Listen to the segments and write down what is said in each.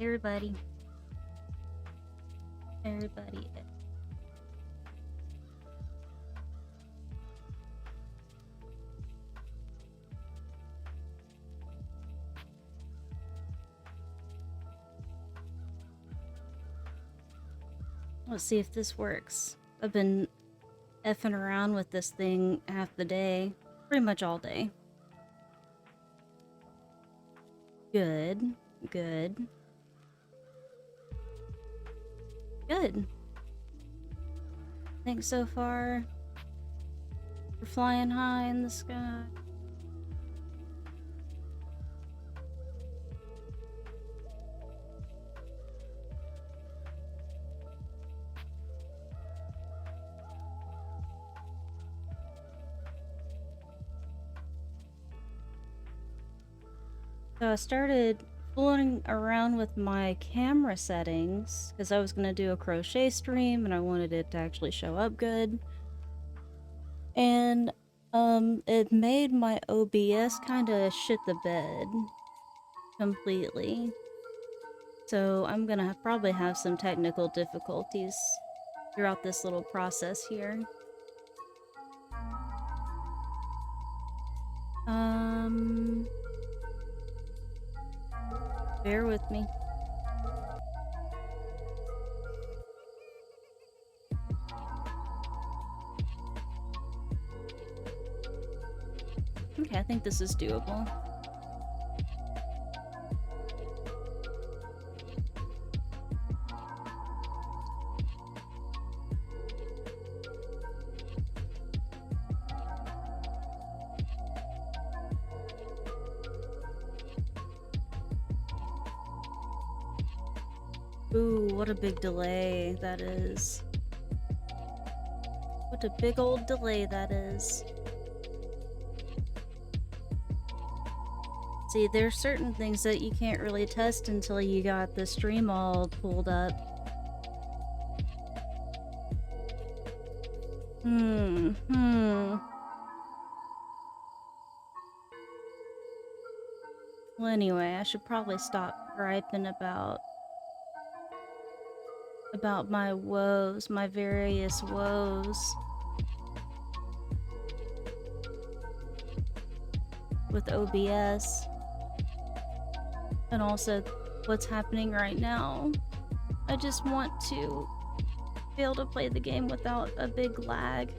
Everybody. Everybody. Let's see if this works. I've been effing around with this thing half the day. Pretty much all day. Good. Good. Good. Thanks so far. We're flying high in the sky. So I started fooling around with my camera settings because I was going to do a crochet stream and I wanted it to actually show up good. And it made my OBS kind of shit the bed completely. So I'm going to probably have some technical difficulties throughout this little process here. Bear with me. Okay, I think this is doable. Ooh, what a big delay that is. What a big old delay that is. See, there's certain things that you can't really test until you got the stream all pulled up. Well, anyway, I should probably stop griping about my woes, my various woes with OBS. And also what's happening right now. I just want to be able to play the game without a big lag.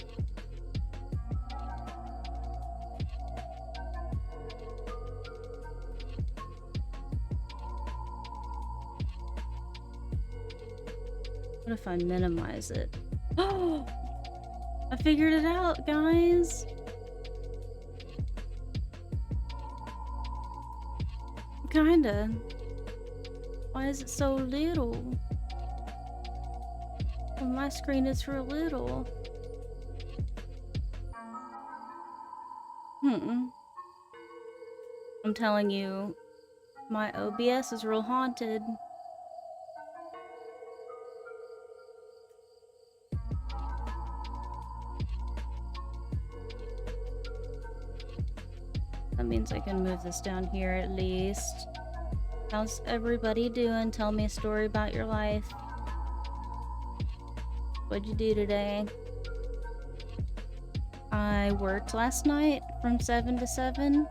What if I minimize it? Oh! I figured it out, guys! Kinda. Why is it so little? On my screen it's real little. I'm telling you, my OBS is real haunted. That means I can move this down here at least. How's everybody doing? Tell me a story about your life. What'd you do today? I worked last night from 7 to 7.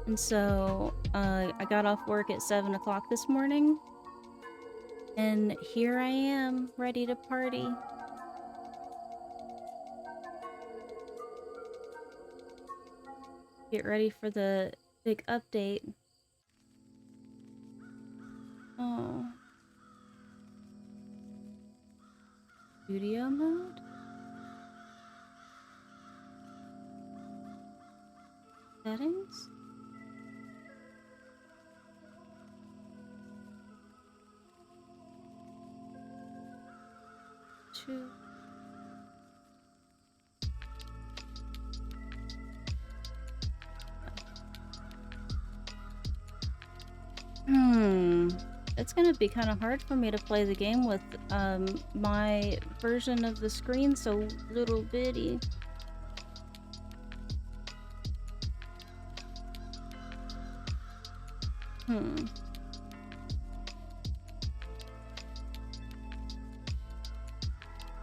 And so I got off work at 7 o'clock this morning. And here I am, ready to party. Get ready for the big update. Oh. Studio mode? Settings? Two. It's gonna be kind of hard for me to play the game with my version of the screen so little bitty.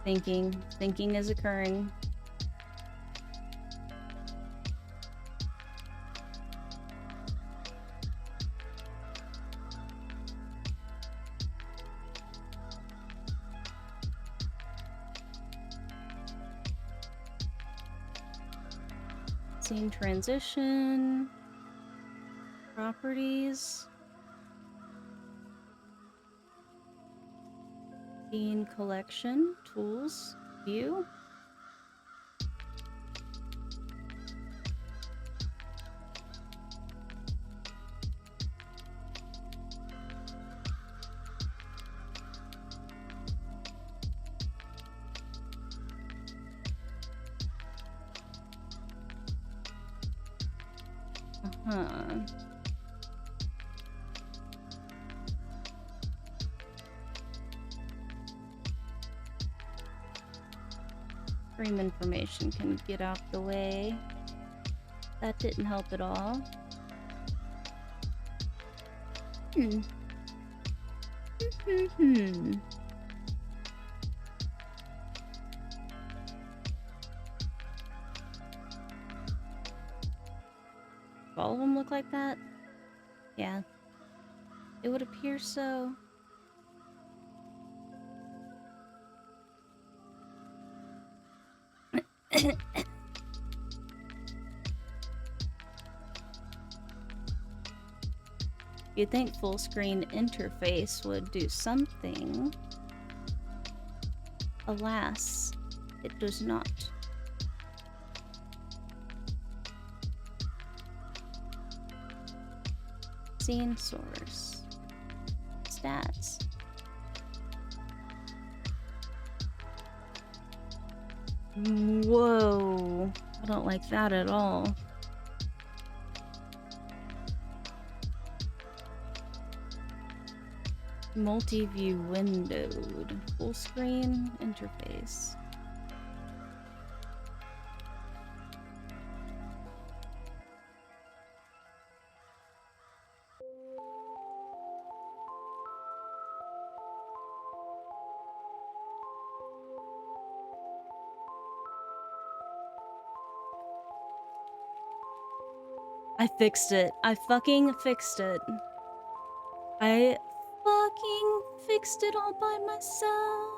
Thinking is occurring. Scene transition. Properties. Scene collection. Tools. View. Stream information can get out the way. That didn't help at all. All of them look like that? Yeah. It would appear so. You'd think full screen interface would do something. Alas, it does not. Scene source. Stats. Whoa. I don't like that at all. Multi-view windowed. Full screen interface. I fixed it. I fucking fixed it. I fucking fixed it all by myself.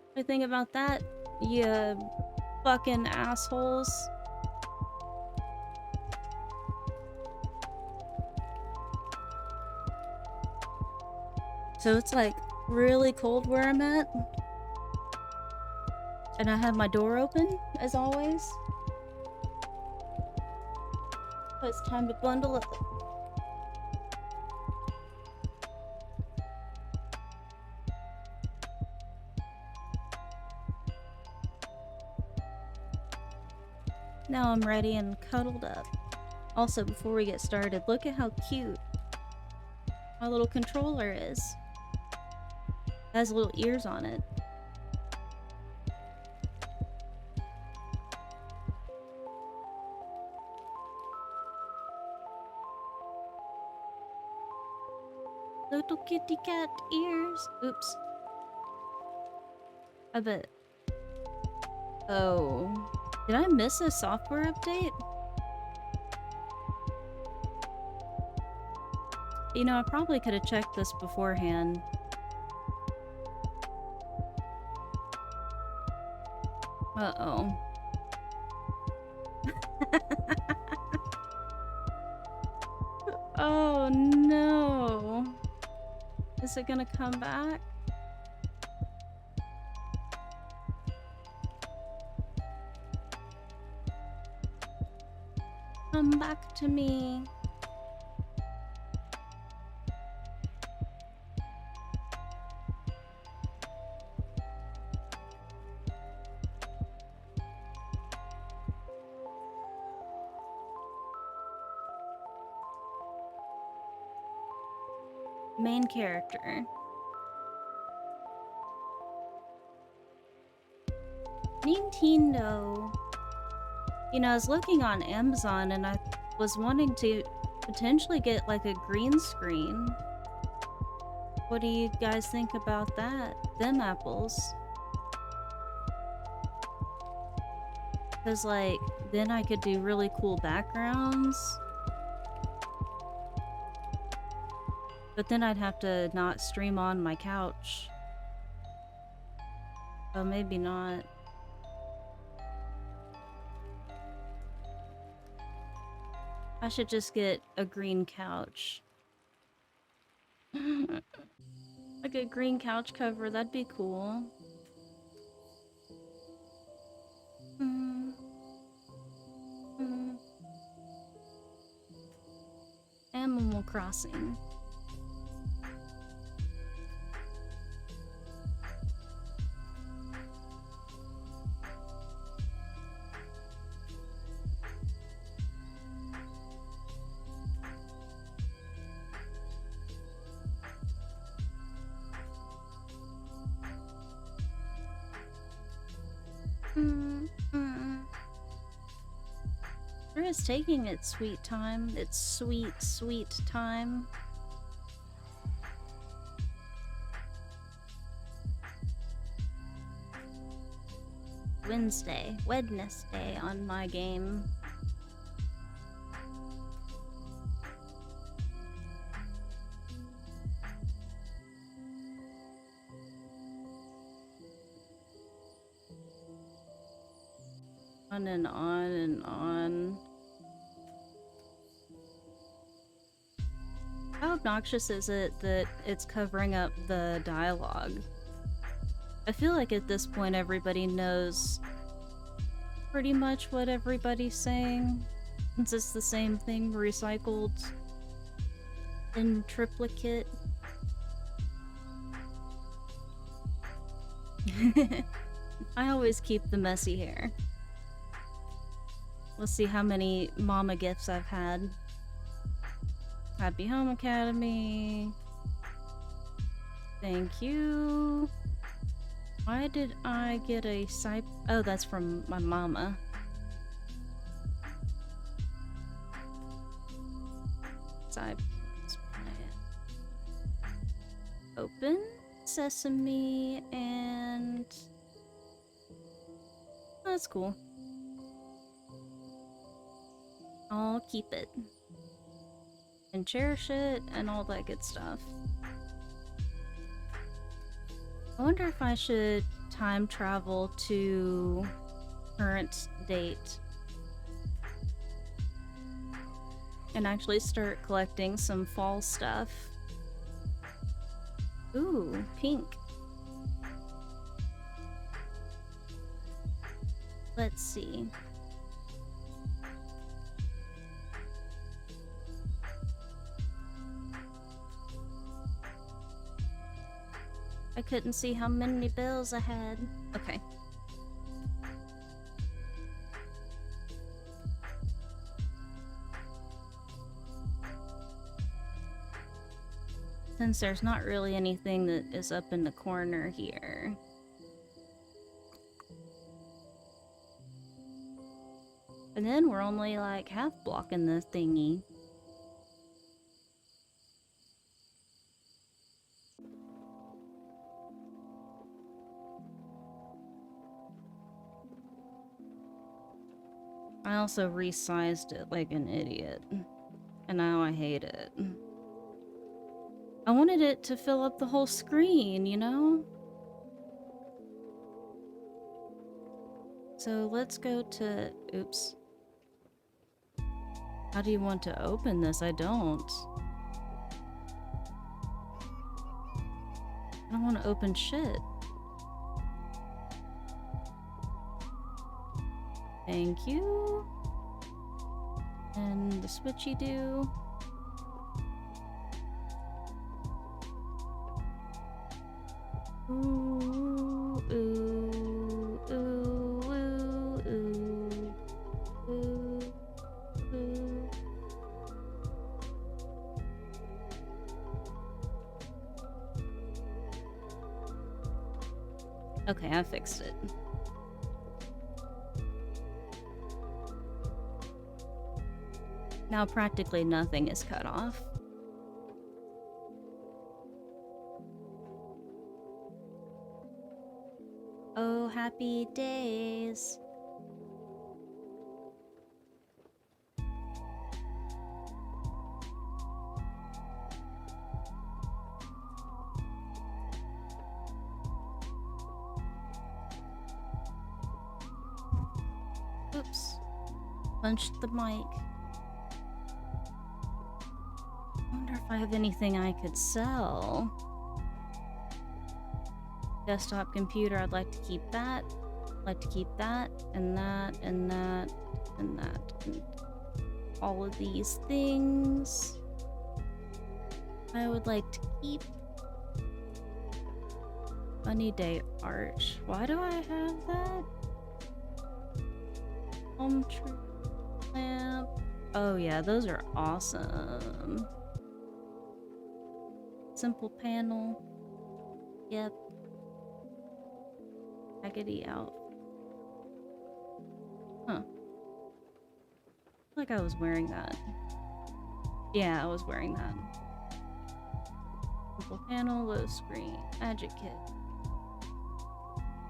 What do you think about that, you fucking assholes? So it's like really cold where I'm at. And I have my door open, as always. So it's time to bundle up. Now I'm ready and cuddled up. Also, before we get started, look at how cute my little controller is. It has little ears on it. Little kitty cat ears. Oops. I bet. Oh. Did I miss a software update? You know, I probably could have checked this beforehand. Uh-oh. Oh no. Is it gonna come back? Come back to me. Main character. Nintendo. You know, I was looking on Amazon and I was wanting to potentially get like a green screen. What do you guys think about that? Them apples. Because, like, then I could do really cool backgrounds. But then I'd have to not stream on my couch. Oh, maybe not. I should just get a green couch. Like a green couch cover, that'd be cool. Mm. Mm. Animal Crossing. Sure is taking its sweet time. Its sweet, sweet time. Wednesday on my game. On and on and on. How obnoxious is it that it's covering up the dialogue? I feel like at this point everybody knows pretty much what everybody's saying, since it's the same thing recycled in triplicate. I always keep the messy hair. Let's see how many mama gifts I've had. Happy Home Academy. Thank you. Why did I get a oh, that's from my mama. Open sesame and oh, that's cool. I'll keep it and cherish it and all that good stuff. I wonder if I should time travel to current date and actually start collecting some fall stuff. Ooh, pink. Let's see. I couldn't see how many bills I had. Okay. Since there's not really anything that is up in the corner here. And then we're only like half blocking the thingy. I also resized it like an idiot. And now I hate it. I wanted it to fill up the whole screen, you know? So let's go to... Oops. How do you want to open this? I don't. I don't want to open shit. Thank you. And the switchy do. Ooh, ooh, ooh, ooh, ooh, ooh, ooh. Okay, I fixed it. Now practically nothing is cut off. Oh, happy days. Oops. Punched the mic. I wonder if I have anything I could sell. Desktop computer, I'd like to keep that. I'd like to keep that, and that, and that, and that, and all of these things. I would like to keep. Funny Day Arch. Why do I have that? Home tree lamp. Oh yeah, those are awesome. Simple panel. Yep. Raggedy out. Huh. Like I was wearing that. Yeah, I was wearing that. Simple panel, low screen, magic kit.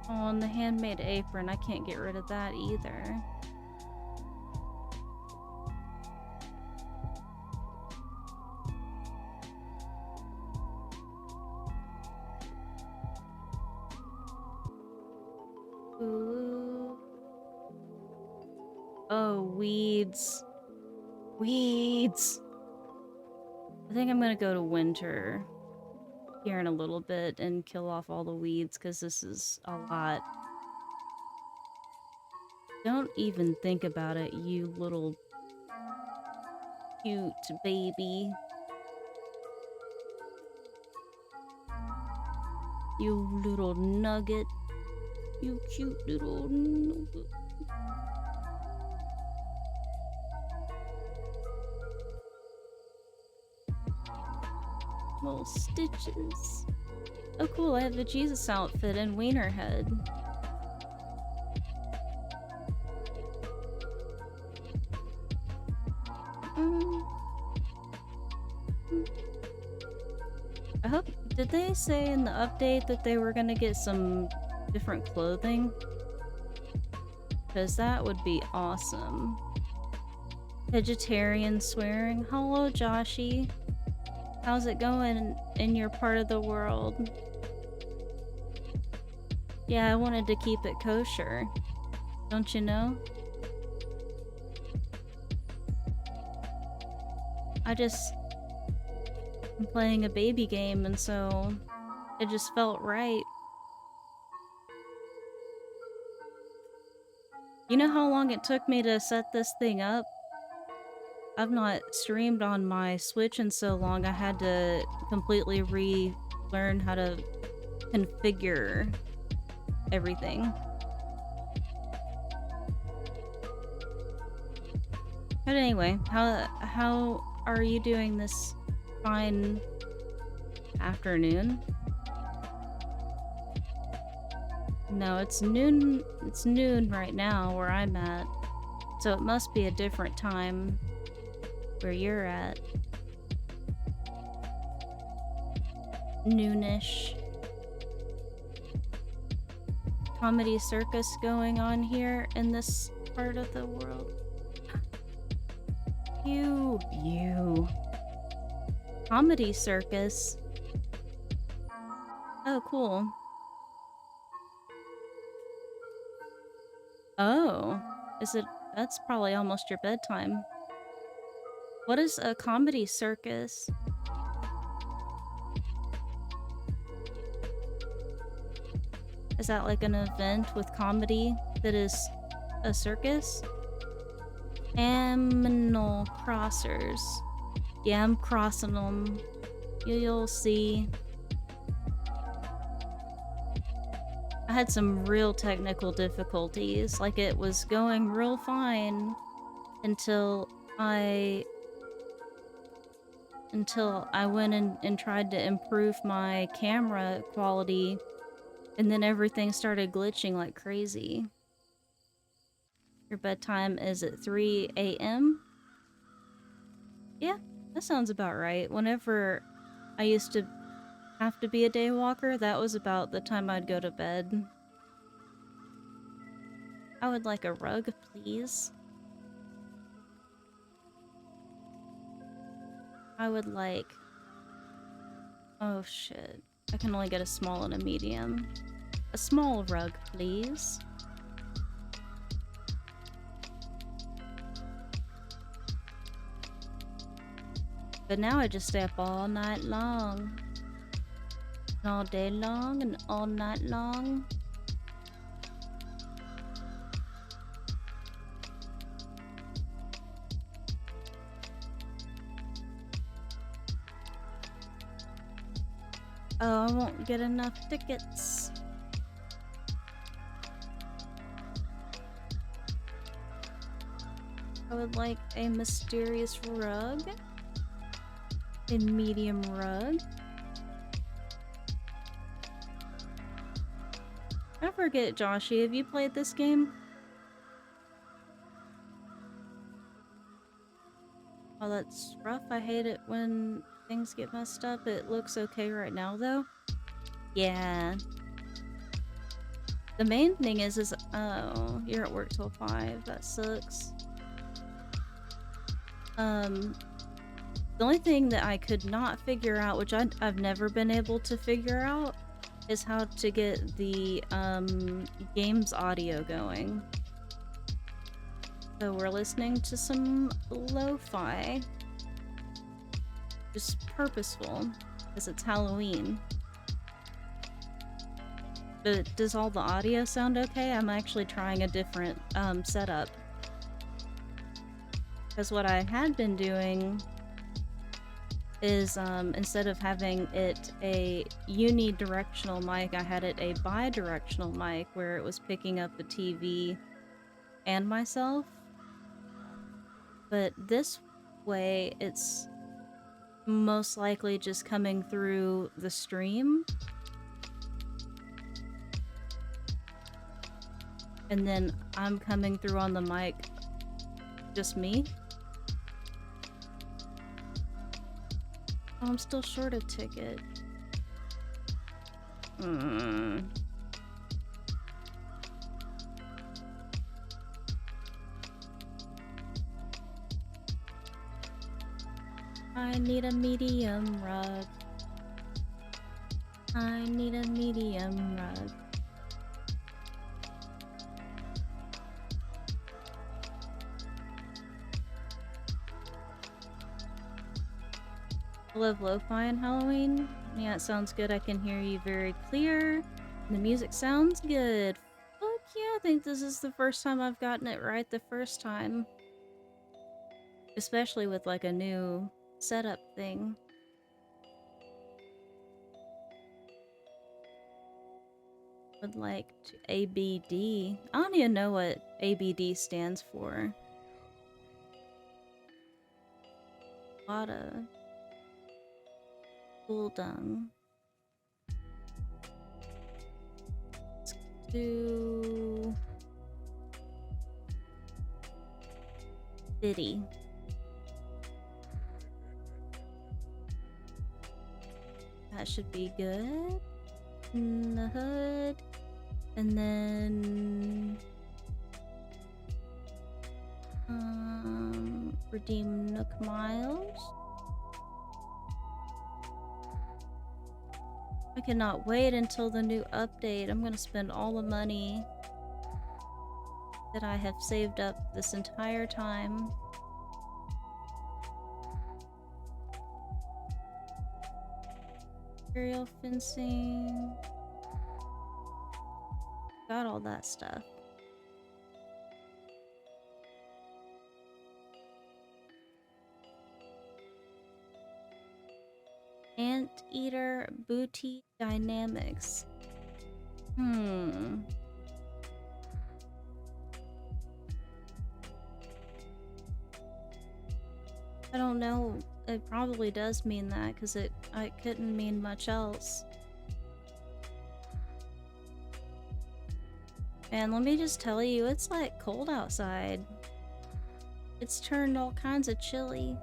Oh, and the handmade apron. I can't get rid of that either. Ooh. Oh, weeds. Weeds! I think I'm gonna go to winter here in a little bit and kill off all the weeds, because this is a lot. Don't even think about it, you little cute baby. You little nugget. You cute little nugget. Little stitches. Oh cool, I have the Jesus outfit and wiener head. I hope, did they say in the update that they were gonna get some different clothing? Because that would be awesome. Vegetarian swearing. Hello, Joshy. How's it going in your part of the world? Yeah, I wanted to keep it kosher. Don't you know? I'm playing a baby game, and so it just felt right. You know how long it took me to set this thing up? I've not streamed on my Switch in so long, I had to completely relearn how to configure everything. But anyway, how are you doing this fine afternoon? No, it's noon right now where I'm at. So it must be a different time where you're at. Noonish. Comedy circus going on here in this part of the world. You. Comedy circus. Oh, cool. Oh, that's probably almost your bedtime. What is a comedy circus? Is that like an event with comedy that is a circus? Aminal crossers. Yeah, I'm crossing them. You'll see. I had some real technical difficulties. Like, it was going real fine until I went and tried to improve my camera quality, and then everything started glitching like crazy. Your bedtime is at 3 a.m.? Yeah, that sounds about right. Whenever I used to have to be a day walker, that was about the time I'd go to bed. I would like a rug, please. I would like... Oh shit. I can only get a small and a medium. A small rug, please. But now I just stay up all night long. And all day long and all night long. Oh, I won't get enough tickets. I would like a mysterious rug. A medium rug. I forget, Joshy, have you played this game? Oh, that's rough. I hate it when things get messed up. It looks okay right now, though. Yeah. The main thing is oh, you're at work till 5. That sucks. The only thing that I could not figure out, which I've never been able to figure out, is how to get the game's audio going. So we're listening to some lo-fi. Just purposeful, because it's Halloween. But does all the audio sound okay? I'm actually trying a different setup. Because what I had been doing is instead of having it a unidirectional mic, I had it a bi-directional mic where it was picking up the TV and myself. But this way, it's most likely just coming through the stream. And then I'm coming through on the mic, just me. Oh, I'm still short a ticket. I need a medium rug. I need a medium rug. I love lo-fi in Halloween. Yeah, it sounds good. I can hear you very clear. The music sounds good. Fuck yeah, I think this is the first time I've gotten it right the first time. Especially with like a new setup thing. Would like to ABD. I don't even know what ABD stands for. A lot of bull dung. Let's do Biddy. That should be good. In the hood. And then redeem Nook Miles. I cannot wait until the new update. I'm gonna spend all the money that I have saved up this entire time. Aerial fencing. Got all that stuff. Anteater Booty Dynamics. I don't know. It probably does mean that, because it couldn't mean much else. And let me just tell you, it's like cold outside. It's turned all kinds of chilly.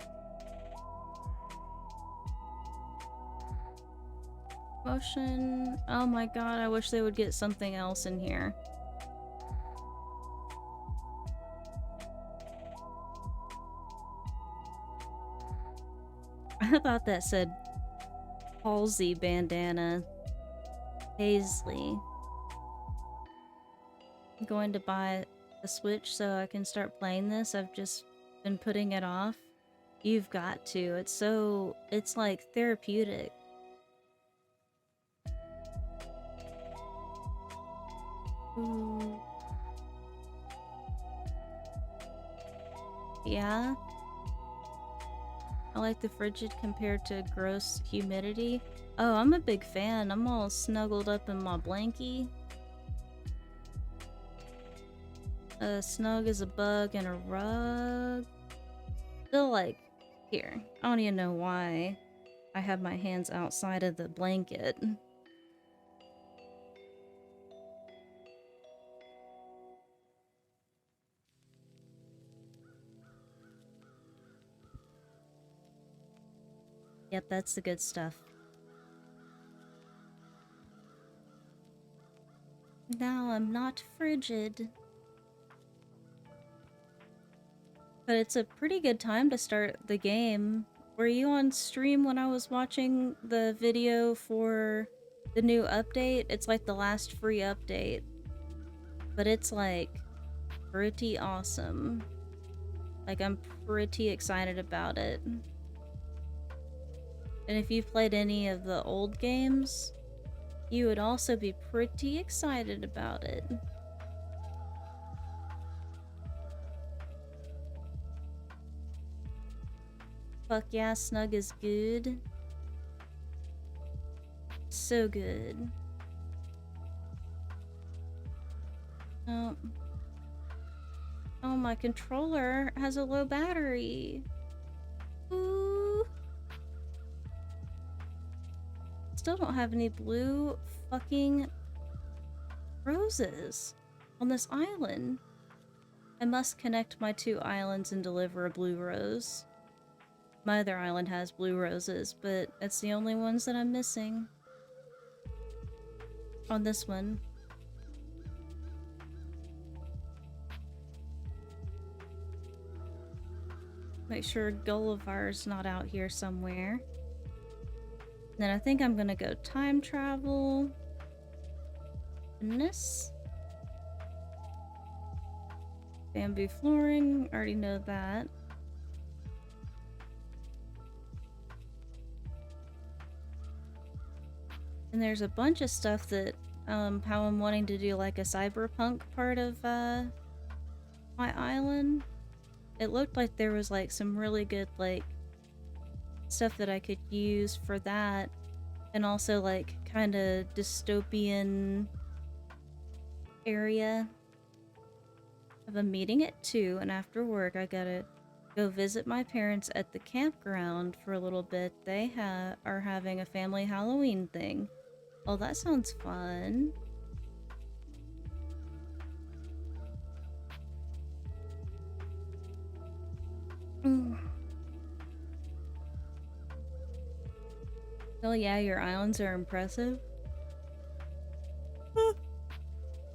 Motion. Oh my god, I wish they would get something else in here. I thought that said Halsey bandana. Paisley. I'm going to buy a Switch so I can start playing this. I've just been putting it off. You've got to. It's like therapeutic. Ooh. Yeah. I like the frigid compared to gross humidity. Oh, I'm a big fan. I'm all snuggled up in my blankie. Snug as a bug and a rug. Still like, here. I don't even know why I have my hands outside of the blanket. Yep, that's the good stuff. Now I'm not frigid. But it's a pretty good time to start the game. Were you on stream when I was watching the video for the new update? It's like the last free update. But it's like pretty awesome. Like I'm pretty excited about it. And if you've played any of the old games, you would also be pretty excited about it. Fuck yeah, Snug is good. So good. Oh, my controller has a low battery. Ooh. Still don't have any blue fucking roses on this island. I must connect my 2 islands and deliver a blue rose. My other island has blue roses, but it's the only ones that I'm missing. On this one. Make sure Gulliver's not out here somewhere. Then I think I'm gonna go time travel. And this. Bamboo flooring, already know that. And there's a bunch of stuff that, how I'm wanting to do like a cyberpunk part of, my island. It looked like there was like some really good like stuff that I could use for that, and also like kind of dystopian area. I have a meeting at 2, and after work I gotta go visit my parents at the campground for a little bit. They are having a family Halloween thing. Oh, that sounds fun. Oh yeah, your islands are impressive.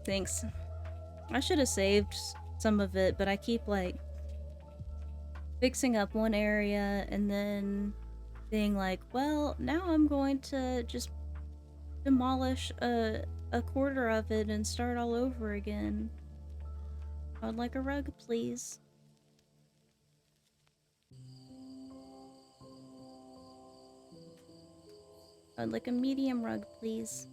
Thanks. I should have saved some of it, but I keep like fixing up one area and then being like, well, now I'm going to just demolish a quarter of it and start all over again. I would like a rug, please. I would like a medium rug, please.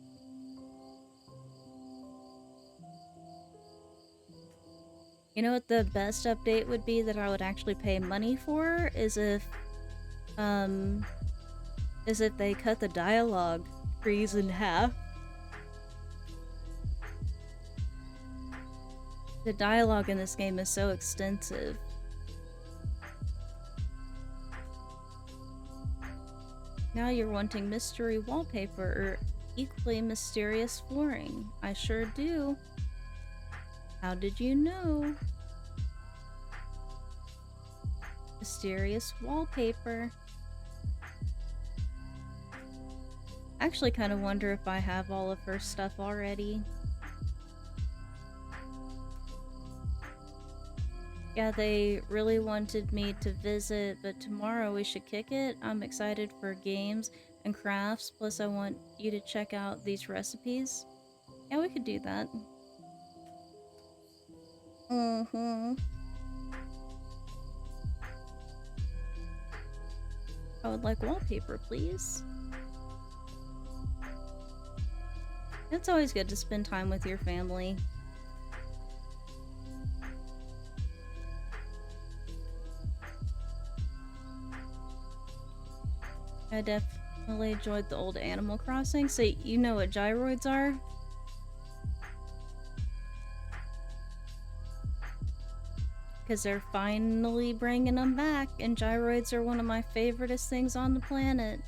You know what the best update would be that I would actually pay money for? Is if they cut the dialogue trees in half. The dialogue in this game is so extensive. Now you're wanting mystery wallpaper or equally mysterious flooring. I sure do. How did you know? Mysterious wallpaper. I actually kind of wonder if I have all of her stuff already. Yeah, they really wanted me to visit, but tomorrow we should kick it. I'm excited for games and crafts, plus I want you to check out these recipes. Yeah, we could do that. Mm-hmm. I would like wallpaper, please. It's always good to spend time with your family. I definitely enjoyed the old Animal Crossing. So you know what gyroids are? Because they're finally bringing them back, and gyroids are one of my favoriteest things on the planet.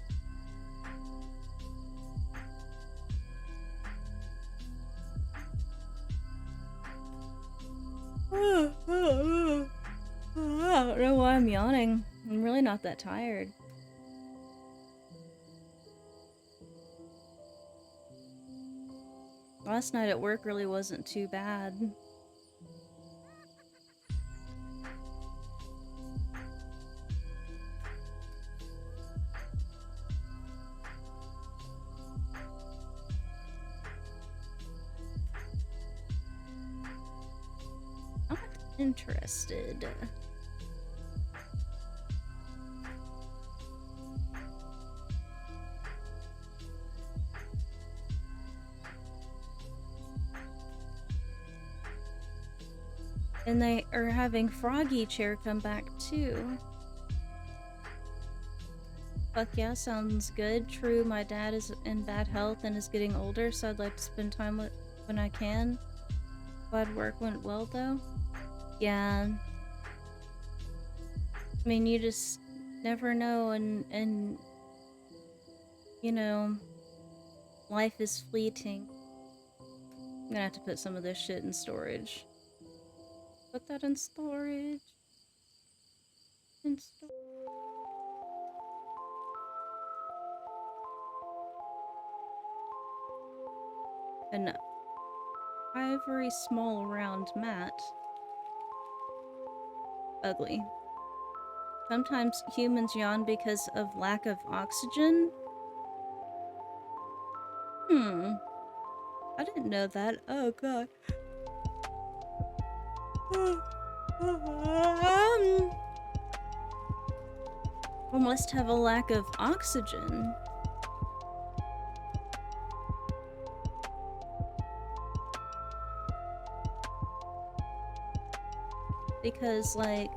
I don't know why I'm yawning. I'm really not that tired. Last night at work really wasn't too bad. I'm not interested. And they are having Froggy Chair come back too. Fuck yeah, sounds good. True, my dad is in bad health and is getting older, so I'd like to spend time with when I can. Glad work went well though. Yeah. I mean, you just never know, and you know, life is fleeting. I'm gonna have to put some of this shit in storage. Put that in storage. An ivory small round mat. Ugly. Sometimes humans yawn because of lack of oxygen. I didn't know that. Oh god. We must have a lack of oxygen. Because, like,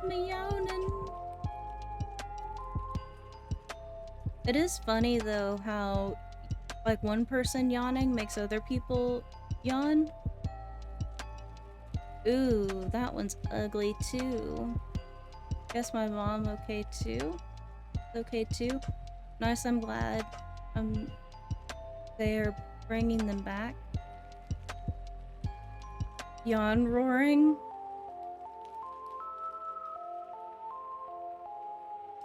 I'm yawning. It is funny though how, like, one person yawning makes other people yawn. Ooh, that one's ugly too. Guess my mom okay too? Okay too? Nice, I'm glad they're bringing them back. Yawn roaring.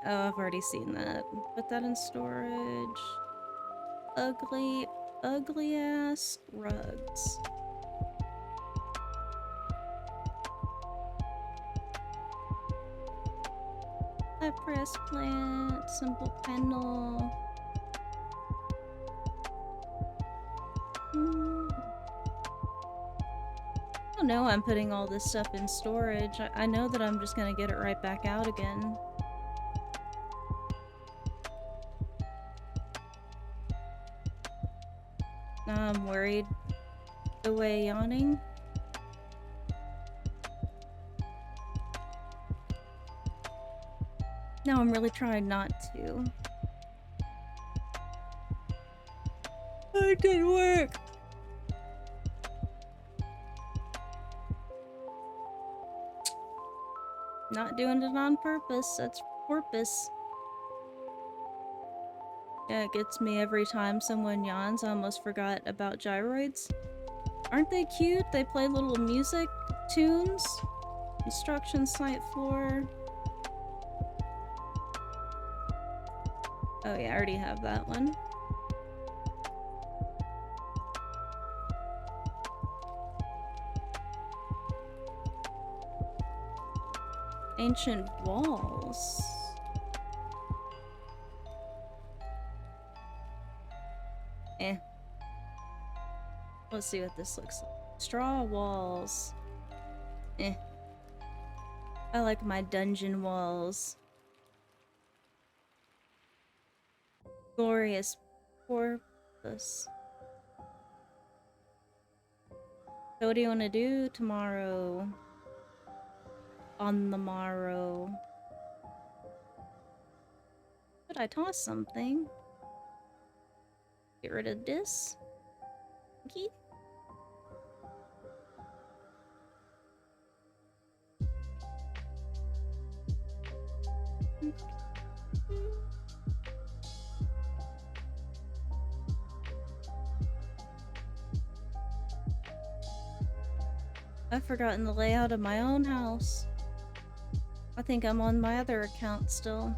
Oh, I've already seen that. Put that in storage. Ugly, ugly ass rugs. Cypress plant, simple panel. I don't know, I'm putting all this stuff in storage. I know that I'm just gonna get it right back out again. Now I'm worried. The way yawning. No, I'm really trying not to. It didn't work! Not doing it on purpose, that's porpoise. Yeah, it gets me every time someone yawns. I almost forgot about gyroids. Aren't they cute? They play little music tunes. Construction site floor. Oh yeah, I already have that one. ancient walls. Eh. Let's see what this looks like. Straw walls. Eh. I like my dungeon walls. Glorious porpoise. So what do you want to do tomorrow? On the morrow. Should I toss something? Get rid of this. Okay. I've forgotten the layout of my own house. I think I'm on my other account still.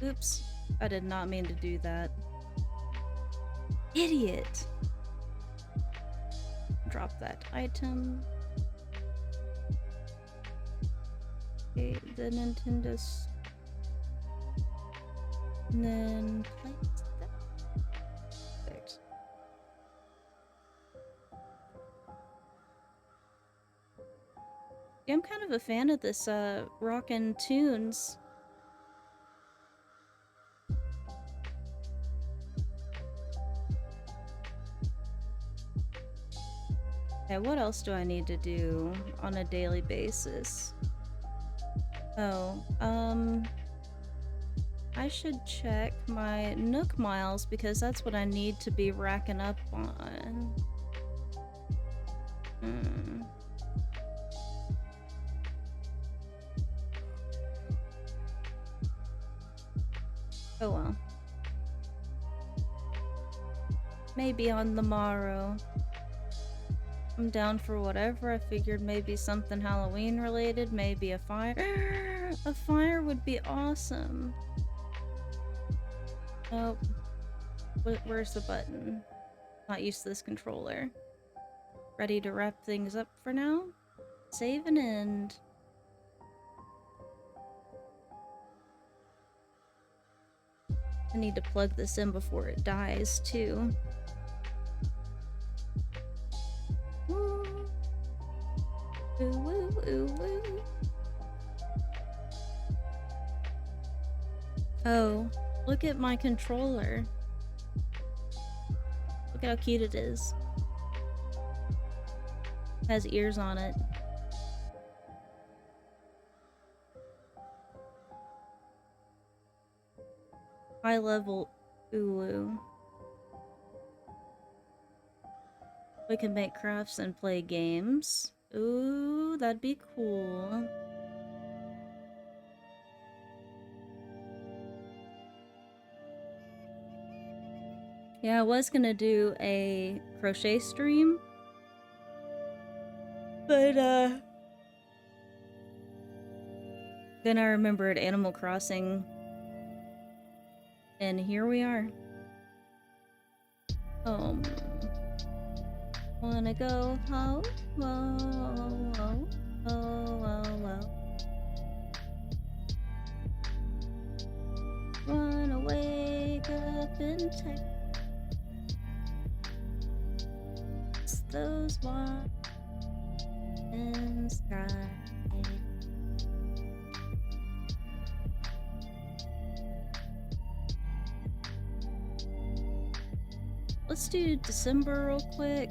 Oops. I did not mean to do that. Idiot! Drop that item. Okay, the Nintendo's. And then place that. Perfect. Yeah, I'm kind of a fan of this rockin' tunes. Okay, what else do I need to do on a daily basis? Oh, I should check my Nook miles because that's what I need to be racking up on. Oh well. Maybe on the morrow. I'm down for whatever. I figured maybe something Halloween related, maybe a fire. A fire would be awesome. Oh, where's the button? Not used to this controller. Ready to wrap things up for now? Save and end. I need to plug this in before it dies, too. Ooh. Ooh, ooh, ooh, ooh. Oh, look at my controller. Look how cute it is. It has ears on it. High level Ulu. We can make crafts and play games. Ooh, that'd be cool. Yeah, I was gonna do a crochet stream, but then I remembered Animal Crossing, and here we are. Wanna go ho, whoa, whoa, whoa, whoa, whoa. Wanna wake up and text those ones cry. Let's do December real quick.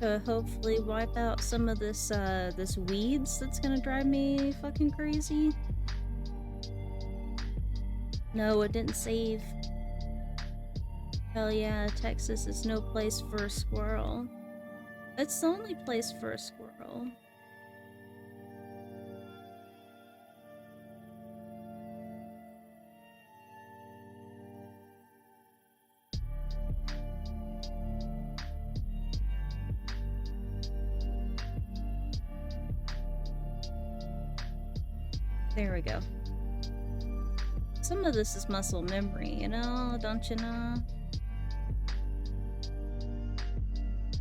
To hopefully wipe out some of this this weeds that's gonna drive me fucking crazy. No, it didn't save. Hell yeah, Texas is no place for a squirrel. It's the only place for a squirrel. There we go. Some of this is muscle memory, you know, don't you know?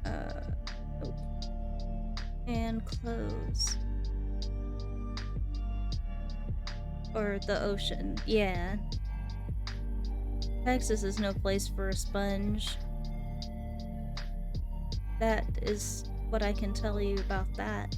Oh. And close. Or the ocean, yeah. Texas is no place for a sponge. That is what I can tell you about that.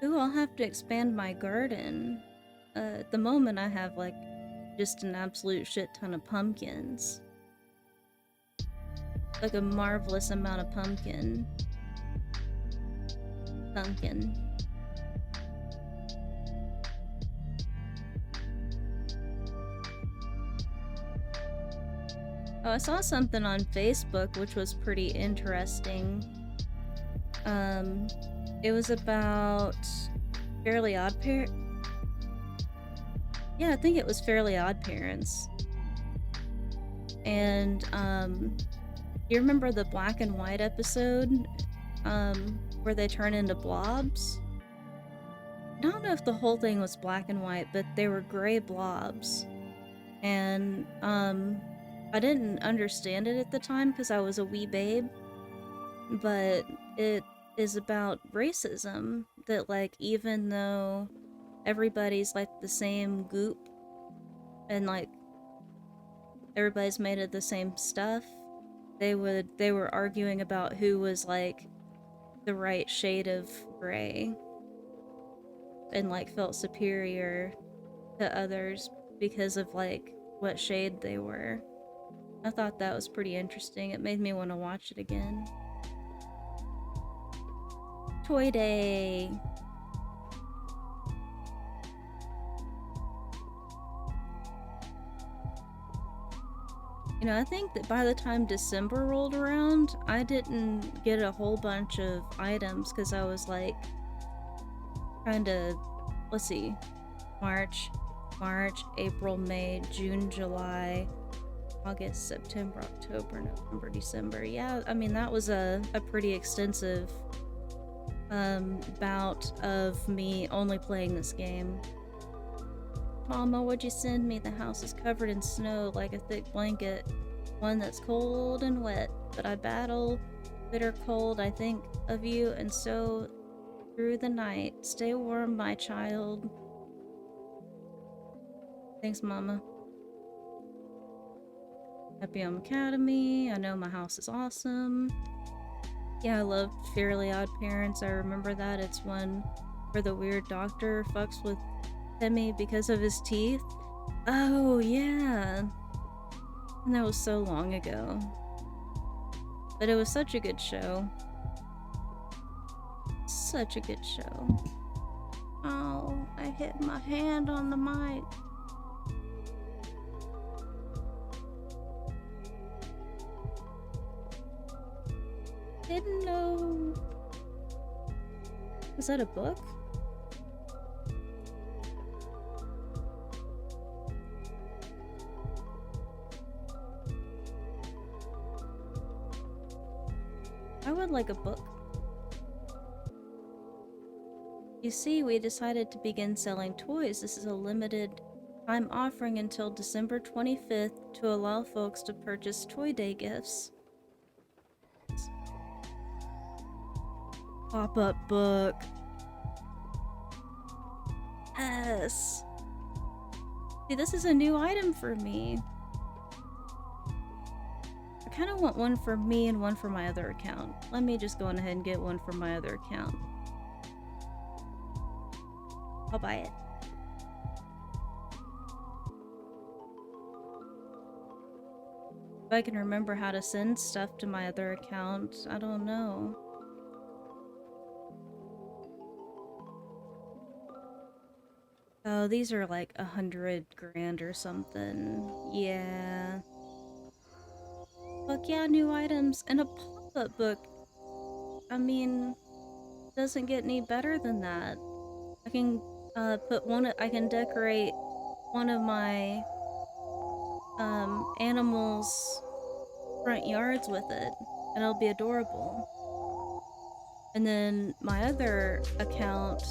Ooh, I'll have to expand my garden. At the moment I have like just an absolute shit ton of pumpkins. Like a marvelous amount of pumpkin. Oh, I saw something on Facebook which was pretty interesting. It was about Fairly Odd Parents. Yeah, I think it was Fairly Odd Parents. And, you remember the black and white episode? Where they turn into blobs? I don't know if the whole thing was black and white, but they were gray blobs. And, I didn't understand it at the time because I was a wee babe. But it is about racism, that like even though everybody's like the same goop and like everybody's made of the same stuff, they were arguing about who was like the right shade of gray and like felt superior to others because of like what shade they were. I thought that was pretty interesting. It made me want to watch it again. Toy Day! You know, I think that by the time December rolled around, I didn't get a whole bunch of items because I was like, kinda, let's see, March, April, May, June, July, August, September, October, November, December. Yeah, I mean, that was a pretty extensive bout of me only playing this game. Mama, what'd you send me? The house is covered in snow like a thick blanket. One that's cold and wet, but I battle bitter cold. I think of you and so through the night. Stay warm, my child. Thanks, Mama. Happy Home Academy. I know my house is awesome. Yeah, I loved Fairly Odd Parents. I remember that. It's one where the weird doctor fucks with Timmy because of his teeth. Oh, yeah. And that was so long ago. But it was such a good show. Such a good show. Oh, I hit my hand on the mic. Didn't know. Was that a book? I would like a book. You see, we decided to begin selling toys. This is a limited time offering until December 25th to allow folks to purchase Toy Day gifts. Pop-up book. Yes. See, this is a new item for me. I kind of want one for me and one for my other account. Let me just go on ahead and get one for my other account. I'll buy it. If I can remember how to send stuff to my other account, I don't know. Oh, these are like 100 grand or something. Yeah. Fuck yeah, new items and a pop-up book. I mean, doesn't get any better than that. I can put one. I can decorate one of my animals' front yards with it, and it'll be adorable. And then my other account,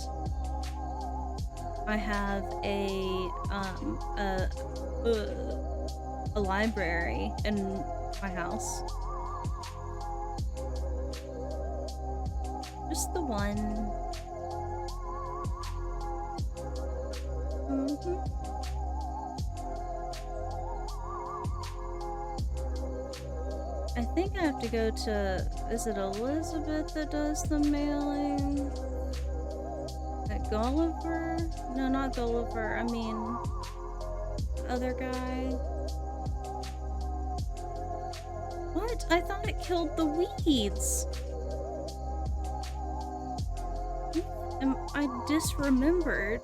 I have a library in my house. Just the one. I think I have to go to, is it Elizabeth that does the mailing? At Gulliver? No, not Gulliver, I mean, other guy. What? I thought it killed the weeds. I disremembered.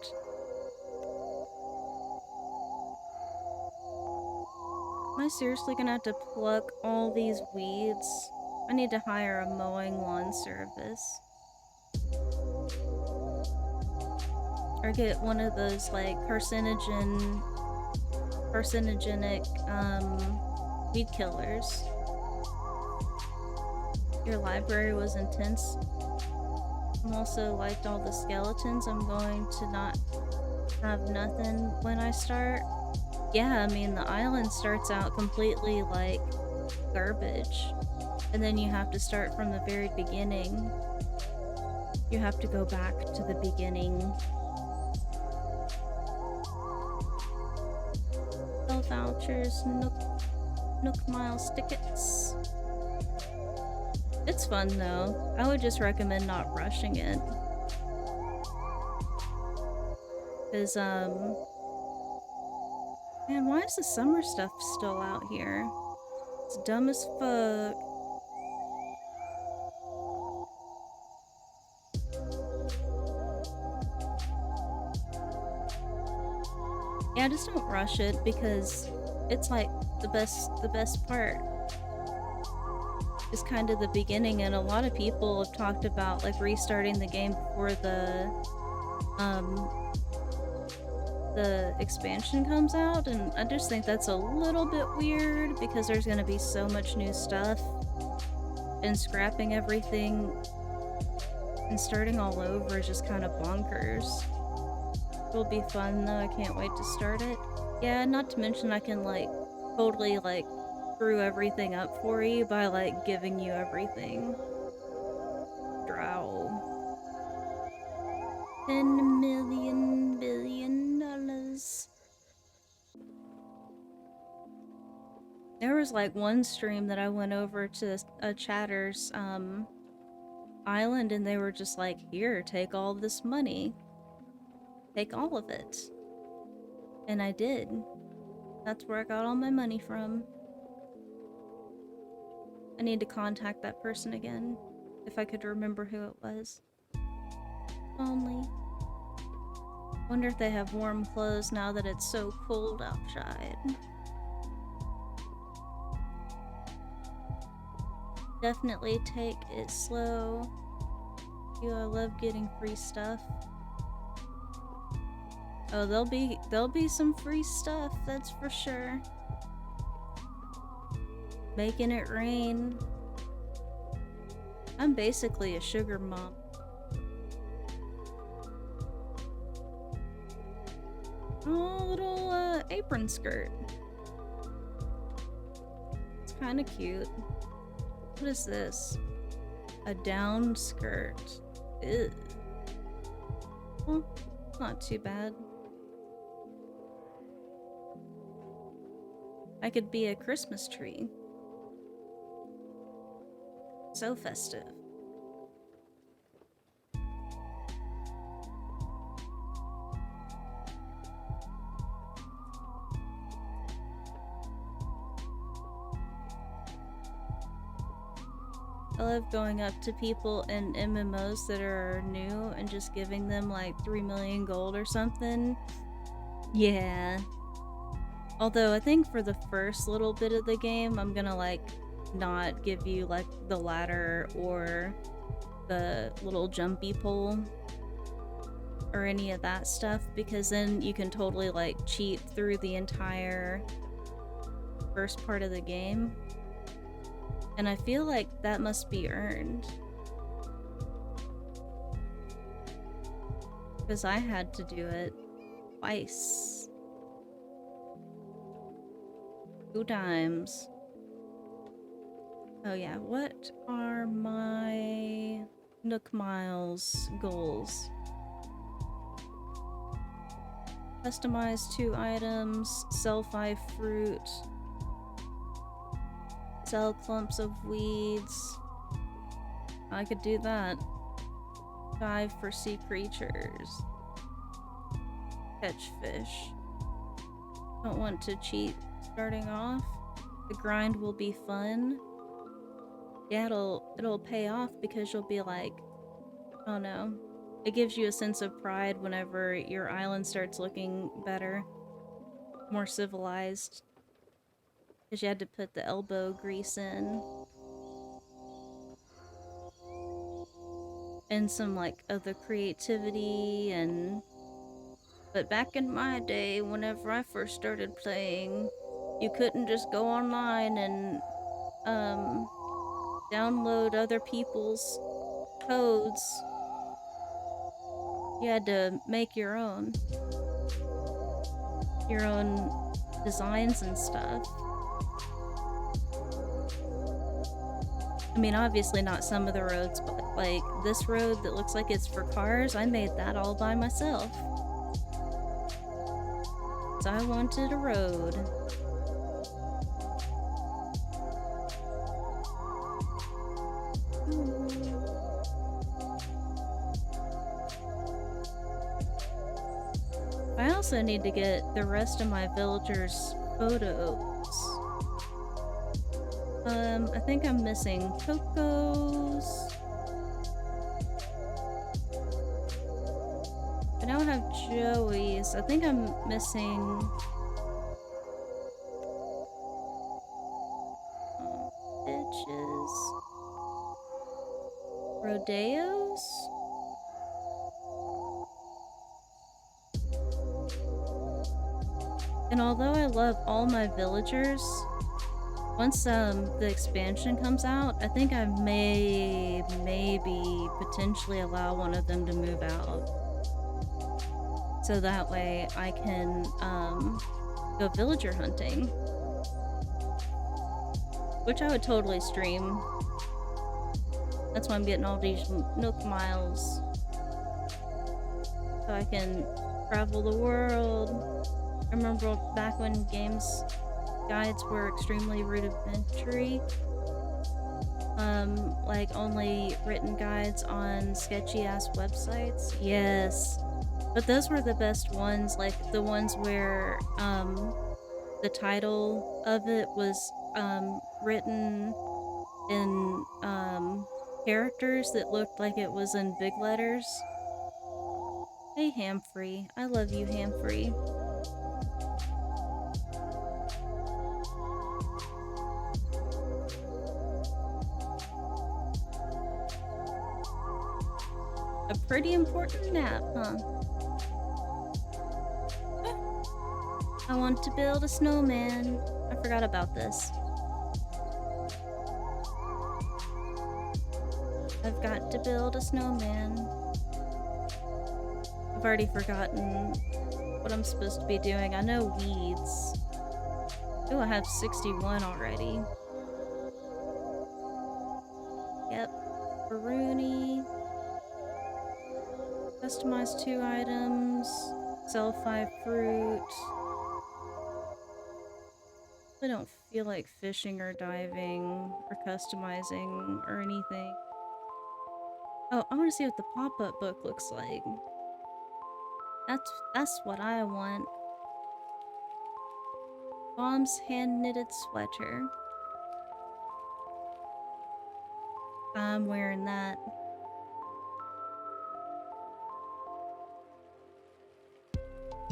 Am I seriously gonna have to pluck all these weeds? I need to hire a mowing lawn service. Or get one of those, like, carcinogenic, weed killers. Your library was intense. I'm also liked all the skeletons. I'm going to not have nothing when I start. Yeah, I mean, the island starts out completely, like, garbage. And then you have to start from the very beginning. You have to go back to the beginning. Sell vouchers, Nook Miles tickets. It's fun, though. I would just recommend not rushing it. Because, man, why is the summer stuff still out here? It's dumb as fuck. Yeah, just don't rush it because it's like the best part is kind of the beginning, and a lot of people have talked about like restarting the game before the expansion comes out, and I just think that's a little bit weird because there's gonna be so much new stuff, and scrapping everything and starting all over is just kind of bonkers. It'll be fun though, I can't wait to start it. Yeah, not to mention I can like totally like screw everything up for you by like giving you everything. Drow. $10 million billion. There was like one stream that I went over to a chatter's island, and they were just like, here, take all this money. Take all of it. And I did. That's where I got all my money from. I need to contact that person again, if I could remember who it was. Only. Wonder if they have warm clothes now that it's so cold outside. Definitely take it slow. I love getting free stuff. Oh, there'll be some free stuff, that's for sure. Making it rain. I'm basically a sugar mom. Oh, little apron skirt. It's kind of cute. What is this? A down skirt. Ew. Well, not too bad. I could be a Christmas tree. So festive. I love going up to people in MMOs that are new and just giving them like 3 million gold or something. Yeah. Although I think for the first little bit of the game, I'm gonna like not give you like the ladder or the little jumpy pole or any of that stuff, because then you can totally like cheat through the entire first part of the game. And I feel like that must be earned. Because I had to do it twice. 2 times. Oh yeah, what are my Nook Miles goals? Customize 2 items, sell 5 fruit, sell clumps of weeds. I could do that. 5 for sea creatures. Catch fish. Don't want to cheat starting off. The grind will be fun. Yeah, it'll pay off because you'll be like, oh no. It gives you a sense of pride whenever your island starts looking better. More civilized. Because you had to put the elbow grease in. And some like other creativity and... But back in my day, whenever I first started playing, you couldn't just go online and download other people's codes. You had to make your own designs and stuff. I mean, obviously not some of the roads, but like this road that looks like it's for cars, I made that all by myself. So I wanted a road. I also need to get the rest of my villagers' photos. I think I'm missing Coco's. I don't have Joey's. I think I'm missing... bitches. Rodeos? And although I love all my villagers, once the expansion comes out, I think I maybe potentially allow one of them to move out. So that way I can go villager hunting. Which I would totally stream. That's why I'm getting all these Nook Miles. So I can travel the world. I remember back when games guides were extremely rudimentary. Like only written guides on sketchy ass websites. Yes. But those were the best ones, like the ones where the title of it was written in characters that looked like it was in big letters. Hey Hamfrey, I love you, Hamfrey. A pretty important nap, huh? I want to build a snowman. I forgot about this. I've got to build a snowman. I've already forgotten what I'm supposed to be doing. I know weeds. Oh, I have 61 already. Yep. Baruni. Customize 2 items. Sell 5 fruit. I don't feel like fishing or diving or customizing or anything. Oh, I want to see what the pop-up book looks like. That's what I want. Mom's hand-knitted sweater. I'm wearing that.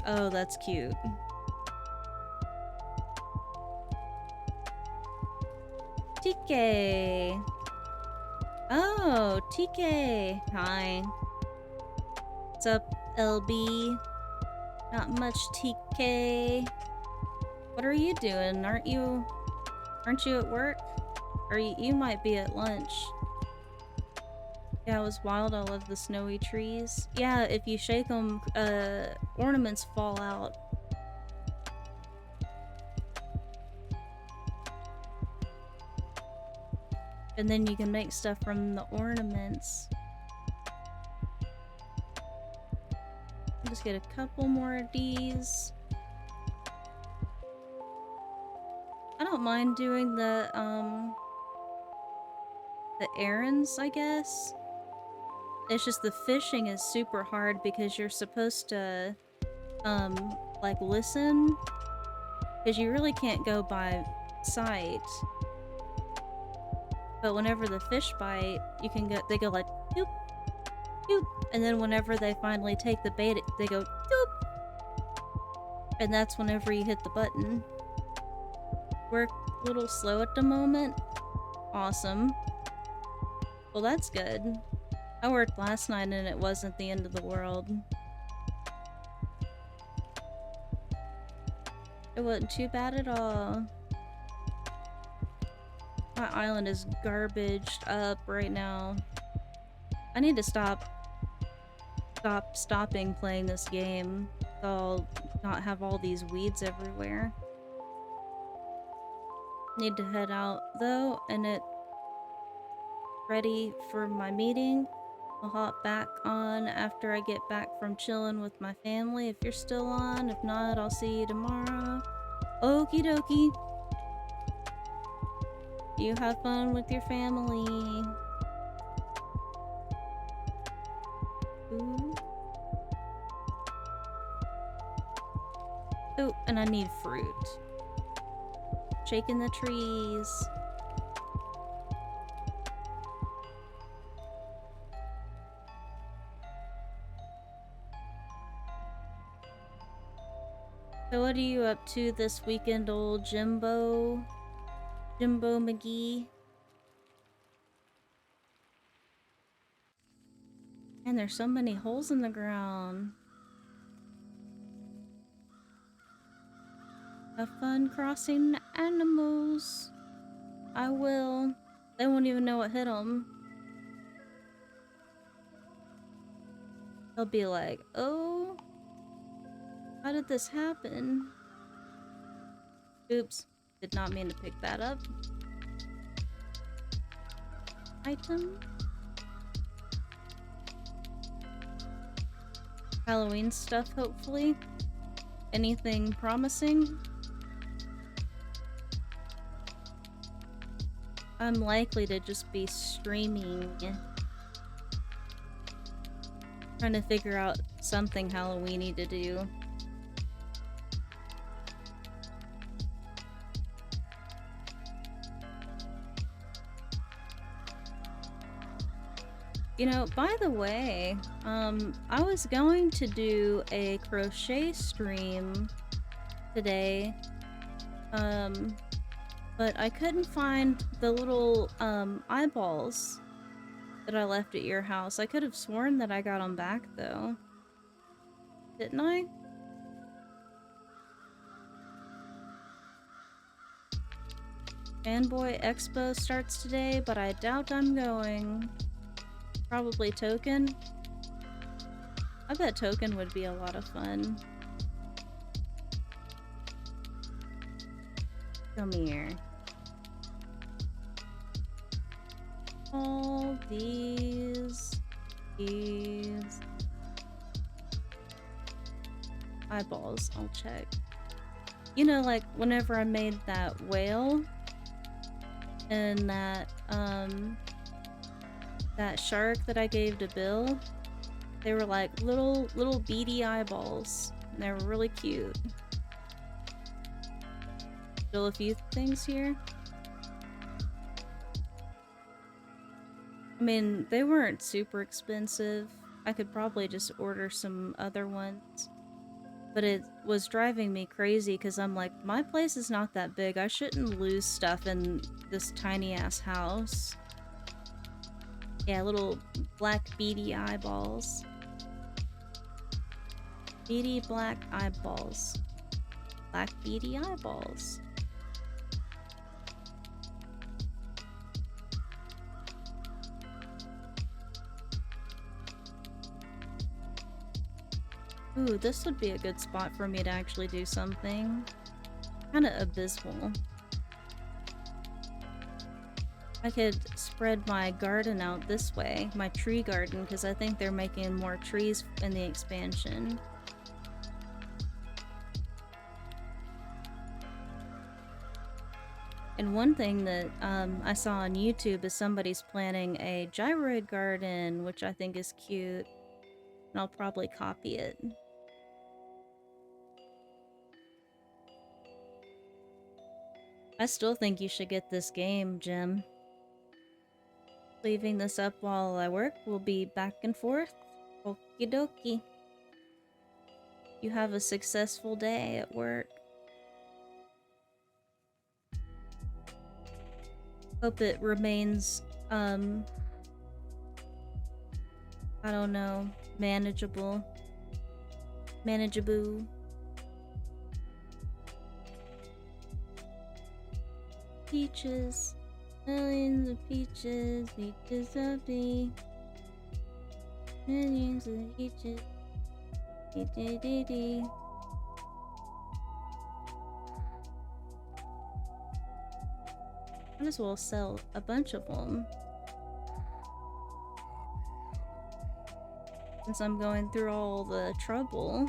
Oh, that's cute. TK! Oh, TK! Hi. What's up, LB? Not much, TK. What are you doing? Aren't you at work? Or you might be at lunch. Yeah, it was wild. I love the snowy trees. Yeah, if you shake them, ornaments fall out. And then you can make stuff from the ornaments. I'll just get a couple more of these. I don't mind doing the errands, I guess. It's just the fishing is super hard because you're supposed to, like listen. Because you really can't go by sight. But whenever the fish bite, you can go, they go like, doop, doop. And then whenever they finally take the bait, they go, doop. And that's whenever you hit the button. We're a little slow at the moment. Awesome. Well, that's good. I worked last night and it wasn't the end of the world. It wasn't too bad at all. My island is garbaged up right now. I need to stopping playing this game, so I'll not have all these weeds everywhere. Need to head out though, and it ready for my meeting. I'll hop back on after I get back from chilling with my family if you're still on. If not, I'll see you tomorrow. Okie dokie. You have fun with your family. Ooh. Oh, and I need fruit. Shaking the trees. So what are you up to this weekend, old Jimbo? Jimbo McGee? And there's so many holes in the ground. Have fun crossing animals. I will. They won't even know what hit them. They'll be like, oh, how did this happen? Oops, did not mean to pick that up. Item. Halloween stuff, hopefully. Anything promising? I'm likely to just be streaming. Trying to figure out something Halloween-y to do. You know, by the way, I was going to do a crochet stream today, but I couldn't find the little, eyeballs that I left at your house. I could have sworn that I got them back, though. Didn't I? Fanboy Expo starts today, but I doubt I'm going. Probably Token. I bet Token would be a lot of fun. Come here. All these eyeballs, I'll check. You know, like whenever I made that whale and that shark that I gave to Bill, they were like little beady eyeballs. And they were really cute. Still a few things here. I mean, they weren't super expensive. I could probably just order some other ones. But it was driving me crazy because I'm like, my place is not that big. I shouldn't lose stuff in this tiny ass house. Yeah, little black beady eyeballs. Beady black eyeballs. black beady eyeballs. Ooh, this would be a good spot for me to actually do something. Kinda abysmal. I could spread my garden out this way, my tree garden, because I think they're making more trees in the expansion. And one thing that I saw on YouTube is somebody's planting a gyroid garden, which I think is cute. And I'll probably copy it. I still think you should get this game, Jim. Leaving this up while I work will be back and forth. Okie dokie. You have a successful day at work. Hope it remains, I don't know, manageable. Manageable. Peaches. Millions of peaches. Peaches of me. Millions of peaches. Dee-dee-dee-dee. Might as well sell a bunch of them. Since I'm going through all the trouble.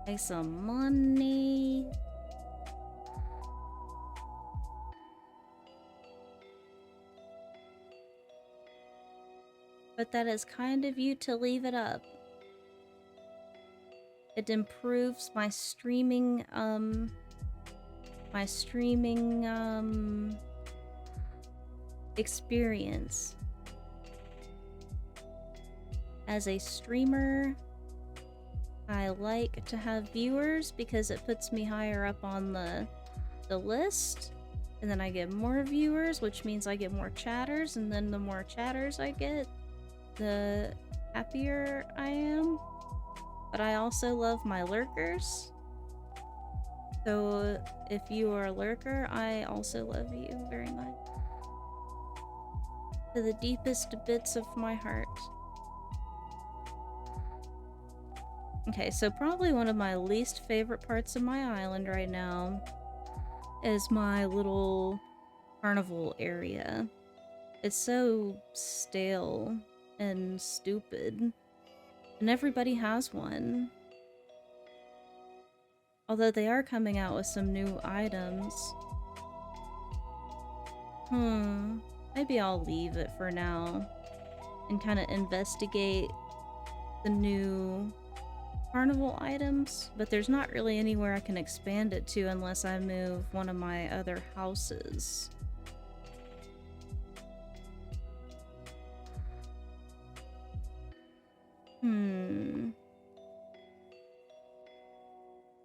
Make some money. But that is kind of you to leave it up. It improves my streaming, experience. As a streamer, I like to have viewers because it puts me higher up on the list. And then I get more viewers, which means I get more chatters, and then the more chatters I get, the happier I am. But I also love my lurkers. So if you are a lurker, I also love you very much. To the deepest bits of my heart. Okay, so probably one of my least favorite parts of my island right now is my little carnival area. It's so stale and stupid, and everybody has one. Although they are coming out with some new items. Maybe I'll leave it for now and kind of investigate the new carnival items, but there's not really anywhere I can expand it to unless I move one of my other houses.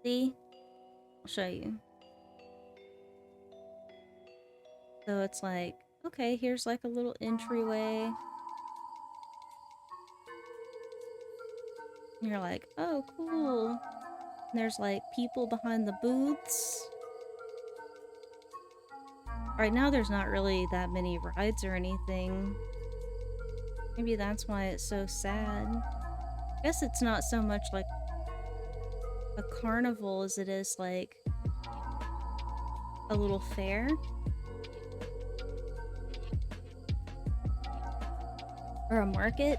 See? I'll show you. So it's like, okay, here's like a little entryway. And you're like, oh, cool. And there's like people behind the booths. Right now there's not really that many rides or anything. Maybe that's why it's so sad. I guess it's not so much like a carnival as it is like a little fair. Or a market.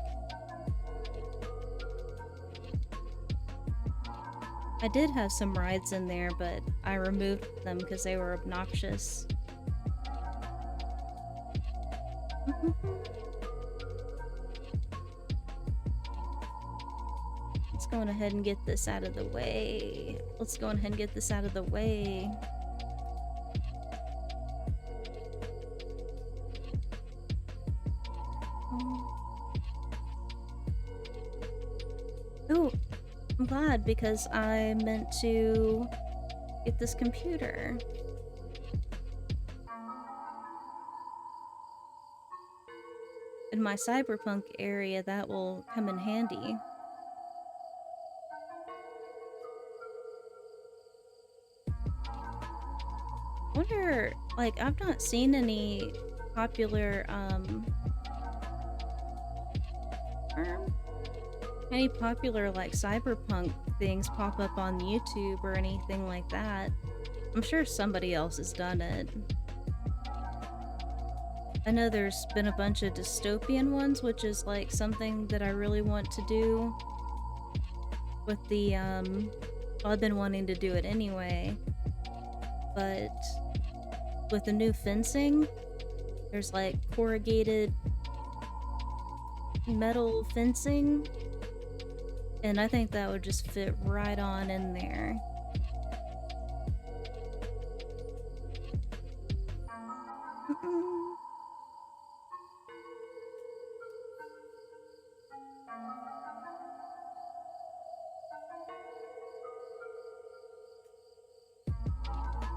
I did have some rides in there, but I removed them because they were obnoxious. Let's go ahead and get this out of the way. Let's go ahead and get this out of the way. Ooh, I'm glad because I meant to get this computer. In my cyberpunk area, that will come in handy. Wonder, like, I've not seen any popular, term? Any popular, like, cyberpunk things pop up on YouTube or anything like that. I'm sure somebody else has done it. I know there's been a bunch of dystopian ones, which is, like, something that I really want to do with the, well, I've been wanting to do it anyway, but with the new fencing, there's, like, corrugated metal fencing, and I think that would just fit right on in there. Mm-mm.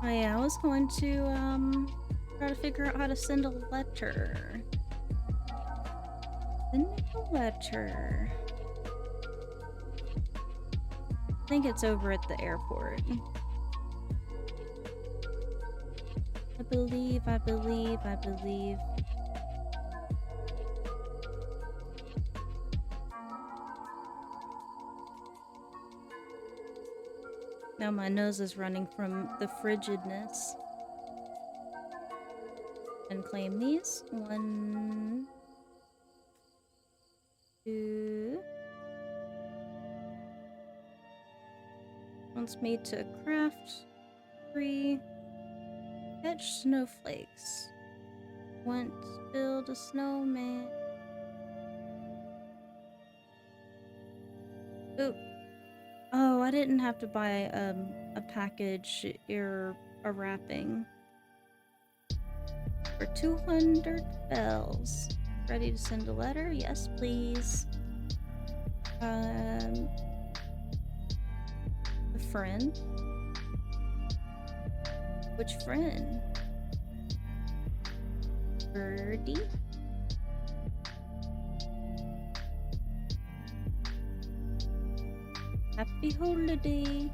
Oh yeah, I was going to, try to figure out how to send a letter. Send a letter. I think it's over at the airport. I believe. Now my nose is running from the frigidness. And claim these. 1, 2. Wants me to craft 3. Catch snowflakes. Want to build a snowman. Oop. Oh, I didn't have to buy a package or a wrapping. For 200 bells. Ready to send a letter? Yes, please. A friend? Which friend? Birdie? Happy holiday.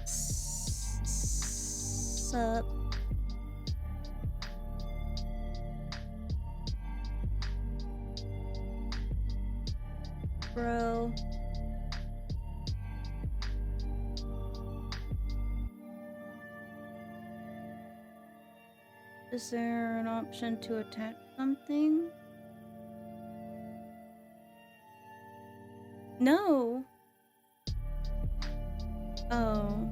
Sup? Bro. Is there an option to attach something? No. Oh.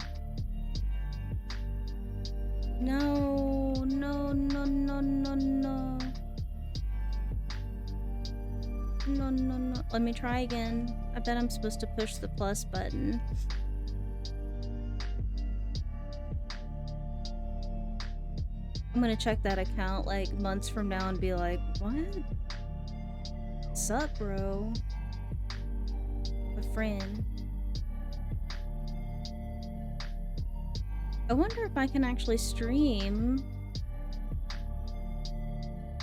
No, no, no, no, no, no. No, no, no. Let me try again. I bet I'm supposed to push the plus button. I'm gonna check that account like months from now and be like, what? Sup, bro? A friend. I wonder if I can actually stream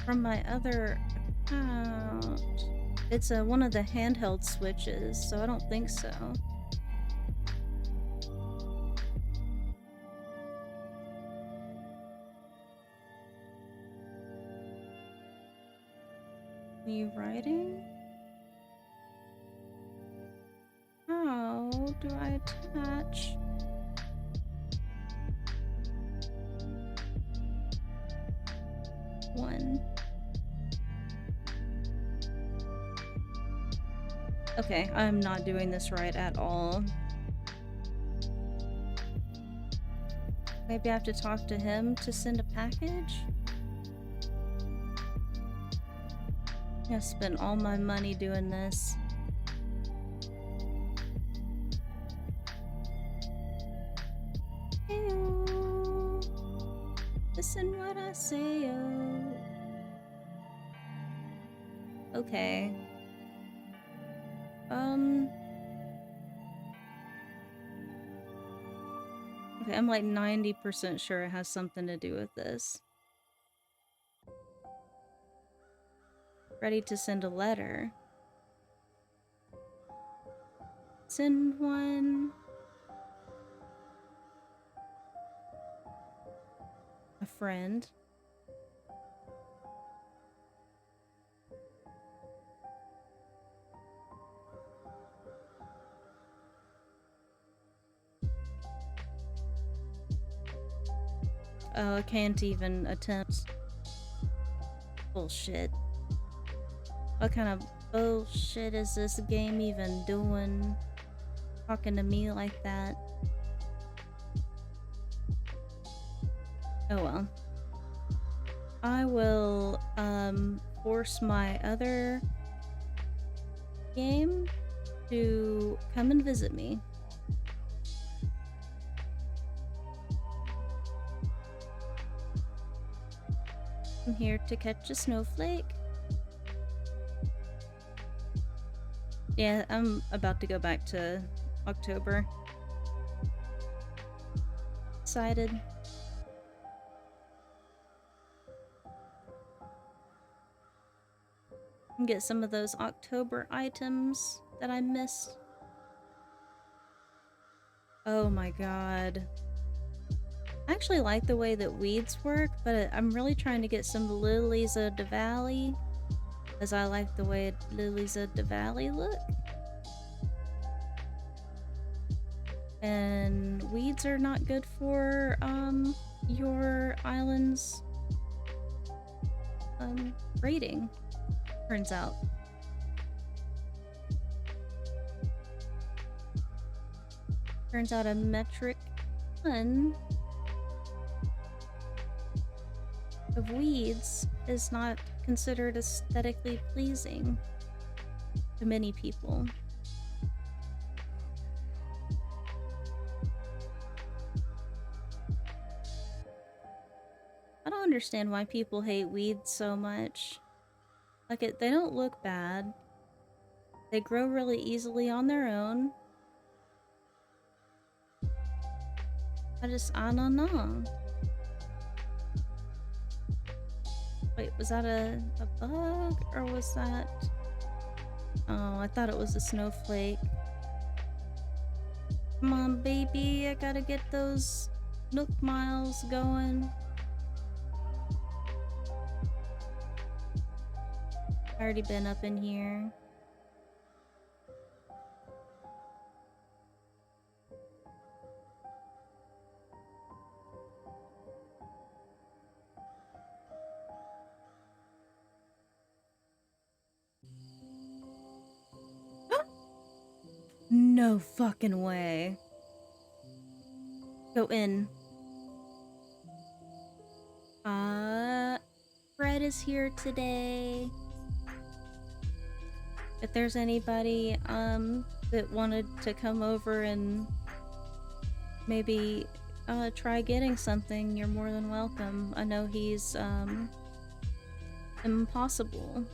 from my other account. It's one of the handheld switches, so I don't think so. Are you writing? How do I attach? One. Okay, I'm not doing this right at all. Maybe I have to talk to him to send a package? I spent all my money doing this. Hey-o. Listen what I say, oh. Okay. Okay, I'm like 90% sure it has something to do with this. Ready to send a letter. send one. A friend. Oh, I can't even attempt. Bullshit. What kind of bullshit is this game even doing? Talking to me like that. Oh well. I will, force my other game to come and visit me. I'm here to catch a snowflake. Yeah, I'm about to go back to October. Excited. And get some of those October items that I missed. Oh my god. I actually like the way that weeds work, but I'm really trying to get some lilies of the valley, because I like the way lilies of the valley look. And weeds are not good for your island's rating, turns out. Turns out a metric ton of weeds is not considered aesthetically pleasing to many people. I don't understand why people hate weeds so much. Like, they don't look bad. They grow really easily on their own. I don't know. Wait, was that a bug? Or was that... Oh, I thought it was a snowflake. Come on, baby, I gotta get those Nook miles going. I already been up in here. No fucking way. Go in. Fred is here today. If there's anybody, that wanted to come over and maybe, try getting something, you're more than welcome. I know he's, impossible.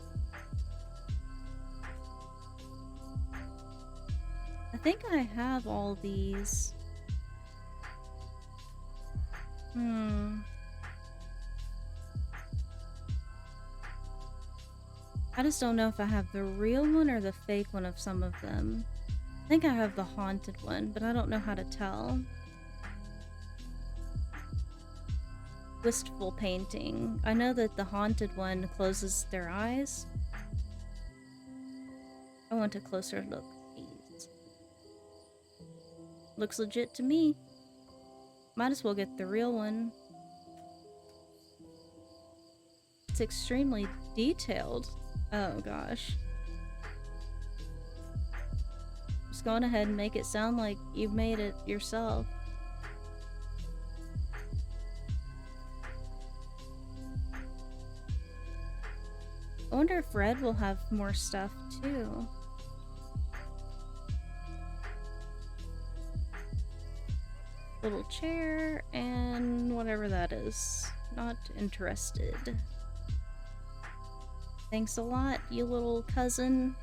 I think I have all these. I just don't know if I have the real one or the fake one of some of them. I think I have the haunted one, but I don't know how to tell. Wistful painting. I know that the haunted one closes their eyes. I want a closer look, please. Looks legit to me. Might as well get the real one. It's extremely detailed. Oh gosh. Just go on ahead and make it sound like you've made it yourself. I wonder if Red will have more stuff too. Little chair and whatever that is. Not interested. Thanks a lot, you little cousin.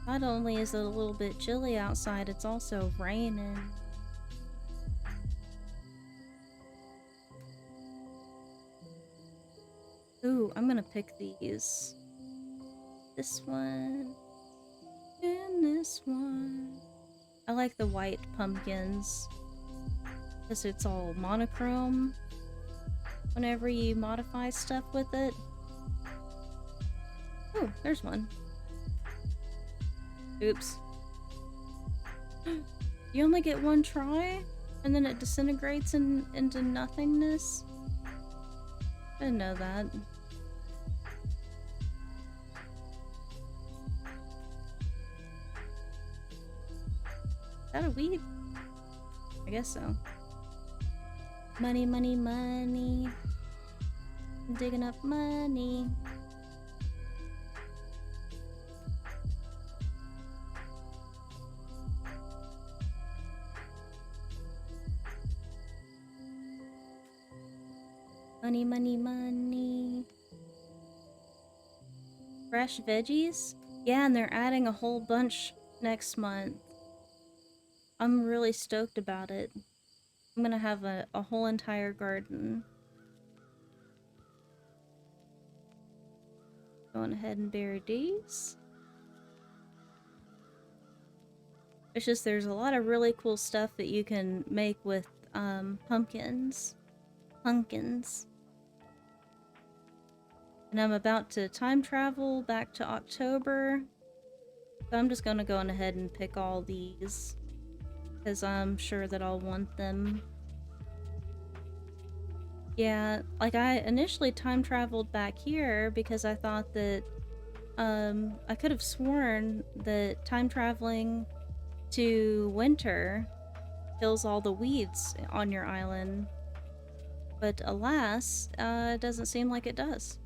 Not only is it a little bit chilly outside, it's also raining. Ooh, I'm gonna pick these. This one. And this one. I like the white pumpkins. Because it's all monochrome. Whenever you modify stuff with it. Oh, there's one. Oops. You only get one try? And then it disintegrates into nothingness? I didn't know that. Is that a weed? I guess so. Money, money, money. I'm digging up money. Money, money, money. Fresh veggies? Yeah, and they're adding a whole bunch next month. I'm really stoked about it. I'm gonna have a whole entire garden. Going ahead and bury these. It's just there's a lot of really cool stuff that you can make with pumpkins. Pumpkins. And I'm about to time travel back to October. So I'm just gonna go on ahead and pick all these. Because I'm sure that I'll want them. Yeah, like I initially time traveled back here because I thought that I could have sworn that time traveling to winter kills all the weeds on your island. But alas, it doesn't seem like it does.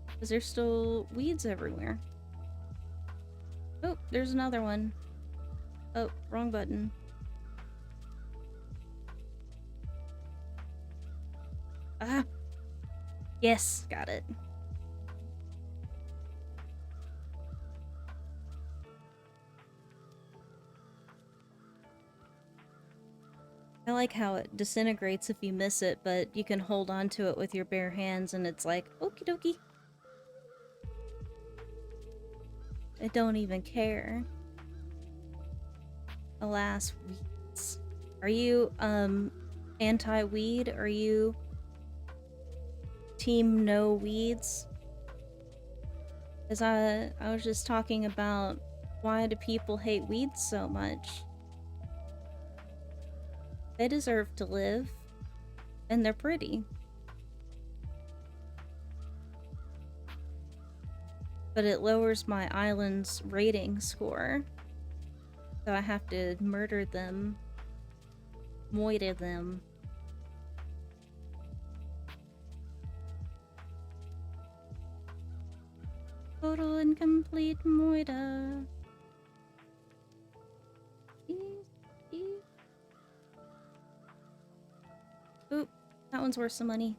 Because there's still weeds everywhere. Oh, there's another one. Oh, wrong button. Ah! Yes, got it. I like how it disintegrates if you miss it, but you can hold on to it with your bare hands and it's like, okie dokie. I don't even care. Alas, weeds. Are you, anti-weed? Are you team no weeds? Because I was just talking about why do people hate weeds so much? They deserve to live, and they're pretty. But it lowers my island's rating score. So I have to murder them. Moiter them. Total and complete moiter. Oop, that one's worth some money.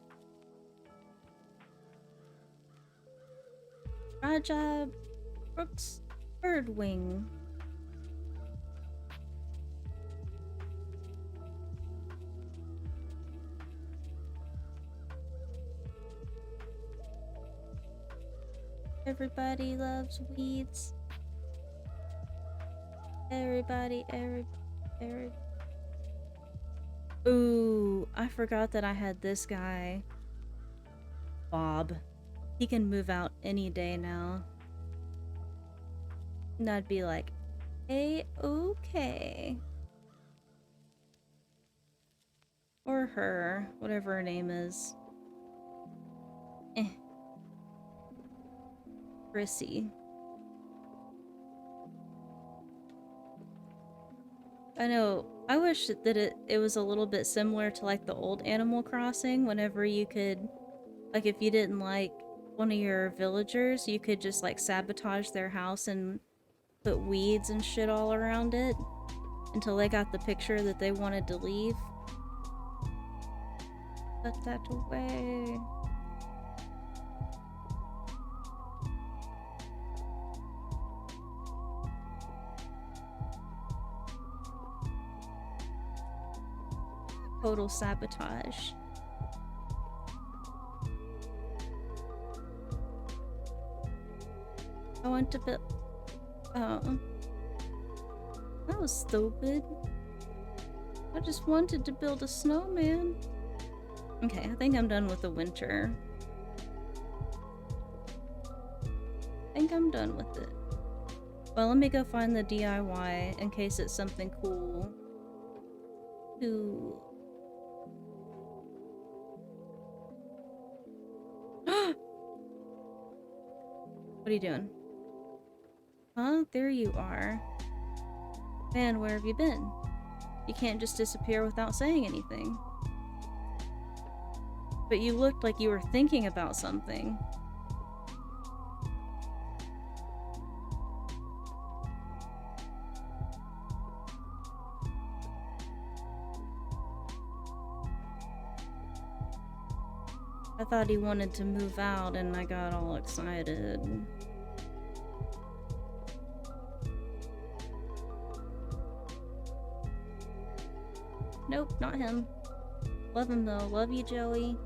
Raja Brooks Birdwing. Everybody loves weeds. Everybody. Ooh, I forgot that I had this guy. Bob. He can move out any day now. And I'd be like, hey, okay. Or her, whatever her name is. Chrissy. I know, I wish that it was a little bit similar to like the old Animal Crossing, whenever you could, like if you didn't like one of your villagers, you could just like sabotage their house and put weeds and shit all around it until they got the picture that they wanted to leave. Put that away. Total sabotage. I want to build. Oh. That was stupid. I just wanted to build a snowman. Okay, I think I'm done with the winter. I think I'm done with it. Well, let me go find the DIY in case it's something cool. To... What are you doing? Huh? There you are. Man, where have you been? You can't just disappear without saying anything. But you looked like you were thinking about something. I thought he wanted to move out and I got all excited. Nope, not him. Love him though. Love you, Joey.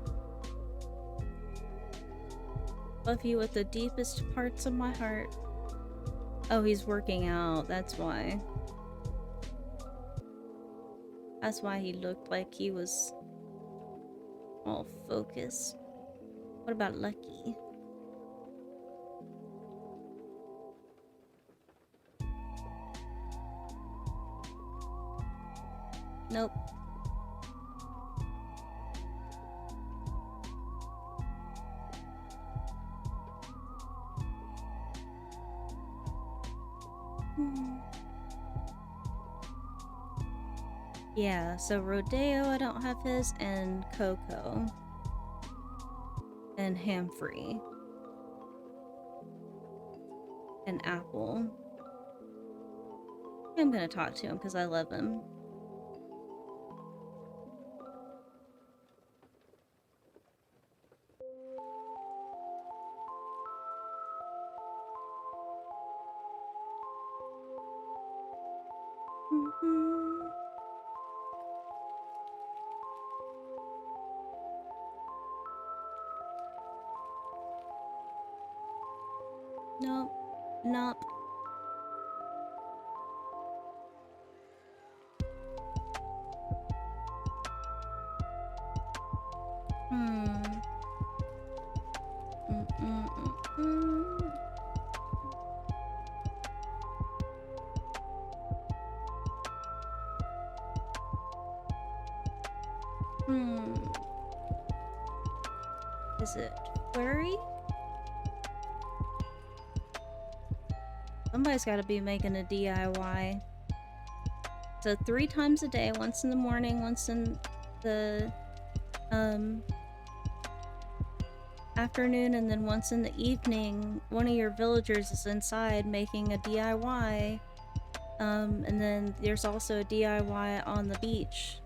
Love you with the deepest parts of my heart. Oh, he's working out. That's why. That's why he looked like he was all focused. What about Lucky? Nope. Yeah, so Rodeo, I don't have his, and Coco. And Hamfrey. And Apple. I'm gonna talk to him because I love him. Nope. Nope. Is it Flurry? Somebody's gotta be making a DIY. So 3 times a day, once in the morning, once in the afternoon, and then once in the evening, one of your villagers is inside making a DIY. And then there's also a DIY on the beach.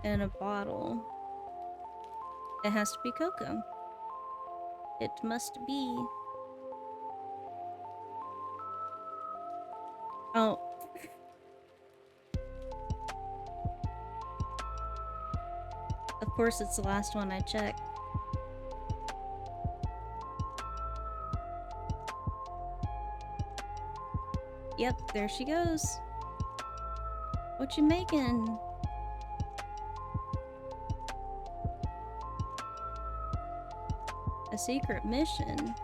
In a bottle. It has to be Coco. It must be. Oh. Of course, it's the last one I checked. Yep, there she goes. What you making? A secret mission.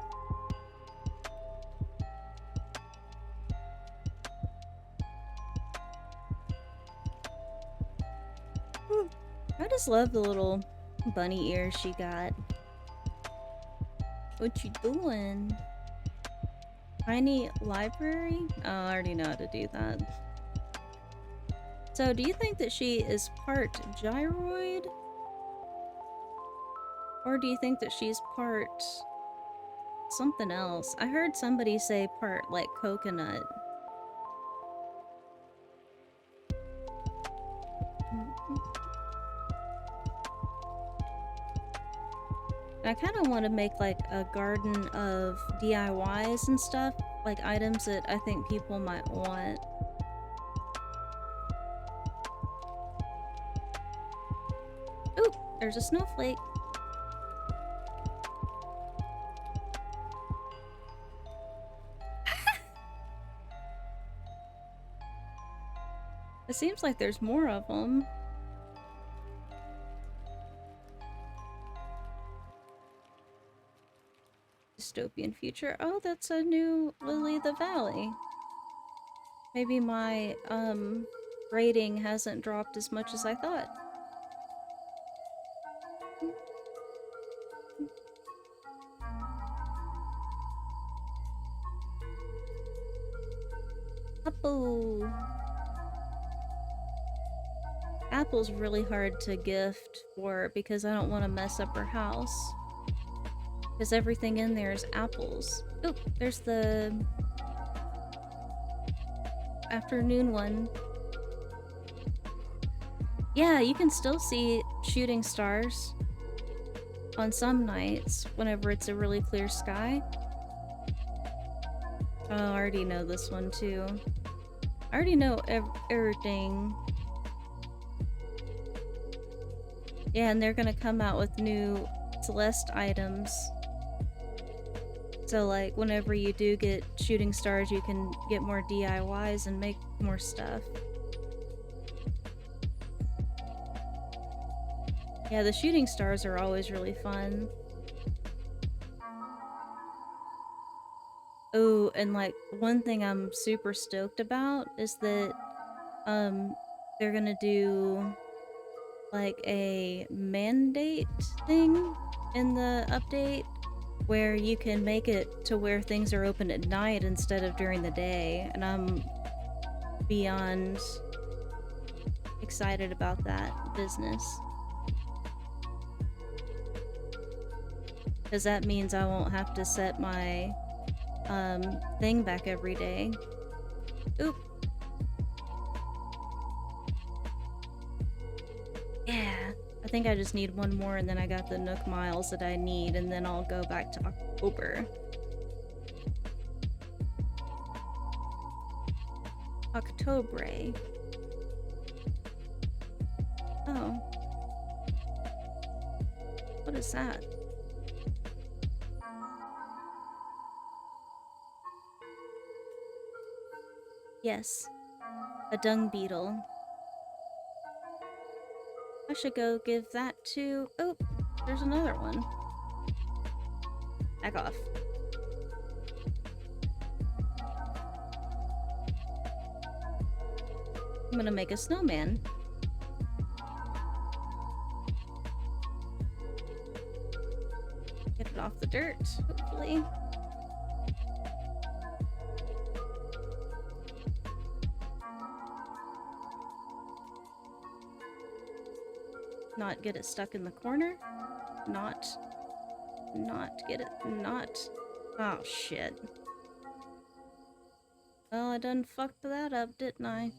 I just love the little bunny ears she got. What you doing? Tiny library? Oh, I already know how to do that. So, do you think that she is part gyroid? Or do you think that she's part something else? I heard somebody say part, like, coconut. I kind of want to make, like, a garden of DIYs and stuff. Like, items that I think people might want. Ooh, there's a snowflake. It seems like there's more of them. Dystopian future. Oh, that's a new Lily the Valley. Maybe my, rating hasn't dropped as much as I thought. Apple! Apple's really hard to gift for because I don't want to mess up her house. Because everything in there is apples. Oh, there's the afternoon one. Yeah, you can still see shooting stars on some nights whenever it's a really clear sky. Oh, I already know this one too. I already know everything. Yeah, and they're gonna come out with new Celeste items. So like, whenever you do get shooting stars, you can get more DIYs and make more stuff. Yeah, the shooting stars are always really fun. Oh, and like, one thing I'm super stoked about is that, they're gonna do like a mandate thing in the update where you can make it to where things are open at night instead of during the day, and I'm beyond excited about that business. Because that means I won't have to set my thing back every day. Oop. Yeah. I think I just need one more and then I got the Nook miles that I need, and then I'll go back to October. October. Oh. What is that? Yes. A dung beetle. I should go give that to... Oh, there's another one. Back off. I'm gonna make a snowman. Get it off the dirt, hopefully. Not get it stuck in the corner. Not get it, oh shit. Well, I done fucked that up, didn't I?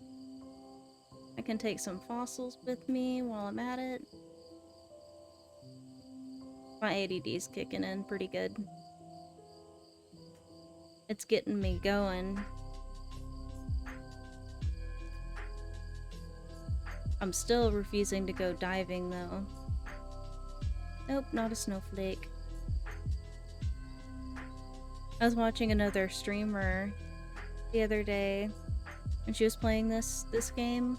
I can take some fossils with me while I'm at it. My ADD's kicking in pretty good. It's getting me going. I'm still refusing to go diving though. Nope, not a snowflake. I was watching another streamer the other day, and she was playing this game,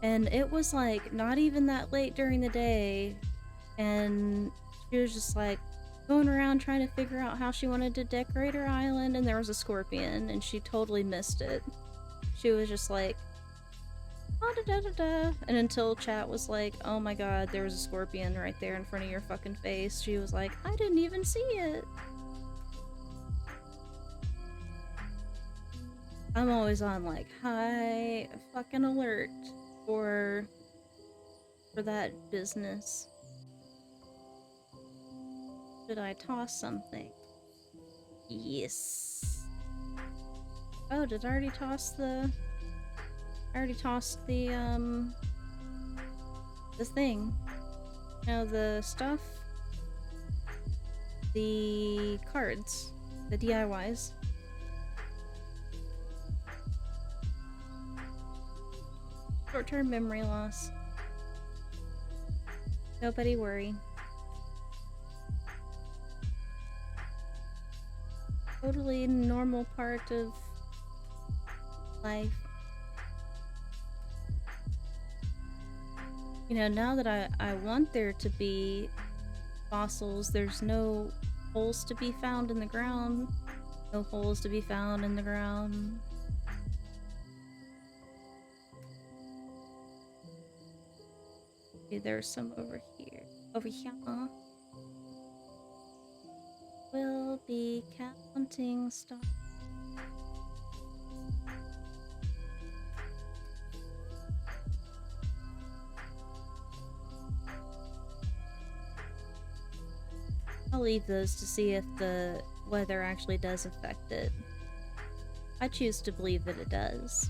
and it was like not even that late during the day, and she was just like going around trying to figure out how she wanted to decorate her island, and there was a scorpion, and she totally missed it. She was just like, oh, da, da, da, da. And until chat was like, oh my god, there was a scorpion right there in front of your fucking face, she was like, I didn't even see it. I'm always on like high fucking alert for that business. Should I toss something? Yes. Oh, did I already toss the... I already tossed the thing. No, the stuff. The cards. The DIYs. Short-term memory loss. Nobody worry. Totally normal part of life. You know, now that I want there to be fossils, there's no holes to be found in the ground. No holes to be found in the ground. Okay, there's some over here. Over here. We'll be counting stars. I'll leave those to see if the weather actually does affect it. I choose to believe that it does.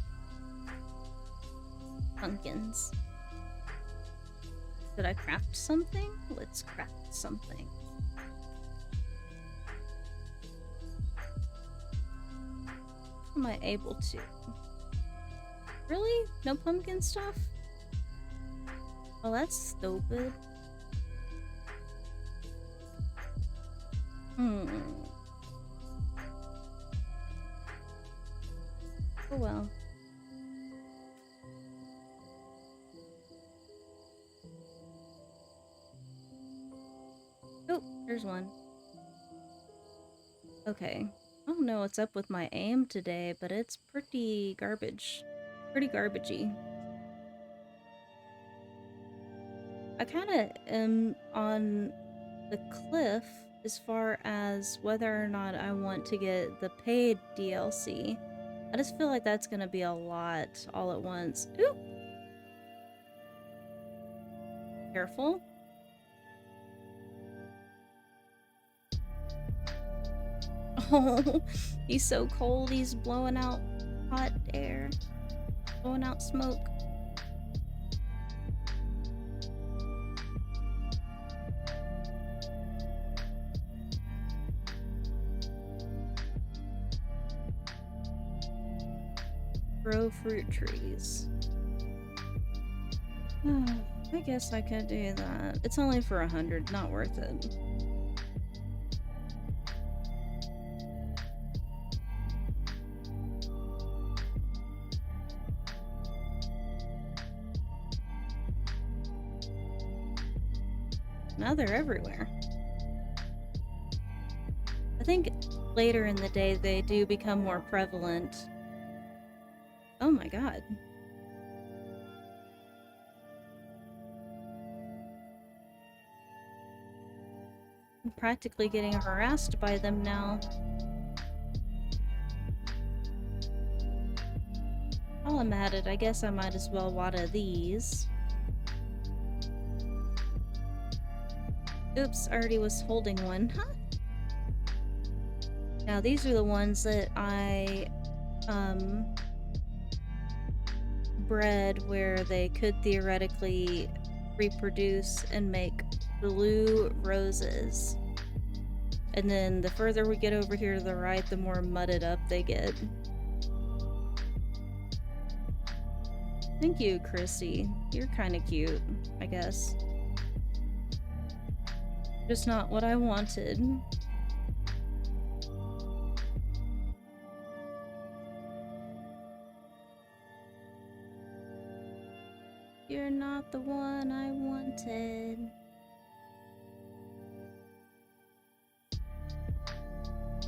Pumpkins. Did I craft something? Let's craft something. Am I able to? Really? No pumpkin stuff? Well, that's stupid. Oh well. Oh, there's one. Okay. I don't know what's up with my aim today, but it's pretty garbage. Pretty garbagey. I kinda am on the cliff as far as whether or not I want to get the paid DLC. I just feel like that's gonna be a lot all at once. Ooh! Careful. Oh, he's so cold, he's blowing out hot air. Blowing out smoke. Grow fruit trees. I guess I could do that. It's only for 100, not worth it. Now they're everywhere. I think later in the day they do become more prevalent. Oh my god. I'm practically getting harassed by them now. While I'm at it, I guess I might as well water these. Oops, I already was holding one. Huh? Now these are the ones that I bred where they could theoretically reproduce and make blue roses. And then the further we get over here to the right, the more mudded up they get. Thank you, Chrissy. You're kind of cute, I guess. Just not what I wanted. You're not the one I wanted.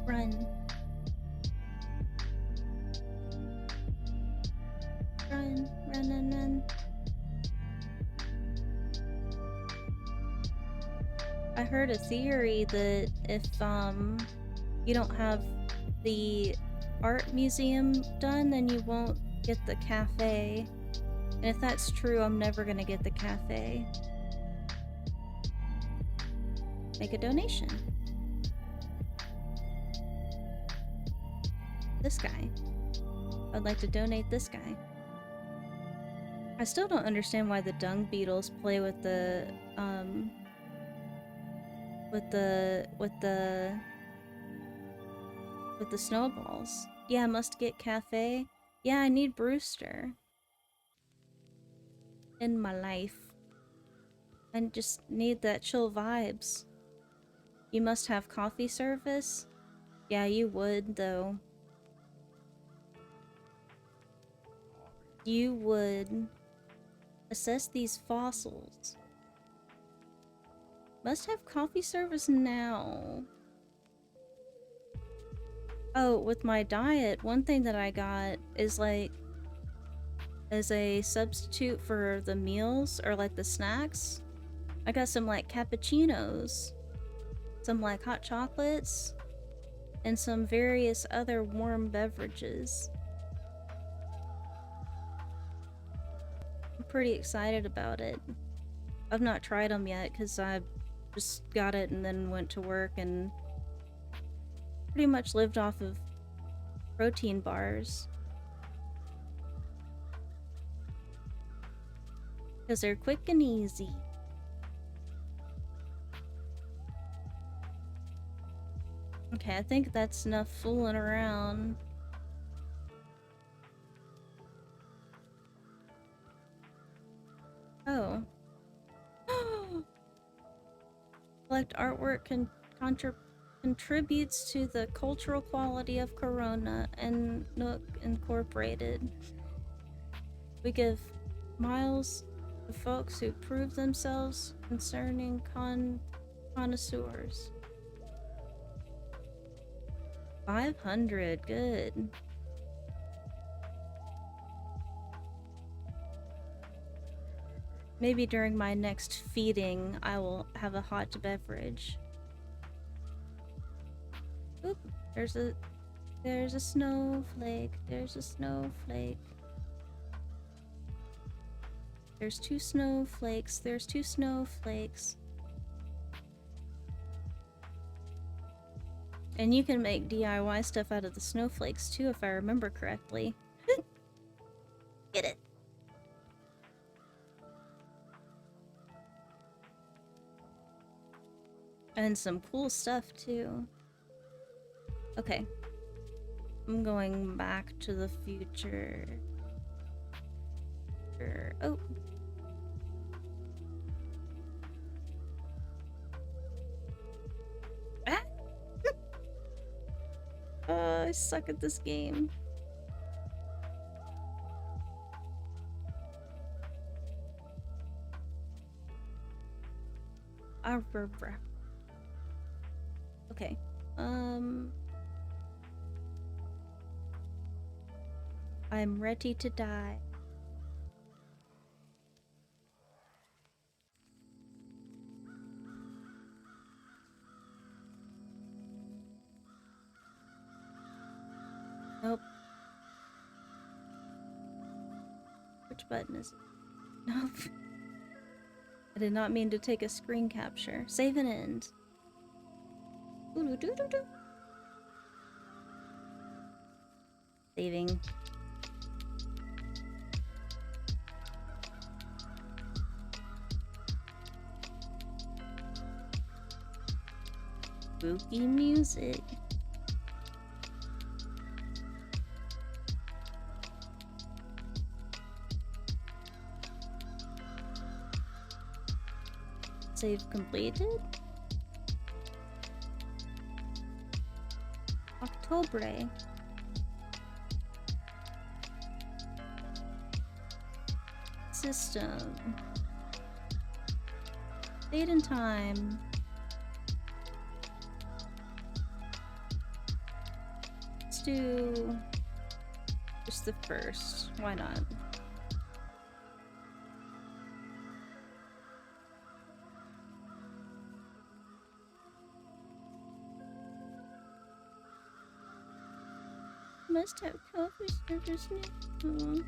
Run. Run, run, run, run. I heard a theory that if you don't have the art museum done, then you won't get the cafe. And if that's true, I'm never gonna get the cafe. Make a donation. This guy. I'd like to donate this guy. I still don't understand why the dung beetles play with the snowballs. Yeah, I must get cafe. Yeah, I need Brewster in my life. I just need that chill vibes. You must have coffee service? Yeah, you would, though. You would. Assess these fossils. Must have coffee service now. Oh, with my diet, one thing that I got is like, as a substitute for the meals or like the snacks, I got some like cappuccinos, some like hot chocolates, and some various other warm beverages. I'm pretty excited about it. I've not tried them yet because I just got it and then went to work and pretty much lived off of protein bars. Because they're quick and easy. Okay, I think that's enough fooling around. Oh. Collect artwork contributes to the cultural quality of Corona and Nook Incorporated. We give miles to folks who prove themselves concerning connoisseurs. 500, good. Maybe during my next feeding, I will have a hot beverage. Oop, there's a snowflake. There's a snowflake. There's two snowflakes. There's two snowflakes. And you can make DIY stuff out of the snowflakes too, if I remember correctly. Get it. And some cool stuff too. Okay. I'm going back to the future. Oh. Ah! I suck at this game. Okay. I'm ready to die. Nope. Which button is it? Nope. I did not mean to take a screen capture. Save and end. Ooh-doo-doo-doo-doo. Saving. Spooky music. Save completed. October. System. Date and time. Let's do just the first. Why not? Must have coffee service now.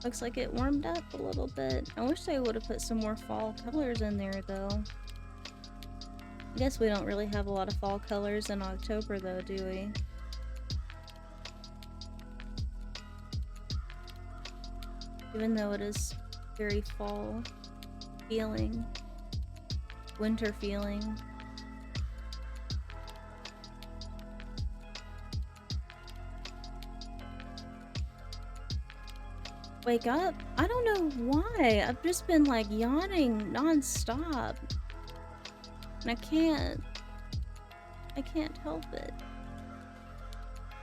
Looks like it warmed up a little bit. I wish they would have put some more fall colors in there, though. I guess we don't really have a lot of fall colors in October, though, do we? Even though it is very fall feeling, winter feeling. Wake up? I don't know why. I've just been like yawning non-stop. And I can't help it.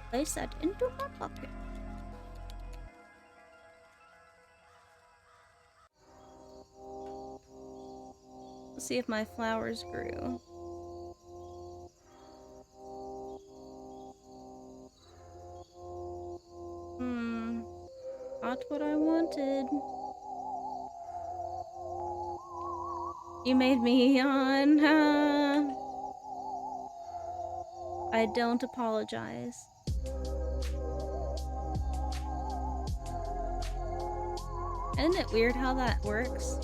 Place that into my pocket. Let's see if my flowers grew. Not what I wanted. You made me yawn. I don't apologize. Isn't it weird how that works?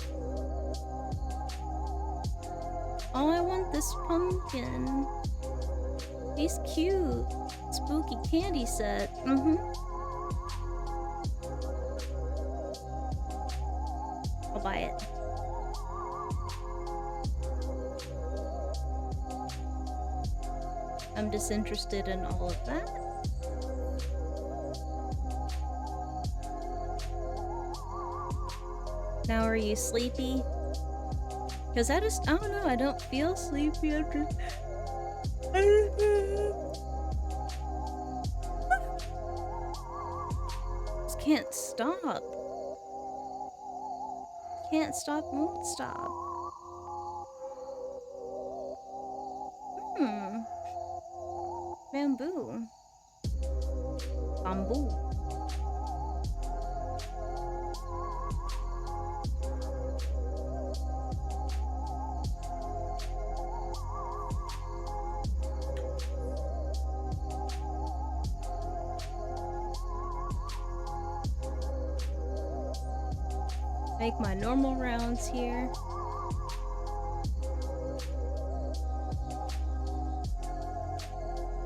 Oh, I want this pumpkin. He's cute. Spooky candy set. I'll buy it. I'm disinterested in all of that. Now are you sleepy? Because I don't know, I don't feel sleepy after... Just can't stop. Can't stop, won't stop. Bamboo. Bamboo. Make my normal rounds here.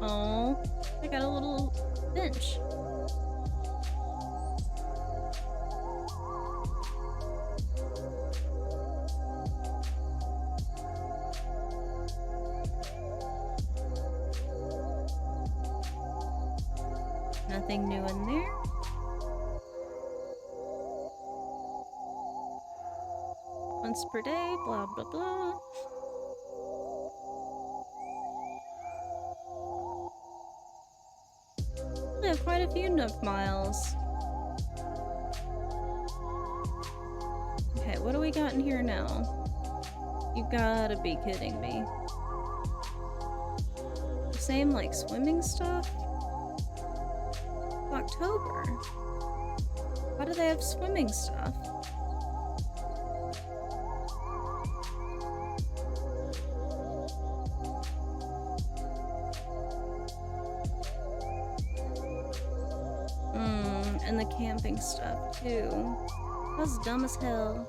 Oh, I got a little bench. Nothing new in there. Once per day, blah blah blah. I have quite a few Nook miles. Okay, what do we got in here now? You gotta be kidding me. Same like swimming stuff? October. Why do they have swimming stuff? And the camping stuff too. That's dumb as hell.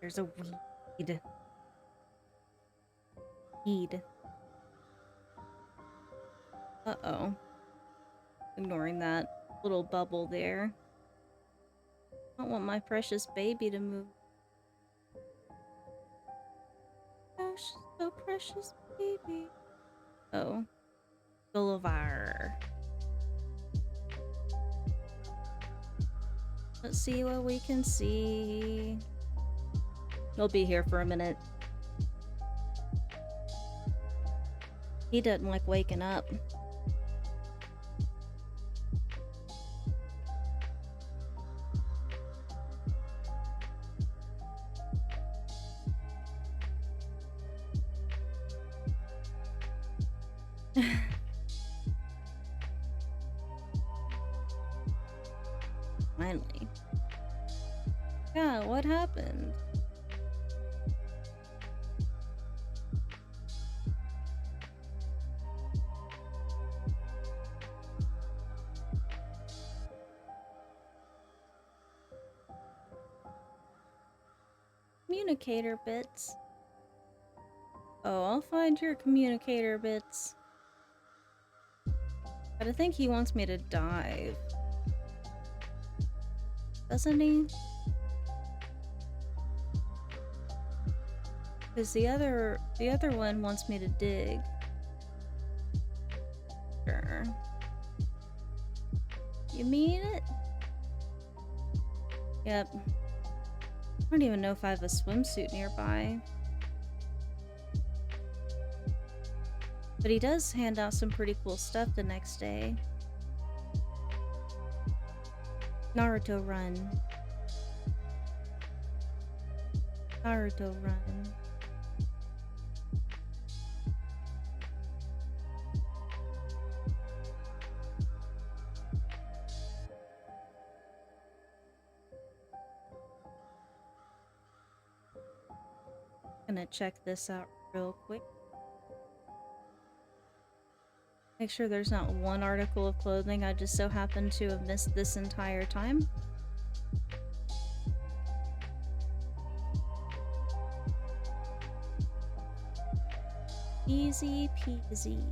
There's a weed. Weed. Uh-oh. Ignoring that little bubble there. I don't want my precious baby to move. Gosh, so precious baby. Oh. Boulevard. Let's see what we can see. He'll be here for a minute. He doesn't like waking up. What happened? Communicator bits. Oh, I'll find your communicator bits. But I think he wants me to dive. Doesn't he? Because the other one wants me to dig. Sure. You mean it? Yep. I don't even know if I have a swimsuit nearby. But he does hand out some pretty cool stuff the next day. Naruto run. Naruto run. Gonna check this out real quick. Make sure there's not one article of clothing I just so happen to have missed this entire time. Easy peasy.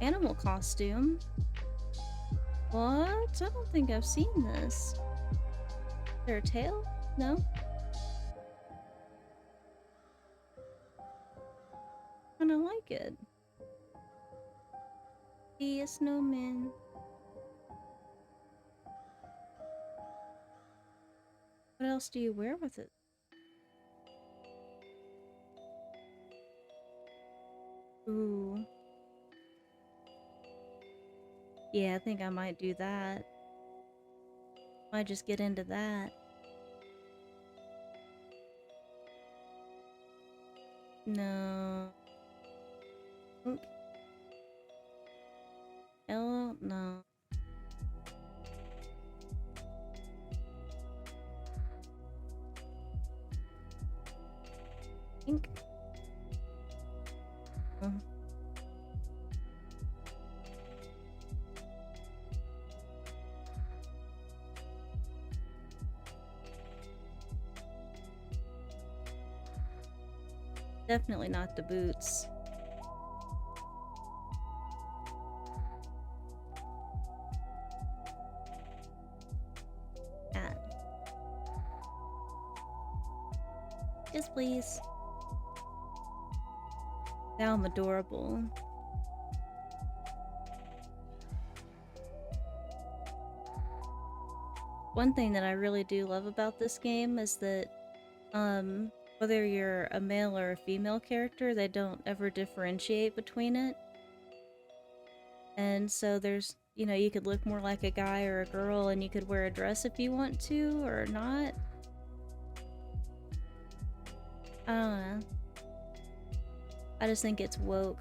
Animal costume? What? I don't think I've seen this. Is there a tail? No? Kinda like it. Be a snowman. What else do you wear with it? Ooh. Yeah, I think I might do that. Might just get into that. No. Oh, no. Pink. Oh. Definitely not the boots. Cat. Yes, please. Now I'm adorable. One thing that I really do love about this game is that, whether you're a male or a female character, they don't ever differentiate between it. And so there's, you know, you could look more like a guy or a girl, and you could wear a dress if you want to, or not. I don't know. I just think it's woke.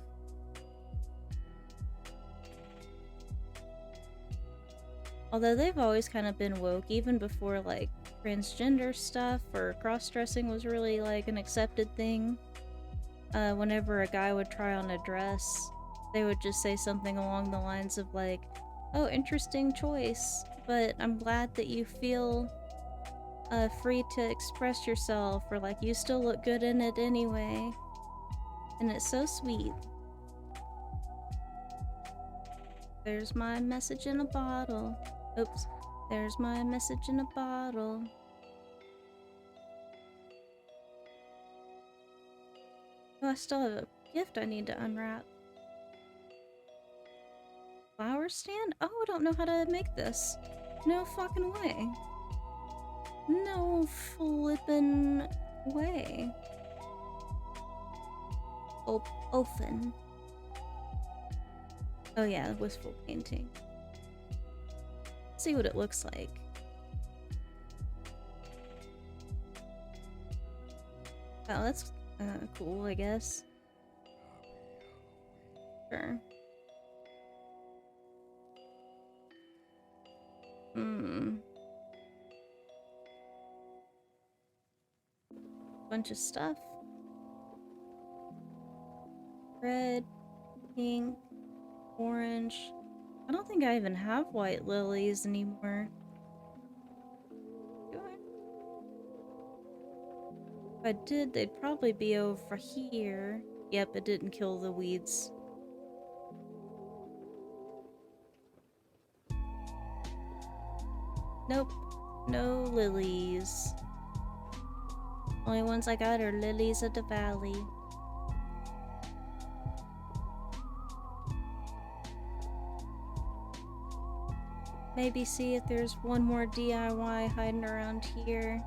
Although they've always kind of been woke, even before, like, transgender stuff or cross-dressing was really, like, an accepted thing. Whenever a guy would try on a dress, they would just say something along the lines of, like, oh, interesting choice, but I'm glad that you feel free to express yourself, or, like, you still look good in it anyway. And it's so sweet. There's my message in a bottle. Oops. There's my message in a bottle. Oh, I still have a gift I need to unwrap. Flower stand? Oh, I don't know how to make this. No fucking way. No flippin' way. Open. Oh yeah, wistful painting. Let's see what it looks like. Oh, that's cool, I guess. Sure. Hmm. bunch of stuff. Red, pink, orange. I don't think I even have white lilies anymore. Do I? If I did, they'd probably be over here. Yep, it didn't kill the weeds. Nope, no lilies. Only ones I got are lilies of the valley. Maybe see if there's one more DIY hiding around here.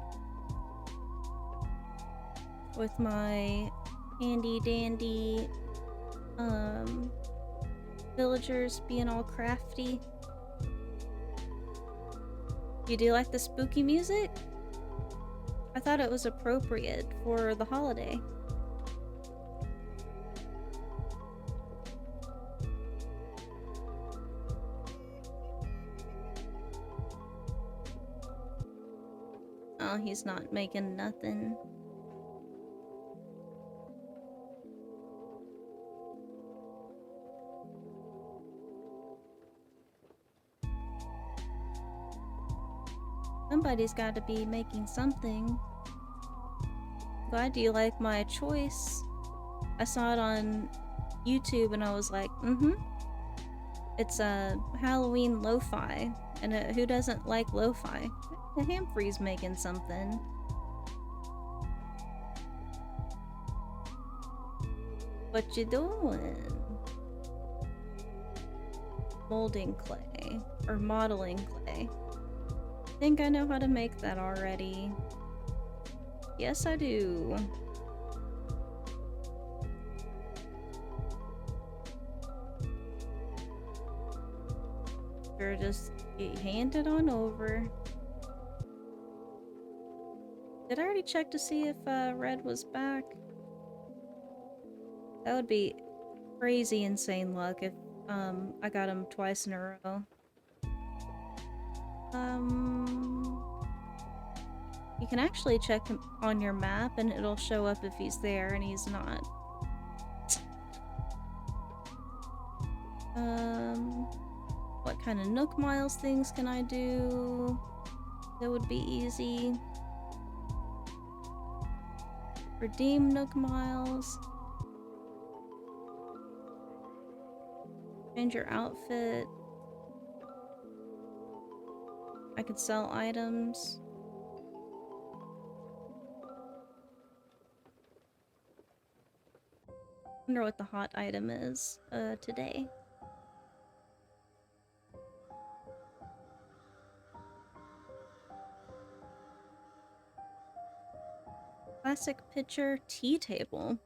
With my handy dandy villagers being all crafty. You do like the spooky music? I thought it was appropriate for the holiday. Oh, he's not making nothing. Somebody's got to be making something. Glad you like my choice. I saw it on YouTube and I was like, It's a Halloween lo-fi, and who doesn't like lo-fi? Hamfrey's making something. What you doing? Molding clay, or modeling clay. I think I know how to make that already. Yes, I do. Sure, just hand it on over. Did I already check to see if Red was back? That would be crazy insane luck if I got him twice in a row. You can actually check him on your map and it'll show up if he's there and he's not. What kind of Nook Miles things can I do? That would be easy. Redeem Nook Miles. Change your outfit. I could sell items. Wonder what the hot item is today. Classic pitcher tea table.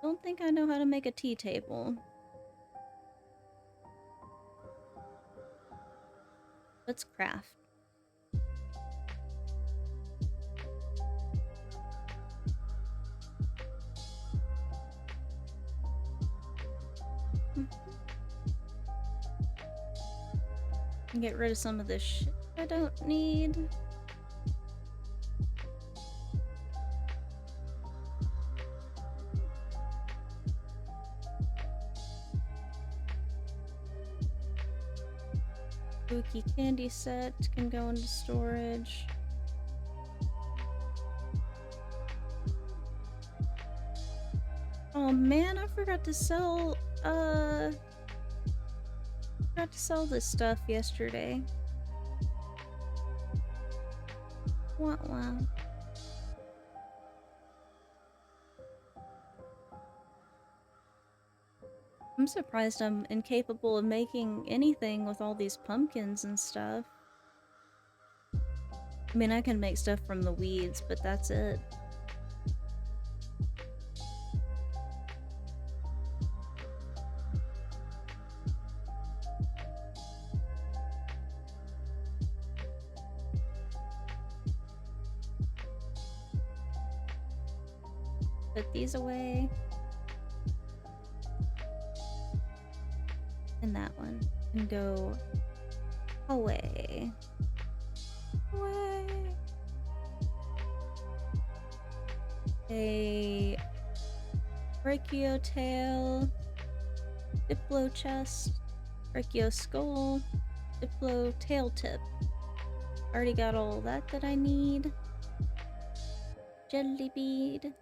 Don't think I know how to make a tea table. Let's craft. And get rid of some of this shit I don't need. Spooky candy set can go into storage. Oh man, I forgot to sell this stuff yesterday. Wow. I'm surprised I'm incapable of making anything with all these pumpkins and stuff. I mean, I can make stuff from the weeds, but that's it. Put these away. And that one can go away. Away. a Brachio tail, Diplo chest, Brachio skull, Diplo tail tip. Already got all that I need. Jelly bead.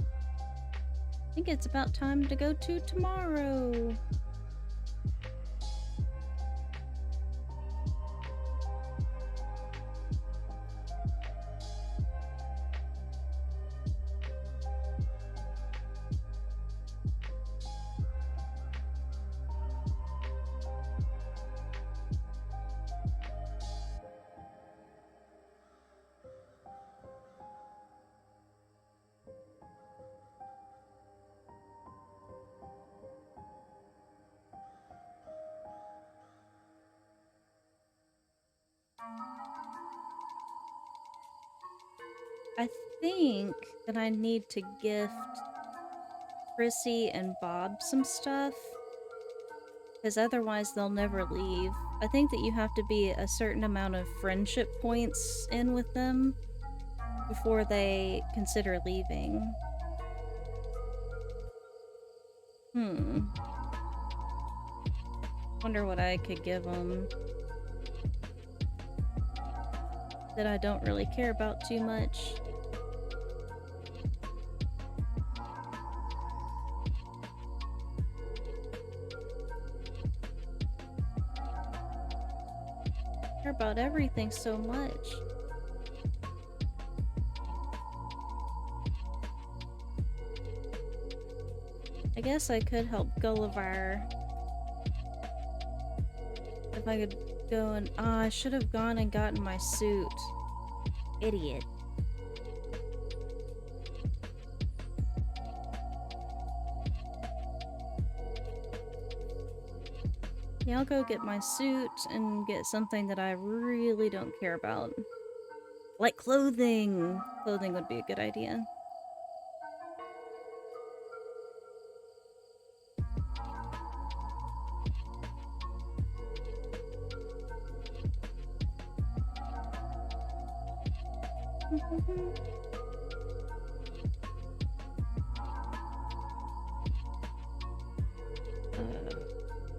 I think it's about time to go to tomorrow. I think that I need to gift Chrissy and Bob some stuff, because otherwise they'll never leave. I think that you have to be a certain amount of friendship points in with them before they consider leaving. Wonder what I could give them that I don't really care about too much. I care about everything so much. I guess I could help Gulliver. If I could go and... I should have gone and gotten my suit. Idiot. Yeah, I'll go get my suit and get something that I really don't care about. Like clothing! Clothing would be a good idea.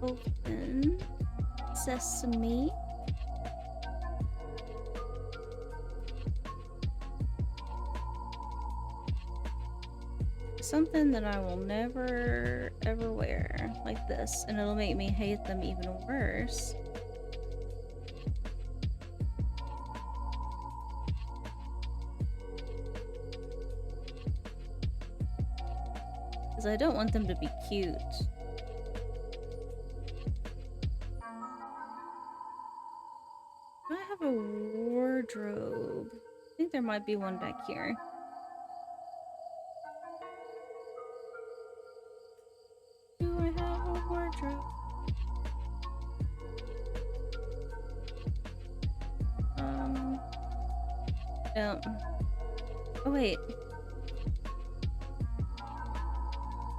Open sesame. Something that I will never ever wear, like this, and it'll make me hate them even worse. Because I don't want them to be cute. Do I have a wardrobe? I think there might be one back here. Do I have a wardrobe? No. Oh wait.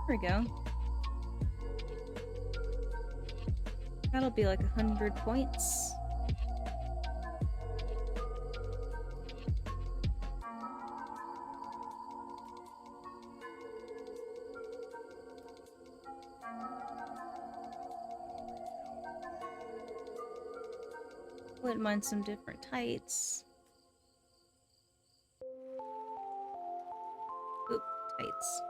There we go. That'll be like 100 points. Wouldn't mind some different tights. Oop, tights.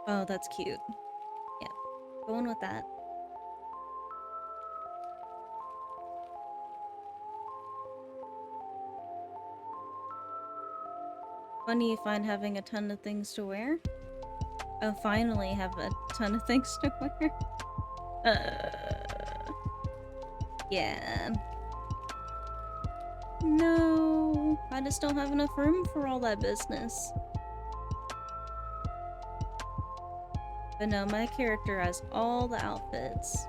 Oh, that's cute. Yep, going with that. Funny you find having a ton of things to wear. Oh, finally have a ton of things to wear. Yeah. No, I just don't have enough room for all that business. But no, my character has all the outfits.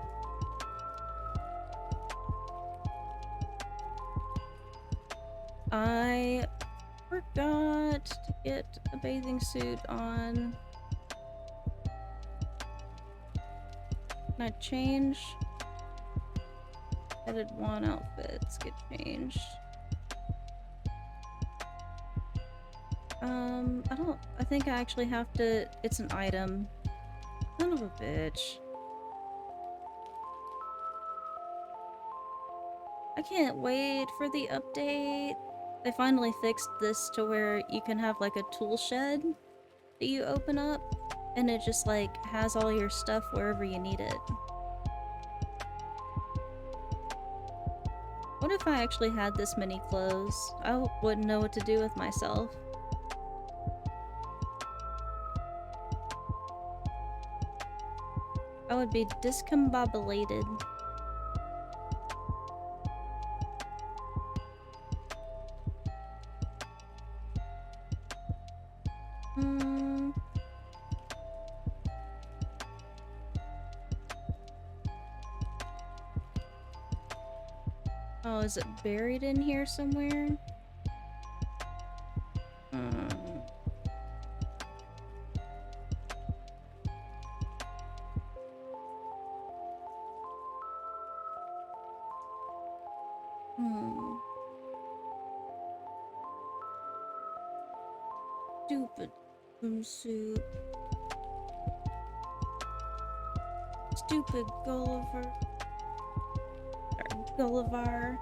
I Forgot to get a bathing suit on. Can I change? Edit one outfits, get changed. I think I actually have to, it's an item. Son of a bitch. I can't wait for the update. They finally fixed this to where you can have like a tool shed that you open up and it just like has all your stuff wherever you need it. What if I actually had this many clothes? I wouldn't know what to do with myself. I would be discombobulated. Oh, is it buried in here somewhere? Stupid swimsuit. Stupid Gulliver. Or Gullivar.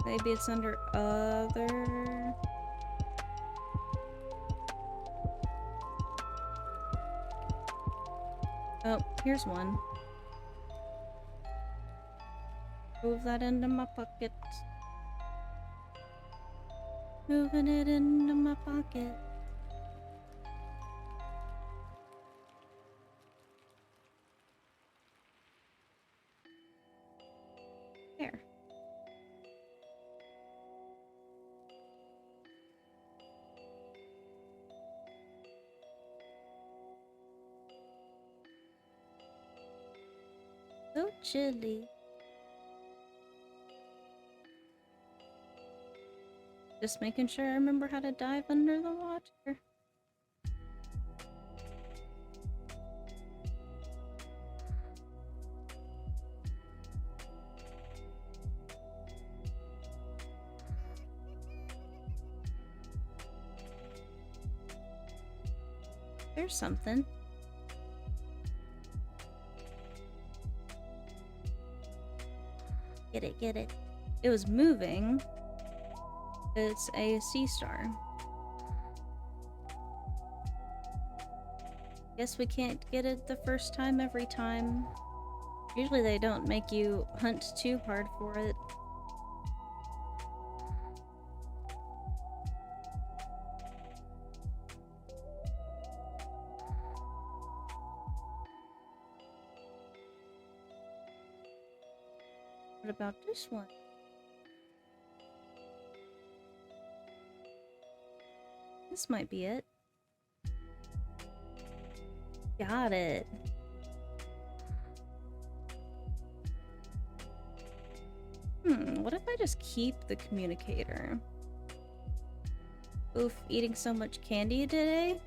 Maybe it's under other. Oh, here's one. Move that into my pocket. Moving it into my pocket. There. So chilly. Just making sure I remember how to dive under the water. There's something. Get it, get it. It was moving. It's a sea star. Guess we can't get it the first time every time. Usually they don't make you hunt too hard for it. What about this one? This might be it. Got it. What if I just keep the communicator? Oof, eating so much candy today?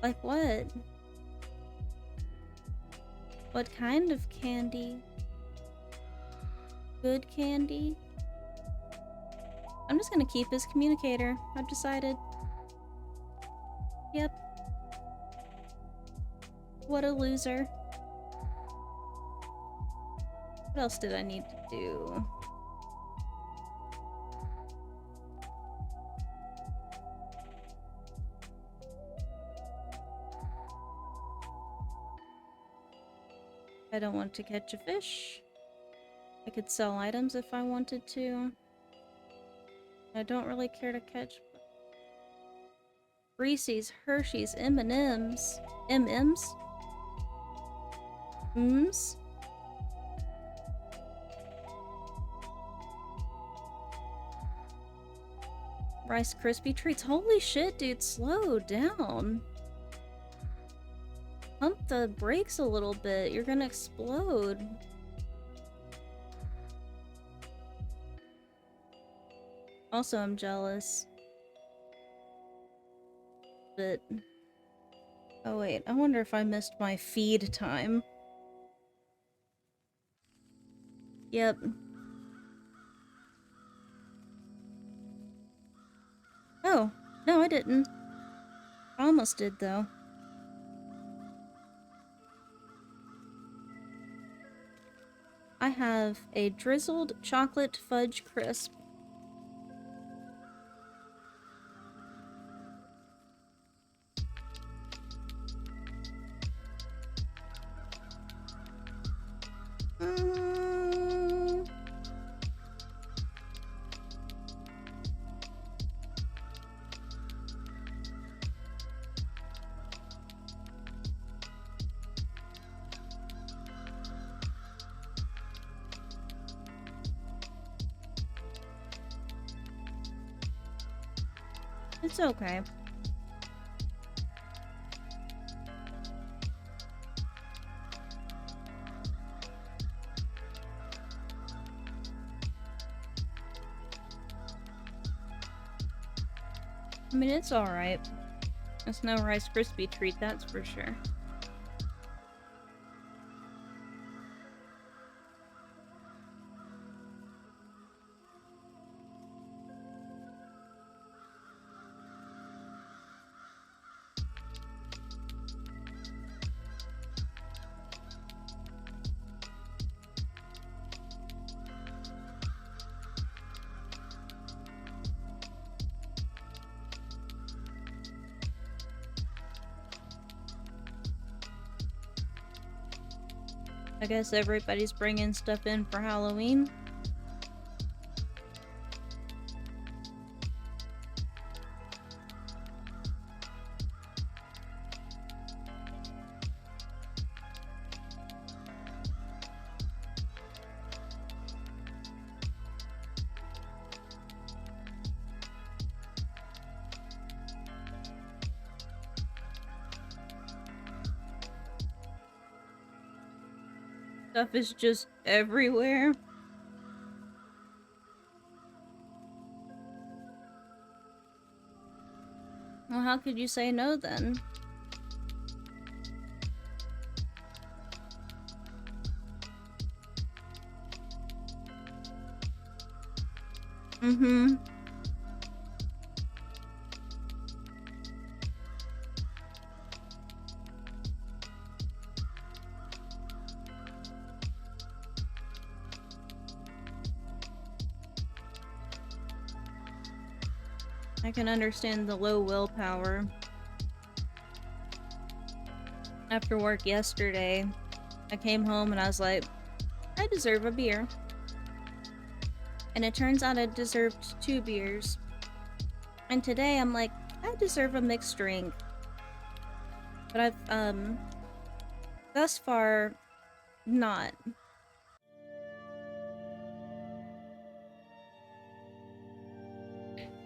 Like what? What kind of candy? Good candy? I'm just gonna keep his communicator. I've decided. Yep. What a loser. What else did I need to do? I don't want to catch a fish. I could sell items if I wanted to. I don't really care to catch Reese's, Hershey's, M&M's. M&M's? M's? Rice Krispie treats. Holy shit, dude, slow down. Pump the brakes a little bit. You're gonna explode. Also, I'm jealous. But... Oh wait, I wonder if I missed my feed time. Yep. Oh, no I didn't. I almost did though. I have a drizzled chocolate fudge crisp. It's okay. I mean, it's alright. It's no Rice Krispie treat, that's for sure. I guess everybody's bringing stuff in for Halloween. Stuff is just everywhere. Well, how could you say no then? Mm-hmm. I can understand the low willpower. After work yesterday, I came home and I was like, I deserve a beer. And it turns out I deserved 2 beers. And today I'm like, I deserve a mixed drink. But I've, thus far, not.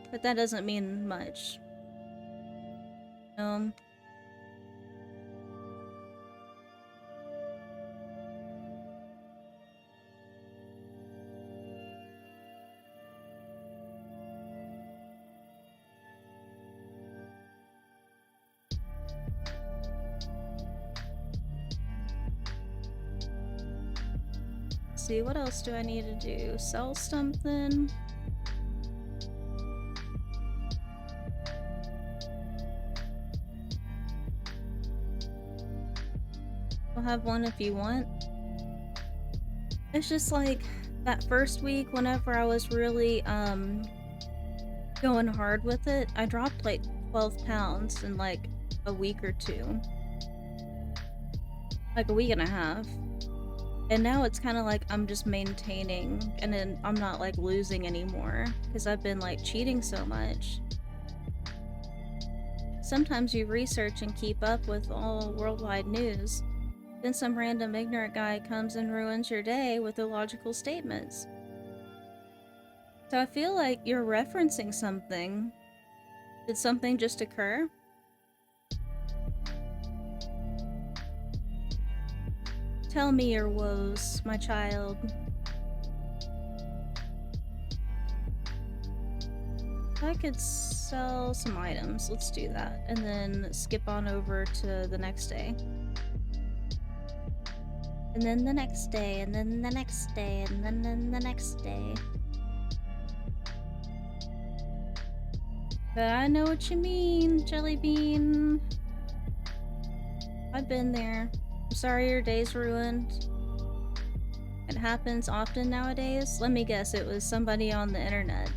But that doesn't mean much. Let's see, what else do I need to do? Sell something? I'll have one if you want. It's just like that first week whenever I was really going hard with it, I dropped like 12 pounds in like a week or two. Like a week and a half. And now it's kind of like I'm just maintaining and then I'm not like losing anymore because I've been like cheating so much. Sometimes you research and keep up with all worldwide news. Then some random ignorant guy comes and ruins your day with illogical statements. So I feel like you're referencing something. Did something just occur? Tell me your woes, my child. I could sell some items. Let's do that. And then skip on over to the next day. And then the next day, and then the next day, and then the next day. But I know what you mean, Jelly Bean. I've been there. I'm sorry your day's ruined. It happens often nowadays. Let me guess, it was somebody on the internet.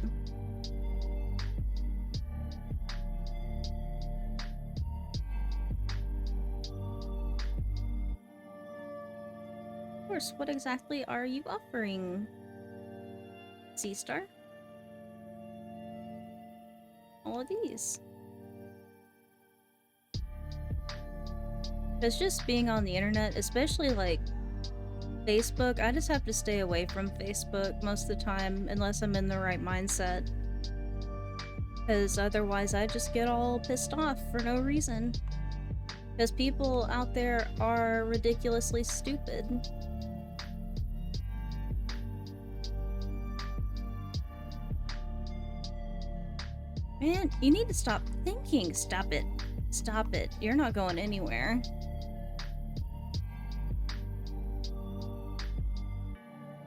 Of course, what exactly are you offering? C-Star? All of these. It's just being on the internet, especially like Facebook. I just have to stay away from Facebook most of the time unless I'm in the right mindset. Because otherwise I just get all pissed off for no reason. Because people out there are ridiculously stupid. Man, you need to stop thinking. Stop it. Stop it. You're not going anywhere.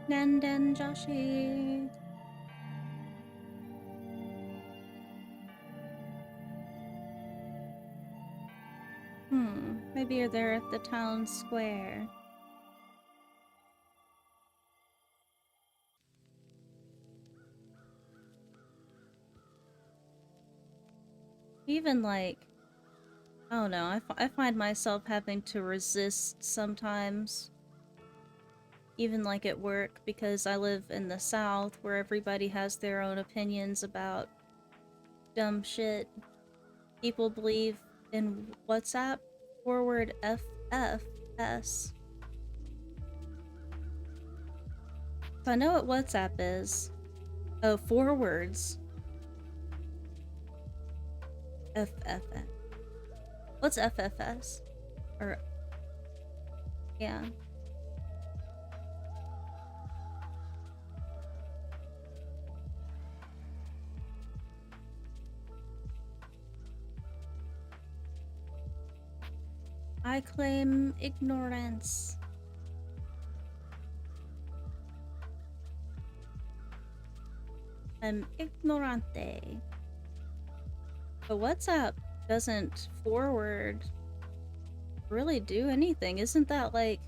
Nandan Joshi. Maybe you're there at the town square. Even like, I don't know, I find myself having to resist sometimes. Even like at work, because I live in the South where everybody has their own opinions about dumb shit. People believe in WhatsApp forward FFS. So I know what WhatsApp is. Oh, forwards. FFS. What's FFS? Or, yeah. I claim ignorance. I'm ignorante. But WhatsApp doesn't forward really do anything. Isn't that like,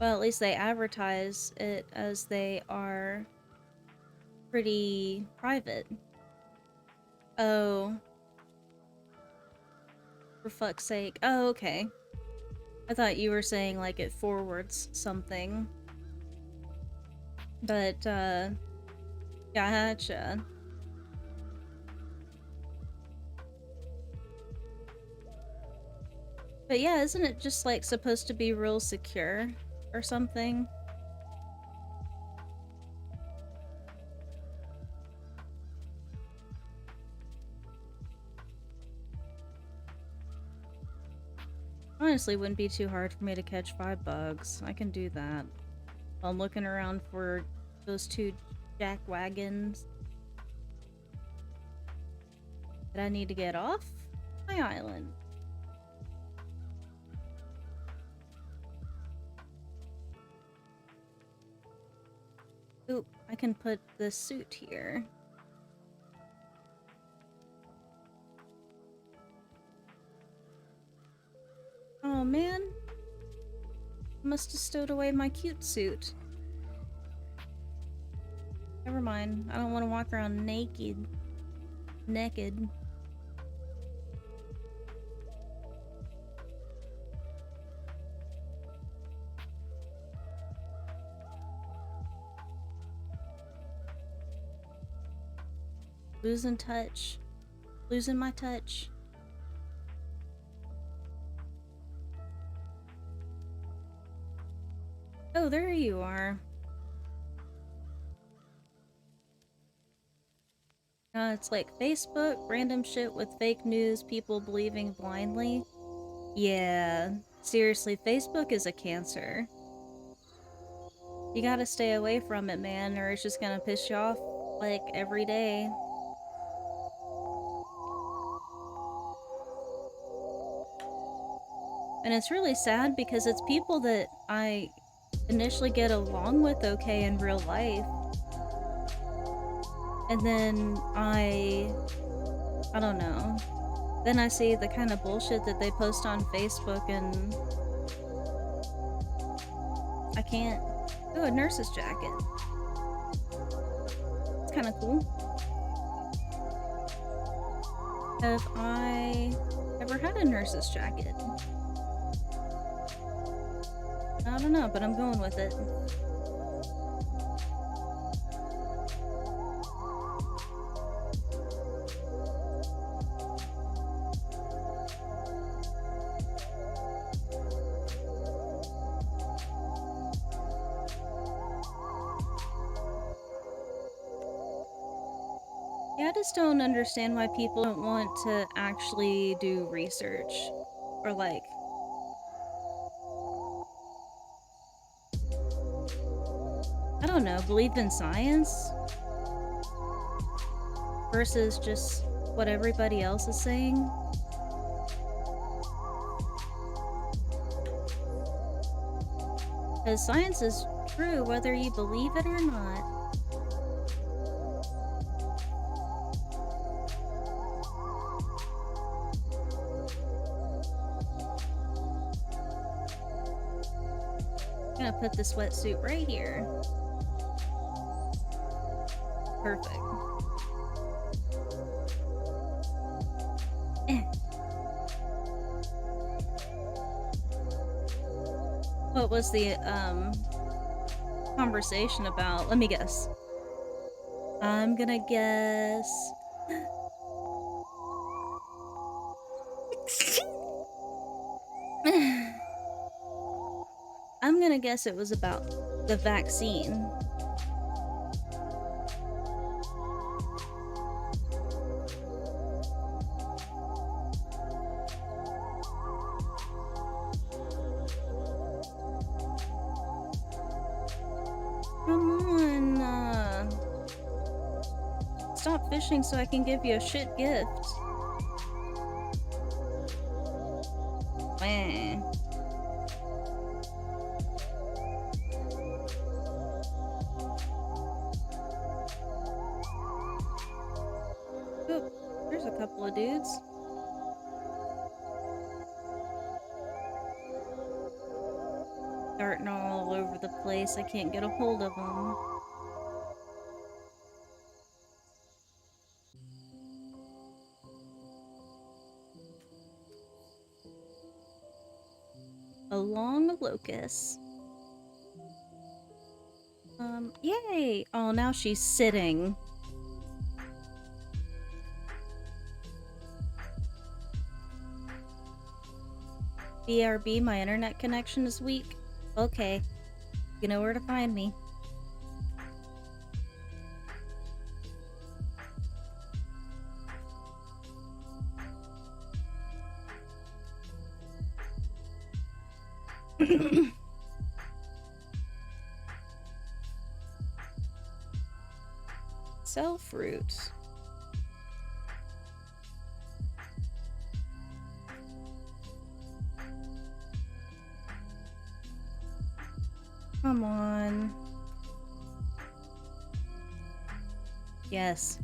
well, at least they advertise it as they are pretty private. Oh. For fuck's sake. Oh, okay. I thought you were saying like it forwards something. But, gotcha. But yeah, isn't it just like supposed to be real secure or something? Honestly, wouldn't be too hard for me to catch 5 bugs. I can do that. While I'm looking around for those 2 jack wagons that I need to get off my island. Oop, I can put the suit here. Oh man. I must have stowed away my cute suit. Never mind. I don't want to walk around naked. Naked. Losing touch. Losing my touch. Oh, there you are. It's like Facebook, random shit with fake news, people believing blindly. Yeah, seriously, Facebook is a cancer. You gotta stay away from it, man, or it's just gonna piss you off, like, every day. And it's really sad because it's people that I initially get along with okay in real life. And then I don't know. Then I see the kind of bullshit that they post on Facebook and I can't. Ooh, a nurse's jacket. It's kind of cool. Have I ever had a nurse's jacket? I don't know, but I'm going with it. Yeah, I just don't understand why people don't want to actually do research. Or like... I don't know, believe in science? Versus just what everybody else is saying? Because science is true whether you believe it or not. I'm gonna put this wetsuit right here. Perfect. What was the conversation about? Let me guess. I'm gonna guess... I'm gonna guess it was about the vaccine. Come on, stop fishing so I can give you a shit gift. Man. Oop, there's a couple of dudes. Darting all over the place. I can't get a hold of them. A long locust. Yay! Oh, now she's sitting. BRB, my internet connection is weak. Okay. You know where to find me. Sell fruit. Come on. Yes.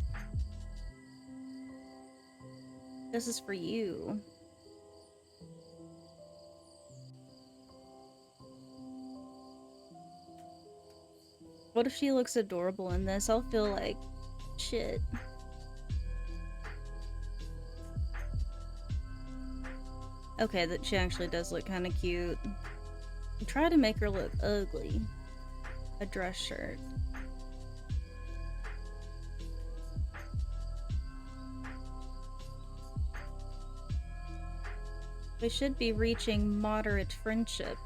This is for you. What if she looks adorable in this? I'll feel like shit. Okay, that she actually does look kind of cute. Try to make her look ugly. A dress shirt. We should be reaching moderate friendship.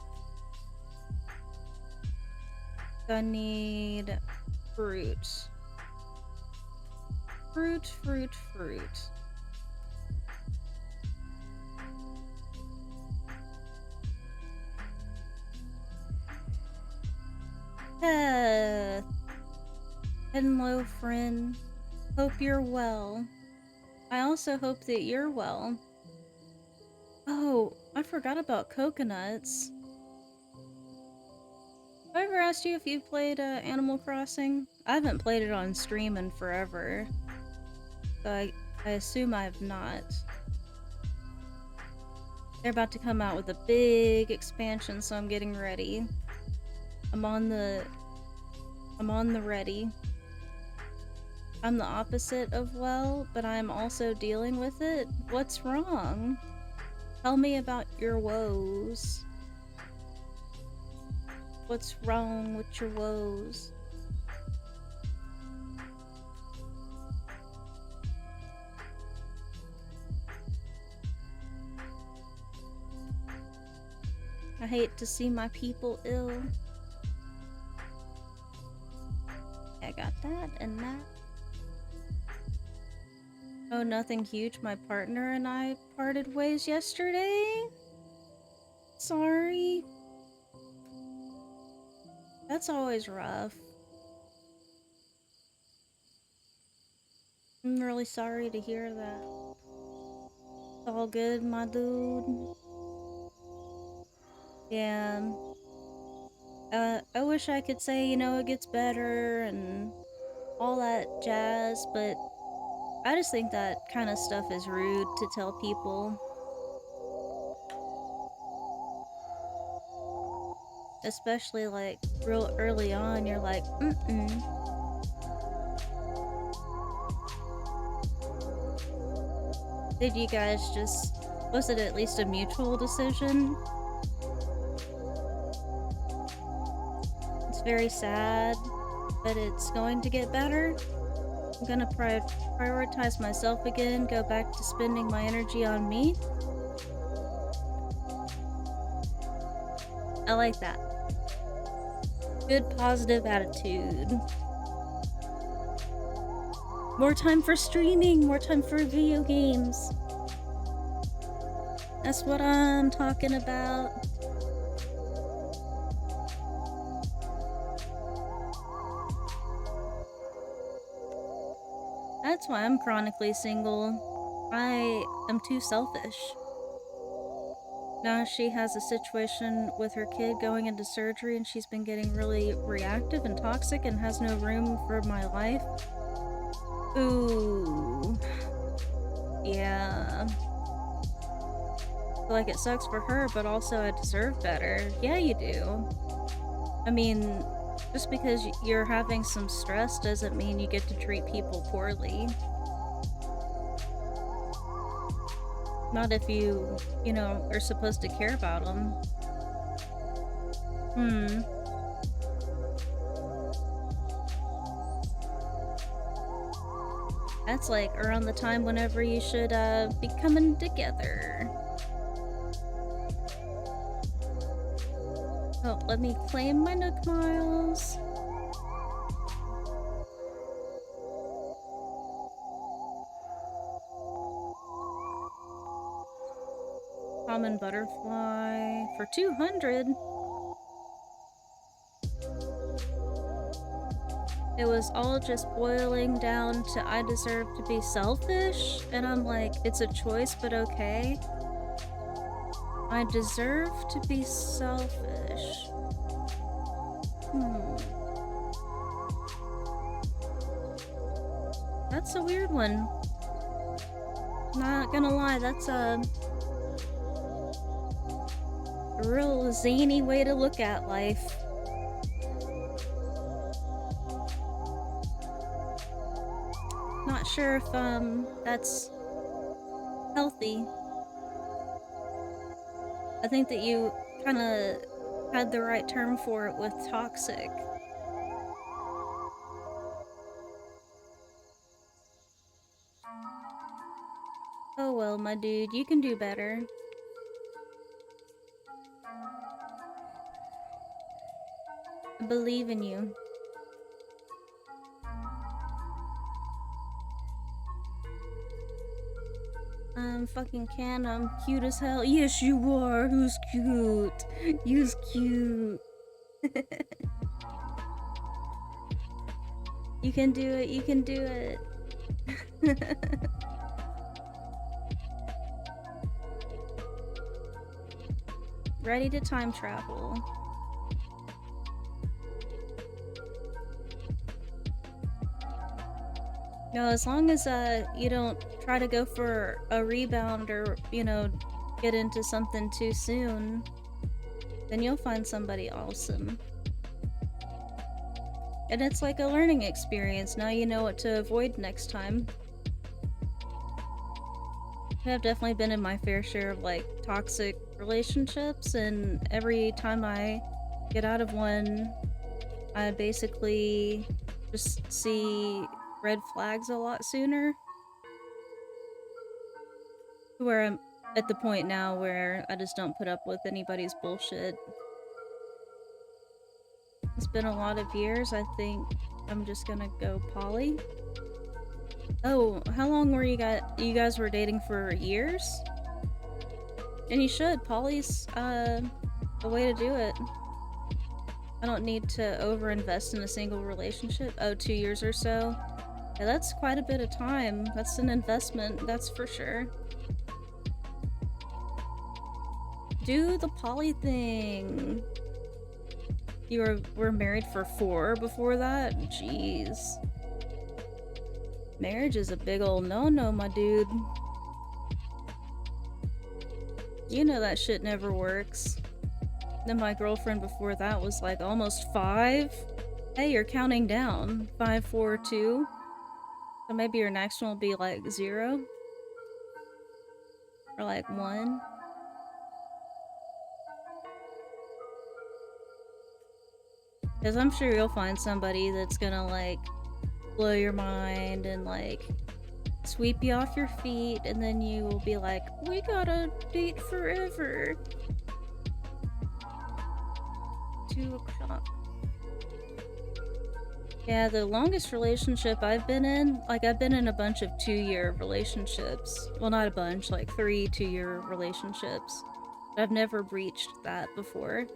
I need fruit. Fruit, fruit, fruit. Hello, friend. Hope you're well. I also hope that you're well. Oh, I forgot about coconuts. Have I ever asked you if you played Animal Crossing? I haven't played it on stream in forever. So I assume I have not. They're about to come out with a big expansion, so I'm getting ready. I'm on the ready. I'm the opposite of well, but I'm also dealing with it. What's wrong? Tell me about your woes. What's wrong with your woes? I hate to see my people ill. I got that and that. Oh, nothing huge. My partner and I parted ways yesterday. Sorry. That's always rough. I'm really sorry to hear that. It's all good, my dude. Yeah. I wish I could say, you know, it gets better and all that jazz, but I just think that kind of stuff is rude to tell people. Especially, like, real early on, you're like, Did you guys just... Was it at least a mutual decision? It's very sad, but it's going to get better. I'm gonna prioritize myself again, go back to spending my energy on me. I like that. Good positive attitude. More time for streaming, more time for video games. That's what I'm talking about. That's why I'm chronically single. I am too selfish. Now she has a situation with her kid going into surgery and she's been getting really reactive and toxic and has no room for my life. Ooh. Yeah. I feel like it sucks for her, but also I deserve better. Yeah, you do. I mean, just because you're having some stress doesn't mean you get to treat people poorly. Not if you know, are supposed to care about them. That's like around the time whenever you should be coming together. Oh, let me claim my Nook Miles. Common butterfly for 200. It was all just boiling down to I deserve to be selfish, and I'm like, it's a choice, but okay. I deserve to be selfish. That's a weird one. Not gonna lie, that's a real zany way to look at life. Not sure if that's healthy. I think that you kind of had the right term for it with toxic. Oh well, my dude, you can do better. I believe in you. Fucking can. I'm cute as hell. Yes, you are. Who's cute? You's cute. You can do it. You can do it. ready to time travel. No, as long as you don't try to go for a rebound or, you know, get into something too soon, then you'll find somebody awesome. And it's like a learning experience. Now you know what to avoid next time. I've definitely been in my fair share of like toxic relationships, and every time I get out of one, I basically just see red flags a lot sooner. Where I'm at the point now where I just don't put up with anybody's bullshit. It's been a lot of years. I think I'm just gonna go poly. Oh, how long were you guys were dating for years? And you should. Poly's the way to do it. I don't need to overinvest in a single relationship. Oh, 2 years or so. Yeah, that's quite a bit of time. That's an investment, that's for sure. Do the poly thing. You were married for 4 before that? Jeez. Marriage is a big ol' no-no, my dude. You know that shit never works. Then my girlfriend before that was like almost 5. Hey, you're counting down. 5, 4, 2. So maybe your next one will be like 0. Or like 1. Because I'm sure you'll find somebody that's gonna like blow your mind and like sweep you off your feet, and then you will be like, we gotta date forever. 2 o'clock. Yeah, the longest relationship I've been in, like I've been in a bunch of 2-year relationships. Well, not a bunch, like 3 2-year relationships. But I've never breached that before.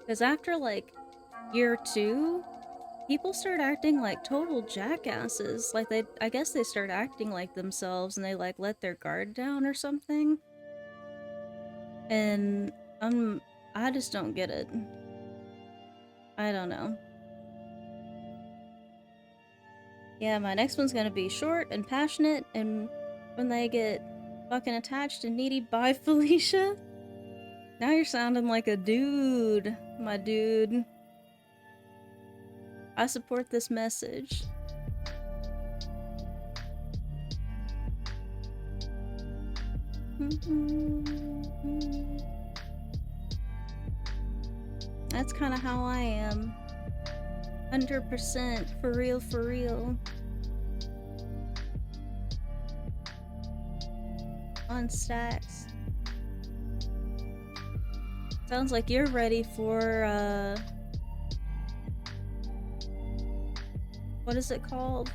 Because after like year 2, people start acting like total jackasses. Like I guess they start acting like themselves and they like let their guard down or something. And I just don't get it. I don't know. Yeah, my next one's gonna be short and passionate, and when they get fucking attached and needy, bye Felicia. Now you're sounding like a dude, my dude. I support this message. That's kind of how I am. 100% for real, for real. On stacks. Sounds like you're ready for, what is it called?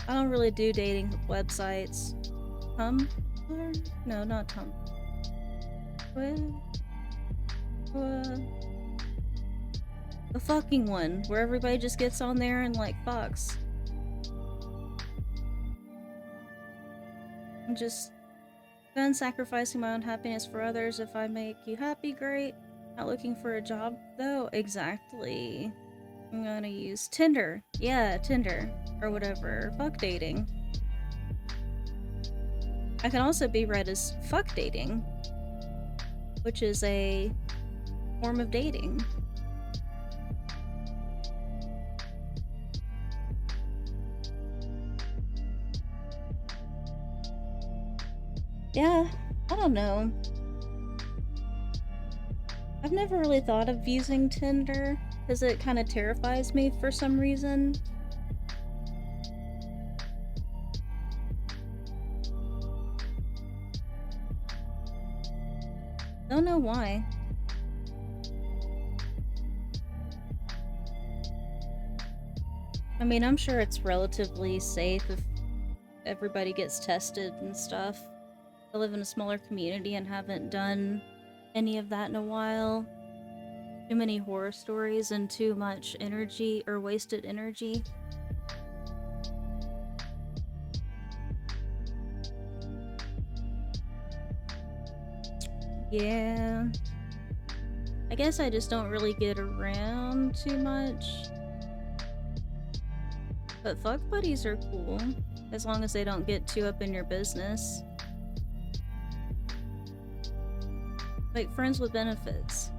I don't really do dating websites. Tumblr? No, not Tumblr. The fucking one, where everybody just gets on there and like fucks. I'm just done sacrificing my own happiness for others. If I make you happy, great. Not looking for a job though. Exactly. I'm gonna use Tinder. Yeah, Tinder. Or whatever. Fuck dating. I can also be read as fuck dating, which is a form of dating. Yeah, I don't know. I've never really thought of using Tinder, because it kind of terrifies me for some reason. Don't know why. I mean, I'm sure it's relatively safe if everybody gets tested and stuff. I live in a smaller community and haven't done any of that in a while. Too many horror stories and too much energy, or wasted energy. Yeah. I guess I just don't really get around too much. But fuck buddies are cool, as long as they don't get too up in your business. Like friends with benefits.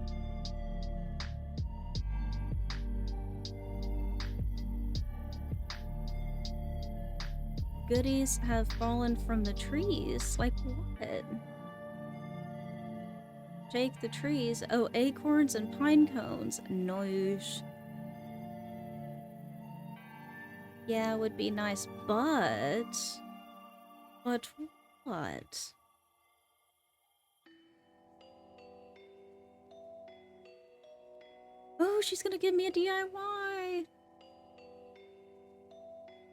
Goodies have fallen from the trees. Like what? Shake the trees. Oh, acorns and pine cones. Nice. Yeah, it would be nice, but what? Oh, she's gonna give me a DIY.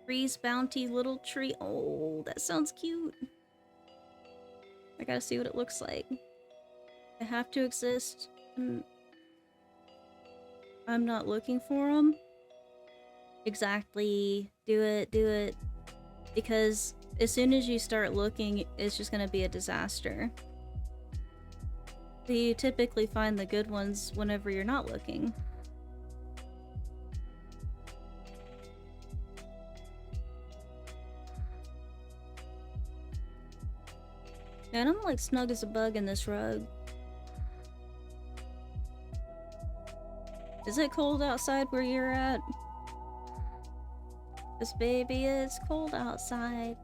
Tree's Bounty little tree. Oh, that sounds cute. I gotta see what it looks like. They have to exist. I'm not looking for them. Exactly. Do it, do it. Because as soon as you start looking, it's just gonna be a disaster. You typically find the good ones whenever you're not looking. Man, I'm like snug as a bug in this rug. Is it cold outside where you're at? 'Cause baby, it's cold outside.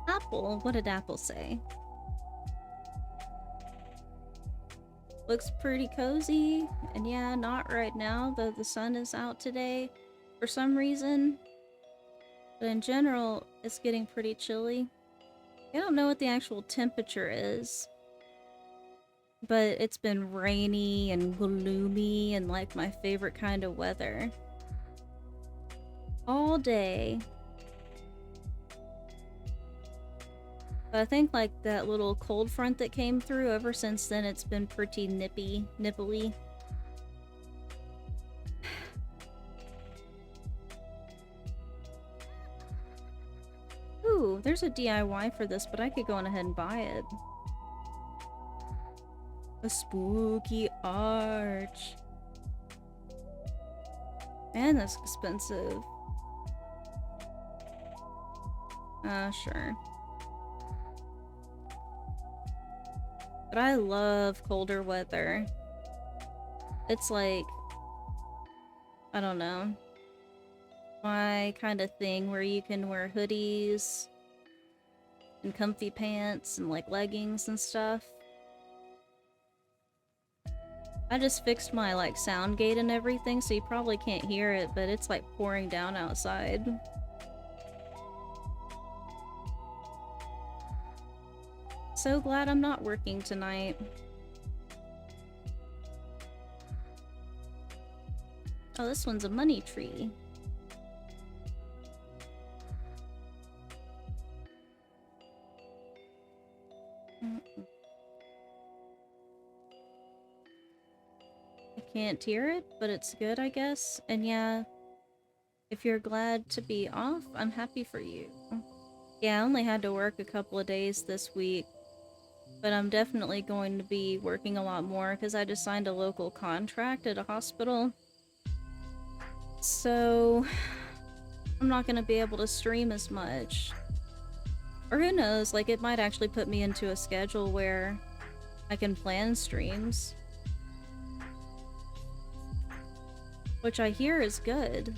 Apple? What did Apple say? Looks pretty cozy, and yeah, not right now, though the sun is out today for some reason. But in general, it's getting pretty chilly. I don't know what the actual temperature is, but it's been rainy and gloomy and like my favorite kind of weather. All day. But I think like that little cold front that came through, ever since then it's been pretty nipply. Ooh, there's a DIY for this, but I could go on ahead and buy it. A spooky arch. Man, that's expensive. Sure. But I love colder weather. It's like, I don't know, my kind of thing where you can wear hoodies and comfy pants and like leggings and stuff. I just fixed my like sound gate and everything, so you probably can't hear it, but it's like pouring down outside. So glad I'm not working tonight. Oh, this one's a money tree. I can't hear it, but it's good, I guess. And yeah, if you're glad to be off, I'm happy for you. Yeah, I only had to work a couple of days this week, but I'm definitely going to be working a lot more because I just signed a local contract at a hospital. So I'm not going to be able to stream as much. Or who knows, like it might actually put me into a schedule where I can plan streams. Which I hear is good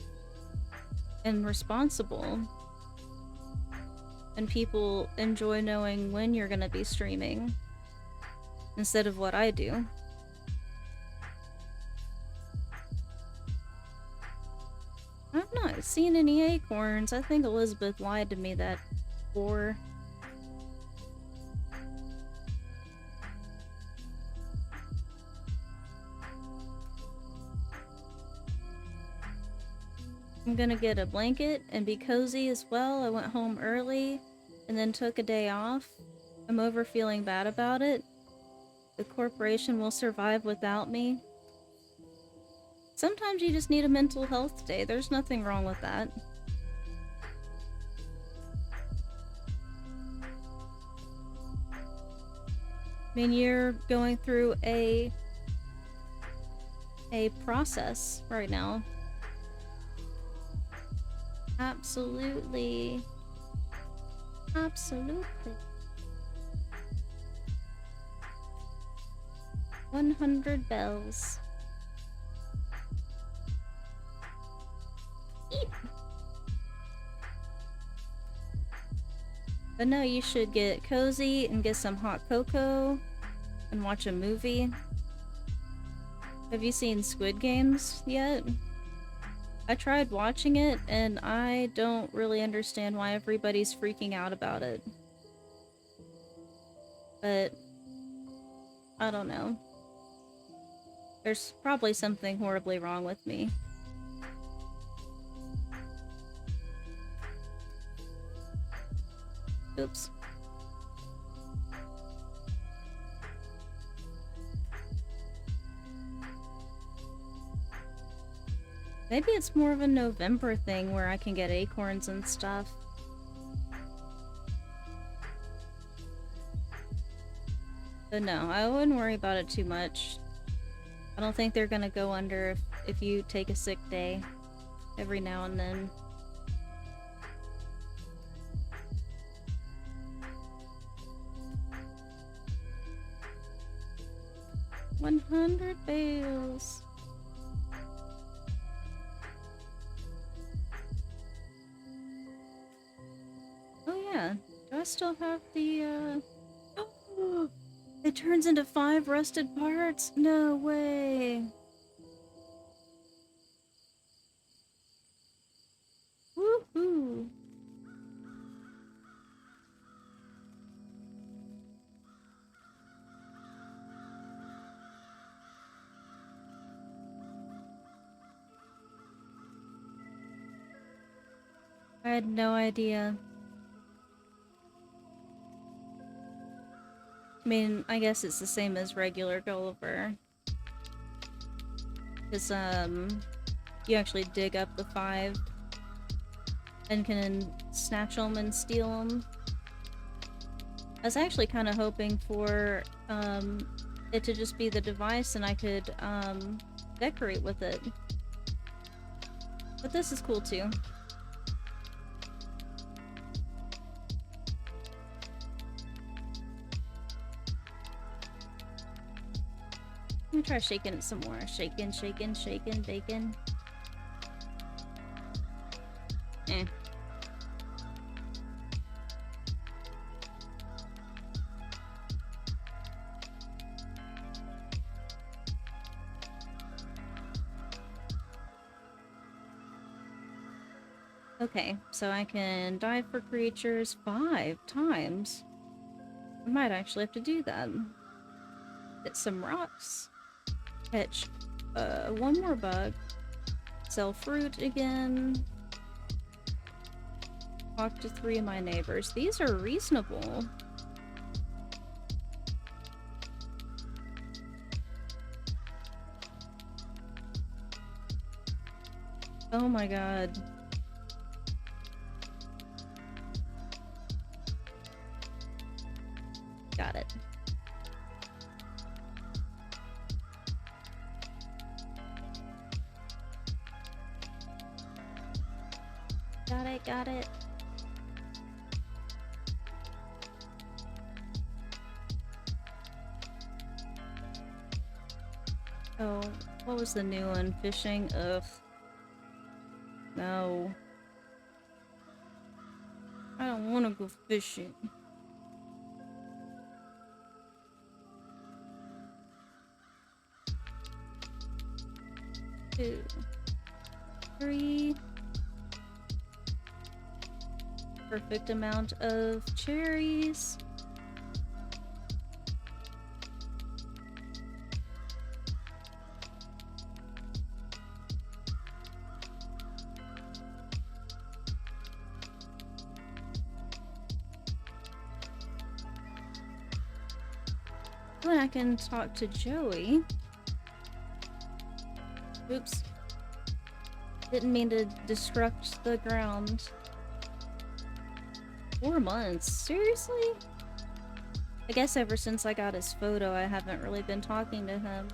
and responsible. And people enjoy knowing when you're gonna be streaming instead of what I do. I've not seen any acorns. I think Elizabeth lied to me that before. I'm gonna get a blanket and be cozy as well. I went home early and then took a day off. I'm over feeling bad about it. The corporation will survive without me. Sometimes you just need a mental health day. There's nothing wrong with that. I mean, you're going through a process right now. Absolutely. Absolutely. 100 bells. Eep. But no, you should get cozy and get some hot cocoa and watch a movie. Have you seen Squid Games yet? I tried watching it and I don't really understand why everybody's freaking out about it. But I don't know. There's probably something horribly wrong with me. Oops. Maybe it's more of a November thing where I can get acorns and stuff. But no, I wouldn't worry about it too much. I don't think they're gonna go under if you take a sick day every now and then. $100 bales. Oh yeah, do I still have the It turns into 5 rusted parts? No way. Woohoo. I had no idea. I mean, I guess it's the same as regular Gulliver. Because, you actually dig up the 5 and can snatch them and steal them. I was actually kind of hoping for, it to just be the device and I could, decorate with it. But this is cool too. Let me try shaking it some more. Shaking, shaking, shaking, bacon. Eh. Okay, so I can dive for creatures 5 times. I might actually have to do that. Get some rocks. Catch 1 more bug. Sell fruit again. Talk to 3 of my neighbors. These are reasonable. Oh my god. Got it. Got it, got it. Oh, what was the new one? Fishing? Ugh. No. I don't want to go fishing. Two, 3. Perfect amount of cherries. Then I can talk to Joey. Oops. Didn't mean to destruct the ground. 4 months? Seriously? I guess ever since I got his photo, I haven't really been talking to him.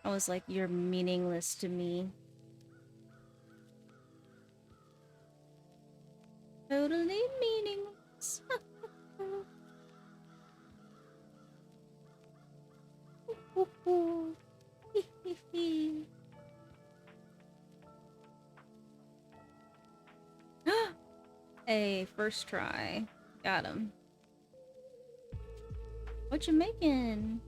I was like, you're meaningless to me. Totally meaningless. Hey, first try. Got him. What you making?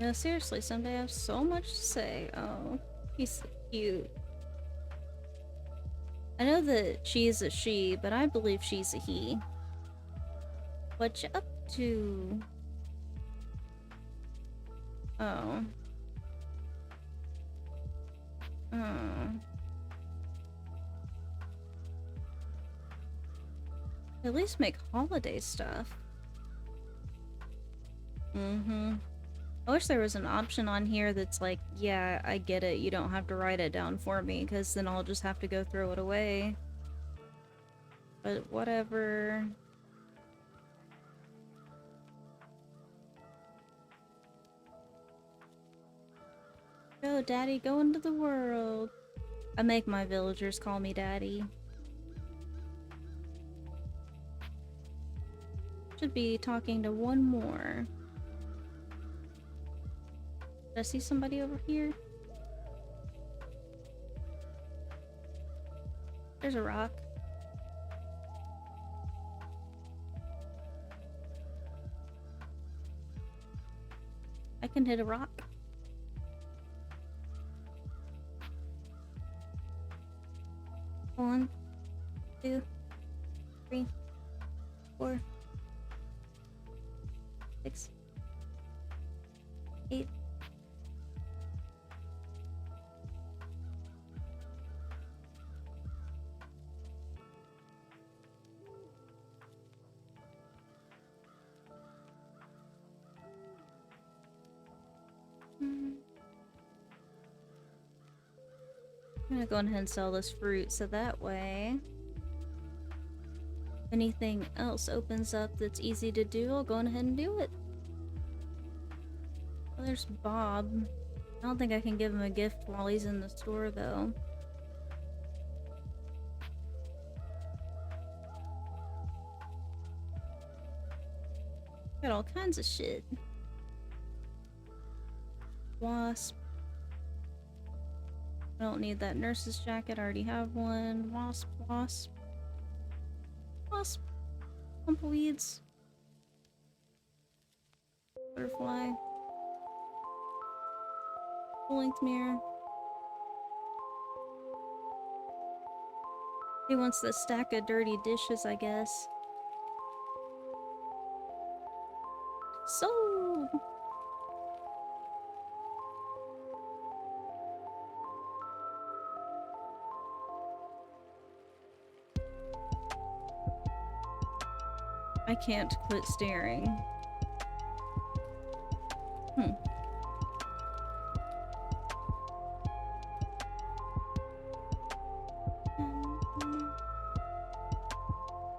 Yeah, seriously, someday I have so much to say. Oh, he's so cute. I know that she is a she, but I believe she's a he. What you up to? Oh. Oh. At least make holiday stuff. Mm-hmm. I wish there was an option on here that's like, yeah, I get it, you don't have to write it down for me, because then I'll just have to go throw it away. But whatever. Go, Daddy, go into the world. I make my villagers call me Daddy. Should be talking to one more. Did I see somebody over here? There's a rock. I can hit a rock. One, 2, 3, 4, 6, 8. I'm gonna go ahead and sell this fruit so that way if anything else opens up that's easy to do, I'll go on ahead and do it. Oh, there's Bob. I don't think I can give him a gift while he's in the store though. Got all kinds of shit. Wasp. I don't need that nurse's jacket, I already have one. Wasp, wasp. Wasp. Tumbleweeds. Butterfly. Full-length mirror. He wants the stack of dirty dishes, I guess. Sold! I can't quit staring.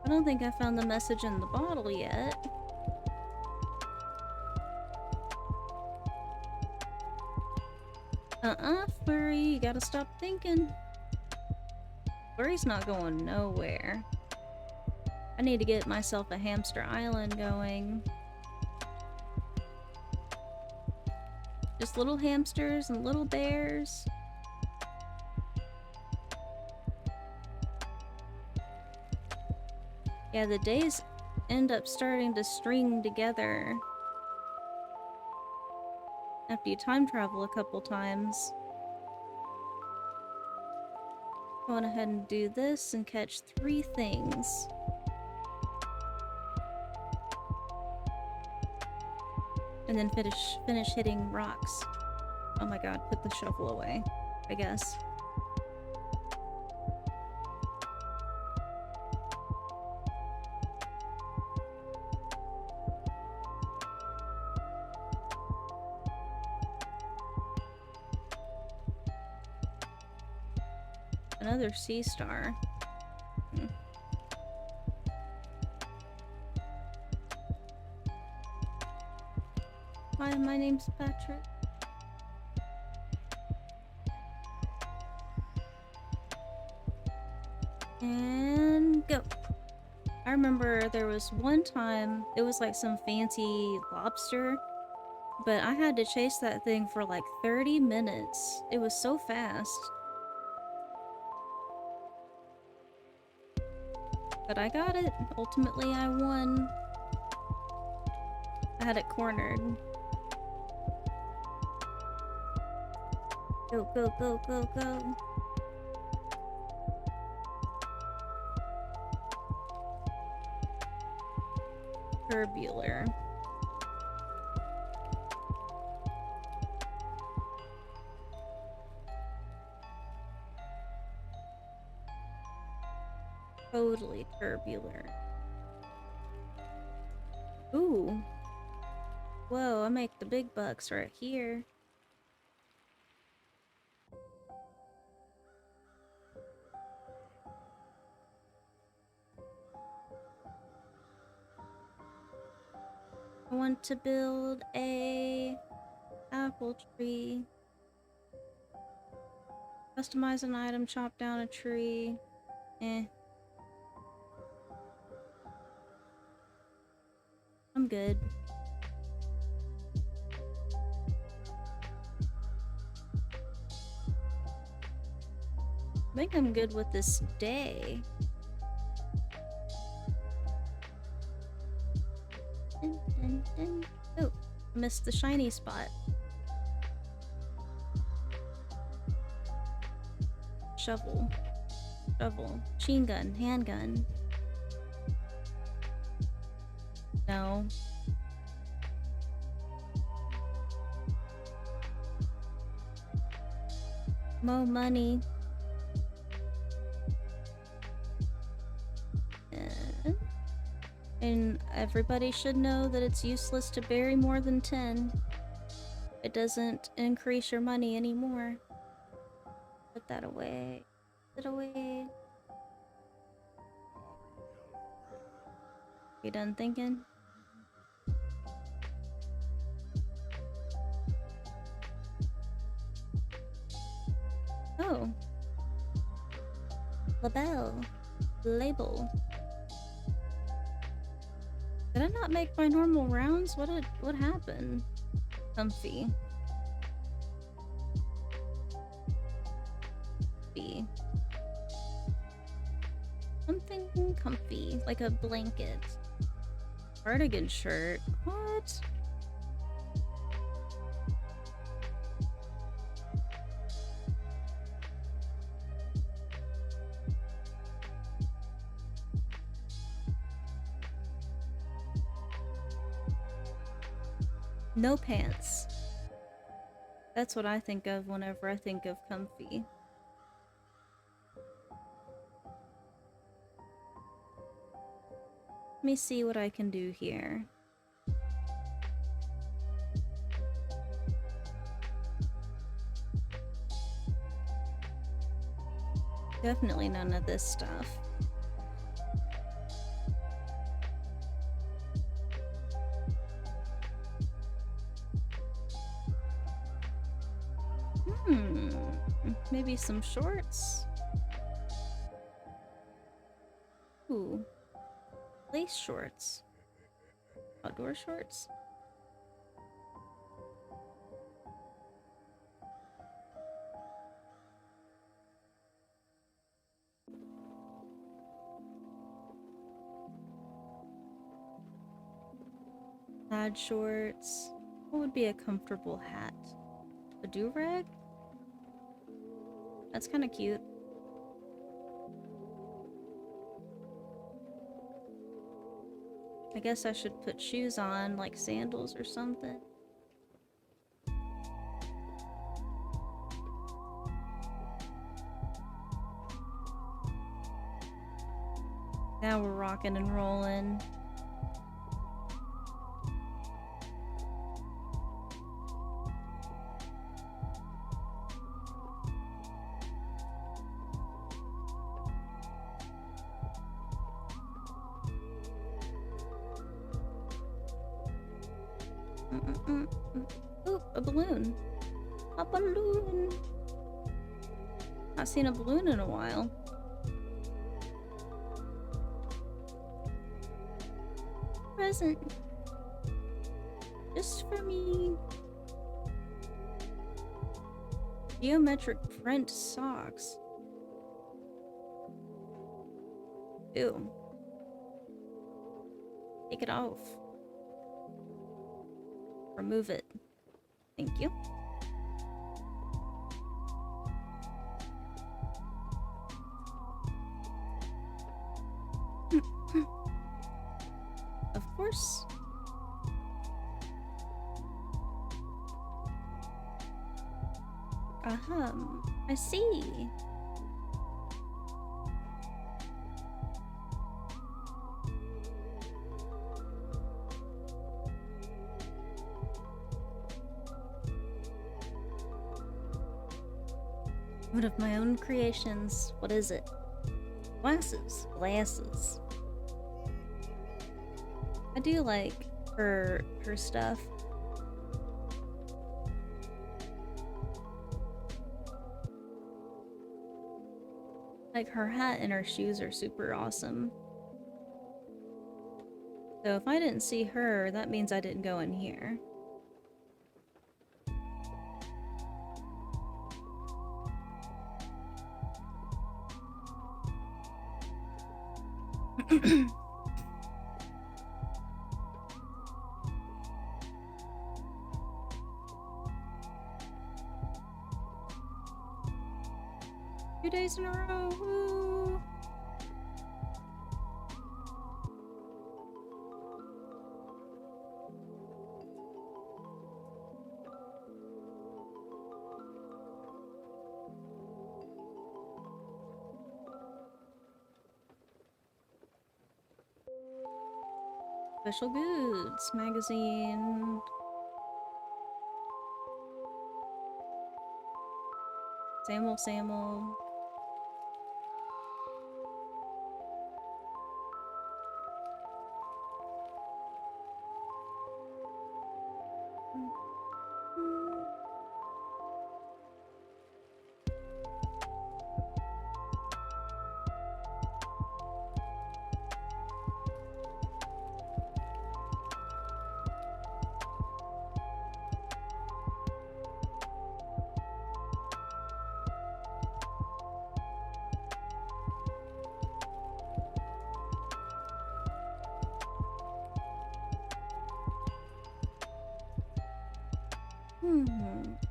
I don't think I found the message in the bottle yet. Furry, you gotta stop thinking. Furry's not going nowhere. I need to get myself a hamster island going. Just little hamsters and little bears. Yeah, the days end up starting to string together after you time travel a couple times. Go on ahead and do this and catch 3 things. And then finish hitting rocks. Oh my god, put the shovel away, I guess. Another sea star. Hmm. Hi, my name's Patrick. And go. I remember there was one time, it was like some fancy lobster, but I had to chase that thing for like 30 minutes. It was so fast. But I got it. Ultimately, I won. I had it cornered. Go, go, go, go, go. Turbular. Totally turbular. Ooh. Whoa, I make the big bucks right here. I want to build a apple tree. Customize an item, chop down a tree. Eh. I'm good. I think I'm good with this day. Dun, dun, dun. Oh, missed the shiny spot. Shovel. Shovel. Machine gun. Handgun. No. More money. And everybody should know that it's useless to bury more than 10. It doesn't increase your money anymore. Put that away. Put it away. You done thinking? Oh. Label. Label. Did I not make my normal rounds? What happened? Comfy. Comfy. Something comfy, like a blanket. Cardigan shirt. What? No pants. That's what I think of whenever I think of comfy. Let me see what I can do here. Definitely none of this stuff. Maybe some shorts? Ooh. Lace shorts. Outdoor shorts? Plaid shorts. What would be a comfortable hat? A do-rag? That's kind of cute. I guess I should put shoes on, like sandals or something. Now we're rocking and rolling. Ooh, a balloon. A balloon. Not seen a balloon in a while. Present. Just for me. Geometric print socks. Ew. Take it off. Remove it. Thank you. Of course. I see. One of my own creations. What is it? Glasses. Glasses. I do like her stuff. Like, her hat and her shoes are super awesome. So if I didn't see her, that means I didn't go in here. Two days in a row. Woo. Special Goods magazine. Samuel.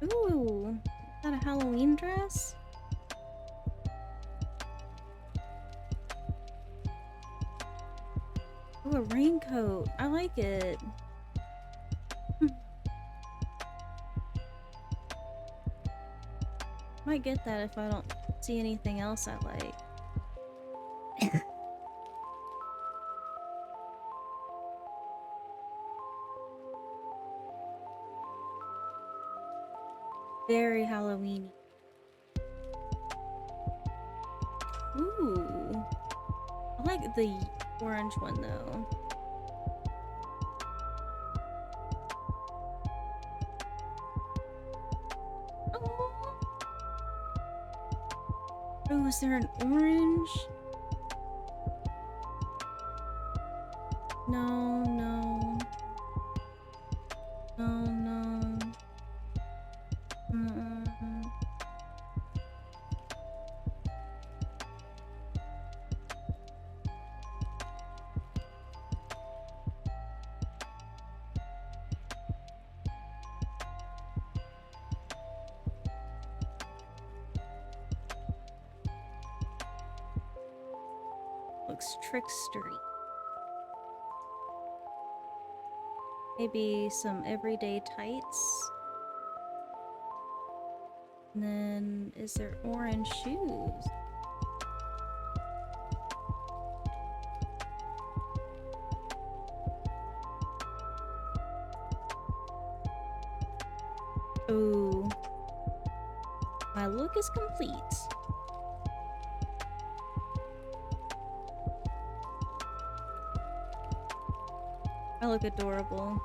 Ooh. Is that a Halloween dress? Ooh, a raincoat. I like it. Might get that if I don't see anything else I like. Very Halloween-y. Ooh. I like the orange one though. Oh, is there an orange? No, no. No, no. Looks trickstery. Maybe some everyday tights. And then, is there orange shoes? Ooh. My look is complete. I look adorable.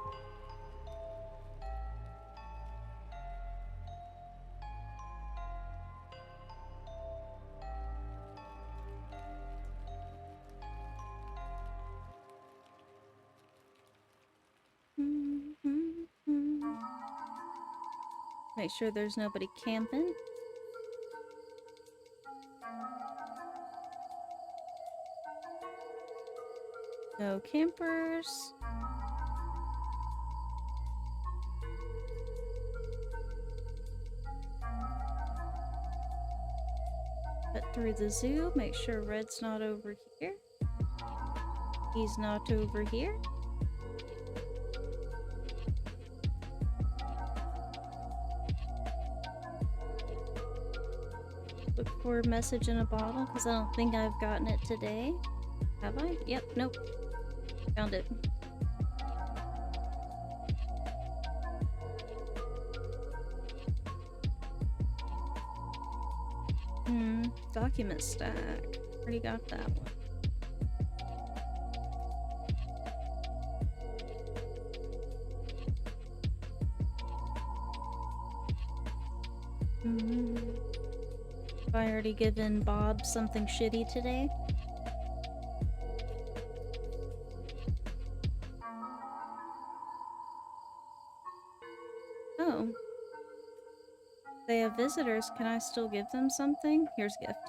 Make sure there's nobody camping. No campers. Cut through the zoo. Make sure Red's not over here. He's not over here. Look for a message in a bottle, because I don't think I've gotten it today. Have I? Yep, nope. Found it. Document stack. Already got that one. Have I already given Bob something shitty today? Oh. They have visitors. Can I still give them something? Here's a gift.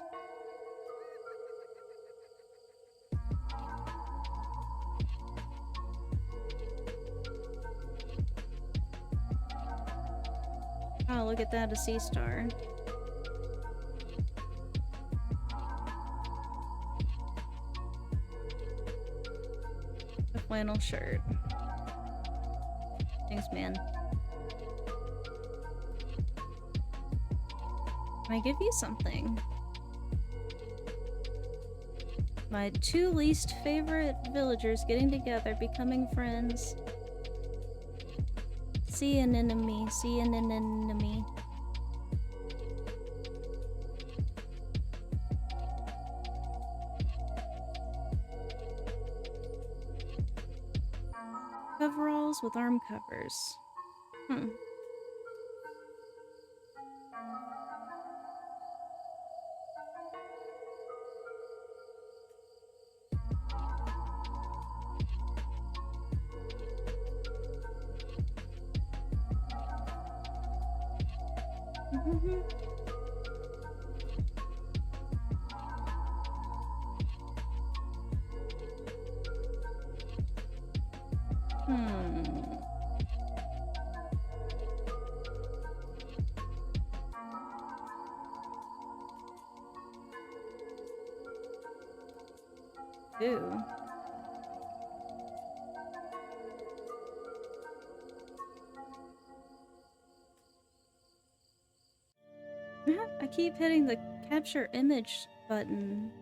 Oh, look at that, a sea star. A flannel shirt. Thanks, man. Can I give you something? My two least favorite villagers getting together, becoming friends. See an enemy, see an enemy. Coveralls with arm covers. Ooh. I keep hitting the capture image button.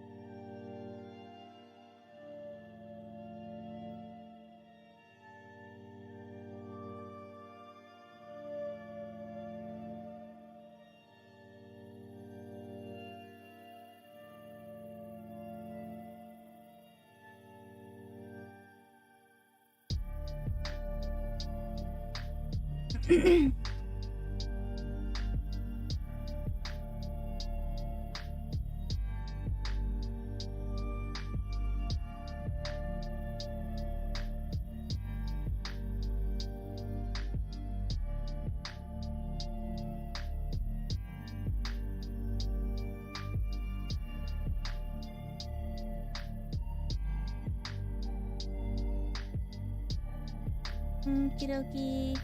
Okie dokie.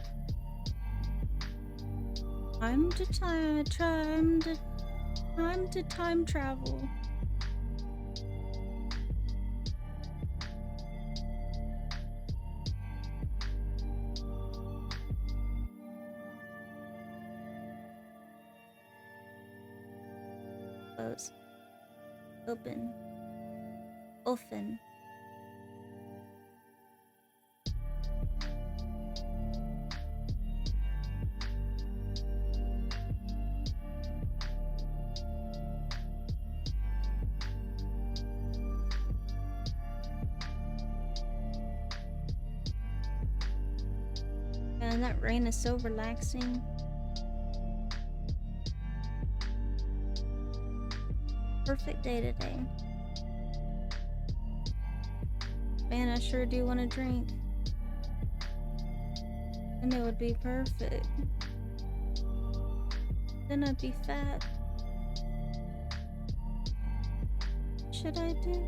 Time to time travel. Close. Open. Open. And that rain is so relaxing. Perfect day today. Man, I sure do want a drink. And it would be perfect. Then I'd be fat. Should I do?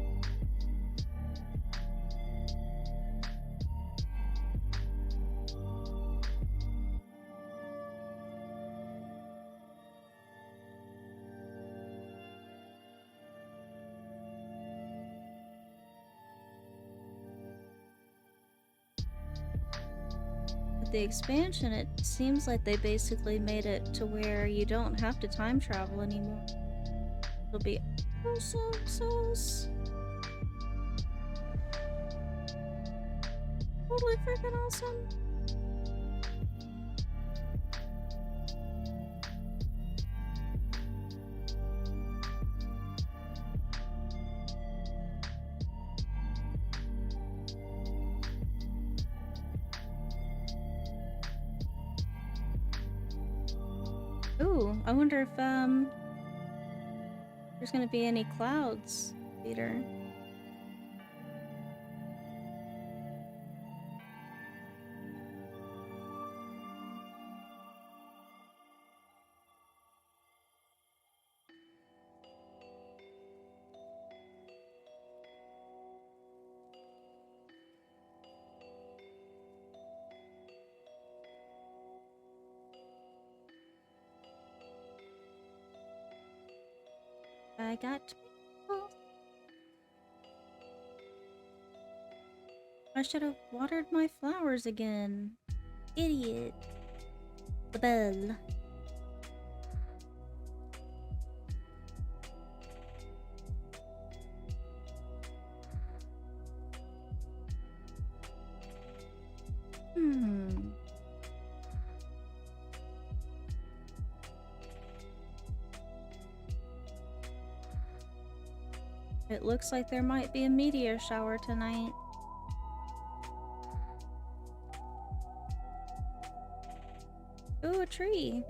The expansion, it seems like they basically made it to where you don't have to time travel anymore. It'll be so totally freaking awesome. Ooh, I wonder if there's gonna be any clouds later. I got twinkles. I should have watered my flowers again. Idiot. The bell. It looks like there might be a meteor shower tonight. Ooh, a tree.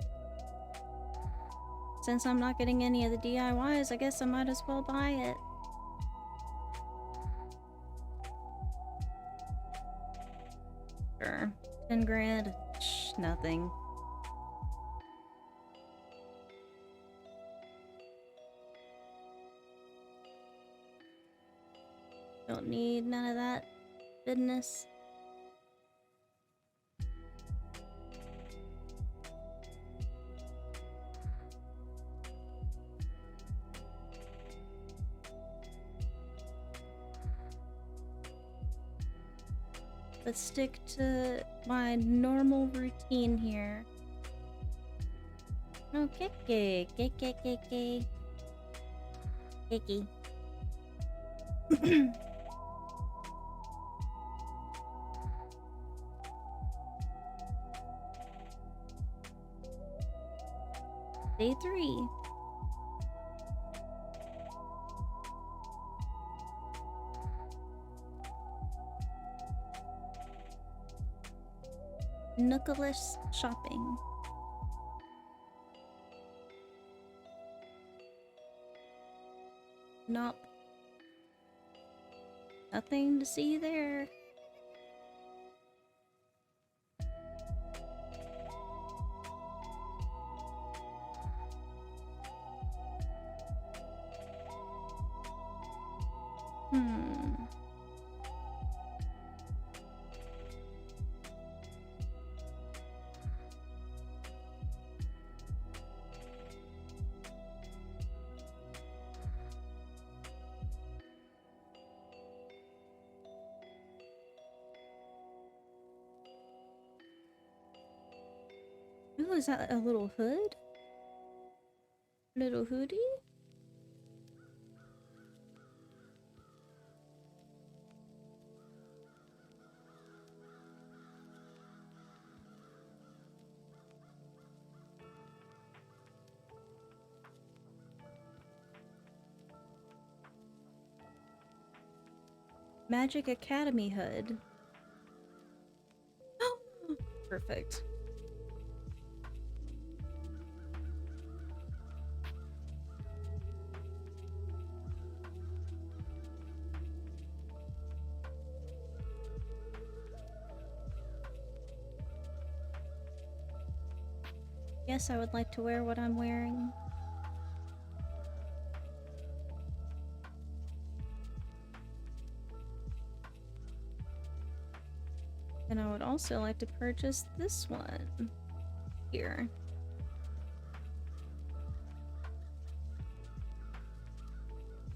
Since I'm not getting any of the DIYs, I guess I might as well buy it. Sure. 10 grand. Shh, nothing. Don't need none of that goodness. Let's stick to my normal routine here. Okay, Kiki. Day 3. Nicholas shopping. Nope. Nothing to see there. Ooh, is that a little hood? Little hoodie? Magic Academy hood. Oh, perfect. Yes, I would like to wear what I'm wearing. And I would also like to purchase this one here.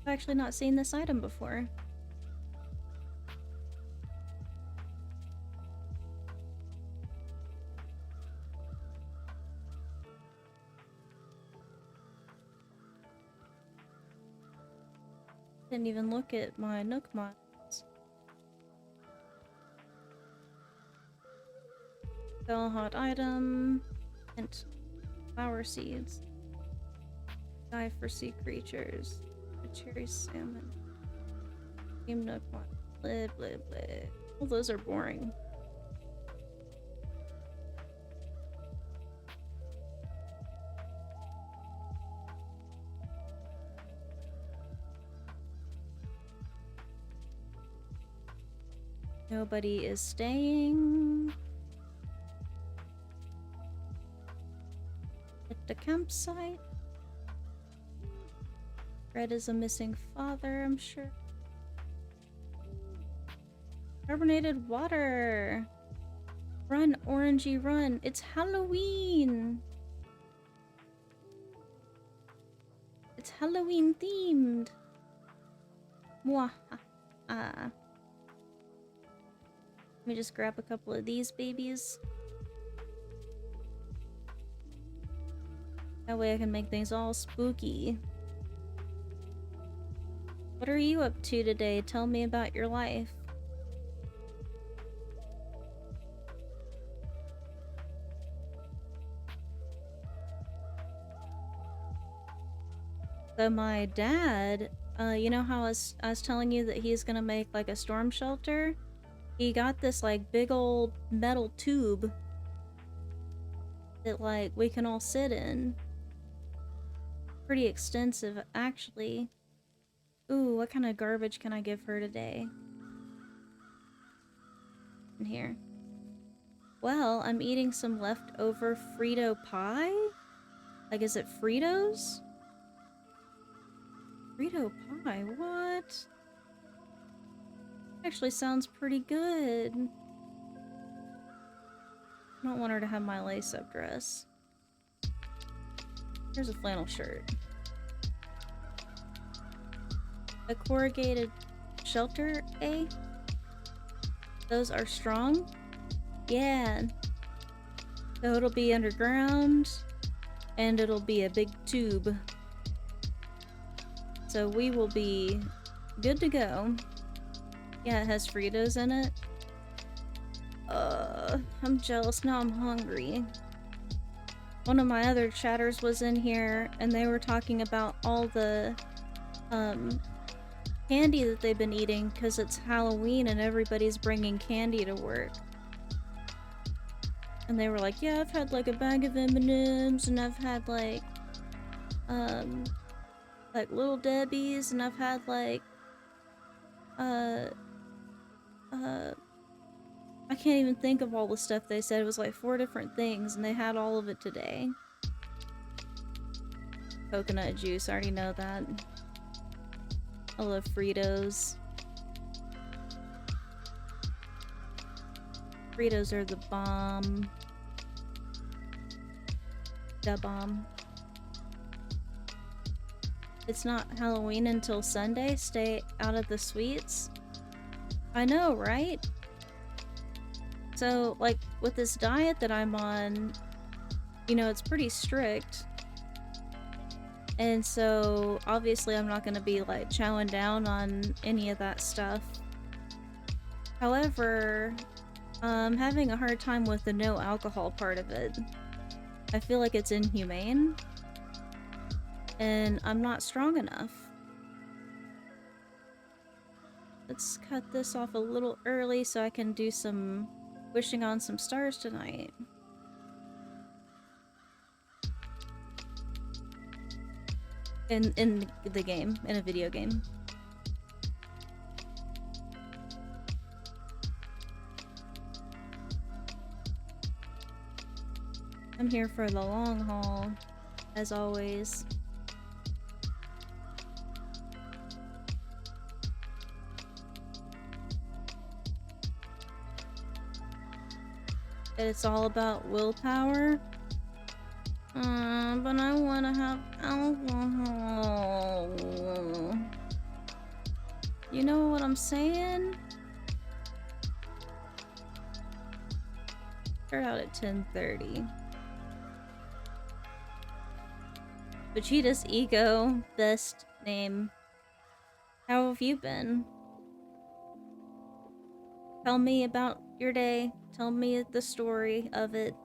I've actually not seen this item before. Didn't even look at my Nook mods. Sell hot item and flower seeds. Dive for sea creatures. A cherry salmon. Team Nook mod. Blah blah blah. All those are boring. Nobody is staying at the campsite. Red is a missing father, I'm sure. Carbonated water. Run, orangey, run. It's Halloween. It's Halloween themed. Mwahaha. Let me just grab a couple of these babies. That way I can make things all spooky. What are you up to today? Tell me about your life. So my dad, you know how I was telling you that he's gonna make like a storm shelter? He got this like big old metal tube that like we can all sit in. Pretty extensive actually. Ooh, what kind of garbage can I give her today? In here. Well, I'm eating some leftover Frito pie? Like, is it Fritos? Frito pie, what? Actually sounds pretty good. I don't want her to have my lace-up dress. Here's a flannel shirt. A corrugated shelter, eh? Those are strong? Yeah. So it'll be underground, and it'll be a big tube. So we will be good to go. Yeah, it has Fritos in it. I'm jealous. Now I'm hungry. One of my other chatters was in here, and they were talking about all the, candy that they've been eating because it's Halloween and everybody's bringing candy to work. And they were like, yeah, I've had like a bag of M&Ms, and I've had like Little Debbie's, and I've had like, I can't even think of all the stuff they said. It was like 4 different things, and they had all of it today. Coconut juice, I already know that. I love Fritos. Fritos are the bomb. Da bomb. It's not Halloween until Sunday. Stay out of the sweets. I know, right? So, like, with this diet that I'm on, you know, it's pretty strict. And so, obviously, I'm not gonna be, like, chowing down on any of that stuff. However, I'm having a hard time with the no alcohol part of it. I feel like it's inhumane. And I'm not strong enough. Let's cut this off a little early so I can do some wishing on some stars tonight. In the game, in a video game. I'm here for the long haul, as always. It's all about willpower. But I want to have alcohol. You know what I'm saying? Start out at 10:30. Vegeta's Ego, best name. How have you been? Tell me about your day. Tell me the story of it.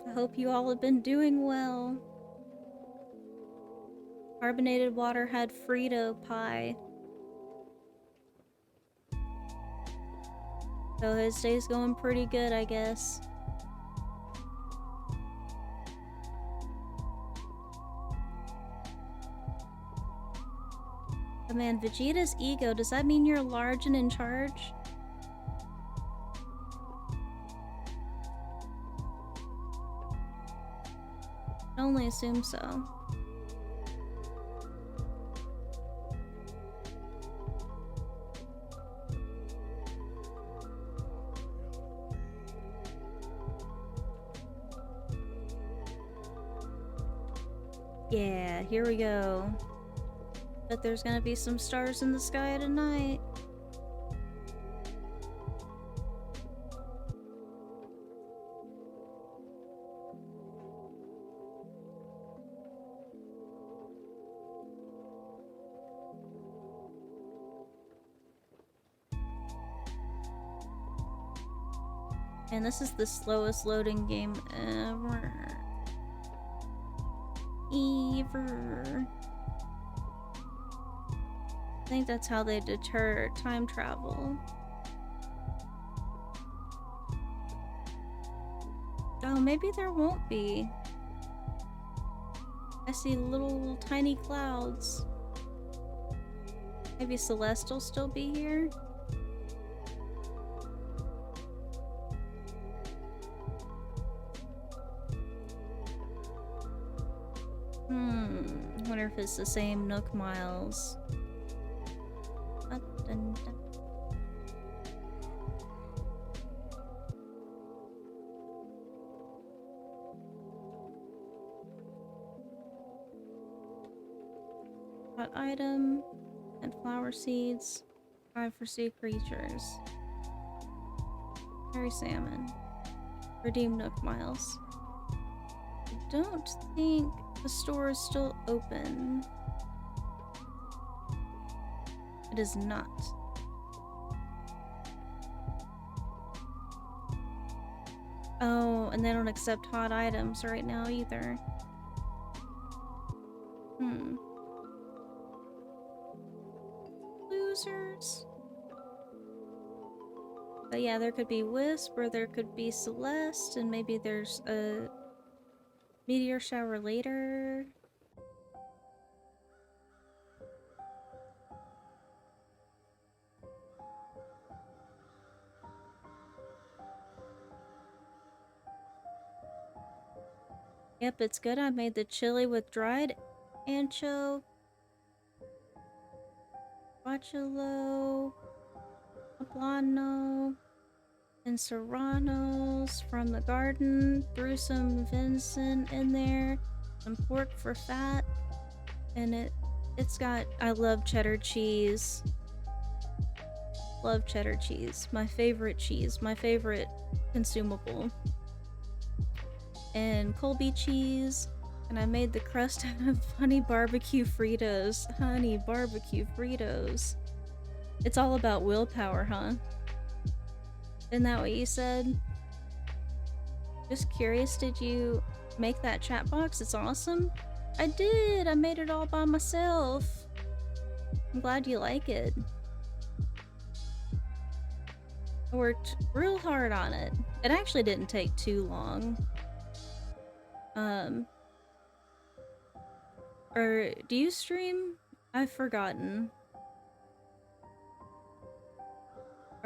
I hope you all have been doing well. Carbonated water had Frito pie. So his day's going pretty good, I guess. Oh man, Vegeta's Ego, does that mean you're large and in charge? I only assume so. Yeah, here we go. Bet there's gonna be some stars in the sky tonight. And this is the slowest loading game ever. I think that's how they deter time travel. Oh, maybe there won't be. I see little tiny clouds. Maybe Celeste will still be here? I wonder if it's the same Nook Miles. Hot item and flower seeds. 5 for sea creatures. Harry salmon. Redeem Nook Miles. I don't think the store is still open. It is not. Oh, and they don't accept hot items right now either. Losers. But yeah, there could be Wisp, or there could be Celeste, and maybe there's a meteor shower later. Yep, it's good. I made the chili with dried ancho, guacamole, poblano, and serranos from the garden. Threw some venison in there, some pork for fat, and it's got, I love cheddar cheese. Love cheddar cheese. My favorite cheese. My favorite consumable. And Colby cheese. And I made the crust out of honey barbecue Fritos. Honey barbecue Fritos. It's all about willpower, huh? Isn't that what you said? Just curious, did you make that chat box? It's awesome. I did! I made it all by myself. I'm glad you like it. I worked real hard on it. It actually didn't take too long. Or do you stream? I've forgotten.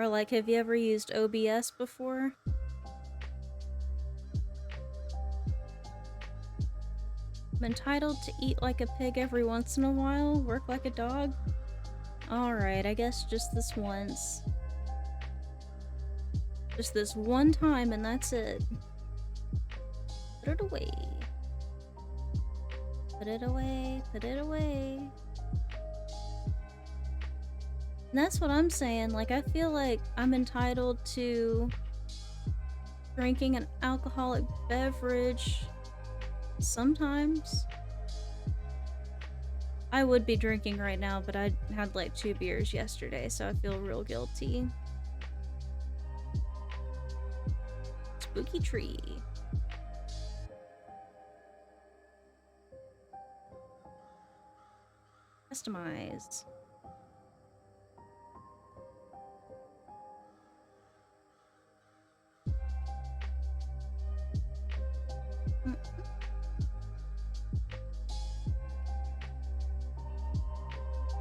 Or like, have you ever used OBS before? I'm entitled to eat like a pig every once in a while, work like a dog? Alright, I guess just this once. Just this one time and that's it. Put it away. Put it away, put it away. And that's what I'm saying, like, I feel like I'm entitled to drinking an alcoholic beverage sometimes. I would be drinking right now, but I had like 2 beers yesterday, so I feel real guilty. Spooky tree. Customize.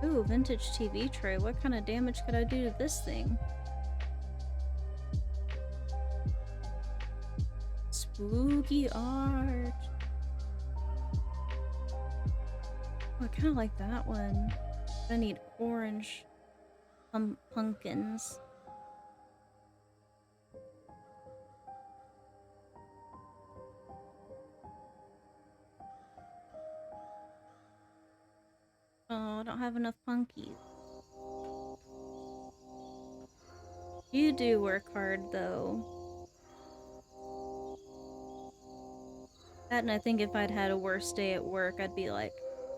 Ooh, vintage TV tray. What kind of damage could I do to this thing? Spooky art. Oh, I kind of like that one. I need orange pumpkins. Oh, I don't have enough punkies. You do work hard, though. That, and I think if I'd had a worse day at work, I'd be like,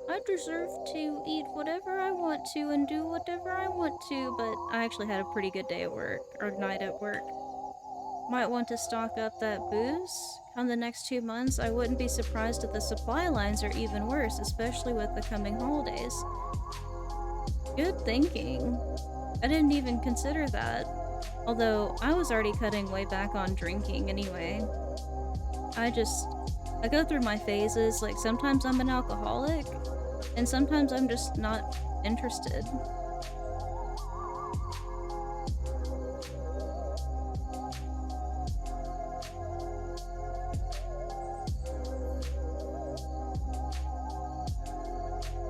I deserve to eat whatever I want to and do whatever I want to, but I actually had a pretty good day at work, or night at work. Might want to stock up that booze. Come the next 2 months, I wouldn't be surprised if the supply lines are even worse, especially with the coming holidays. Good thinking. I didn't even consider that. Although, I was already cutting way back on drinking anyway. I go through my phases, like sometimes I'm an alcoholic, and sometimes I'm just not interested.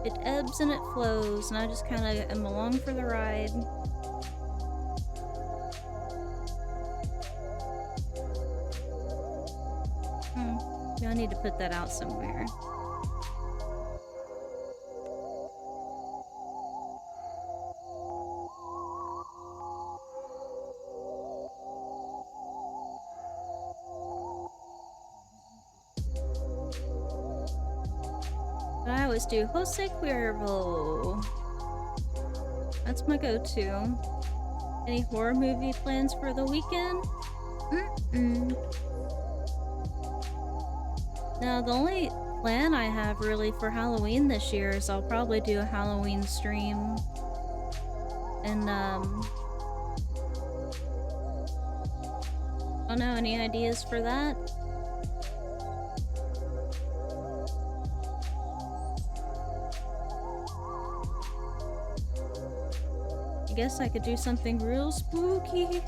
It ebbs and it flows, and I just kind of am along for the ride. I need to put that out somewhere. But I always do Jose Cuervo. That's my go-to. Any horror movie plans for the weekend? Now, the only plan I have really for Halloween this year is I'll probably do a Halloween stream. And, I don't know, any ideas for that? I guess I could do something real spooky.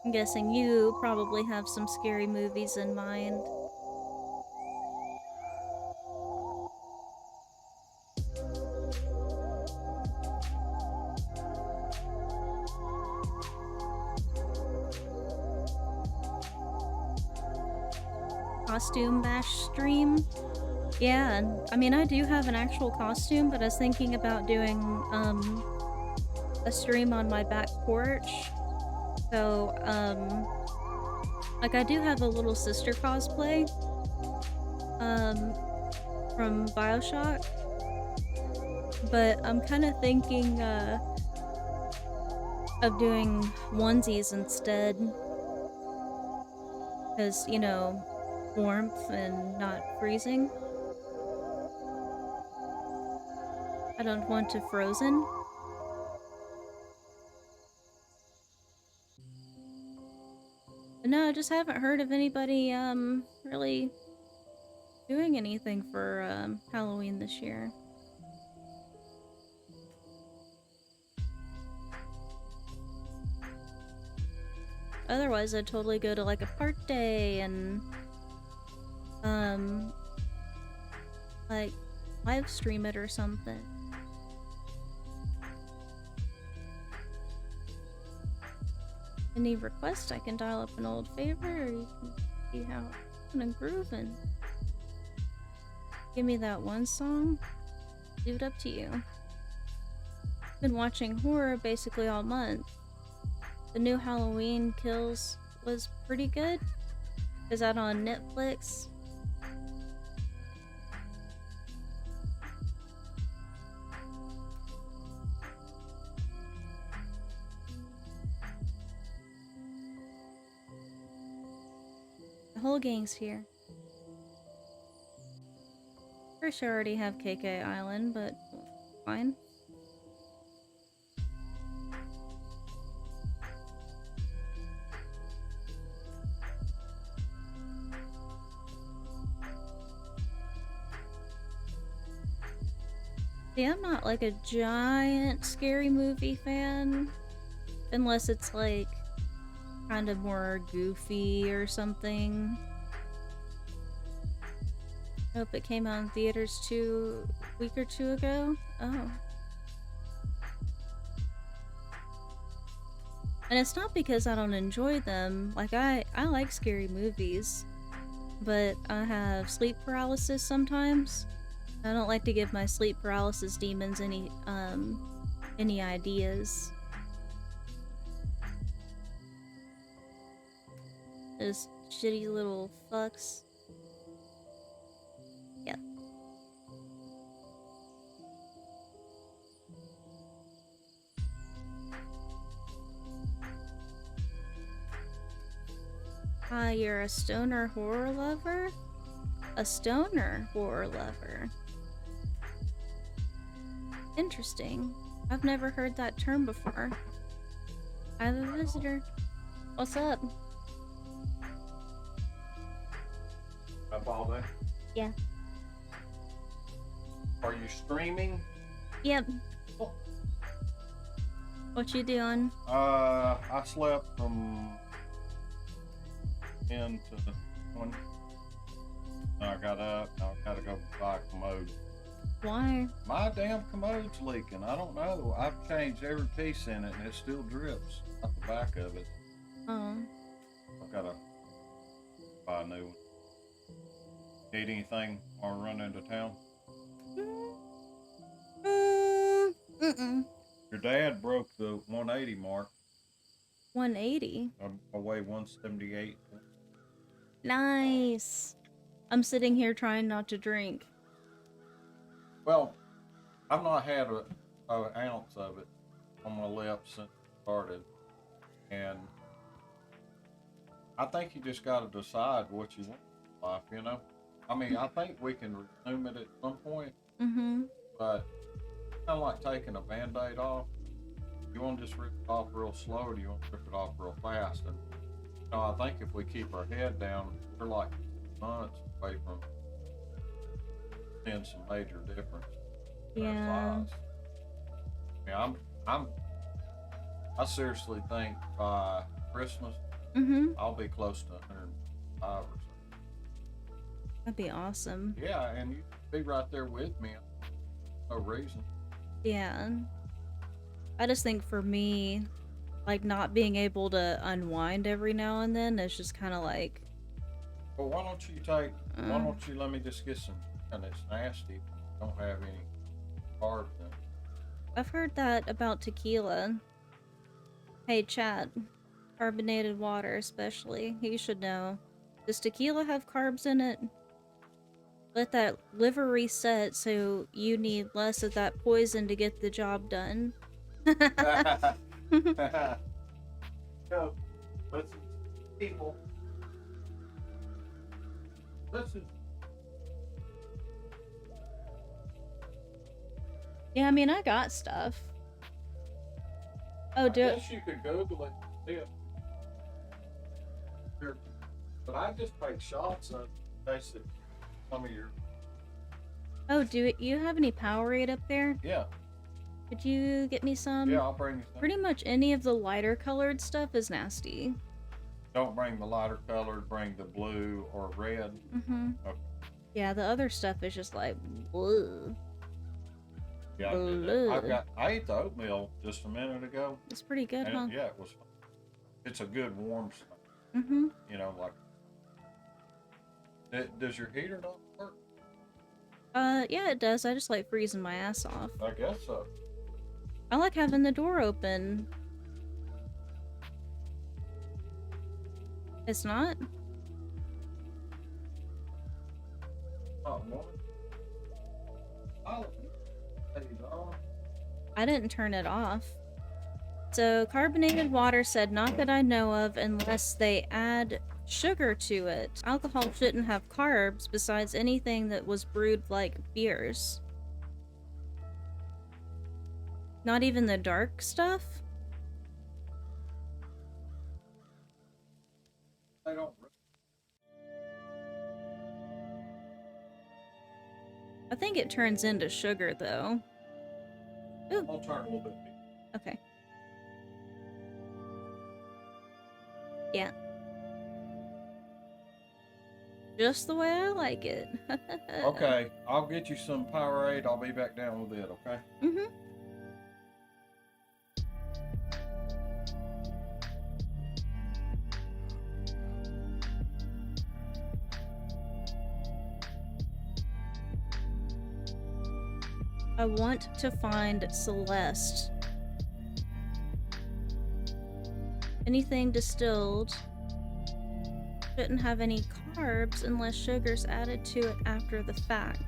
I'm guessing you probably have some scary movies in mind. Costume bash stream? Yeah, I mean, I do have an actual costume, but I was thinking about doing, a stream on my back porch. So, like, I do have a little sister cosplay, from BioShock. But I'm kind of thinking, of doing onesies instead. Because, you know, warmth and not freezing. I don't want to frozen. But No, I just haven't heard of anybody really doing anything for Halloween this year. Otherwise, I'd totally go to like a park day and like live stream it or something. Any requests? I can dial up an old favorite, or you can see how I'm grooving. Give me that one song. Leave it up to you. Been watching horror basically all month. The new Halloween Kills was pretty good. Is that on Netflix? The whole gang's here. Pretty sure I already have KK Island, but fine. See, I'm not like a giant scary movie fan, unless it's like kind of more goofy or something. Nope, it came out in theaters a week or two ago. Oh. And it's not because I don't enjoy them. Like, I like scary movies, but I have sleep paralysis sometimes. I don't like to give my sleep paralysis demons any ideas. Those shitty little fucks. Yep. You're a stoner horror lover? A stoner horror lover. Interesting. I've never heard that term before. I have a visitor. What's up? Up all day? Yeah. Are you streaming? Yep. Oh. What you doing? I slept from 10 to 1. I got up. I gotta go buy a commode. Why? My damn commode's leaking. I don't know. I've changed every piece in it and it still drips out the back of it. Oh. I've gotta buy a new one. Need anything or run into town? Your dad broke the 180 mark. 180? I weigh 178. Nice. I'm sitting here trying not to drink. Well, I've not had an ounce of it on my lips since it started. And I think you just got to decide what you want in life, you know? I mean, I think we can resume it at some point, but kind of like taking a Band-Aid off. You want to just rip it off real slow, or do you want to rip it off real fast? And you know, I think if we keep our head down, we're like months away from seeing some major difference in our lives. Yeah, I seriously think by Christmas, I'll be close to 105 or something. That'd be awesome. Yeah, and you'd be right there with me. No reason. Yeah. I just think for me, like, not being able to unwind every now and then is just kind of like... Well, why don't you let me just get some, and it's nasty, don't have any carbs in it. I've heard that about tequila. Hey, chat. Carbonated water, especially. You should know. Does tequila have carbs in it? Let that liver reset so you need less of that poison to get the job done. Go. Listen, people. Listen. Yeah, I mean, I got stuff. Oh, do it. I guess you could Google it. See it. Sure. But I just take shots of basic some of your. Oh, you have any Powerade up there? Yeah. Could you get me some? Yeah, I'll bring you some. Pretty much any of the lighter colored stuff is nasty. Don't bring the lighter colored, bring the blue or red. Mm-hmm. Okay. Yeah, the other stuff is just like, blue. Yeah, I ate the oatmeal just a minute ago. It's pretty good, huh? Yeah, it was. It's a good warm stuff. Mm-hmm. You know, like. Does your heater not work? Yeah, it does. I just like freezing my ass off. I guess so. I like having the door open. It's not? Oh, no. Oh, I didn't turn it off. So, carbonated water said not that I know of unless they add sugar to it. Alcohol shouldn't have carbs besides anything that was brewed like beers. Not even the dark stuff? I don't. I think it turns into sugar though. Ooh. I'll turn a little bit. Okay. Yeah. Just the way I like it. Okay, I'll get you some Powerade. I'll be back down with it, okay? Mm-hmm. I want to find Celeste. Anything distilled shouldn't have any carbs unless sugar's added to it after the fact.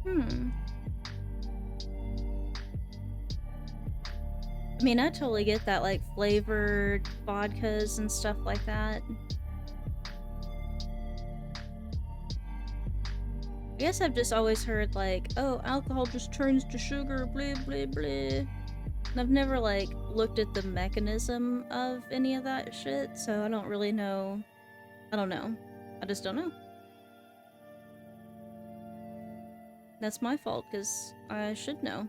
I mean, I totally get that, like, flavored vodkas and stuff like that. I guess I've just always heard, like, oh, alcohol just turns to sugar, blah, blah, blah. And I've never, like, looked at the mechanism of any of that shit, so I don't really know. I don't know. I just don't know. That's my fault, because I should know.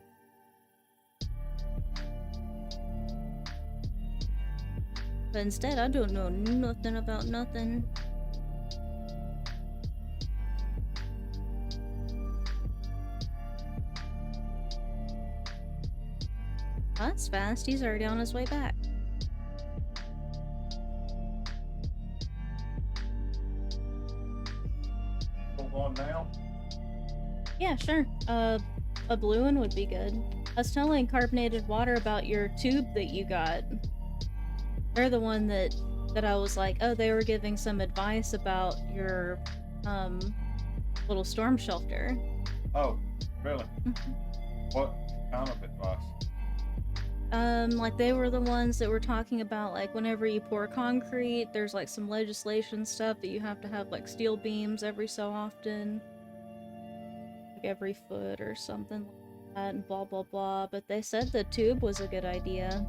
But instead, I don't know nothing about nothing. Oh, that's fast. He's already on his way back. Hold on now. Yeah, sure. A blue one would be good. I was telling Carbonated Water about your tube that you got. They're the one that I was like, oh, they were giving some advice about your little storm shelter. Oh, really? What kind of advice? Like they were the ones that were talking about, like, whenever you pour concrete, there's like some legislation stuff that you have to have like steel beams every so often, like every foot or something like that, and blah blah blah. But they said the tube was a good idea.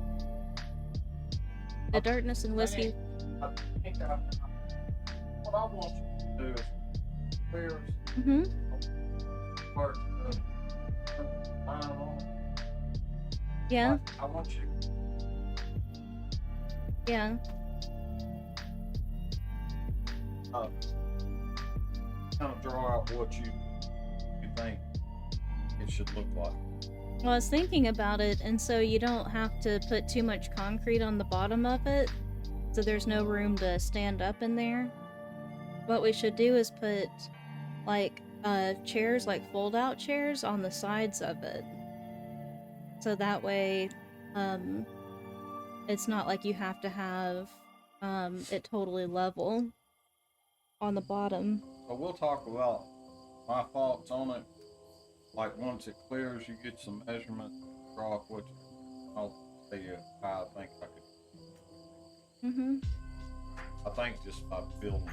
The Darkness and Whiskey. I think what I want you to do is clear part on. Yeah. I want you. Yeah. Kind of draw out what you think it should look like. Well, I was thinking about it, and so you don't have to put too much concrete on the bottom of it, so there's no room to stand up in there. What we should do is put, like, chairs, like fold-out chairs, on the sides of it. So that way, it's not like you have to have it totally level on the bottom. But we'll talk about my thoughts on it. Like, once it clears, you get some measurements, draw up what I'll tell you how I think I could. I think just by building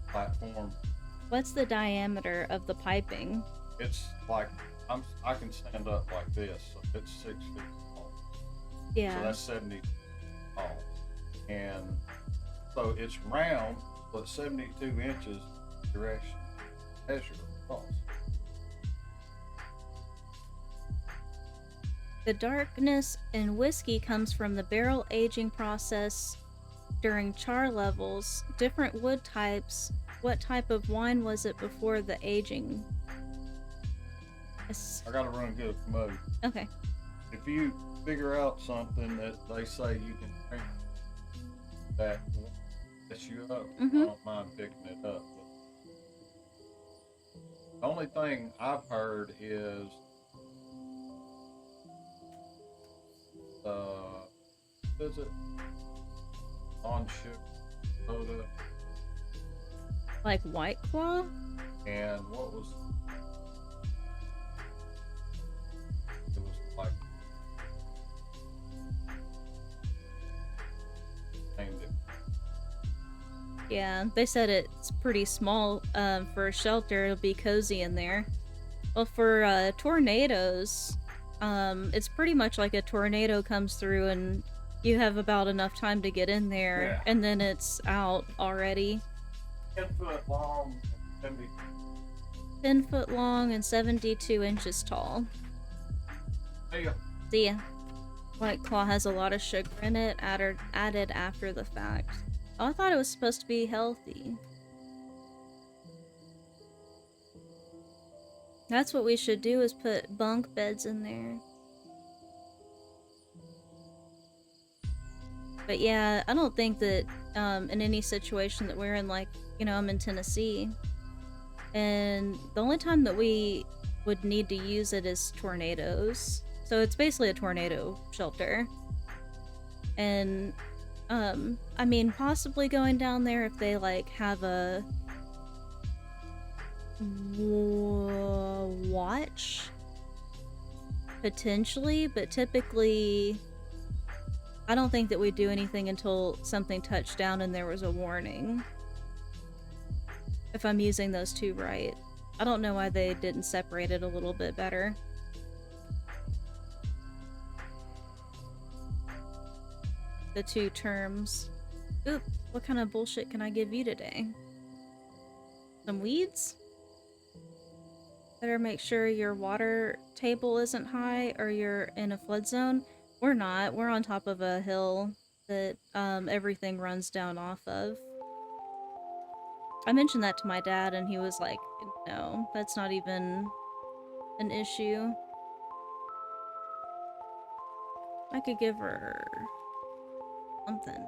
platform. What's the diameter of the piping? It's like, I can stand up like this, so it's 6 feet long. Yeah. So that's 70 tall. And so it's round, but 72 inches direction measure across. The darkness in whiskey comes from the barrel aging process during char levels, different wood types. What type of wine was it before the aging? I gotta run get a mug. Okay. If you figure out something that they say you can drink that mess you up, I don't mind picking it up. But the only thing I've heard is is it on-ship soda? Like White Claw? And what was it was like named it. Yeah, they said it's pretty small for a shelter. It'll be cozy in there. Well, for tornadoes, it's pretty much like a tornado comes through and you have about enough time to get in there, and then it's out already. 10 foot long, 10 foot long and 72 inches tall. See ya. See ya. White Claw has a lot of sugar in it, added after the fact. Oh, I thought it was supposed to be healthy. That's what we should do, is put bunk beds in there. But yeah, I don't think that in any situation that we're in, like, you know, I'm in Tennessee, and the only time that we would need to use it is tornadoes. So it's basically a tornado shelter. And I mean, possibly going down there if they like have a watch, potentially, but typically I don't think that we'd do anything until something touched down and there was a warning. If I'm using those two right. I don't know why they didn't separate it a little bit better. The two terms. Oop, what kind of bullshit can I give you today? Some weeds? Better make sure your water table isn't high or you're in a flood zone. We're not. We're on top of a hill that everything runs down off of. I mentioned that to my dad and he was like, no, that's not even an issue. I could give her something.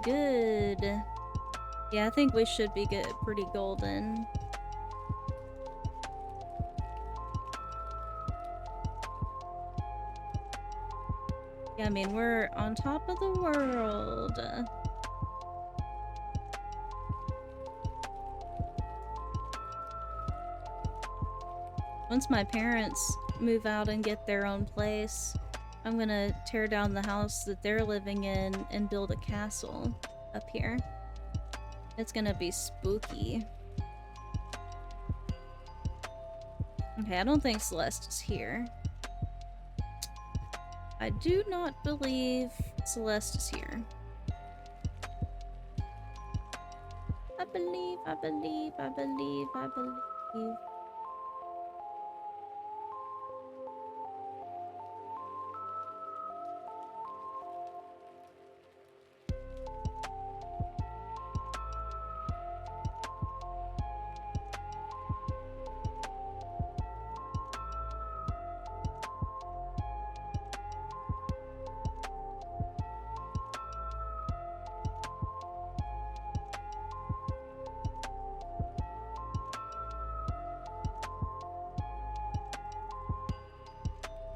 Good. Yeah, I think we should be good, pretty golden. Yeah, I mean, we're on top of the world. Once my parents move out and get their own place, I'm gonna tear down the house that they're living in and build a castle up here. It's gonna be spooky. Okay, I don't think Celeste is here. I do not believe Celeste is here. I believe.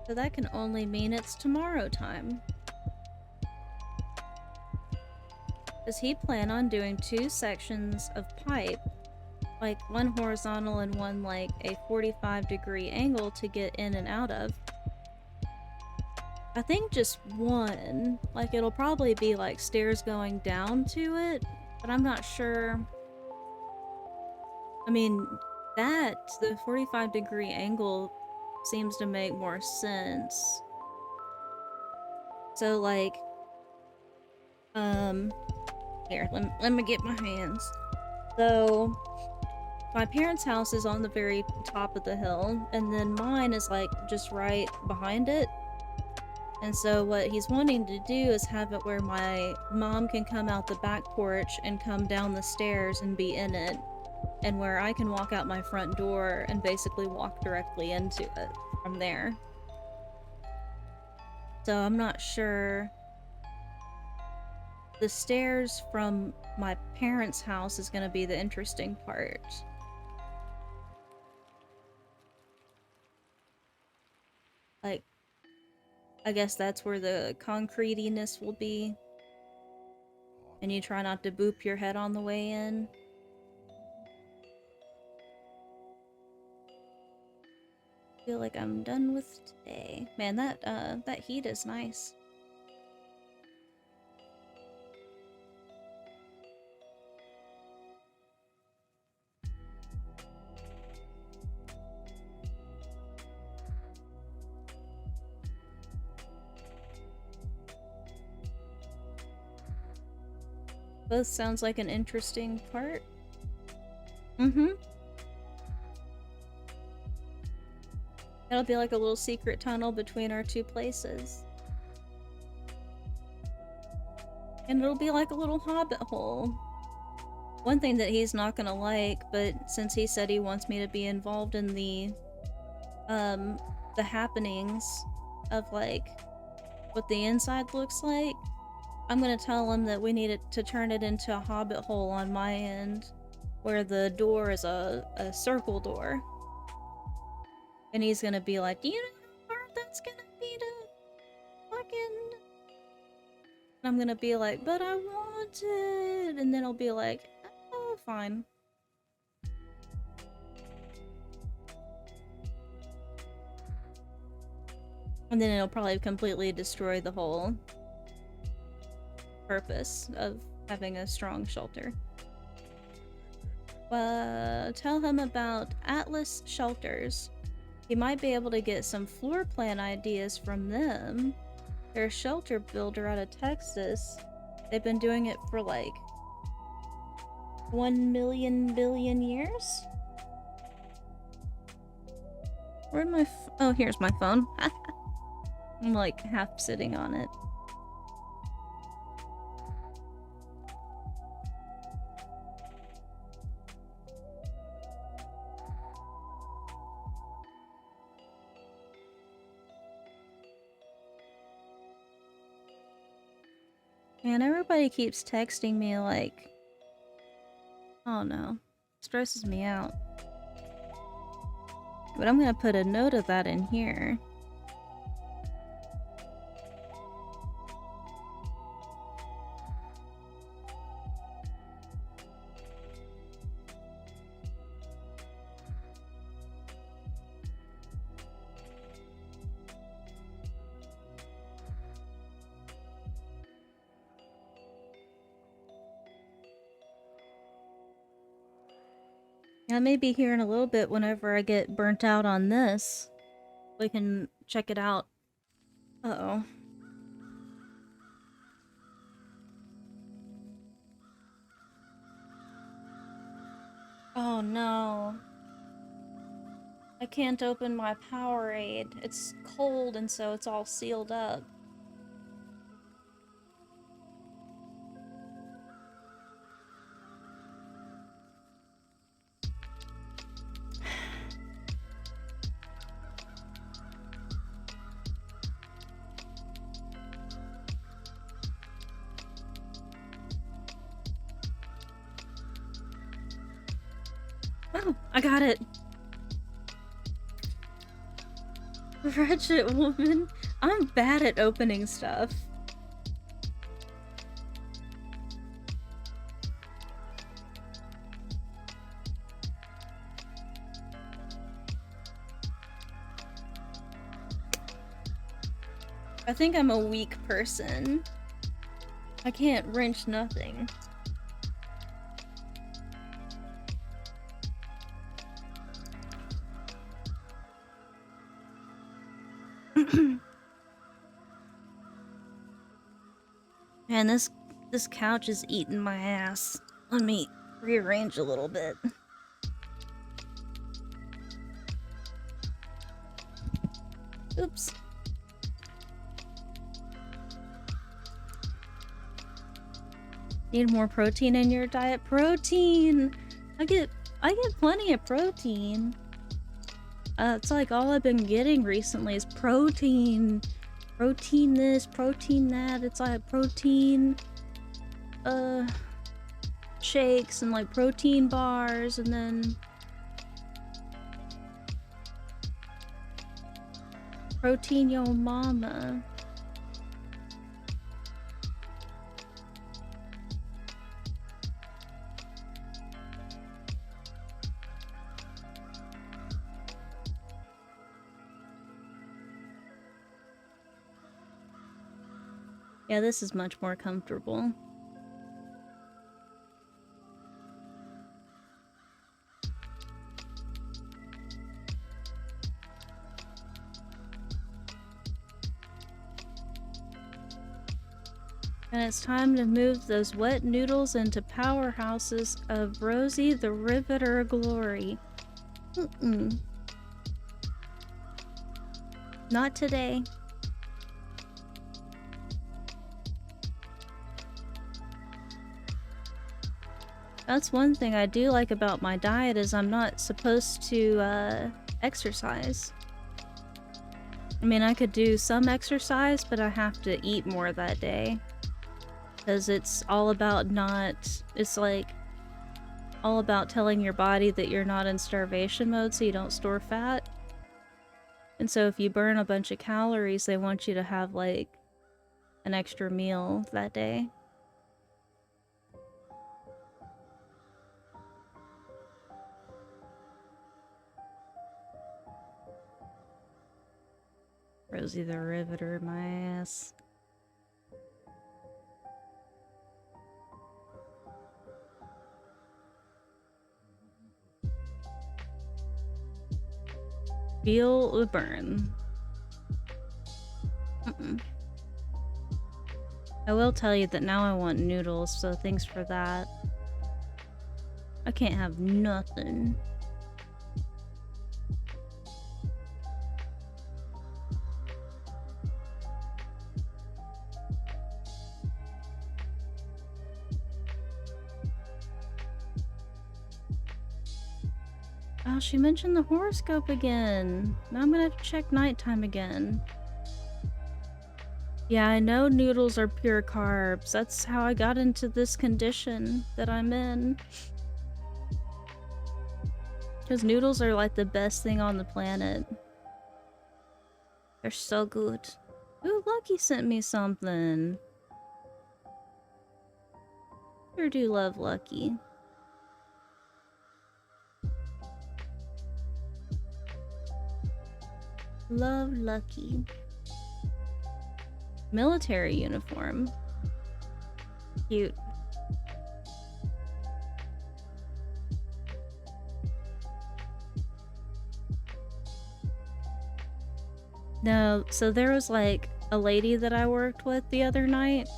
So that can only mean it's tomorrow time. Does he plan on doing 2 sections of pipe, like one horizontal and one like a 45-degree angle to get in and out of? I think just one. Like, it'll probably be like stairs going down to it, but I'm not sure I mean, the 45-degree angle seems to make more sense. So, like, here, let me get my hands. So, my parents' house is on the very top of the hill, and then mine is, like, just right behind it. And so what he's wanting to do is have it where my mom can come out the back porch and come down the stairs and be in it, and where I can walk out my front door and basically walk directly into it from there. So I'm not sure. The stairs from my parents' house is going to be the interesting part. Like, I guess that's where the concretiness will be. And you try not to boop your head on the way in. I feel like I'm done with today. Man, that heat is nice. Both sounds like an interesting part. It'll be like a little secret tunnel between our two places. And it'll be like a little hobbit hole. One thing that he's not gonna like, but since he said he wants me to be involved in the happenings of, like, what the inside looks like, I'm gonna tell him that we need to turn it into a hobbit hole on my end, where the door is a circle door. And he's gonna be like, do you know how hard that's gonna be to fucking... And I'm gonna be like, but I want it! And then he'll be like, oh, fine. And then it'll probably completely destroy the whole purpose of having a strong shelter. Tell him about Atlas Shelters. He might be able to get some floor plan ideas from them. They're a shelter builder out of Texas. They've been doing it for like 1 million billion years? Where'd my oh, here's my phone. I'm like half sitting on it. Man, everybody keeps texting me like, oh no, stresses me out. But I'm gonna put a note of that in here. I may be here in a little bit whenever I get burnt out on this. We can check it out. Uh-oh. Oh no. I can't open my Powerade. It's cold and so it's all sealed up. Oh, I got it. Wretched woman. I'm bad at opening stuff. I think I'm a weak person. I can't wrench nothing. Man, this couch is eating my ass. Let me rearrange a little bit. Oops. Need more protein in your diet? Protein! I get plenty of protein. It's like all I've been getting recently is protein. Protein this, protein that. It's like protein shakes and like protein bars, and then protein yo mama. Yeah, this is much more comfortable. And it's time to move those wet noodles into powerhouses of Rosie the Riveter glory. Not today. That's one thing I do like about my diet is I'm not supposed to exercise. I mean, I could do some exercise, but I have to eat more that day. Because it's all about it's like all about telling your body that you're not in starvation mode so you don't store fat. And so if you burn a bunch of calories, they want you to have like an extra meal that day. Rosie the Riveter, my ass. Feel the burn. I will tell you that now I want noodles, so thanks for that. I can't have nothing. Oh, she mentioned the horoscope again. Now I'm gonna have to check nighttime again. Yeah, I know noodles are pure carbs. That's how I got into this condition that I'm in. Because noodles are like the best thing on the planet. They're so good. Ooh, Lucky sent me something. Sure do love Lucky. Love Lucky. Military uniform. Cute. No, so there was like a lady that I worked with the other night.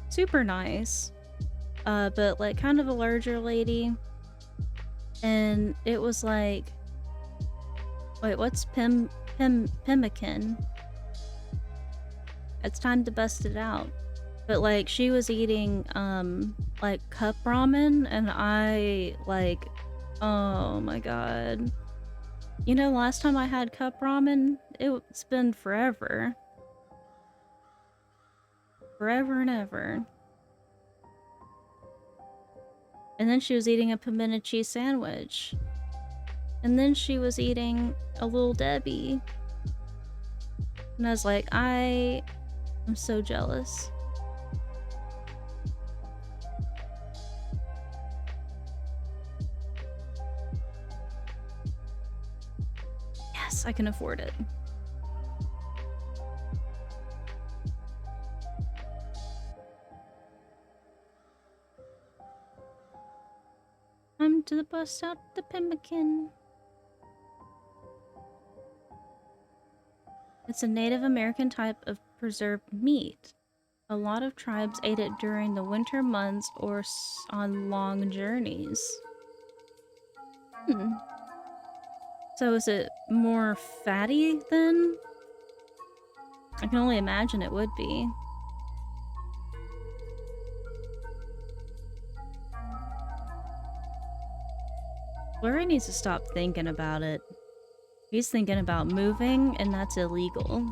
Super nice. But like kind of a larger lady. And it was like, wait, what's pemmican? It's time to bust it out. But like she was eating like cup ramen, and I like, oh my god. You know, last time I had cup ramen, it's been forever. Forever and ever. And then she was eating a pimento cheese sandwich. And then she was eating a Little Debbie. And I was like, I'm so jealous. Yes, I can afford it. Time to bust out the pemmican. It's a Native American type of preserved meat. A lot of tribes ate it during the winter months or on long journeys. Hmm. So is it more fatty then? I can only imagine it would be. Larry needs to stop thinking about it. He's thinking about moving, and that's illegal.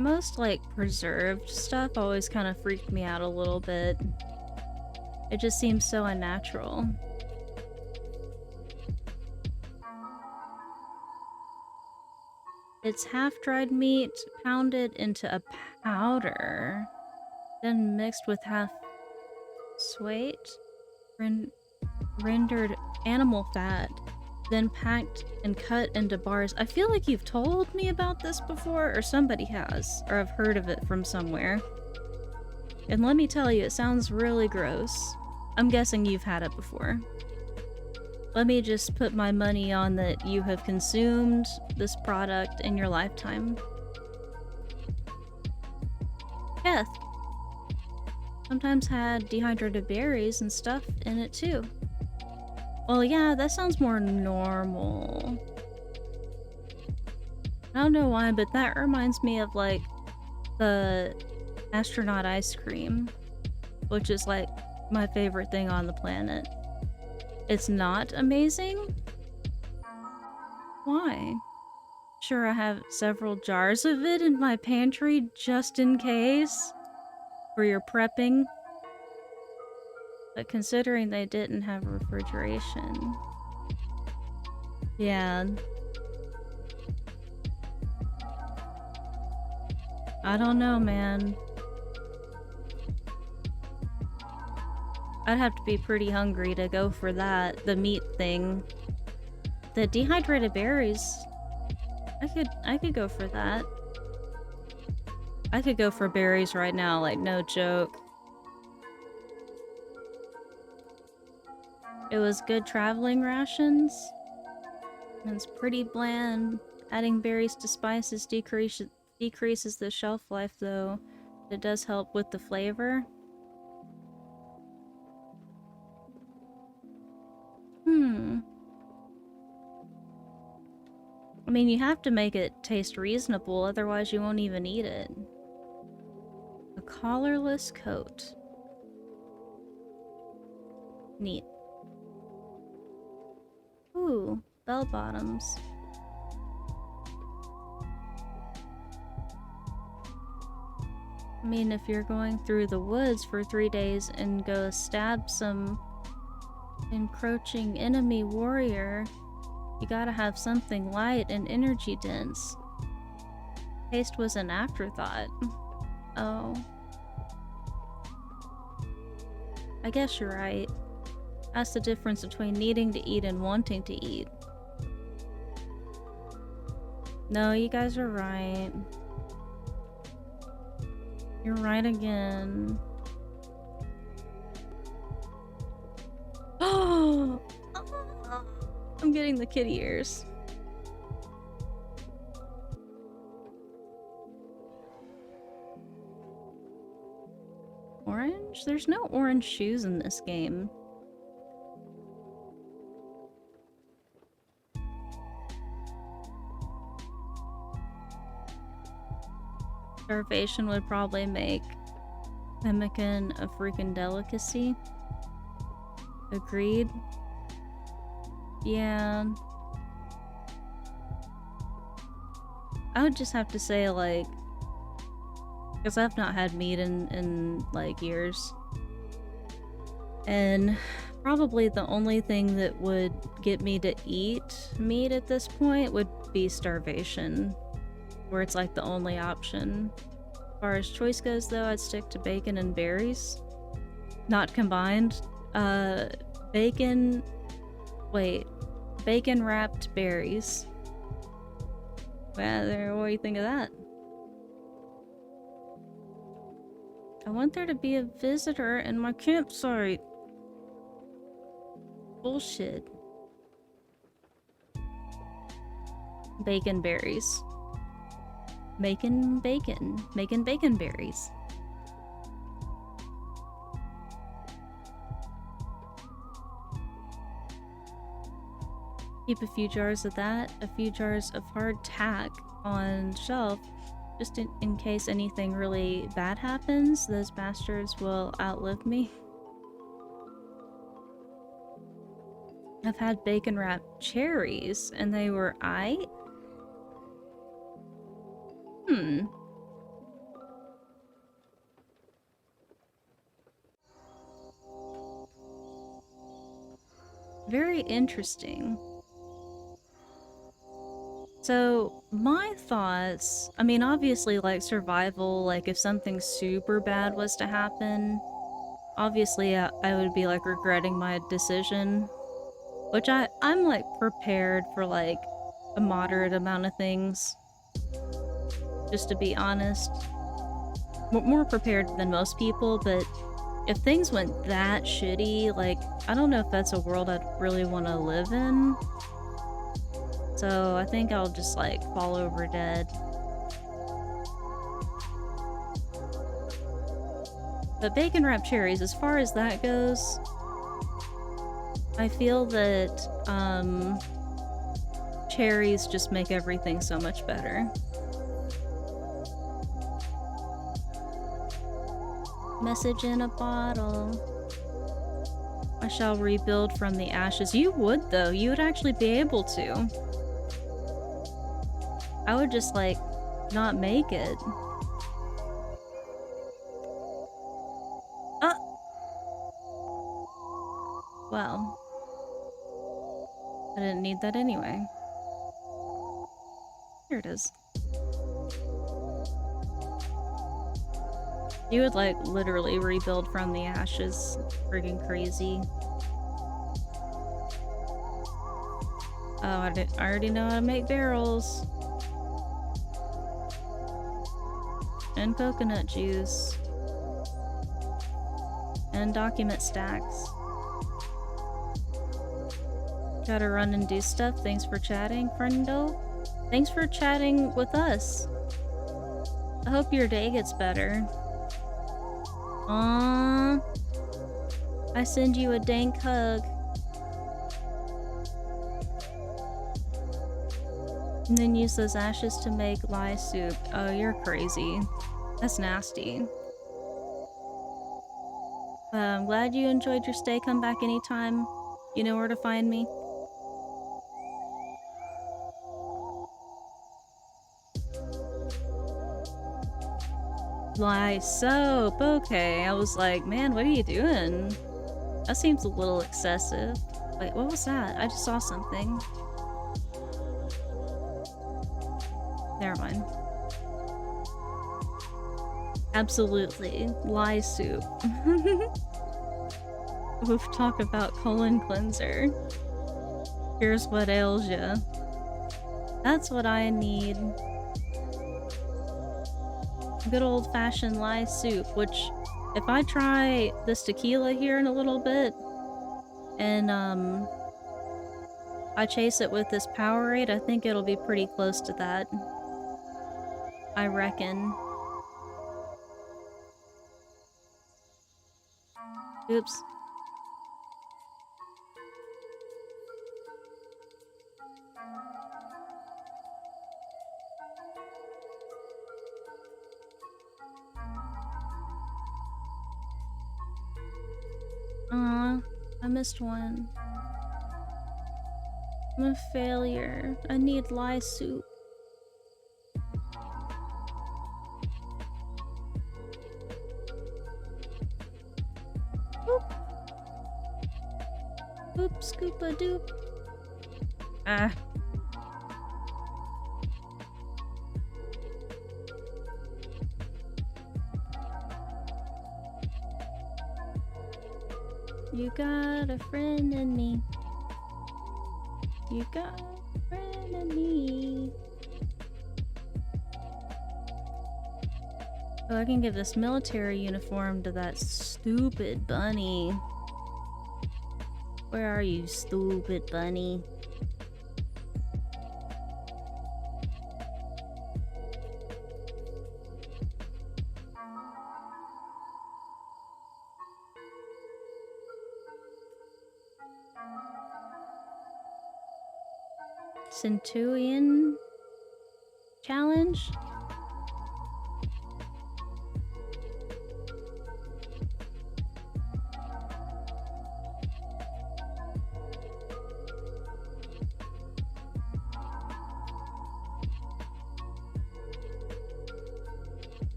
Most, like, preserved stuff always kind of freaked me out a little bit. It just seems so unnatural. It's half-dried meat pounded into a powder, then mixed with half suet, rendered animal fat, then packed and cut into bars. I feel like you've told me about this before, or somebody has, or I've heard of it from somewhere. And let me tell you, it sounds really gross. I'm guessing you've had it before. Let me just put my money on that you have consumed this product in your lifetime. Keth sometimes had dehydrated berries and stuff in it too. Well, yeah, that sounds more normal. I don't know why, but that reminds me of, like, the astronaut ice cream, which is, like, my favorite thing on the planet. It's not amazing? Why? Sure, I have several jars of it in my pantry just in case for your prepping. But considering they didn't have refrigeration. Yeah. I don't know, man. I'd have to be pretty hungry to go for that, the meat thing. The dehydrated berries, I could go for that. I could go for berries right now, like, no joke. It was good traveling rations. And it's pretty bland. Adding berries to spices decreases the shelf life, though. It does help with the flavor. I mean, you have to make it taste reasonable, otherwise you won't even eat it. A collarless coat. Neat. Ooh, bell bottoms. I mean, if you're going through the woods for 3 days and go stab some encroaching enemy warrior, you gotta have something light and energy dense. Taste was an afterthought. Oh. I guess you're right. That's the difference between needing to eat and wanting to eat. No, you guys are right. You're right again. Oh! I'm getting the kitty ears. Orange? There's no orange shoes in this game. Starvation would probably make pemmican a freaking delicacy. Agreed. Yeah. I would just have to say, like, because I've not had meat in like years. And Probably the only thing that would get me to eat meat at this point would be starvation, where it's like the only option. As far as choice goes, though, I'd stick to bacon and berries. Not combined. Bacon... Wait. Bacon wrapped berries. Well, what do you think of that? I want there to be a visitor in my campsite. Bullshit. Bacon berries. Making bacon. Making bacon berries. Keep a few jars of that, a few jars of hardtack on shelf, just in case anything really bad happens. Those bastards will outlive me. I've had bacon wrapped cherries, and they were aight. Very interesting. So, my thoughts, I mean, obviously, like, survival, like, if something super bad was to happen, obviously, I would be, like, regretting my decision. Which I'm, like, prepared for, like, a moderate amount of things. Just to be honest. More prepared than most people, but if things went that shitty, like, I don't know if that's a world I'd really want to live in. So I think I'll just, like, fall over dead. But bacon wrapped cherries, as far as that goes, I feel that, cherries just make everything so much better. Message in a bottle. I shall rebuild from the ashes. You would, though. You would actually be able to. I would just, like, not make it. Well. I didn't need that anyway. Here it is. You would, like, literally rebuild from the ashes. Friggin' crazy. Oh, I already know how to make barrels. And coconut juice. And document stacks. Gotta run and do stuff. Thanks for chatting, friendo. Thanks for chatting with us. I hope your day gets better. Aww. I send you a dank hug. And then use those ashes to make lye soup. Oh, you're crazy. That's nasty. I'm glad you enjoyed your stay. Come back anytime. You know where to find me. Lye soap. Okay. I was like, man, what are you doing? That seems a little excessive. Wait, what was that? I just saw something. Never mind. Absolutely. Lye soup. Oof, talk about colon cleanser. Here's what ails ya. That's what I need. Good old-fashioned lye soup, which, if I try this tequila here in a little bit, and, I chase it with this Powerade, I think it'll be pretty close to that. I reckon. Oops. Aw, I missed one. I'm a failure. I need lye soup. Boop. Oop, scoopa doop. Ah. You got a friend in me. You got a friend in me. Oh, I can give this military uniform to that stupid bunny. Where are you, stupid bunny? Centurion challenge?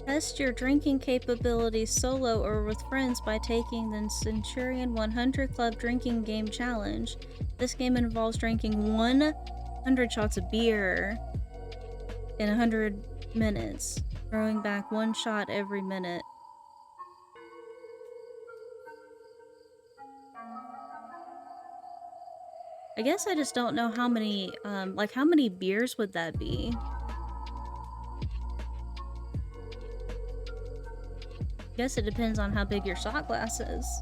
Test your drinking capabilities solo or with friends by taking the Centurion 100 Club Drinking Game Challenge. This game involves drinking 100 shots of beer in 100 minutes, throwing back 1 shot every minute. I guess I just don't know how many, like how many beers would that be? Guess it depends on how big your shot glass is.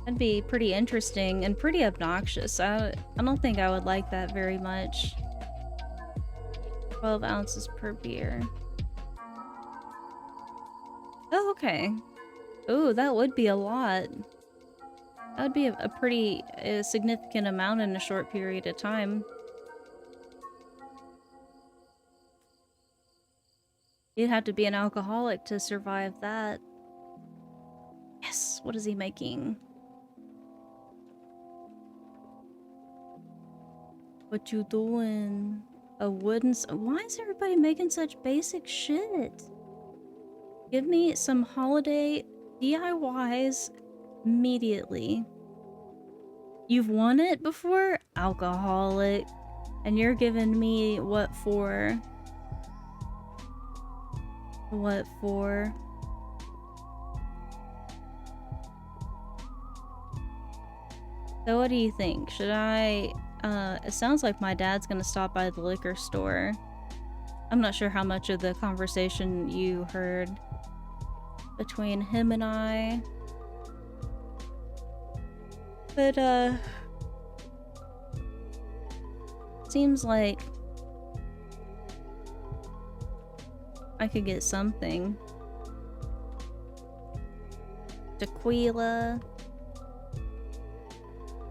That'd be pretty interesting and pretty obnoxious. I don't think I would like that very much. 12 ounces per beer. Oh, okay. Oh, that would be a lot. That would be a pretty significant amount in a short period of time. You'd have to be an alcoholic to survive that. Yes, what is he making? What you doing? A wooden... Why is everybody making such basic shit? Give me some holiday DIYs immediately. You've won it before? Alcoholic. And you're giving me what for? What for? So what do you think? Should I... it sounds like my dad's gonna stop by the liquor store. I'm not sure how much of the conversation you heard between him and I. But, seems like I could get something. Tequila.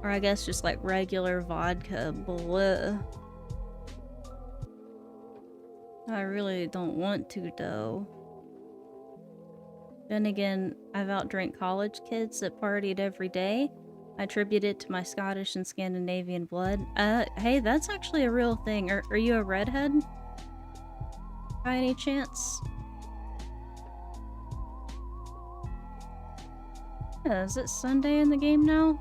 Or I guess just like regular vodka. Bleh. I really don't want to, though. Then again, I've outdrank college kids that partied every day. I attribute it to my Scottish and Scandinavian blood. Hey, that's actually a real thing. Are you a redhead? By any chance? Yeah, is it Sunday in the game now?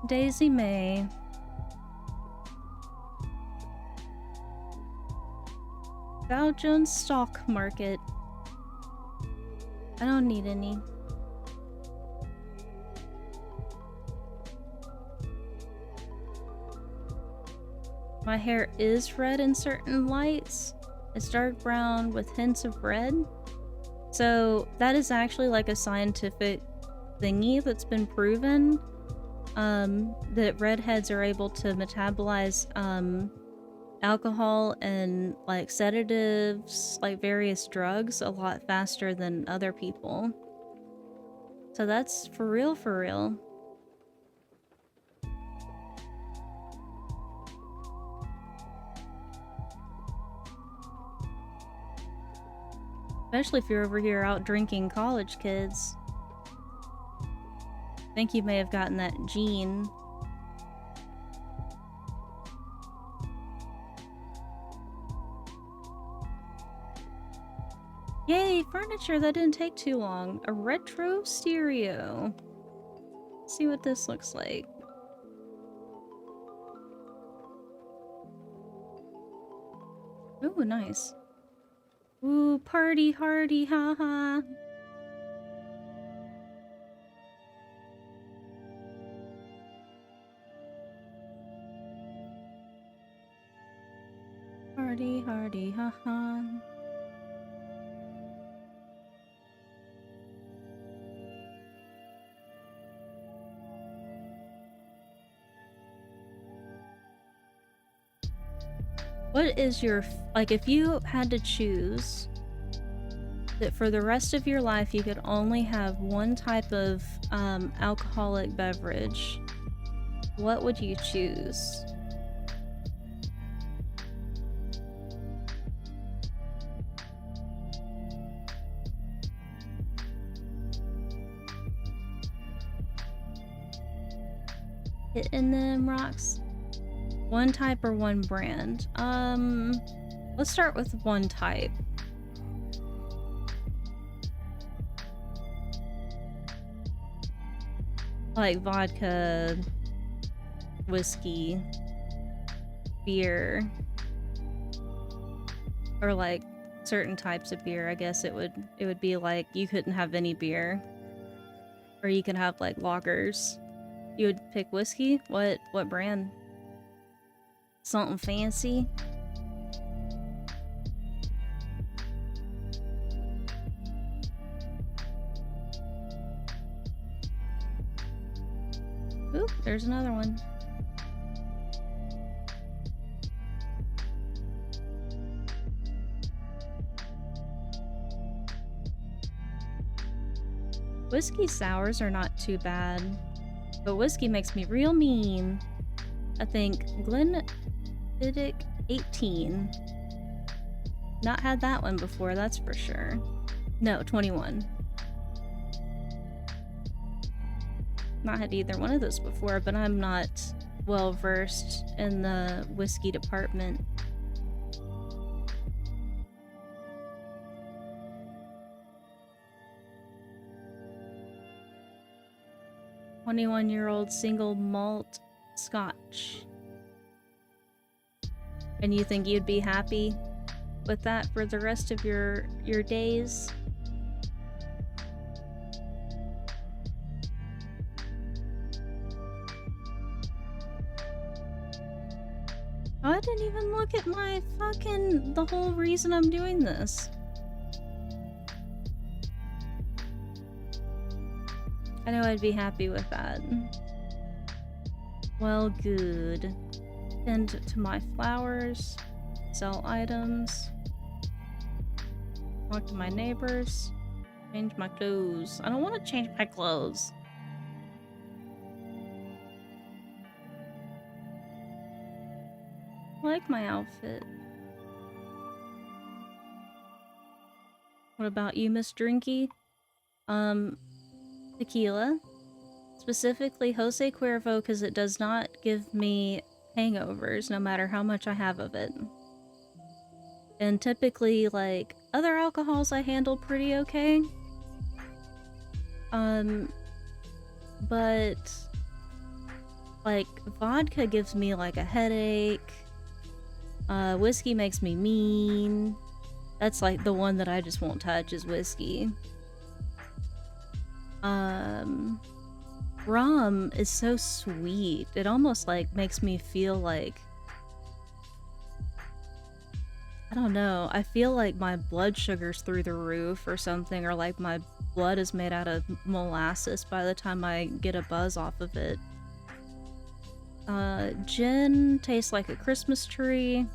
Daisy May. Dow Jones stock market. I don't need any. My hair is red in certain lights. It's dark brown with hints of red. So that is actually like a scientific thingy that's been proven. That redheads are able to metabolize alcohol and like sedatives, like various drugs, a lot faster than other people. So that's for real, for real. Especially if you're over here out drinking college kids. I think you may have gotten that gene. Yay, furniture! That didn't take too long. A retro stereo. Let's see what this looks like. Ooh, nice. Ooh, party hardy, haha. Hardy hardy, haha. What is your, like, if you had to choose that for the rest of your life you could only have one type of alcoholic beverage, what would you choose? Hitting them rocks? One type or one brand? Let's start with one type. Like vodka, whiskey, beer, or like certain types of beer. I guess it would be like you couldn't have any beer, or you can have like lagers. You would pick whiskey? What brand? Something fancy? Oop, there's another one. Whiskey sours are not too bad, but whiskey makes me real mean. I think Glenfiddich 18. Not had that one before, that's for sure. No, 21. Not had either one of those before, but I'm not well versed in the whiskey department. "21-year-old single malt Scotch." And you think you'd be happy with that for the rest of your days? Oh, I didn't even look at my the whole reason I'm doing this. I know I'd be happy with that. Well, good. Tend to my flowers. Sell items. Talk to my neighbors. Change my clothes. I don't want to change my clothes. I like my outfit. What about you, Miss Drinky? Tequila. Specifically Jose Cuervo, because it does not give me hangovers no matter how much I have of it. And typically, like, other alcohols I handle pretty okay. But like vodka gives me like a headache. Whiskey makes me mean. That's like the one that I just won't touch is whiskey. Rum is so sweet. It almost like makes me feel like, I don't know, I feel like my blood sugar's through the roof or something, or like my blood is made out of molasses by the time I get a buzz off of it. Gin tastes like a Christmas tree.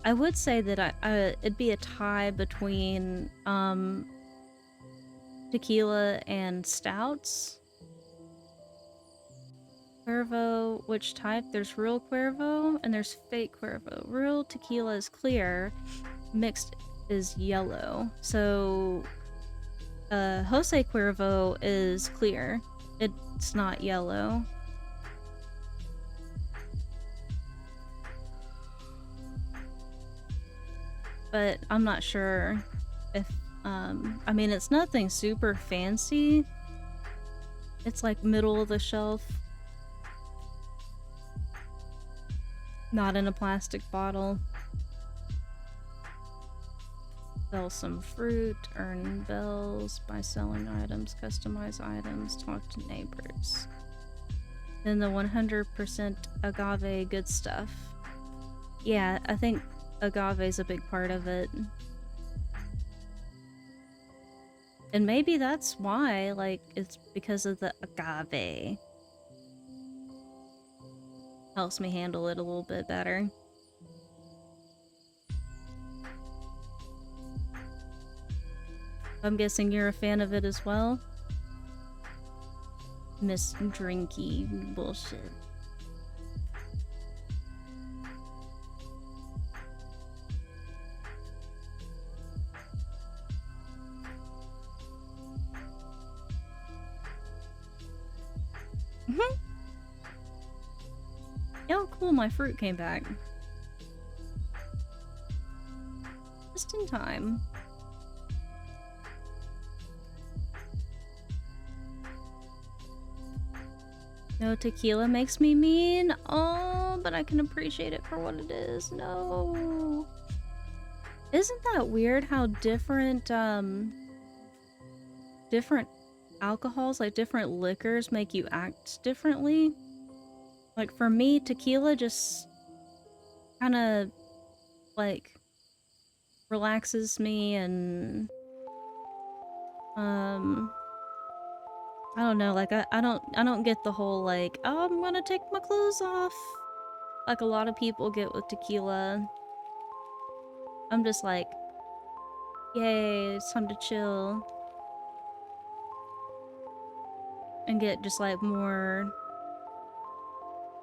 I would say that it'd be a tie between tequila and stouts. Cuervo, which type? There's real Cuervo and there's fake Cuervo. Real tequila is clear, mixed is yellow. So, Jose Cuervo is clear. It's not yellow. But I'm not sure if, I mean, it's nothing super fancy. It's like middle of the shelf. Not in a plastic bottle. Sell some fruit, earn bells by selling items, customize items, talk to neighbors. Then the 100% agave good stuff. Yeah, I think agave is a big part of it. And maybe that's why, like, it's because of the agave. Helps me handle it a little bit better. I'm guessing you're a fan of it as well? Miss Drinky bullshit. Oh, cool, my fruit came back. Just in time. No, tequila makes me mean. Oh, but I can appreciate it for what it is. No. Isn't that weird how different alcohols, like different liquors, make you act differently? Like for me, tequila just kind of like relaxes me and I don't know, like I don't get the whole like, oh, I'm gonna take my clothes off like a lot of people get with tequila. I'm just like, yay, it's time to chill and get just like more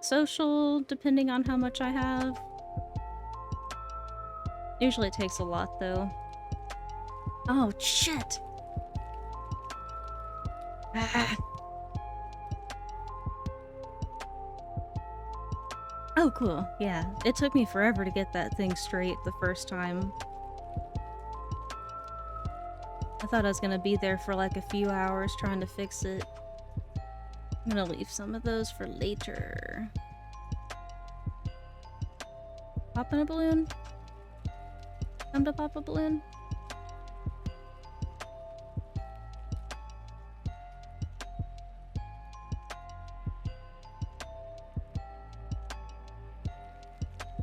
social depending on how much I have. Usually it takes a lot though. Oh shit. Ah. Oh cool, yeah. It took me forever to get that thing straight the first time. I thought I was gonna be there for like a few hours trying to fix it. I'm gonna leave some of those for later. Popping a balloon? Come to pop a balloon?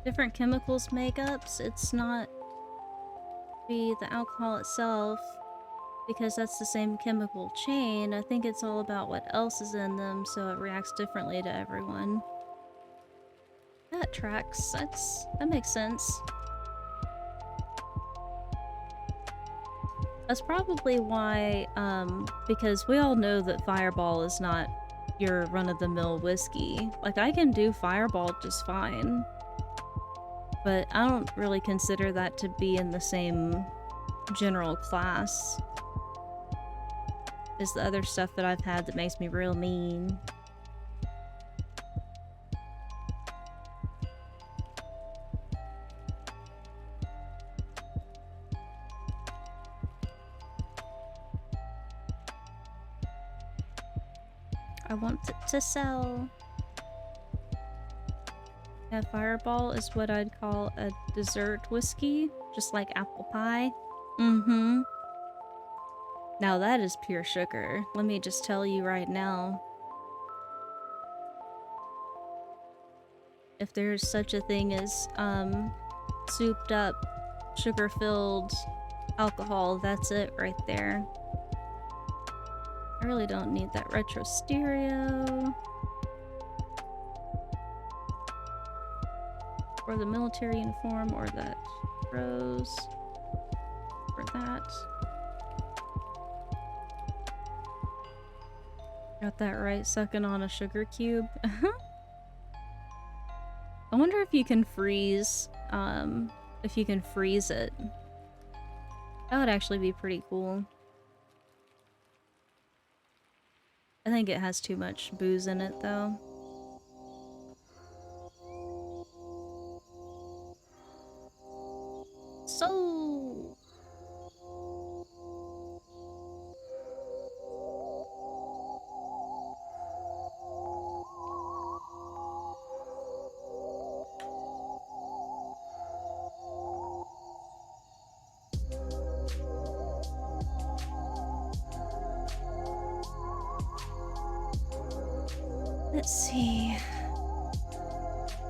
Different chemicals make ups. It's not be the alcohol itself, because that's the same chemical chain. I think it's all about what else is in them, so it reacts differently to everyone. That tracks. That makes sense. That's probably why, because we all know that Fireball is not your run-of-the-mill whiskey. Like, I can do Fireball just fine, but I don't really consider that to be in the same general class as the other stuff that I've had that makes me real mean. I want it to sell. Yeah, Fireball is what I'd call a dessert whiskey, just like apple pie. Mm-hmm. Now that is pure sugar. Let me just tell you right now. If there's such a thing as, souped up, sugar-filled alcohol, that's it right there. I really don't need that retro stereo. Or the military uniform, or that rose. Or that. Got that right, sucking on a sugar cube. I wonder if you can freeze, it. That would actually be pretty cool. I think it has too much booze in it, though. So... Let's see.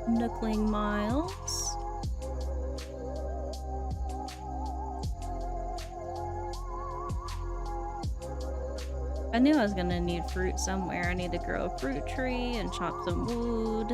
Nookling Miles. I knew I was gonna need fruit somewhere. I need to grow a fruit tree and chop some wood.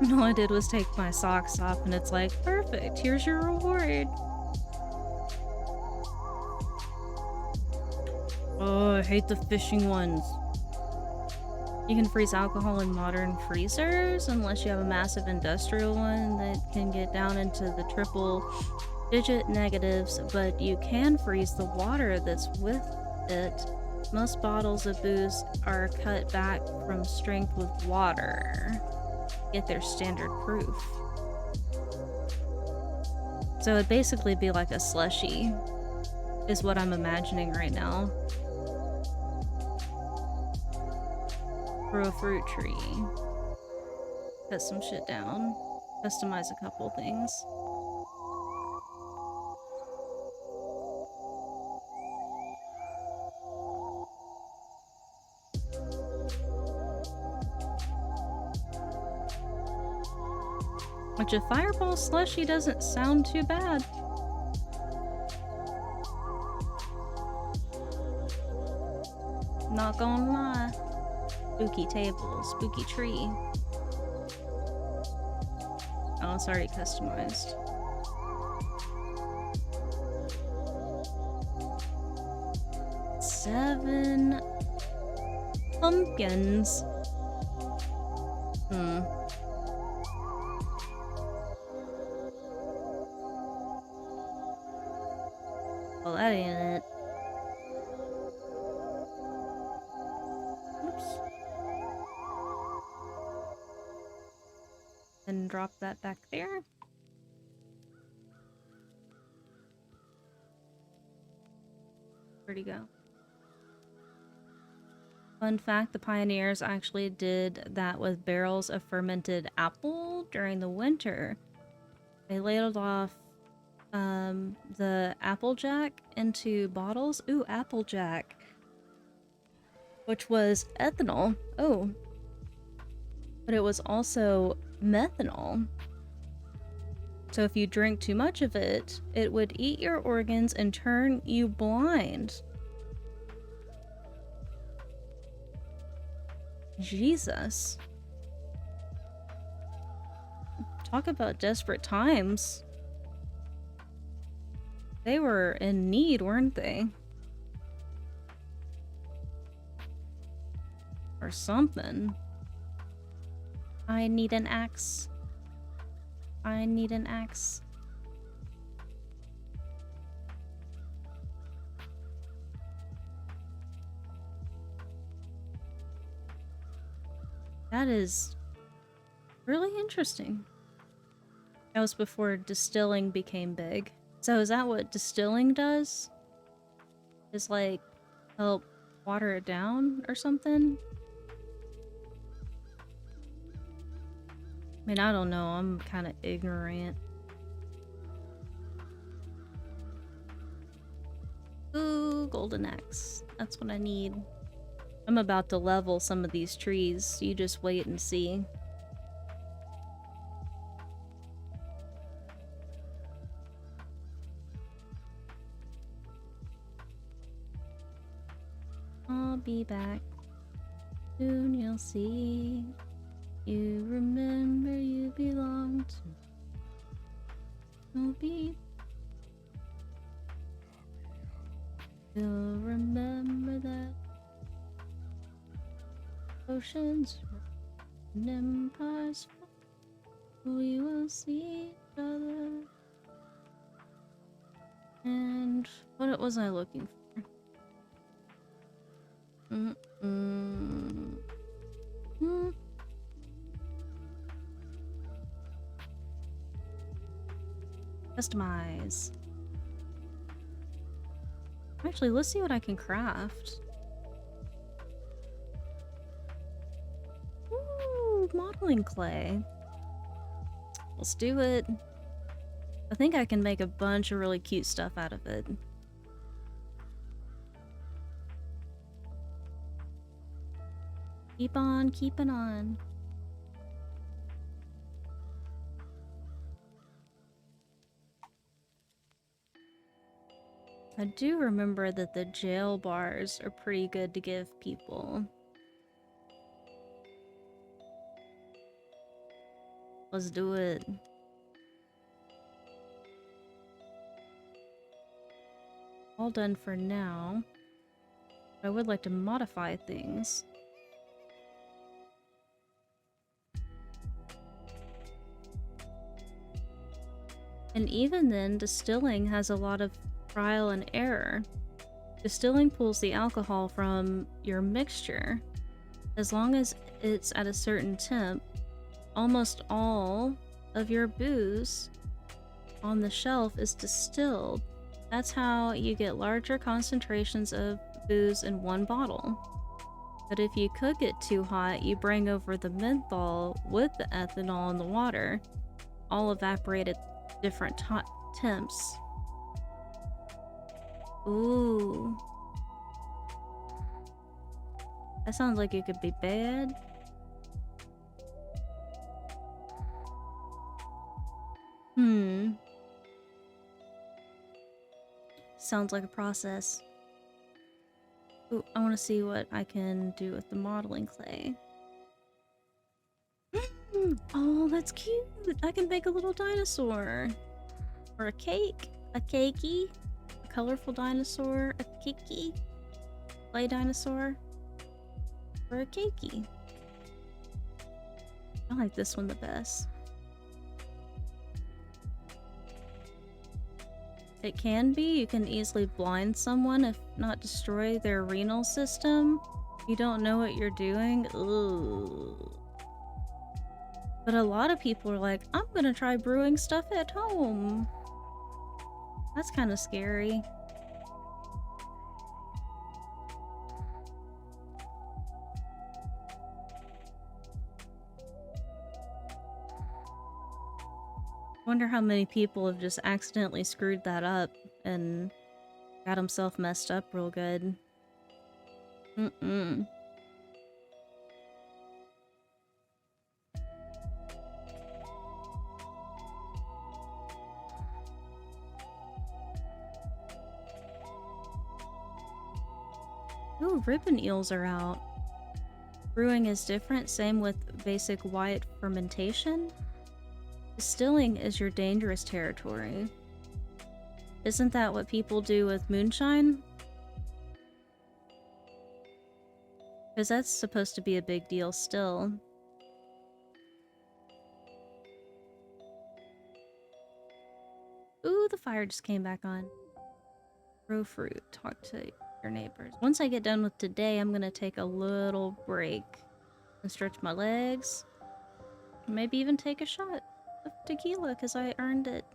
All I did was take my socks off and it's like, perfect, here's your reward. Oh, I hate the fishing ones. You can freeze alcohol in modern freezers unless you have a massive industrial one that can get down into the triple-digit negatives, but you can freeze the water that's with it. Most bottles of booze are cut back from strength with water. Get their standard proof. So it'd basically be like a slushy, is what I'm imagining right now. Grow a fruit tree. Cut some shit down. Customize a couple things. Which a fireball slushy doesn't sound too bad. Not gonna lie. Spooky table, spooky tree. Oh, it's already customized. Seven pumpkins. Well, that ain't it. Oops. And drop that back there. Where'd he go? Fun fact, the pioneers actually did that with barrels of fermented apple during the winter. They ladled off the Applejack into bottles. Ooh, Applejack. Which was ethanol. Oh. But it was also methanol. So if you drink too much of it, it would eat your organs and turn you blind. Jesus. Talk about desperate times. They were in need, weren't they? Or something. I need an axe. I need an axe. That is really interesting. That was before distilling became big. So is that what distilling does? Is like help water it down or something? mean, I don't know. I'm kind of ignorant. Ooh, golden axe. That's what I need. I'm about to level some of these trees. You just wait and see. I'll be back. Soon you'll see. You remember you belong to. You'll be. You'll remember that. Oceans and empires fall. We will see each other. And what was I looking for? Customize. Actually, let's see what I can craft. Ooh, modeling clay. Let's do it. I think I can make a bunch of really cute stuff out of it. Keep on keeping on. I do remember that the jail bars are pretty good to give people. Let's do it. All done for now. I would like to modify things. And even then, distilling has a lot of trial and error. Distilling pulls the alcohol from your mixture. As long as it's at a certain temp, almost all of your booze on the shelf is distilled. That's how you get larger concentrations of booze in one bottle. But if you cook it too hot, you bring over the menthol with the ethanol in the water, all evaporated different temps. Ooh. That sounds like it could be bad. Sounds like a process. Ooh, I want to see what I can do with the modeling clay. Oh, that's cute! I can make a little dinosaur. Or a cake. A cakey. A colorful dinosaur. A kiki. Clay dinosaur. Or a cakey. I like this one the best. It can be. You can easily blind someone, if not destroy their renal system. You don't know what you're doing. Ugh. But a lot of people are like, I'm gonna try brewing stuff at home. That's kind of scary. Wonder how many people have just accidentally screwed that up and got himself messed up real good. Ooh, ribbon eels are out. Brewing is different, same with basic white fermentation. Distilling is your dangerous territory. Isn't that what people do with moonshine? Because that's supposed to be a big deal still. Ooh, the fire just came back on. Grow fruit. Talk to your neighbors. Once I get done with today, I'm gonna take a little break and stretch my legs. Maybe even take a shot of tequila because I earned it.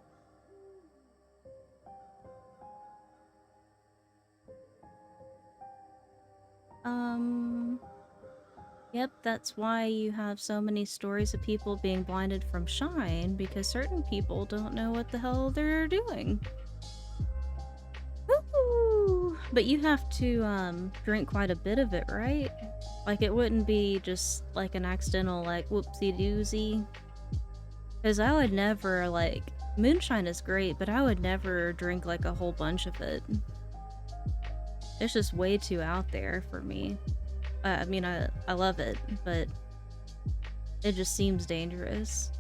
Yep, that's why you have so many stories of people being blinded from shine, because certain people don't know what the hell they're doing. Woo! But you have to drink quite a bit of it, right? Like it wouldn't be just like an accidental like whoopsie doozy. Because I would never like moonshine is great, but I would never drink like a whole bunch of it. It's just way too out there for me. I mean, I love it, but it just seems dangerous.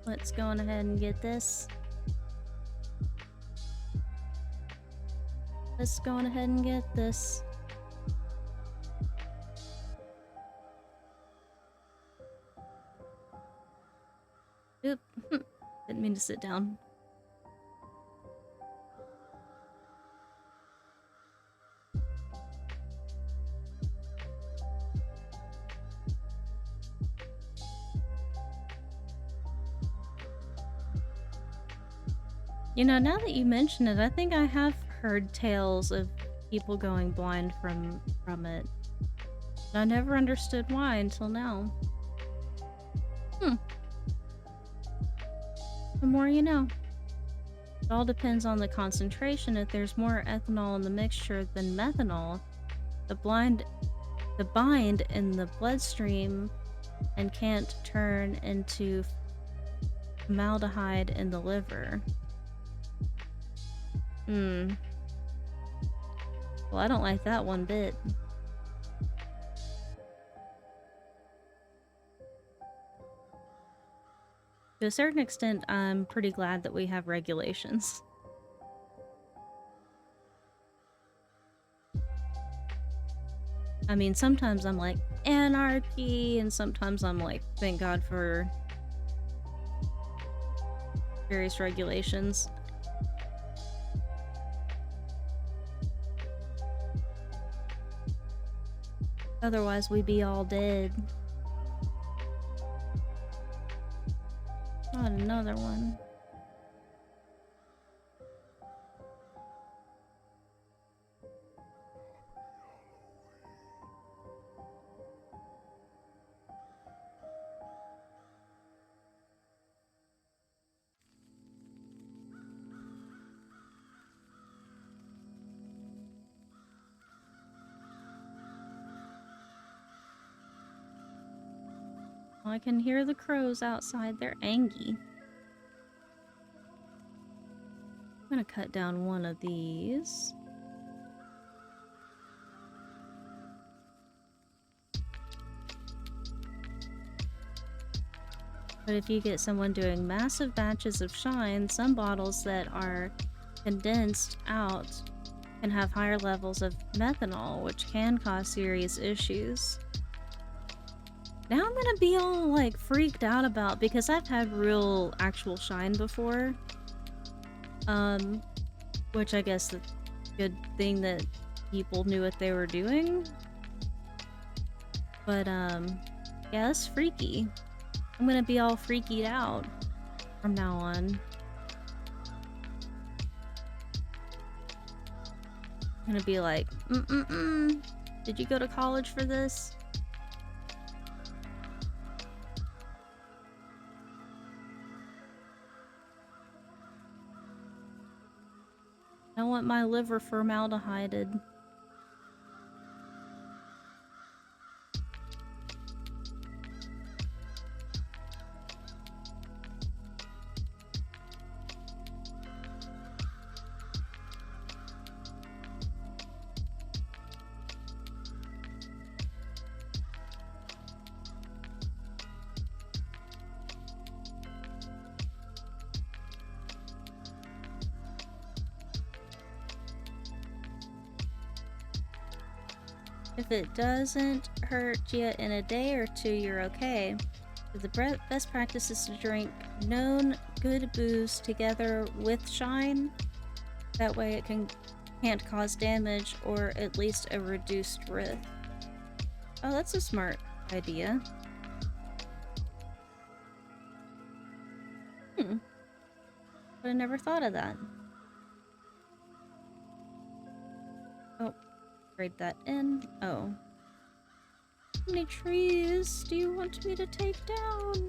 Let's go on ahead and get this. Let's go on ahead and get this. Oop. Didn't mean to sit down. You know, now that you mention it, I think I have heard tales of people going blind from it. I never understood why until now. The more you know. It all depends on the concentration. If there's more ethanol in the mixture than methanol, the bind in the bloodstream and can't turn into formaldehyde in the liver. Well, I don't like that one bit. To a certain extent, I'm pretty glad that we have regulations. I mean, sometimes I'm like, anarchy, and sometimes I'm like, thank God for various regulations. Otherwise, we'd be all dead. Not another one. I can hear the crows outside. They're angry. I'm gonna cut down one of these. But if you get someone doing massive batches of shine, some bottles that are condensed out can have higher levels of methanol, which can cause serious issues. Now I'm gonna be all like freaked out about, because I've had real actual shine before. Which I guess the good thing that people knew what they were doing. But yeah, that's freaky. I'm gonna be all freakied out from now on. I'm gonna be like, did you go to college for this? I don't want my liver formaldehyded. If it doesn't hurt you in a day or two, you're okay. The best practice is to drink known good booze together with shine. That way it can't cause damage, or at least a reduced risk. Oh, that's a smart idea. But I never thought of that. Trade that in. Oh. How many trees do you want me to take down?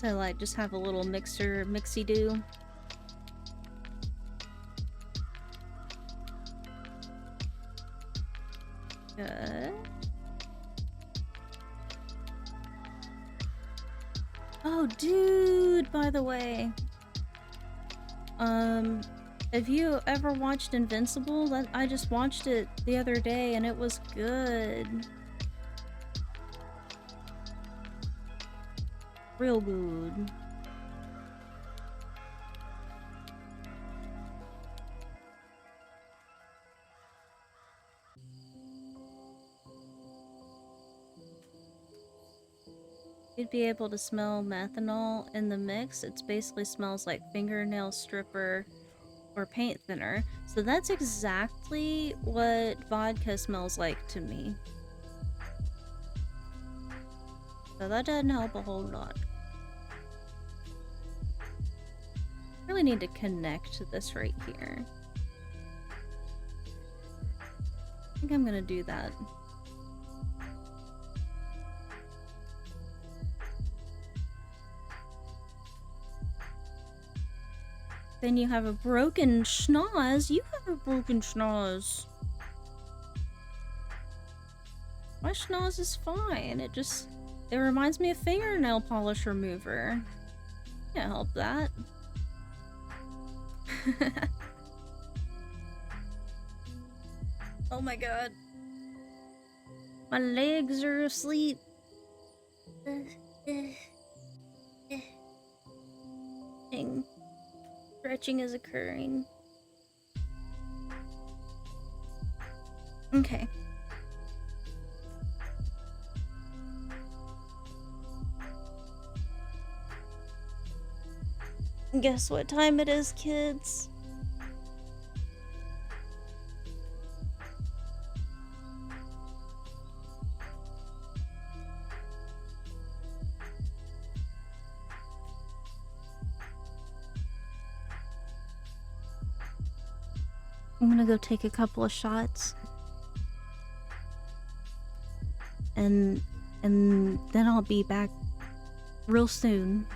So like just have a little mixy-do. Good. Oh, dude, by the way. Have you ever watched Invincible? I just watched it the other day and it was good. Real good. You'd be able to smell methanol in the mix. It basically smells like fingernail stripper or paint thinner. So that's exactly what vodka smells like to me. So that doesn't help a whole lot. Really need to connect this right here. I think I'm gonna do that. Then you have a broken schnoz. You have a broken schnoz. My schnoz is fine. It reminds me of fingernail polish remover. Can't help that. Oh my god. My legs are asleep. Stretching is occurring. Okay. Guess what time it is, kids? I'm gonna go take a couple of shots. And then I'll be back real soon.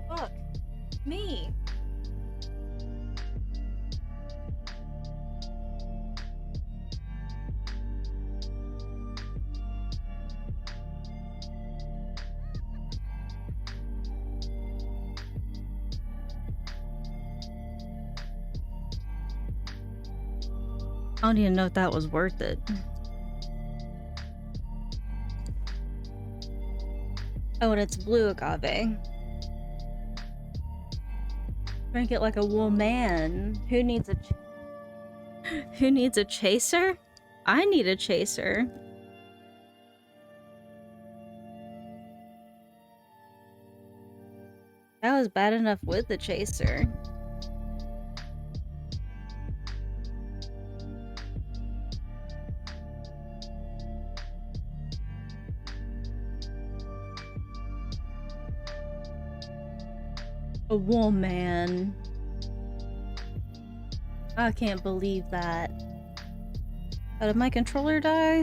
Fuck. Me. I don't even know if that was worth it. Oh, and it's blue agave. Drink it like a woman. Who needs a chaser? I need a chaser. That was bad enough with the chaser. A woman. I can't believe that. Oh, did my controller die?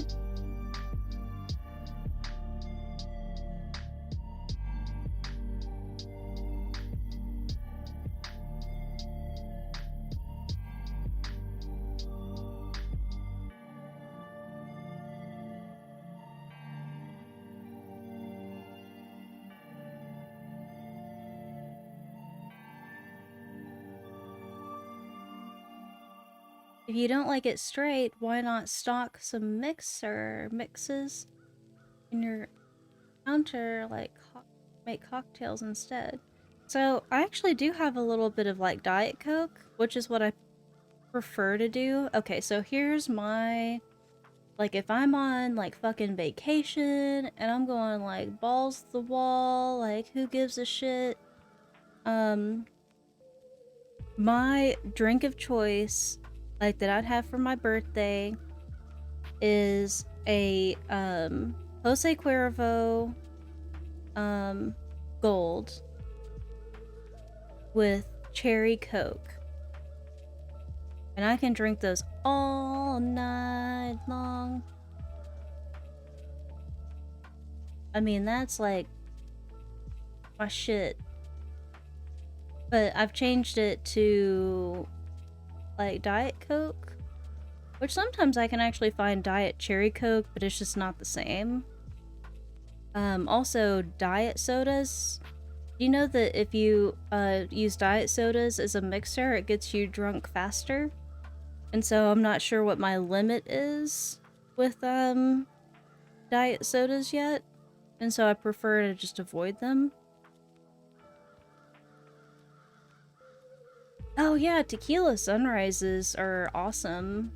if you don't like it straight, why not stock some mixes in your counter, like make cocktails instead? So I actually do have a little bit of like Diet Coke, which is what I prefer to do. Okay, so here's my, like, if I'm on like fucking vacation and I'm going like balls to the wall, like who gives a shit? My drink of choice, like that I'd have for my birthday, is a Jose Cuervo Gold with cherry Coke. And I can drink those all night long. I mean, that's like my shit. But I've changed it to like Diet Coke, which sometimes I can actually find Diet Cherry Coke, but it's just not the same. Also, diet sodas. You know that if you use diet sodas as a mixer, it gets you drunk faster? And so I'm not sure what my limit is with diet sodas yet. And so I prefer to just avoid them. Oh yeah, tequila sunrises are awesome.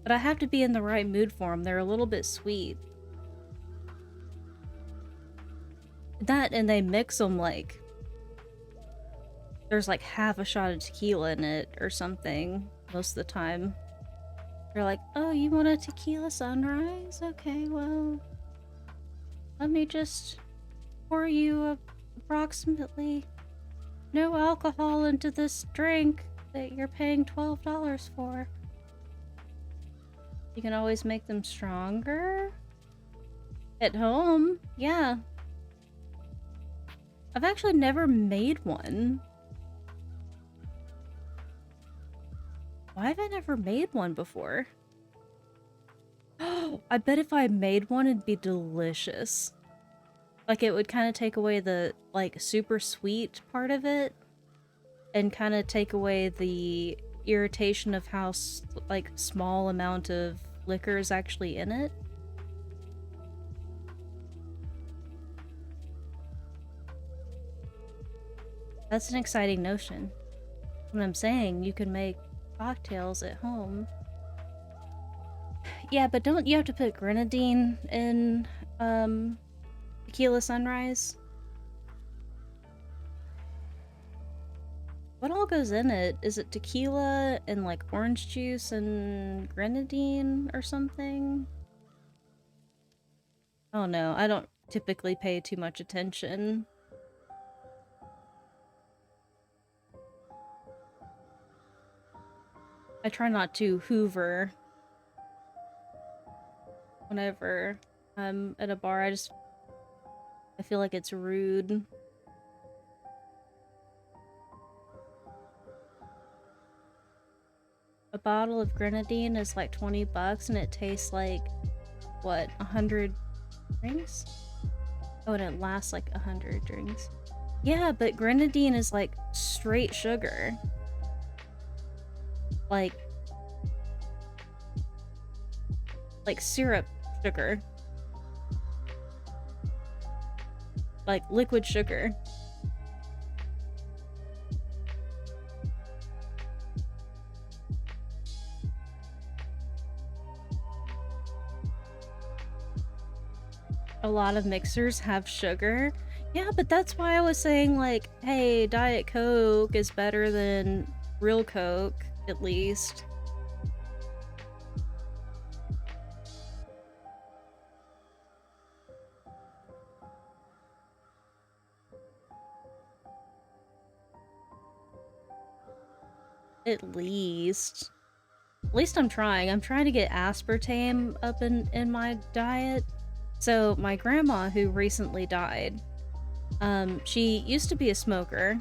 But I have to be in the right mood for them. They're a little bit sweet. That, and they mix them like... there's like half a shot of tequila in it or something most of the time. They're like, oh, you want a tequila sunrise? Okay, well... let me just pour you approximately no alcohol into this drink that you're paying $12 for. You can always make them stronger. At home, yeah. I've actually never made one. Why have I never made one before? Oh, I bet if I made one, it'd be delicious. Like, it would kind of take away the, like, super sweet part of it. And kind of take away the irritation of how, like, small amount of liquor is actually in it. That's an exciting notion. What I'm saying, you can make cocktails at home. Yeah, but don't you have to put grenadine in, tequila sunrise? What all goes in it? Is it tequila and like orange juice and grenadine or something? Oh no, I don't typically pay too much attention. I try not to hoover whenever I'm at a bar. I feel like it's rude. A bottle of grenadine is like 20 bucks and it tastes like, what, 100 drinks? Oh, and it lasts like 100 drinks. Yeah, but grenadine is like straight sugar. Like syrup sugar. Like liquid sugar. A lot of mixers have sugar. Yeah, but that's why I was saying, like, hey, Diet Coke is better than real Coke, at least. At least. At least I'm trying. I'm trying to get aspartame up in my diet. So my grandma, who recently died, she used to be a smoker.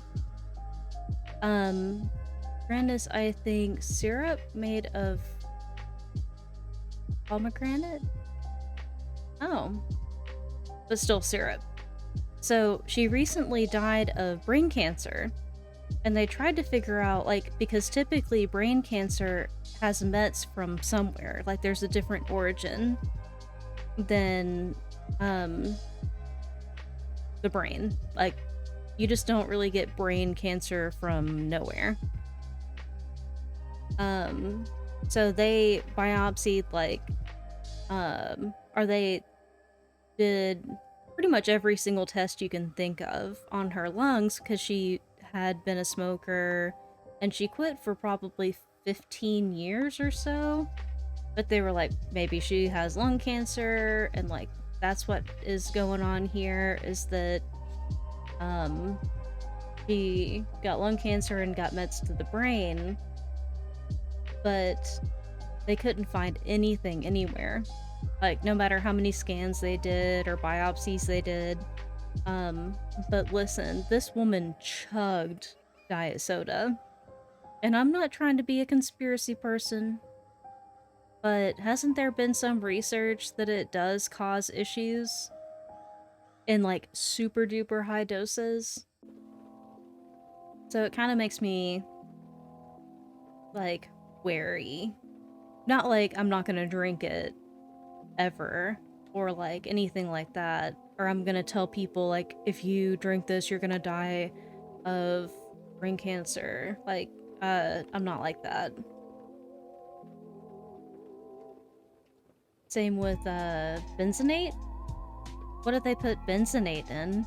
Granda's, I think, syrup made of pomegranate? Oh. But still syrup. So she recently died of brain cancer. And they tried to figure out, like, because typically brain cancer has mets from somewhere, like there's a different origin than the brain. Like, you just don't really get brain cancer from nowhere. So they biopsied, like, or they did pretty much every single test you can think of on her lungs, because she had been a smoker and she quit for probably 15 years or so. But they were like, maybe she has lung cancer, and like that's what is going on here, is that she got lung cancer and got meds to the brain, but they couldn't find anything anywhere. Like, no matter how many scans they did or biopsies they did. But listen, this woman chugged diet soda. And I'm not trying to be a conspiracy person, but hasn't there been some research that it does cause issues in like super duper high doses? So it kind of makes me like wary. Not like I'm not gonna drink it ever or like anything like that, or I'm gonna tell people like, if you drink this you're gonna die of brain cancer. Like, I'm not like that. Same with benzonate. What did they put benzonate in?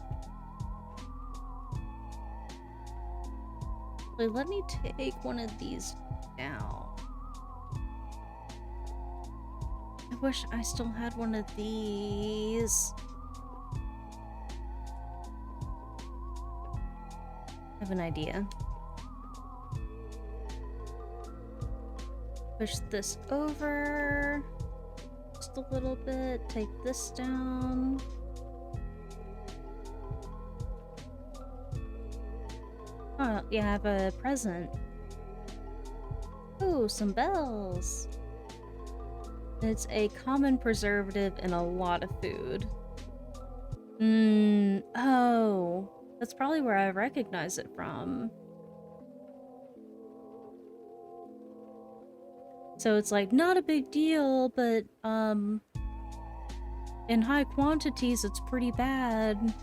So let me take one of these down. I wish I still had one of these. I have an idea. Push this over just a little bit. Take this down. Oh, you have a present. Ooh, some bells. It's a common preservative in a lot of food. Oh. That's probably where I recognize it from. So it's like, not a big deal, but, in high quantities it's pretty bad.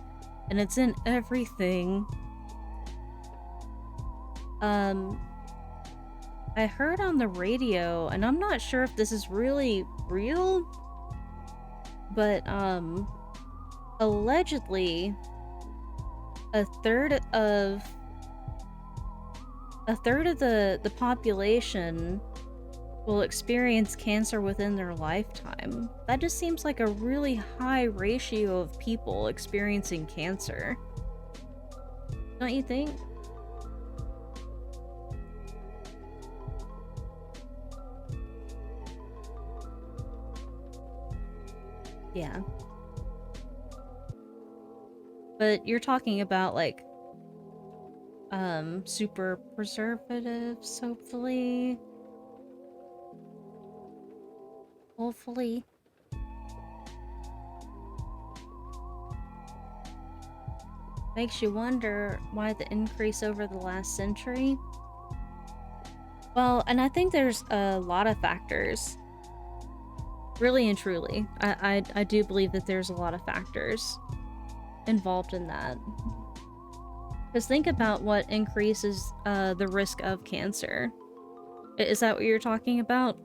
And it's in everything. I heard on the radio, and I'm not sure if this is really real, but, allegedly, a third of the population will experience cancer within their lifetime. That just seems like a really high ratio of people experiencing cancer. Don't you think? Yeah. But you're talking about, like, super preservatives, hopefully. Hopefully. Makes you wonder why the increase over the last century. Well, and I think there's a lot of factors. Really and truly. I do believe that there's a lot of factors involved in that. Because think about what increases the risk of cancer. Is that what you're talking about?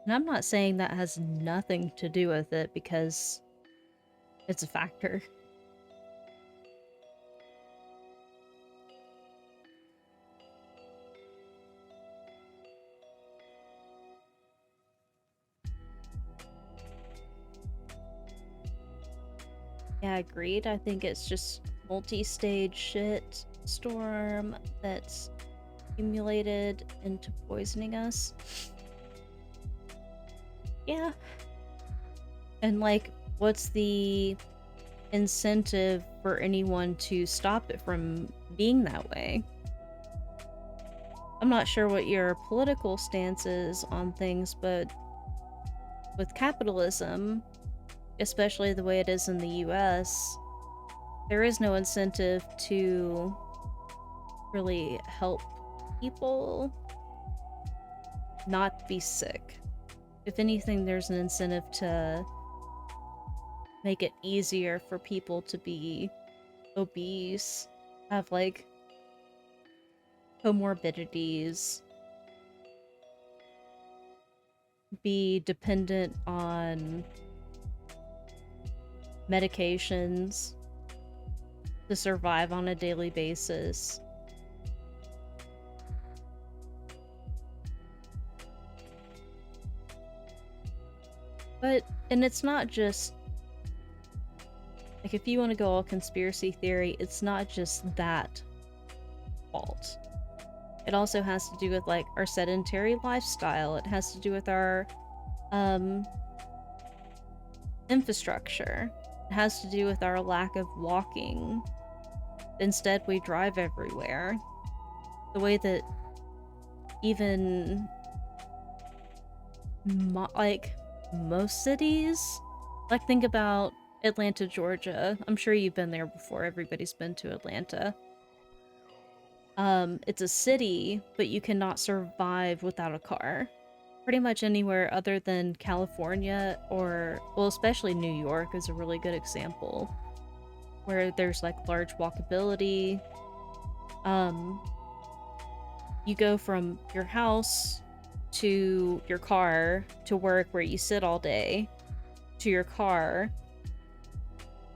And I'm not saying that has nothing to do with it, because it's a factor. Yeah, agreed. I think it's just multi-stage shit storm that's accumulated into poisoning us. Yeah. And like, what's the incentive for anyone to stop it from being that way. I'm not sure what your political stance is on things, but with capitalism, especially the way it is in the US, there is no incentive to really help people not be sick. If anything, there's an incentive to make it easier for people to be obese, have like comorbidities, be dependent on medications to survive on a daily basis. And it's not just, like, if you want to go all conspiracy theory, it's not just that fault. It also has to do with, like, our sedentary lifestyle. It has to do with our, infrastructure. It has to do with our lack of walking. Instead, we drive everywhere. The way that even, most cities, like, think about Atlanta, Georgia. I'm sure you've been there before. Everybody's been to Atlanta. It's a city, but you cannot survive without a car. Pretty much anywhere other than California, or, well, especially New York is a really good example, where there's, like, large walkability. You go from your house to your car to work where you sit all day, to your car,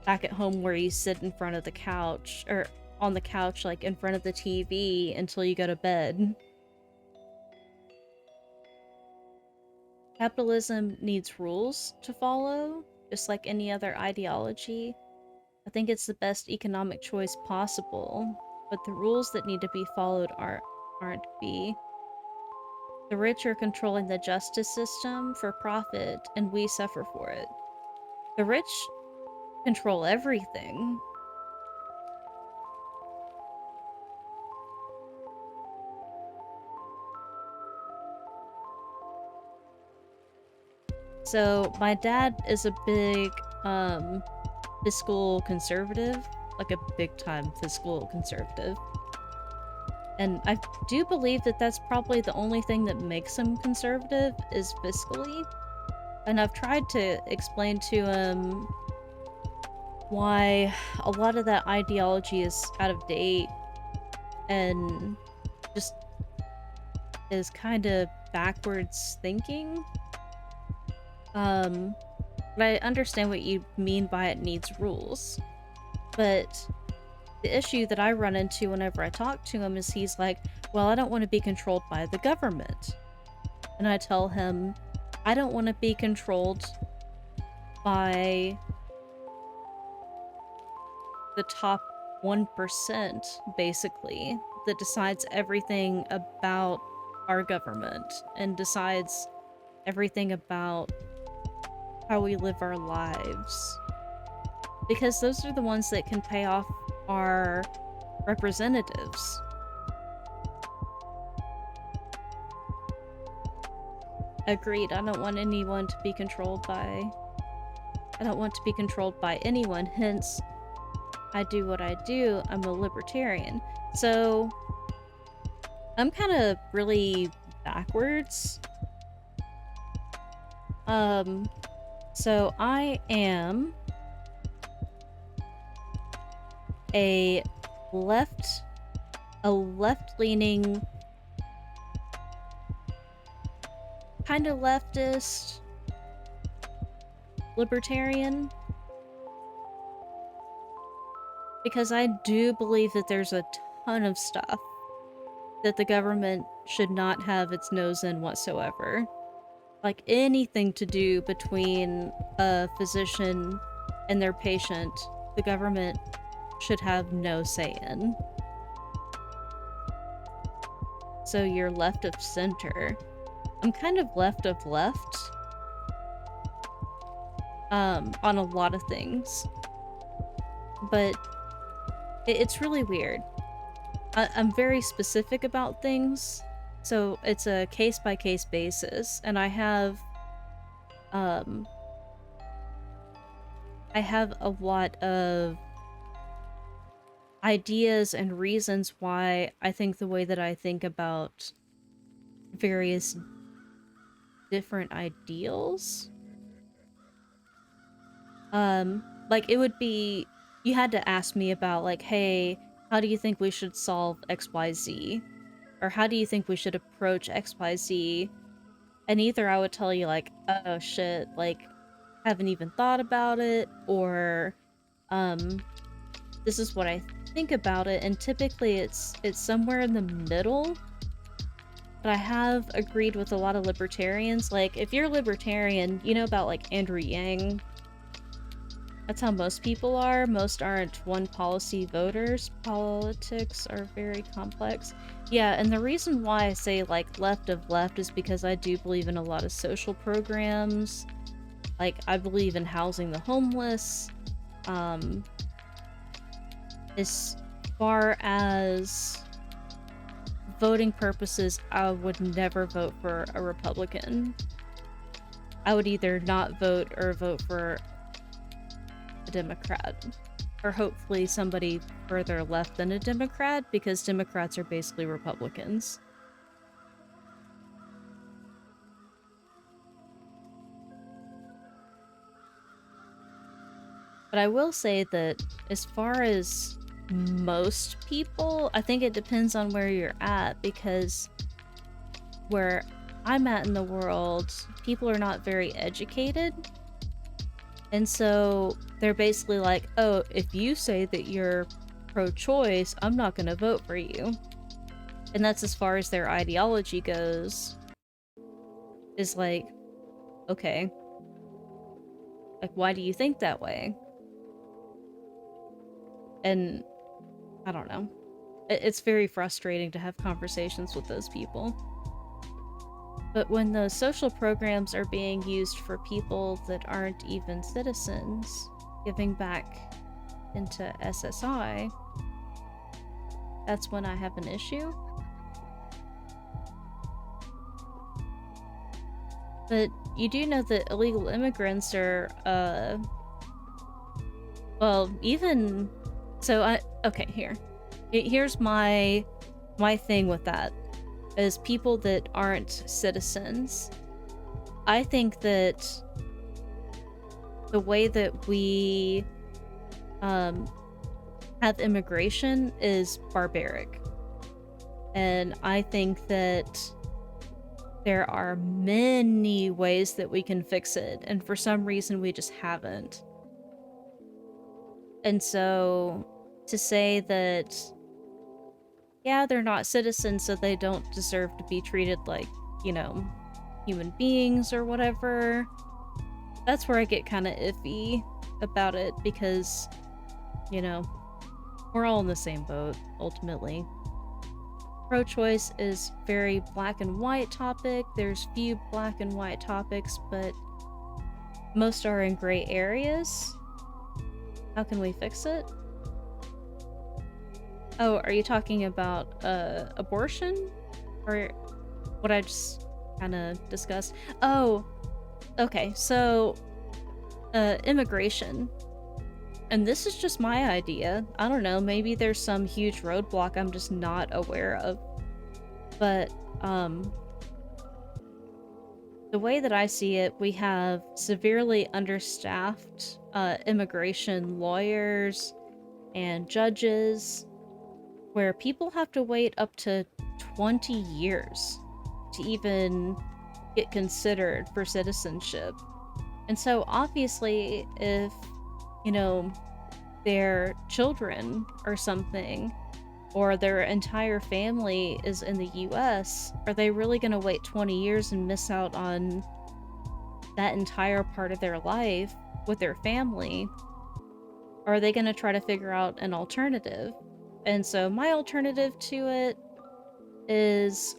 back at home where you sit in front of the couch, or on the couch, like, in front of the TV until you go to bed. Capitalism needs rules to follow, just like any other ideology. I think it's the best economic choice possible, but the rules that need to be followed aren't be. The rich are controlling the justice system for profit, and we suffer for it. The rich control everything. So my dad is a big fiscal conservative, like a big time fiscal conservative. And I do believe that that's probably the only thing that makes him conservative is fiscally. And I've tried to explain to him why a lot of that ideology is out of date and just is kind of backwards thinking. But I understand what you mean by it needs rules. But the issue that I run into whenever I talk to him is he's like, well, I don't want to be controlled by the government. And I tell him, I don't want to be controlled by the top 1%, basically, that decides everything about our government and decides everything about how we live our lives. Because those are the ones that can pay off our representatives. Agreed. I don't want anyone to be controlled by... I don't want to be controlled by anyone, hence I do what I do. I'm a libertarian. So I'm kind of really backwards. So I am a left-leaning, kind of leftist libertarian, because I do believe that there's a ton of stuff that the government should not have its nose in whatsoever. Like anything to do between a physician and their patient, the government should have no say in. So you're left of center. I'm kind of left of left on a lot of things. but it's really weird. I'm very specific about things, so it's a case-by-case basis, and I have a lot of ideas and reasons why I think the way that I think about various different ideals. Like, it would be, you had to ask me about, like, hey, how do you think we should solve XYZ? Or how do you think we should approach XYZ? And either I would tell you, like, oh shit, like, haven't even thought about it, or, this is what I think about it, and typically it's somewhere in the middle. But I have agreed with a lot of libertarians. Like, if you're a libertarian, you know about, like, Andrew Yang. That's how most people are. Most aren't one policy voters. Politics are very complex. Yeah, and the reason why I say, like, left of left is because I do believe in a lot of social programs. Like, I believe in housing the homeless. As far as voting purposes, I would never vote for a Republican. I would either not vote or vote for a Democrat, or hopefully somebody further left than a Democrat, because Democrats are basically Republicans. But I will say that as far as most people, I think it depends on where you're at, because where I'm at in the world, people are not very educated. And so they're basically like, oh, if you say that you're pro-choice, I'm not going to vote for you. And that's as far as their ideology goes. Is like, okay, like, why do you think that way? And I don't know. It's very frustrating to have conversations with those people. But when those social programs are being used for people that aren't even citizens, giving back into SSI, that's when I have an issue. But you do know that illegal immigrants are, well, even... So, okay, here's my thing with that. Is people that aren't citizens. I think that the way that we have immigration is barbaric. And I think that there are many ways that we can fix it, and for some reason we just haven't. And so to say that, yeah, they're not citizens, so they don't deserve to be treated like, you know, human beings or whatever, that's where I get kind of iffy about it, because, you know, we're all in the same boat, ultimately. Pro-choice is very black and white topic. There's few black and white topics, but most are in gray areas. How can we fix it? Oh, are you talking about abortion? Or what I just kind of discussed? Oh, okay, so immigration. And this is just my idea. I don't know, maybe there's some huge roadblock I'm just not aware of. But the way that I see it, we have severely understaffed immigration lawyers and judges, where people have to wait up to 20 years to even get considered for citizenship. And so obviously, if, you know, their children or something, or their entire family is in the US, are they really going to wait 20 years and miss out on that entire part of their life with their family? Or are they going to try to figure out an alternative? And so my alternative to it is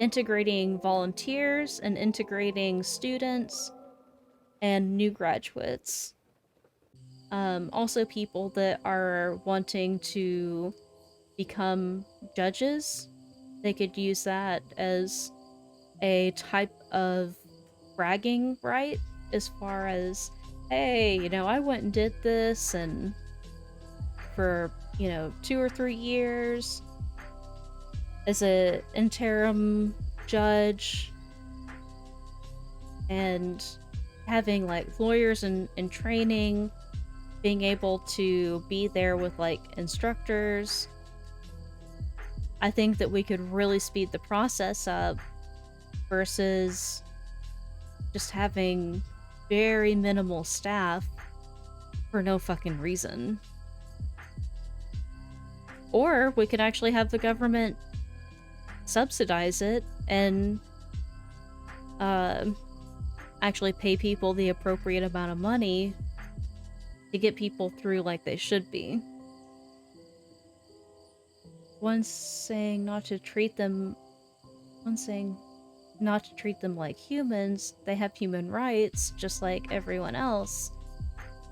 integrating volunteers and integrating students and new graduates. Also people that are wanting to become judges, they could use that as a type of bragging right, as far as, hey, you know, I went and did this, and for, you know, 2 or 3 years as a interim judge, and having like lawyers in training, being able to be there with like instructors. I think that we could really speed the process up versus just having very minimal staff for no fucking reason. Or we could actually have the government subsidize it and actually pay people the appropriate amount of money to get people through like they should be. One's saying not to treat them like humans. They have human rights just like everyone else,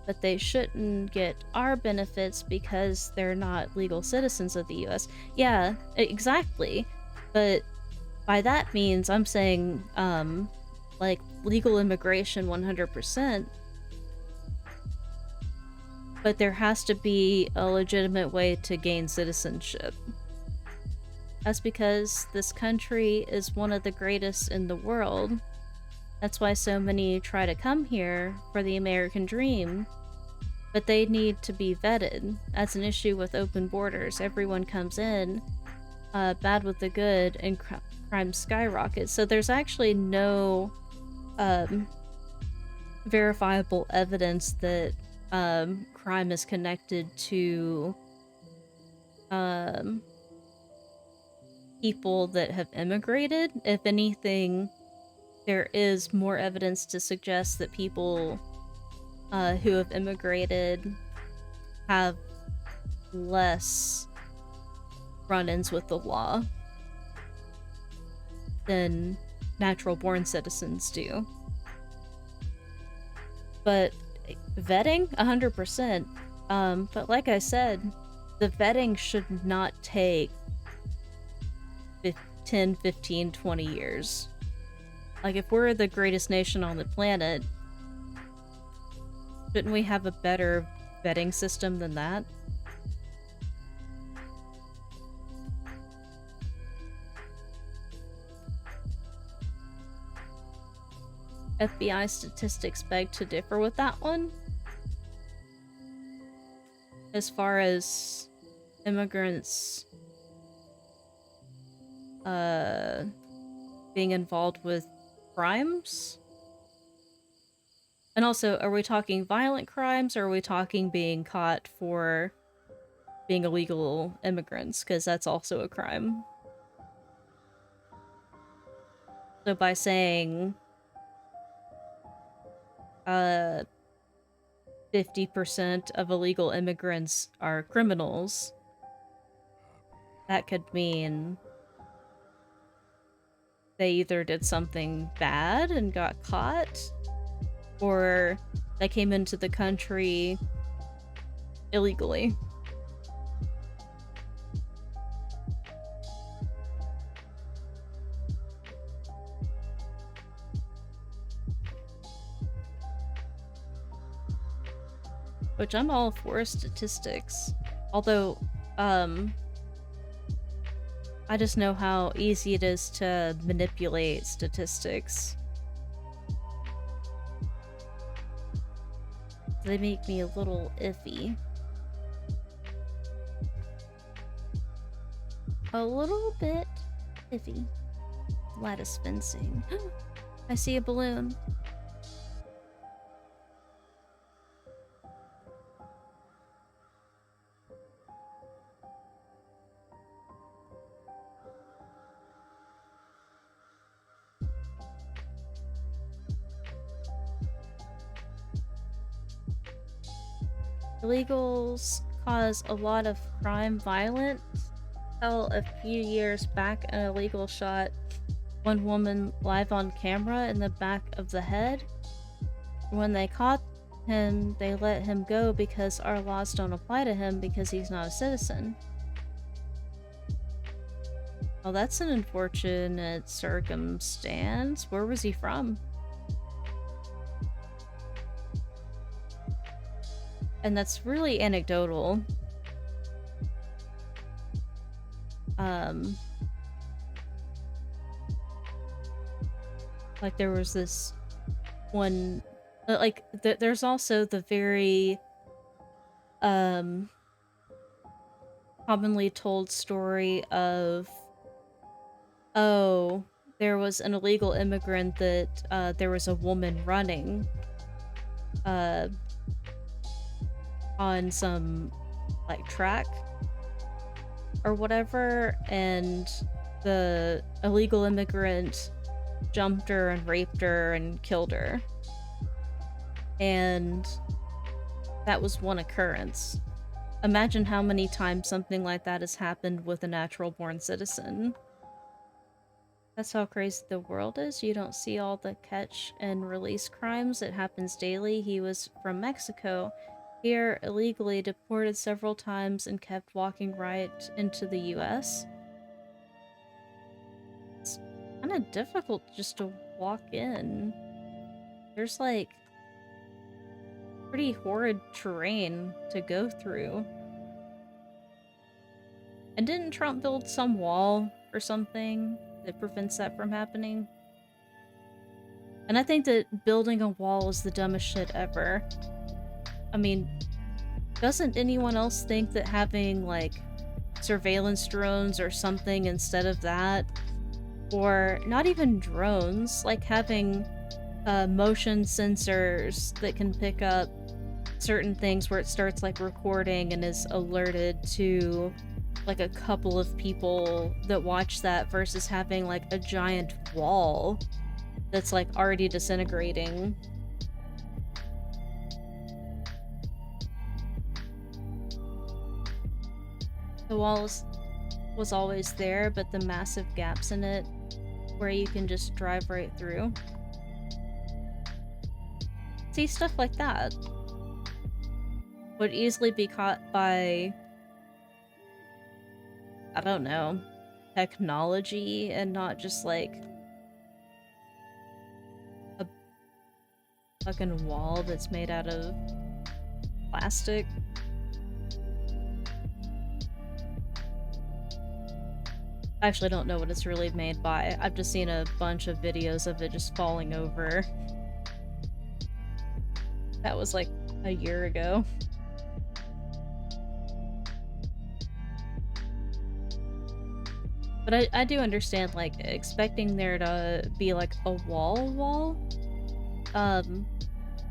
but they shouldn't get our benefits because they're not legal citizens of the US. Yeah, exactly. But by that means I'm saying like legal immigration 100%. But there has to be a legitimate way to gain citizenship. That's because this country is one of the greatest in the world. That's why so many try to come here for the American dream. But they need to be vetted. That's an issue with open borders. Everyone comes in, bad with the good, and crime skyrockets. So there's actually no verifiable evidence that crime is connected to people that have immigrated. If anything, there is more evidence to suggest that people who have immigrated have less run-ins with the law than natural-born citizens do. But vetting, 100%. But like I said, the vetting should not take 10, 15, 20 years. Like, if we're the greatest nation on the planet, shouldn't we have a better vetting system than that? FBI statistics beg to differ with that one. As far as immigrants being involved with crimes. And also, are we talking violent crimes, or are we talking being caught for being illegal immigrants? Because that's also a crime. So by saying 50% of illegal immigrants are criminals, that could mean they either did something bad and got caught, or they came into the country illegally. Which I'm all for statistics. Although, I just know how easy it is to manipulate statistics. They make me a little iffy. A little bit iffy. Lattice fencing. I see a balloon. Illegals cause a lot of crime violence. Hell, a few years back, an illegal shot one woman live on camera in the back of the head. When they caught him, they let him go because our laws don't apply to him because he's not a citizen. Well, that's an unfortunate circumstance. Where was he from? And that's really anecdotal. Like there was this one, like there's also the very commonly told story of, oh, there was an illegal immigrant that there was a woman running on some like track or whatever, and the illegal immigrant jumped her and raped her and killed her. And that was one occurrence. Imagine how many times something like that has happened with a natural born citizen. That's how crazy the world is. You don't see all the catch and release crimes. It happens daily. He was from Mexico, here illegally deported several times and kept walking right into the US. It's kind of difficult just to walk in. There's like pretty horrid terrain to go through. And didn't Trump build some wall or something that prevents that from happening? And I think that building a wall is the dumbest shit ever. I mean, doesn't anyone else think that having, like, surveillance drones or something instead of that, or not even drones, like having motion sensors that can pick up certain things where it starts, like, recording and is alerted to, like, a couple of people that watch that versus having, like, a giant wall that's, like, already disintegrating? The walls was always there, but the massive gaps in it where you can just drive right through. See, stuff like that would easily be caught by, I don't know, technology and not just like a fucking wall that's made out of plastic. I actually don't know what it's really made by. I've just seen a bunch of videos of it just falling over. That was like a year ago. But I do understand, like, expecting there to be like a wall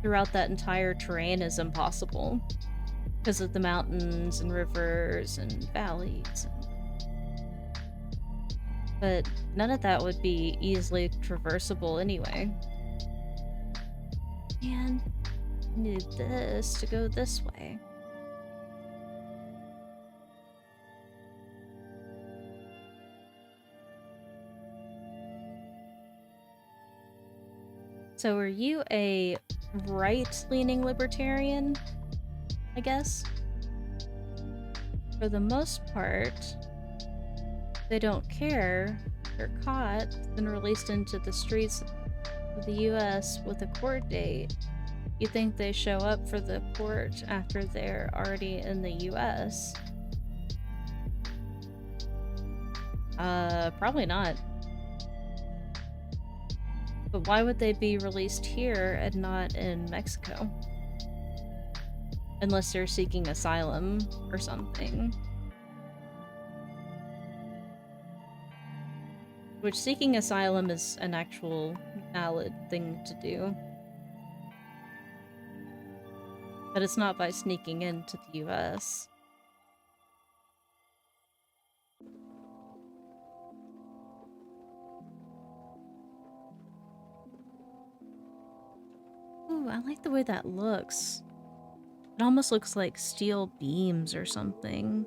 throughout that entire terrain is impossible because of the mountains and rivers and valleys. But none of that would be easily traversable anyway. And I need this to go this way. So are you a right-leaning libertarian, I guess? For the most part, they don't care. They're caught, then released into the streets of the US with a court date. You think they show up for the court after they're already in the US? Probably not. But why would they be released here and not in Mexico? Unless they're seeking asylum or something. Which, seeking asylum is an actual valid thing to do. But it's not by sneaking into the US. Ooh, I like the way that looks. It almost looks like steel beams or something.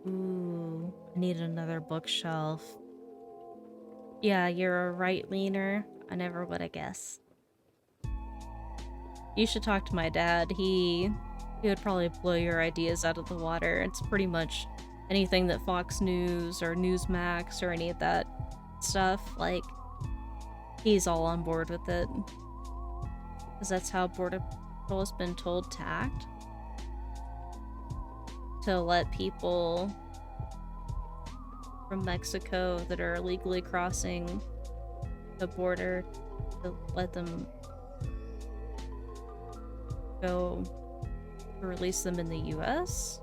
Ooh, I need another bookshelf. Yeah, you're a right-leaner. I never would have guessed. You should talk to my dad. He would probably blow your ideas out of the water. It's pretty much anything that Fox News or Newsmax or any of that stuff, like, he's all on board with it. Because that's how Border Patrol has been told to act. To let people from Mexico that are illegally crossing the border, to let them go, to release them in the US.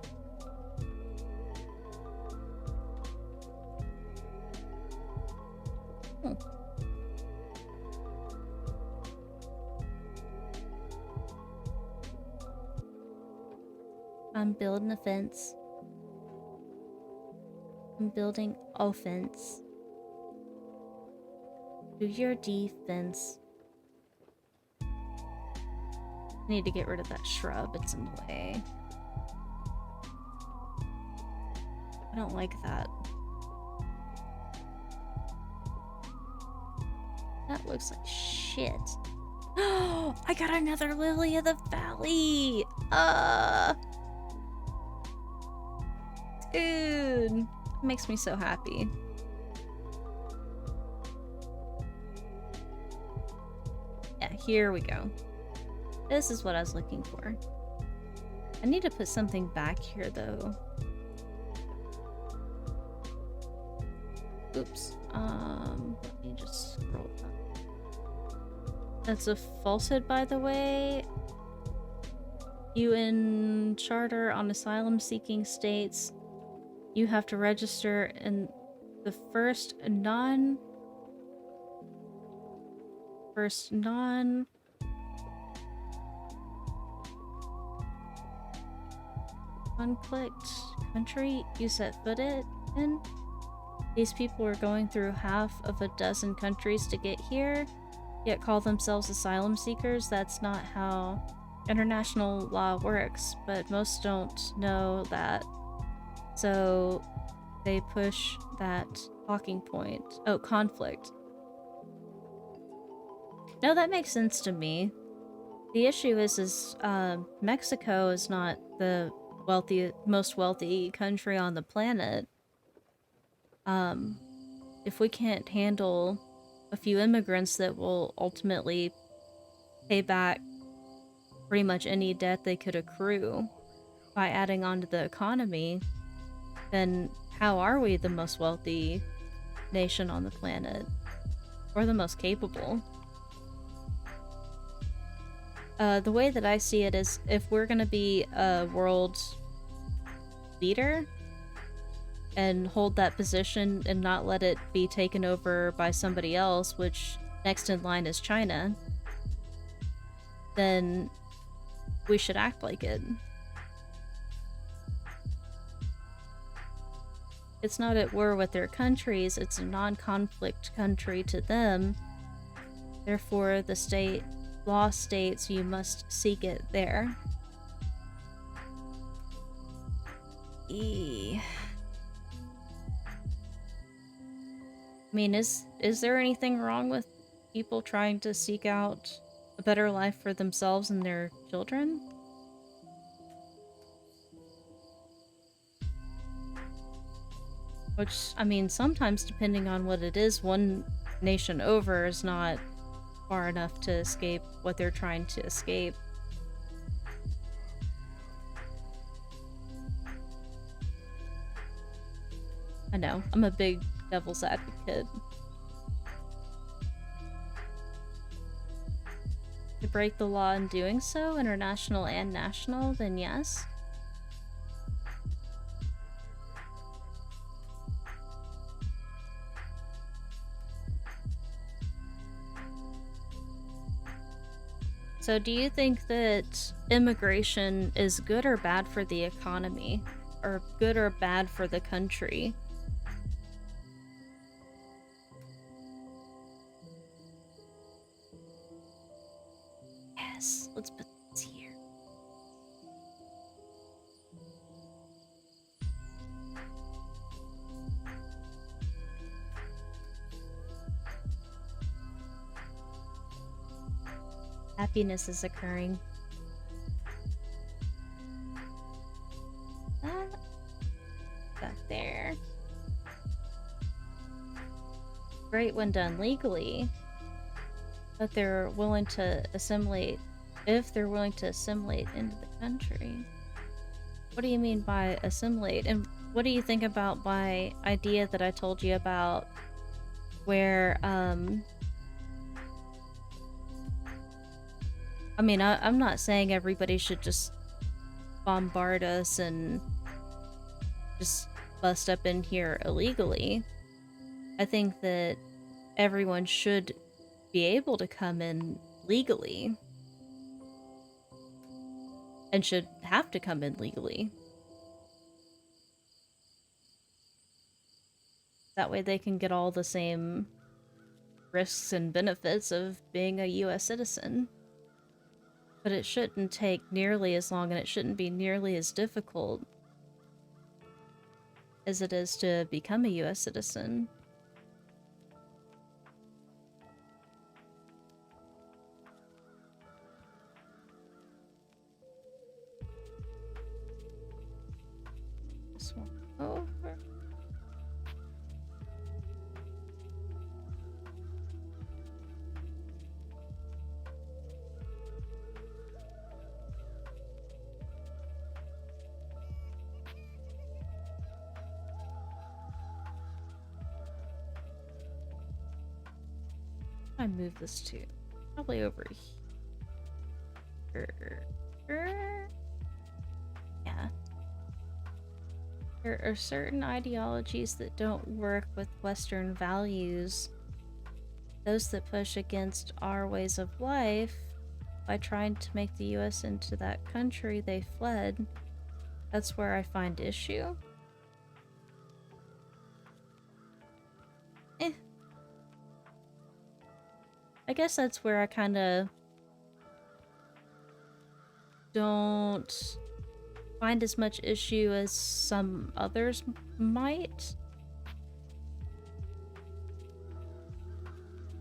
I'm building a fence. I'm building offense. Do your defense. I need to get rid of that shrub. It's in the way. I don't like that. That looks like shit. Oh, I got another lily of the valley. Dude, it makes me so happy. Yeah, here we go. This is what I was looking for. I need to put something back here, though. Oops. Let me just scroll up. That's a falsehood, by the way. UN Charter on Asylum Seeking States. You have to register in the first non conflict country you set foot in. These people are going through half of a dozen countries to get here, yet call themselves asylum seekers. That's not how international law works, but most don't know that. So they push that talking point. Oh, conflict. No, that makes sense to me. The issue is Mexico is not the most wealthy country on the planet. If we can't handle a few immigrants that will ultimately pay back pretty much any debt they could accrue by adding on to the economy, then how are we the most wealthy nation on the planet? Or the most capable? The way that I see it is, if we're gonna be a world leader and hold that position and not let it be taken over by somebody else, which next in line is China, then we should act like it. It's not at war with their countries, it's a non-conflict country to them. Therefore, the law states you must seek it there. I mean, is there anything wrong with people trying to seek out a better life for themselves and their children? Which, I mean, sometimes depending on what it is, one nation over is not far enough to escape what they're trying to escape. I know, I'm a big devil's advocate. To break the law in doing so, international and national, then yes. So do you think that immigration is good or bad for the economy? Or good or bad for the country? Yes, let's put this here. Happiness is occurring. Back there. Great when done legally. But they're willing to assimilate, if they're willing to assimilate into the country. What do you mean by assimilate? And what do you think about my idea that I told you about where, I mean, I'm not saying everybody should just bombard us and just bust up in here illegally. I think that everyone should be able to come in legally. And should have to come in legally. That way they can get all the same risks and benefits of being a US citizen. But it shouldn't take nearly as long and it shouldn't be nearly as difficult as it is to become a US citizen. This one over. I move this to probably over here. Yeah. There are certain ideologies that don't work with Western values. Those that push against our ways of life by trying to make the US into that country they fled. That's where I find issue. I guess that's where I kind of don't find as much issue as some others might.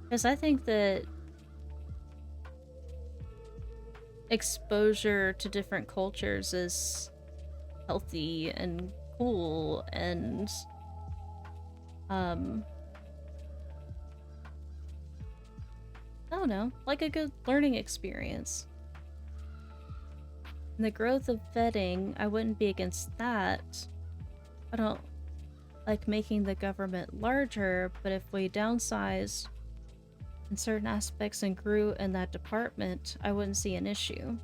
Because I think that exposure to different cultures is healthy and cool and I don't know, like a good learning experience. And the growth of vetting, I wouldn't be against that. I don't like making the government larger, but if we downsized in certain aspects and grew in that department, I wouldn't see an issue.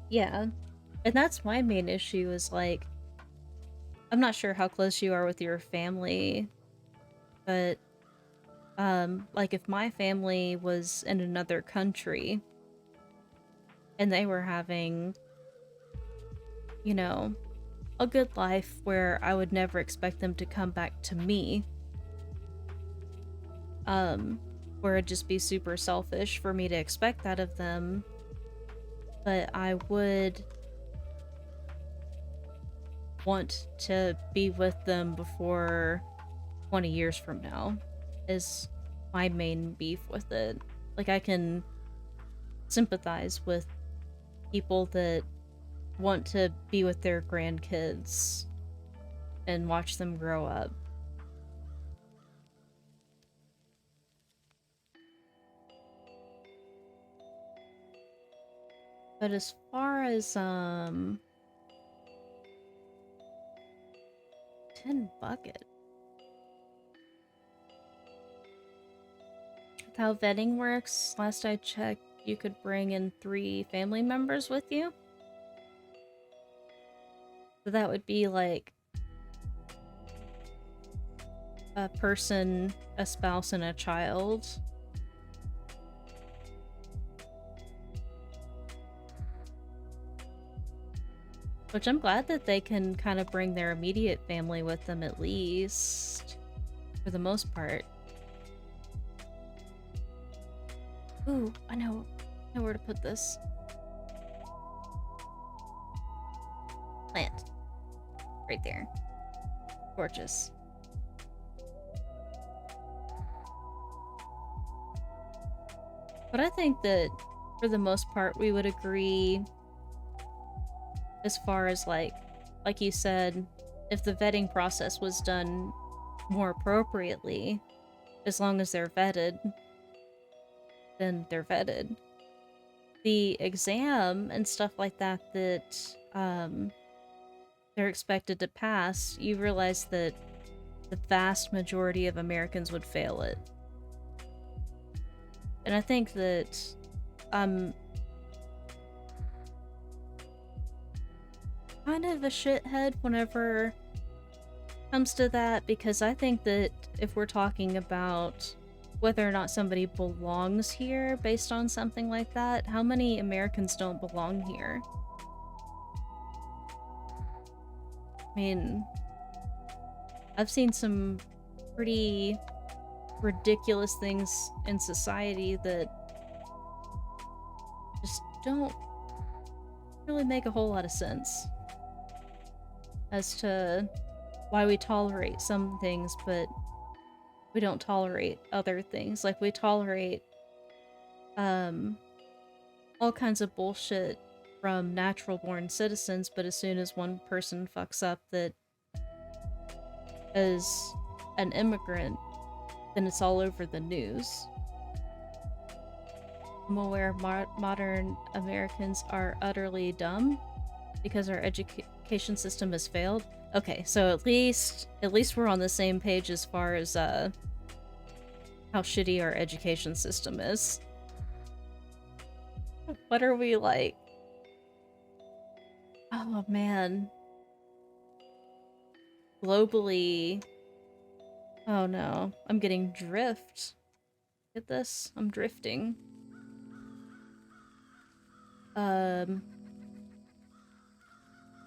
Yeah, and that's my main issue is like, I'm not sure how close you are with your family, but like if my family was in another country and they were having, you know, a good life where I would never expect them to come back to me, where it'd just be super selfish for me to expect that of them, but I would want to be with them before 20 years from now is my main beef with it. Like, I can sympathize with people that want to be with their grandkids and watch them grow up. But as far as, 10 bucket. With how vetting works, last I checked, you could bring in 3 family members with you. So that would be like a person, a spouse, and a child. Which I'm glad that they can kind of bring their immediate family with them at least. For the most part. Ooh, I know where to put this. Plant. Right there. Gorgeous. But I think that for the most part, we would agree as far as like you said, if the vetting process was done more appropriately, as long as they're vetted, then they're vetted. The exam and stuff like that they're expected to pass, you realize that the vast majority of Americans would fail it. And I think that I'm kind of a shithead whenever it comes to that, because I think that if we're talking about whether or not somebody belongs here based on something like that, how many Americans don't belong here? I mean, I've seen some pretty ridiculous things in society that just don't really make a whole lot of sense as to why we tolerate some things, but we don't tolerate other things. Like, we tolerate all kinds of bullshit from natural-born citizens, but as soon as one person fucks up that is an immigrant, then it's all over the news. I'm aware modern Americans are utterly dumb because our education system has failed. Okay, so at least we're on the same page as far as how shitty our education system is. What are we like? Oh man. Globally. Oh no, I'm getting drift. Get this? I'm drifting.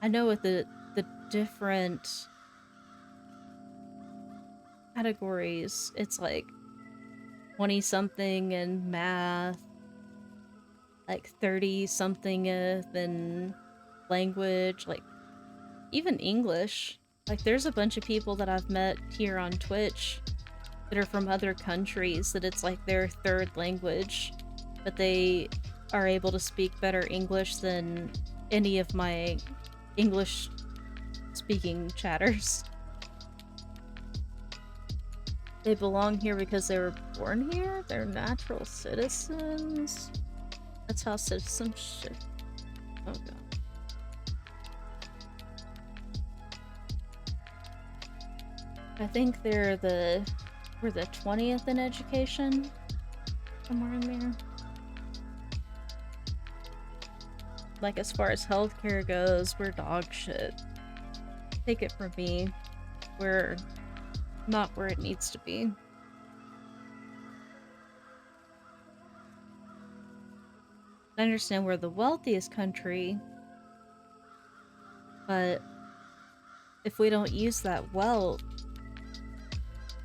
I know with the different categories, it's like 20-something in math, like 30-something in language, like even English. Like, there's a bunch of people that I've met here on Twitch that are from other countries that it's like their third language, but they are able to speak better English than any of my English-speaking chatters. They belong here because they were born here? They're natural citizens? That's how citizenship... Oh god. I think we're the 20th in education. Somewhere in there. Like, as far as healthcare goes, we're dog shit. Take it from me. We're not where it needs to be. I understand we're the wealthiest country, but if we don't use that wealth,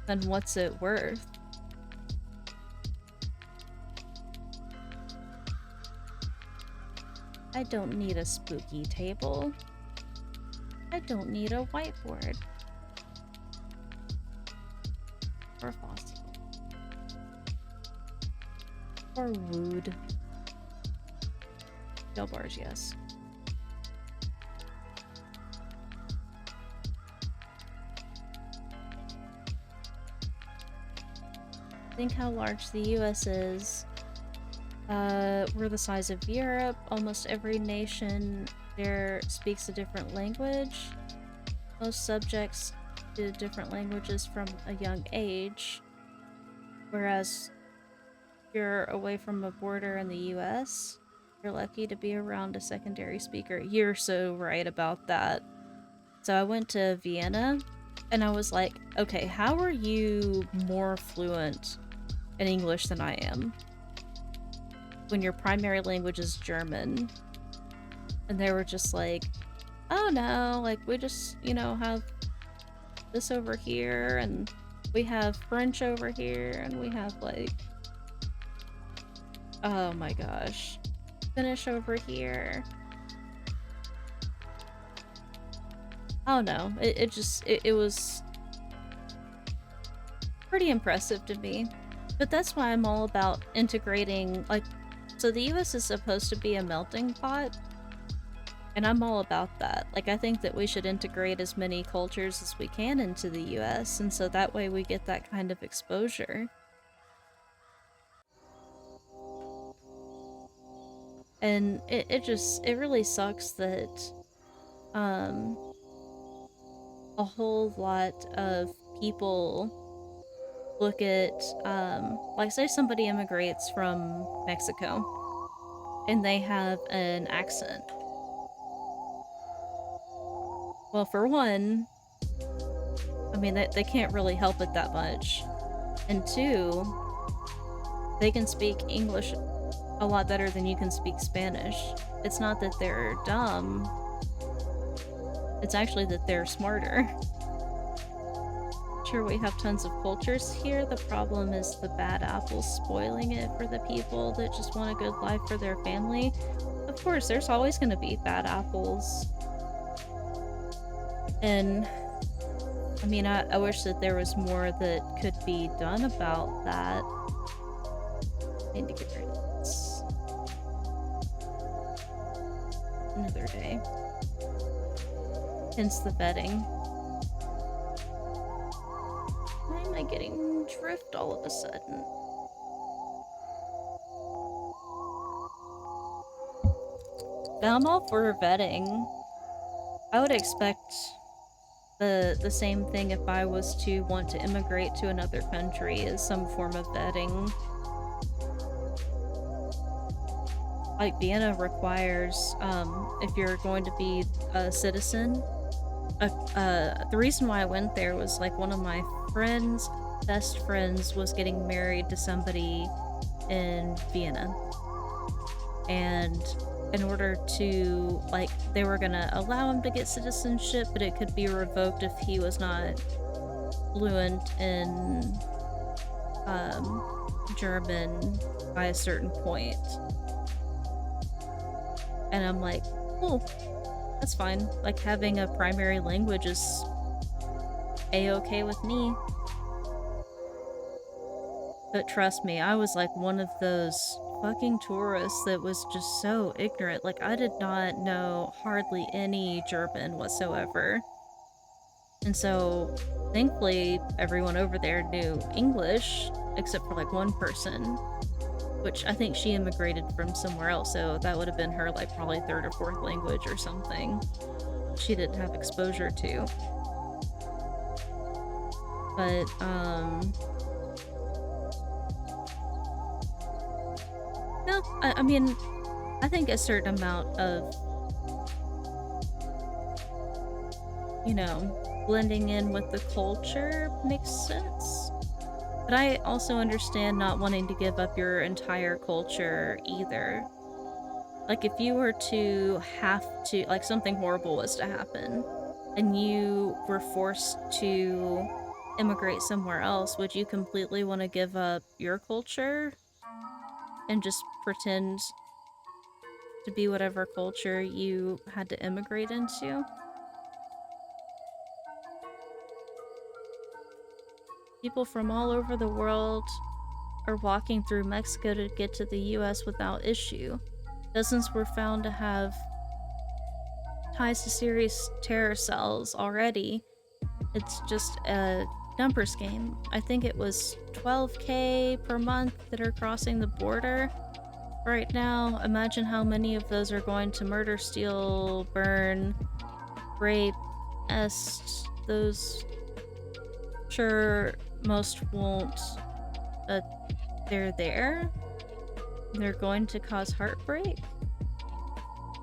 then what's it worth? I don't need a spooky table. I don't need a whiteboard. Or fossil. Or wood. No bars, yes. Think how large the US is. We're the size of Europe. Almost every nation there speaks a different language. Most subjects do different languages from a young age. Whereas you're away from a border in the US, you're lucky to be around a secondary speaker. You're so right about that. So I went to Vienna and I was like, okay, how are you more fluent in English than I am when your primary language is German? And they were just like, oh no, like, we just, you know, have this over here, and we have French over here, and we have, like, oh my gosh, Finnish over here. Oh no, it was pretty impressive to me. But that's why I'm all about integrating, like, So the US is supposed to be a melting pot, and I'm all about that. Like, I think that we should integrate as many cultures as we can into the US, and so that way we get that kind of exposure. And it really sucks that a whole lot of people look at like, say somebody immigrates from Mexico and they have an accent. Well, for one, I mean, they can't really help it that much. And two, they can speak English a lot better than you can speak Spanish. It's not that they're dumb, it's actually that they're smarter. Sure, we have tons of cultures here. The problem is the bad apples spoiling it for the people that just want a good life for their family. Of course, there's always going to be bad apples. And I mean, I wish that there was more that could be done about that. I need to get rid of this. Another day. Hence the vetting. Why am I getting drift all of a sudden? But I'm all for vetting. I would expect the same thing if I was to want to immigrate to another country, as some form of vetting. Like, Vienna requires, if you're going to be a citizen, the reason why I went there was, like, one of my friends' best friends was getting married to somebody in Vienna. And in order to, like, they were gonna allow him to get citizenship, but it could be revoked if he was not fluent in, German by a certain point. And I'm like, cool, that's fine. Like, having a primary language is a-okay with me. But trust me, I was like one of those fucking tourists that was just so ignorant. Like, I did not know hardly any German whatsoever. And so, thankfully, everyone over there knew English, except for, like, one person, which I think she immigrated from somewhere else, so that would have been her, like, probably third or fourth language or something she didn't have exposure to. But, no, I mean, I think a certain amount of, you know, blending in with the culture makes sense. But I also understand not wanting to give up your entire culture either. Like, if you were to have to, like, something horrible was to happen, and you were forced to immigrate somewhere else, would you completely want to give up your culture and just pretend to be whatever culture you had to immigrate into? People from all over the world are walking through Mexico to get to the US without issue. Dozens were found to have ties to serious terror cells already. It's just a numbers game. I think it was 12K per month that are crossing the border right now. Imagine how many of those are going to murder, steal, burn, rape, those. Sure, most won't, but they're there. They're going to cause heartbreak.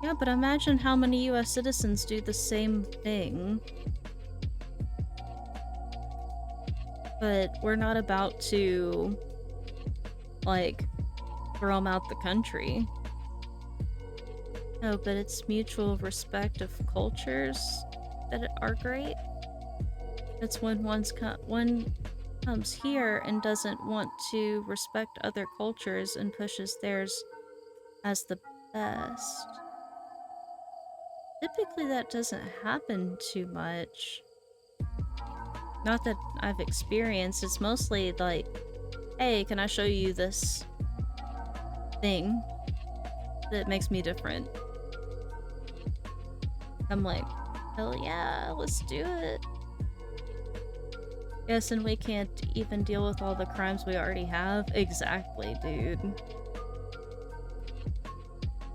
Yeah, but imagine how many US citizens do the same thing. But we're not about to, like, throw them out the country. No, but it's mutual respect of cultures that are great. It's when one comes here and doesn't want to respect other cultures and pushes theirs as the best. Typically that doesn't happen too much. Not that I've experienced. It's mostly like, hey, can I show you this thing? that makes me different. I'm like, hell yeah, let's do it. Yes, and we can't even deal with all the crimes we already have. Exactly, dude.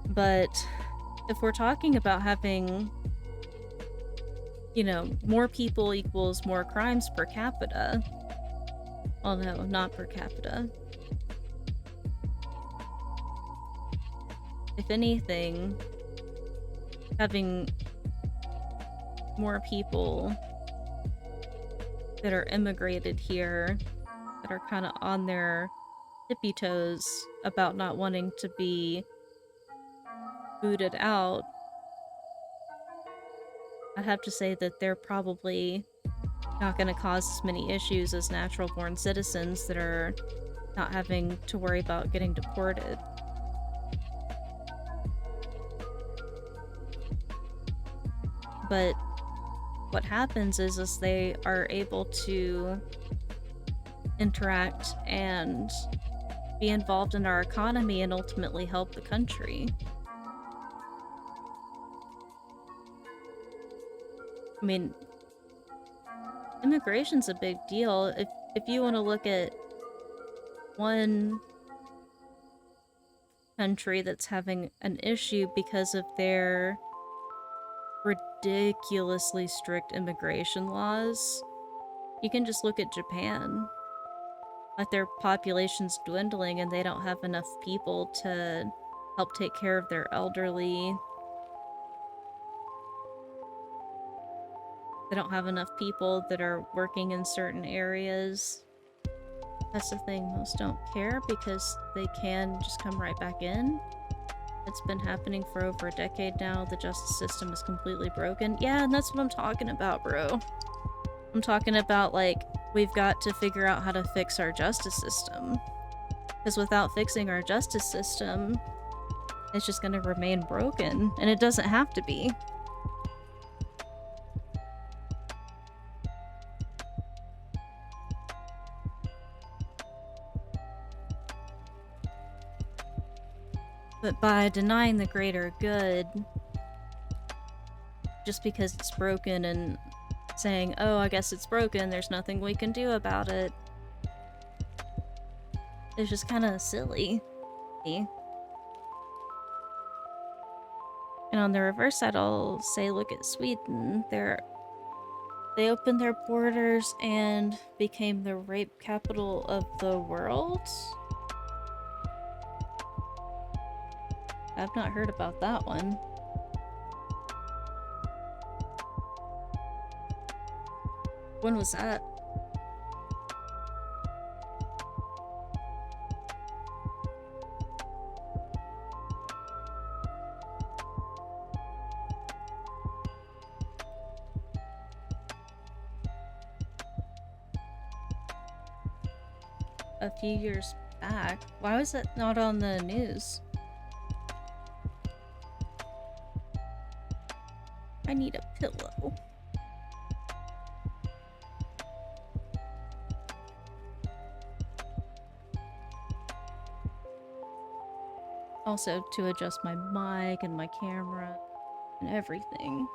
But if we're talking about having, you know, more people equals more crimes per capita. Although, not per capita. If anything, having more people that are immigrated here, that are kind of on their tippy toes about not wanting to be booted out, I'd have to say that they're probably not going to cause as many issues as natural-born citizens that are not having to worry about getting deported. But what happens is they are able to interact and be involved in our economy and ultimately help the country. I mean, immigration's a big deal. If you want to look at one country that's having an issue because of their ridiculously strict immigration laws, you can just look at Japan. Like, their population's dwindling and they don't have enough people to help take care of their elderly. They don't have enough people that are working in certain areas. That's the thing, most don't care because they can just come right back in. It's been happening for over a decade now. The justice system is completely broken. Yeah, and that's what I'm talking about, bro. I'm talking about, like, we've got to figure out how to fix our justice system. Because without fixing our justice system, it's just gonna remain broken. And it doesn't have to be. But by denying the greater good, just because it's broken and saying, oh, I guess it's broken, there's nothing we can do about it, it's just kind of silly. And on the reverse side, I'll say, look at Sweden. They opened their borders and became the rape capital of the world? I've not heard about that one. When was that? A few years back. Why was that not on the news? I need a pillow. Also, to adjust my mic and my camera and everything.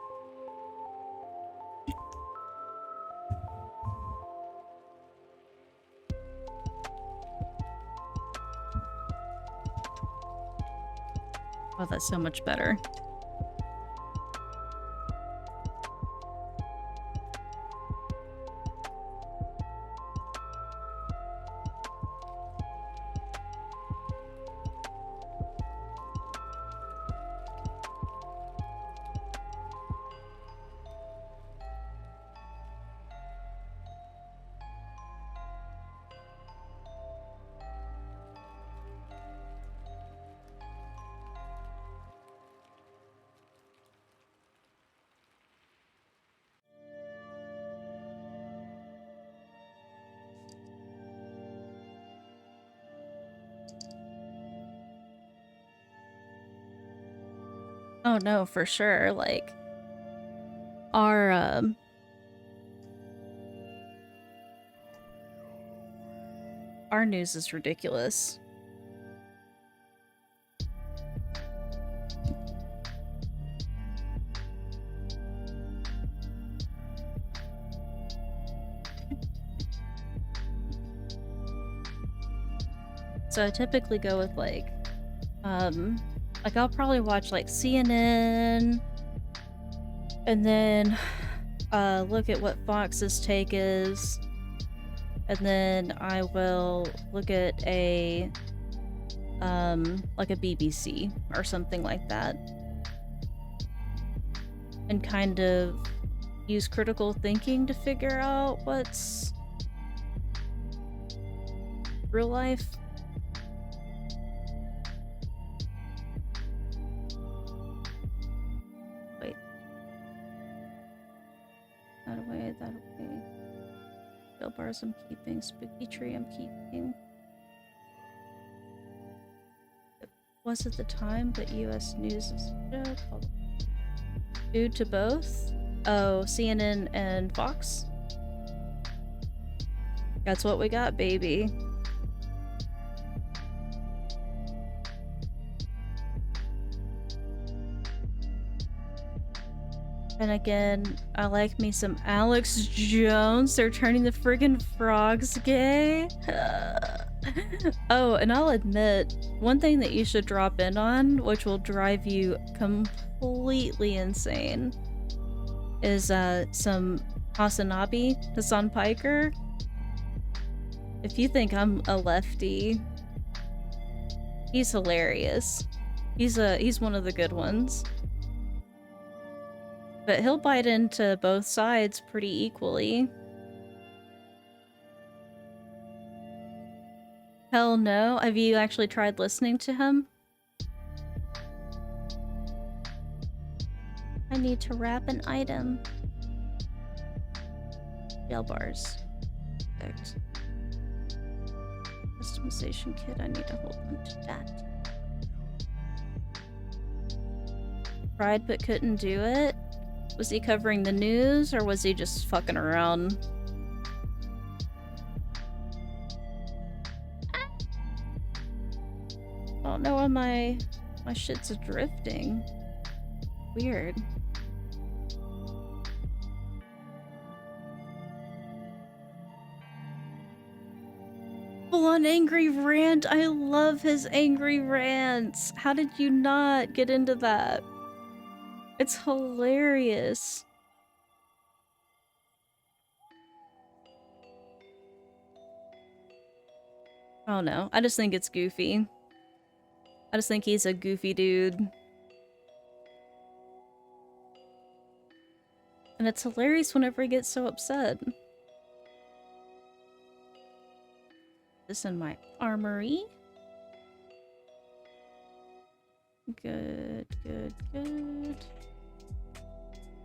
Oh, that's so much better. Oh no, for sure. Like, our news is ridiculous. So I typically go with like I'll probably watch like CNN and then look at what Fox's take is, and then I will look at a like a BBC or something like that, and kind of use critical thinking to figure out what's real life. Wait. That away, that away. Bill bars I'm keeping. Spooky tree I'm keeping. It was at the time, but US News is a joke. Due to both? Oh, CNN and Fox? That's what we got, baby. And again, I like me some Alex Jones. They're turning the friggin' frogs gay. Oh, and I'll admit, one thing that you should drop in on, which will drive you completely insane, is some Hasanabi, Hassan Piker. If you think I'm a lefty, he's hilarious. He's one of the good ones. But he'll bite into both sides pretty equally. Hell no. Have you actually tried listening to him? I need to wrap an item. Jail bars. Perfect. Customization kit, I need to hold on to that. Tried but couldn't do it? Was he covering the news, or was he just fucking around? I don't know why my shit's drifting. Weird. Full on angry rant. I love his angry rants. How did you not get into that? It's hilarious. I don't know. I just think it's goofy. I just think he's a goofy dude. And it's hilarious whenever he gets so upset. This in my armory. Good, good, good.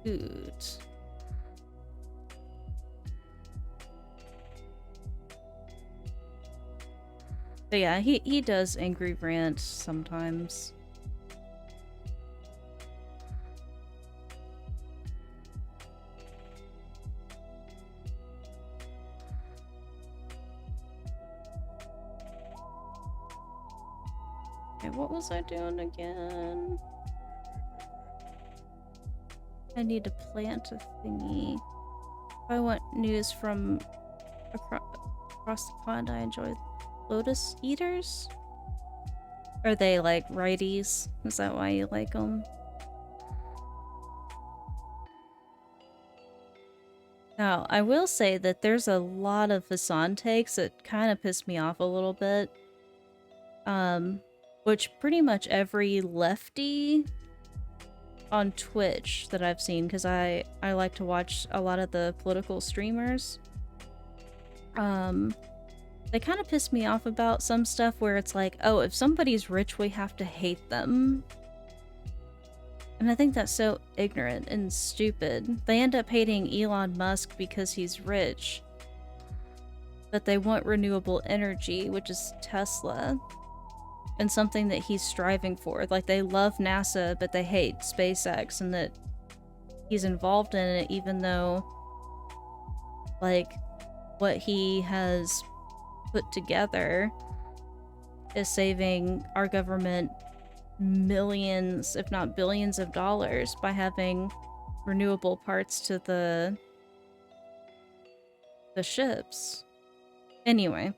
Good. So yeah, he does angry rant sometimes. Okay, what was I doing again? I need to plant a thingy. If I want news from across the pond, I enjoy lotus eaters? Are they like righties? Is that why you like them? Now, I will say that there's a lot of Hassan takes that kind of piss me off a little bit. Which pretty much every lefty on Twitch that I've seen, because I like to watch a lot of the political streamers, they kind of piss me off about some stuff where it's like, oh, if somebody's rich, we have to hate them. And I think that's so ignorant and stupid. They end up hating Elon Musk because he's rich. But they want renewable energy, which is Tesla. And something that he's striving for. Like, they love NASA, but they hate SpaceX, and that he's involved in it even though, like, what he has put together is saving our government millions, if not billions of dollars by having renewable parts to the ships. Anyway,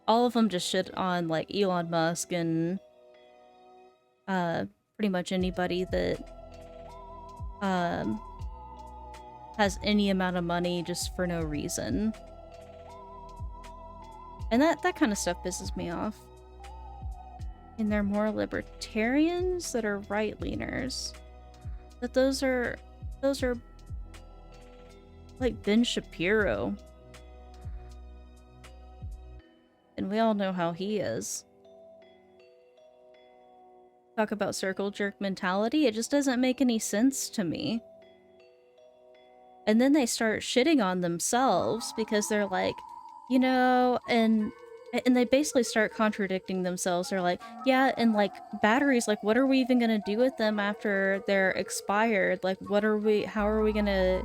all of them just shit on like Elon Musk and pretty much anybody that has any amount of money just for no reason. And that kind of stuff pisses me off. And they're more libertarians that are right-leaners. But those are like Ben Shapiro. And we all know how he is. Talk about circle jerk mentality, it just doesn't make any sense to me. And then they start shitting on themselves because they're like, you know, and they basically start contradicting themselves. They're like, yeah, and like batteries, like what are we even gonna do with them after they're expired? Like how are we gonna,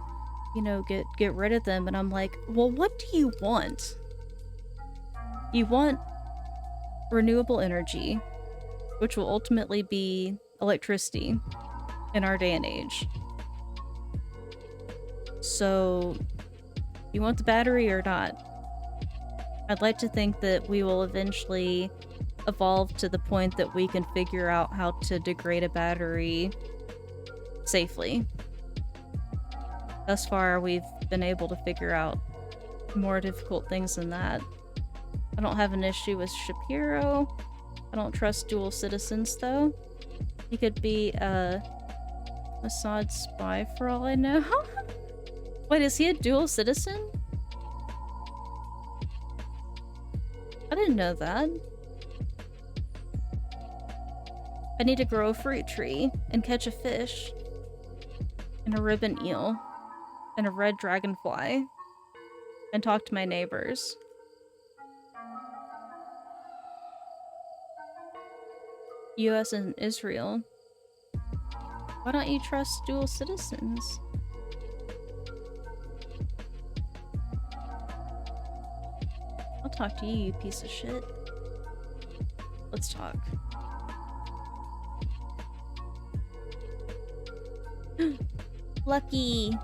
you know, get rid of them? And I'm like, well, what do you want? You want renewable energy, which will ultimately be electricity in our day and age. So, you want the battery or not? I'd like to think that we will eventually evolve to the point that we can figure out how to degrade a battery safely. Thus far, we've been able to figure out more difficult things than that. I don't have an issue with Shapiro. I don't trust dual citizens, though. He could be a Mossad spy for all I know. Wait, is he a dual citizen? I didn't know that. I need to grow a fruit tree and catch a fish and a ribbon eel and a red dragonfly and talk to my neighbors. US and Israel. Why don't you trust dual citizens? I'll talk to you, you piece of shit. Let's talk. Lucky!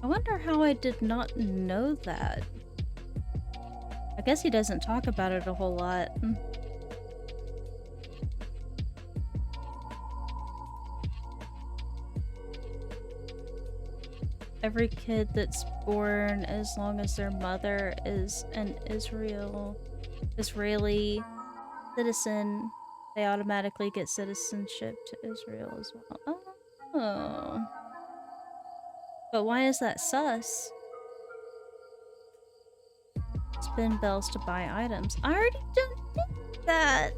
I wonder how I did not know that. I guess he doesn't talk about it a whole lot. Every kid that's born, as long as their mother is an Israeli citizen, they automatically get citizenship to Israel as well. Oh. But why is that sus? Spin bells to buy items. I already did that.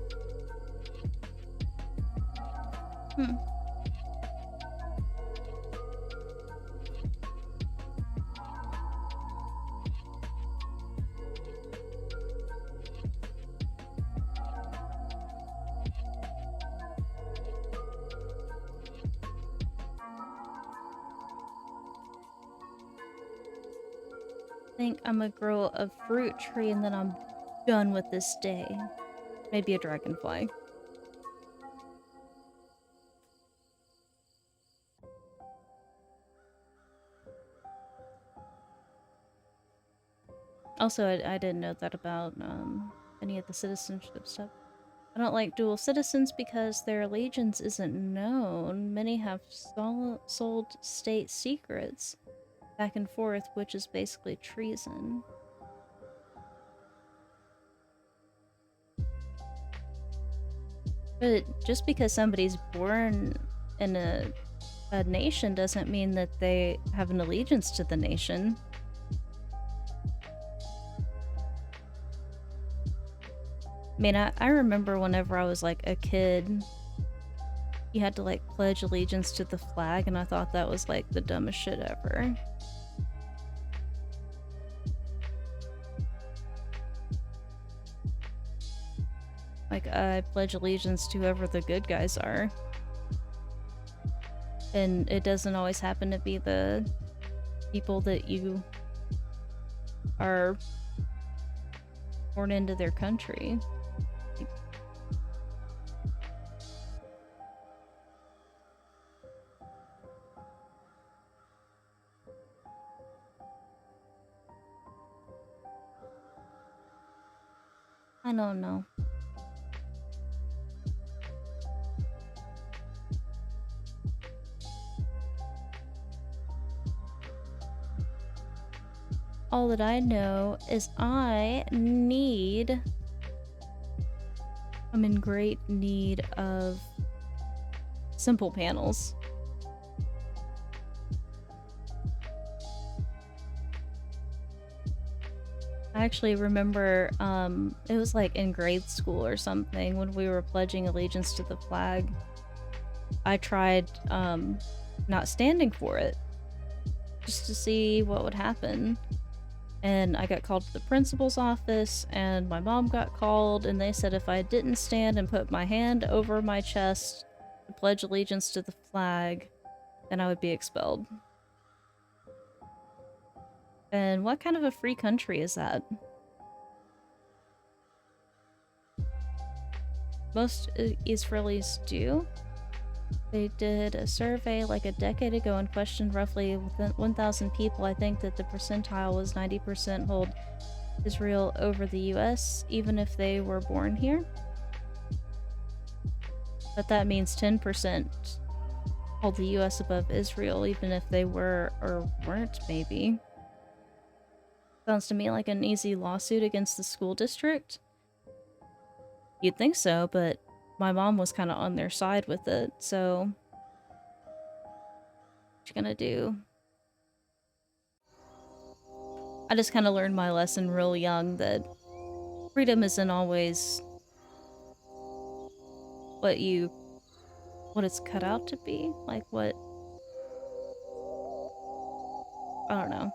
I think I'm gonna grow a fruit tree and then I'm done with this day. Maybe a dragonfly. Also, I didn't know that about any of the citizenship stuff. I don't like dual citizens because their allegiance isn't known. Many have sold state secrets back and forth, which is basically treason. But just because somebody's born in a nation doesn't mean that they have an allegiance to the nation. I mean, I remember whenever I was like a kid, you had to like pledge allegiance to the flag, and I thought that was like the dumbest shit ever. Like, I pledge allegiance to whoever the good guys are. And it doesn't always happen to be the people that you are born into their country. I don't know. All that I know is I'm in great need of simple panels. I actually remember, it was like in grade school or something when we were pledging allegiance to the flag. I tried, not standing for it just to see what would happen. And I got called to the principal's office, and my mom got called, and they said if I didn't stand and put my hand over my chest to pledge allegiance to the flag, then I would be expelled. And what kind of a free country is that? Most Israelis do. They did a survey like a decade ago and questioned roughly 1,000 people. I think that the percentile was 90% hold Israel over the US, even if they were born here. But that means 10% hold the US above Israel, even if they were or weren't, maybe. Sounds to me like an easy lawsuit against the school district. You'd think so, but my mom was kind of on their side with it, so what you gonna do? I just kind of learned my lesson real young that freedom isn't always what it's cut out to be. Like what, I don't know.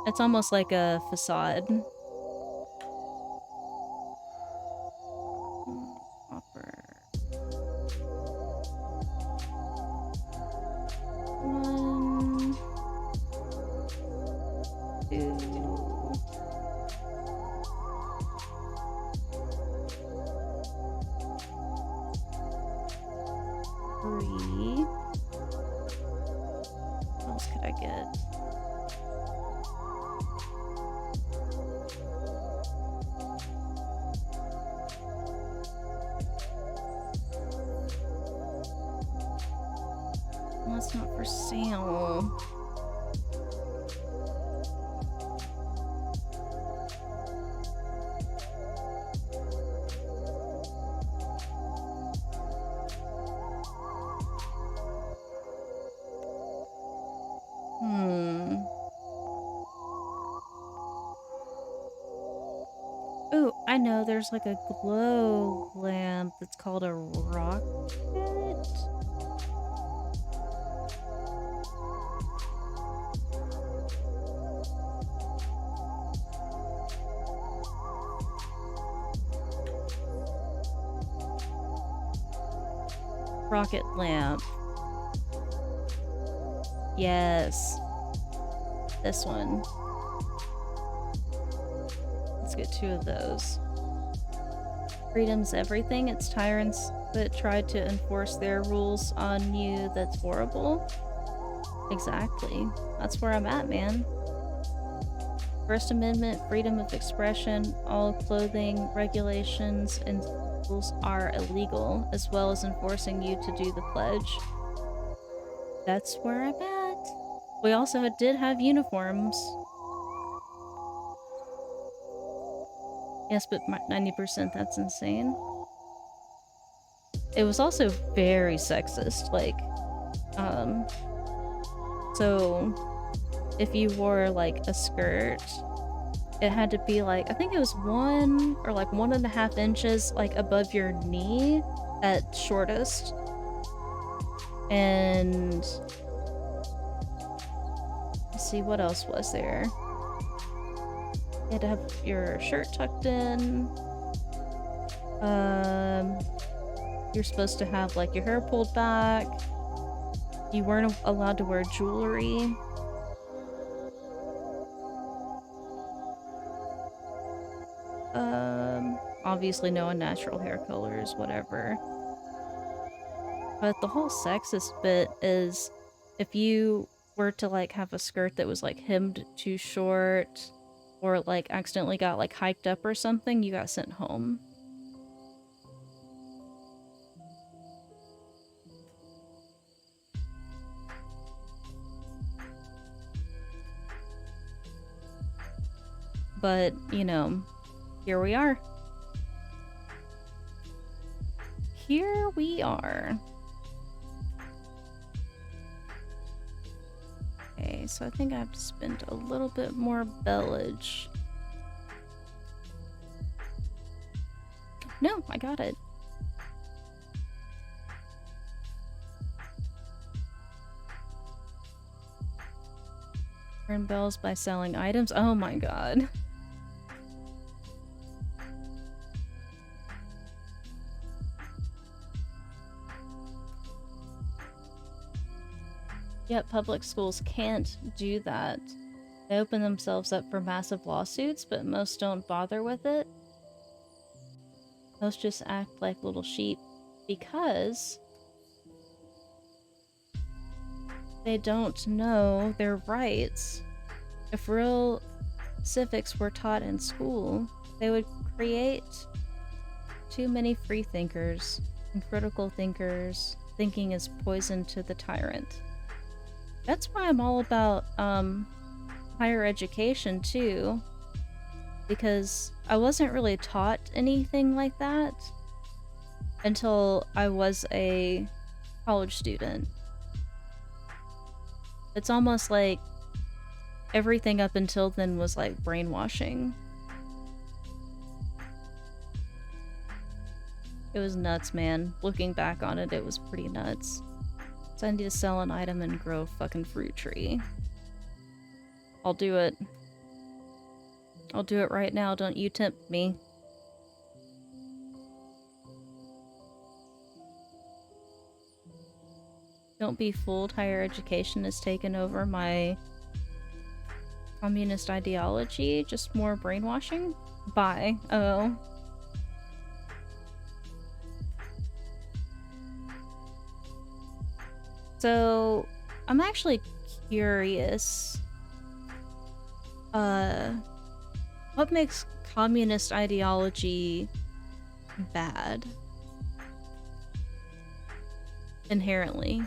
It's almost like a facade. One, two, three. What else could I get? Well, that's not for sale. Ooh, I know there's like a glow lamp that's called a rocket. Rocket lamp. Yes. This one. Let's get 2 of those. Freedom's everything. It's tyrants that try to enforce their rules on you. That's horrible. Exactly. That's where I'm at, man. First Amendment, freedom of expression, all clothing regulations and rules are illegal, as well as enforcing you to do the pledge. That's where I'm at. We also did have uniforms. Yes, but 90%, that's insane. It was also very sexist, like, so if you wore, like, a skirt, it had to be, like, I think it was 1 or, like, 1.5 inches, like, above your knee at shortest. And let's see, what else was there? You had to have your shirt tucked in. You're supposed to have, like, your hair pulled back. You weren't allowed to wear jewelry. Obviously no unnatural hair colors, whatever. But the whole sexist bit is if you were to, like, have a skirt that was, like, hemmed too short, or like accidentally got like hiked up or something, you got sent home. But, you know, here we are. Here we are. Okay, so I think I have to spend a little bit more bellage. No, I got it. Earn bells by selling items. Oh my god. Yet public schools can't do that. They open themselves up for massive lawsuits, but most don't bother with it. Most just act like little sheep because they don't know their rights. If real civics were taught in school, they would create too many free thinkers and critical thinkers. Thinking is poison to the tyrant. That's why I'm all about higher education too, because I wasn't really taught anything like that until I was a college student. It's almost like everything up until then was like brainwashing. It was nuts, man. Looking back on it, it was pretty nuts. So I need to sell an item and grow a fucking fruit tree. I'll do it. I'll do it right now, don't you tempt me. Don't be fooled, higher education has taken over my communist ideology, just more brainwashing? Bye. Oh. So, I'm actually curious, what makes communist ideology bad? Inherently.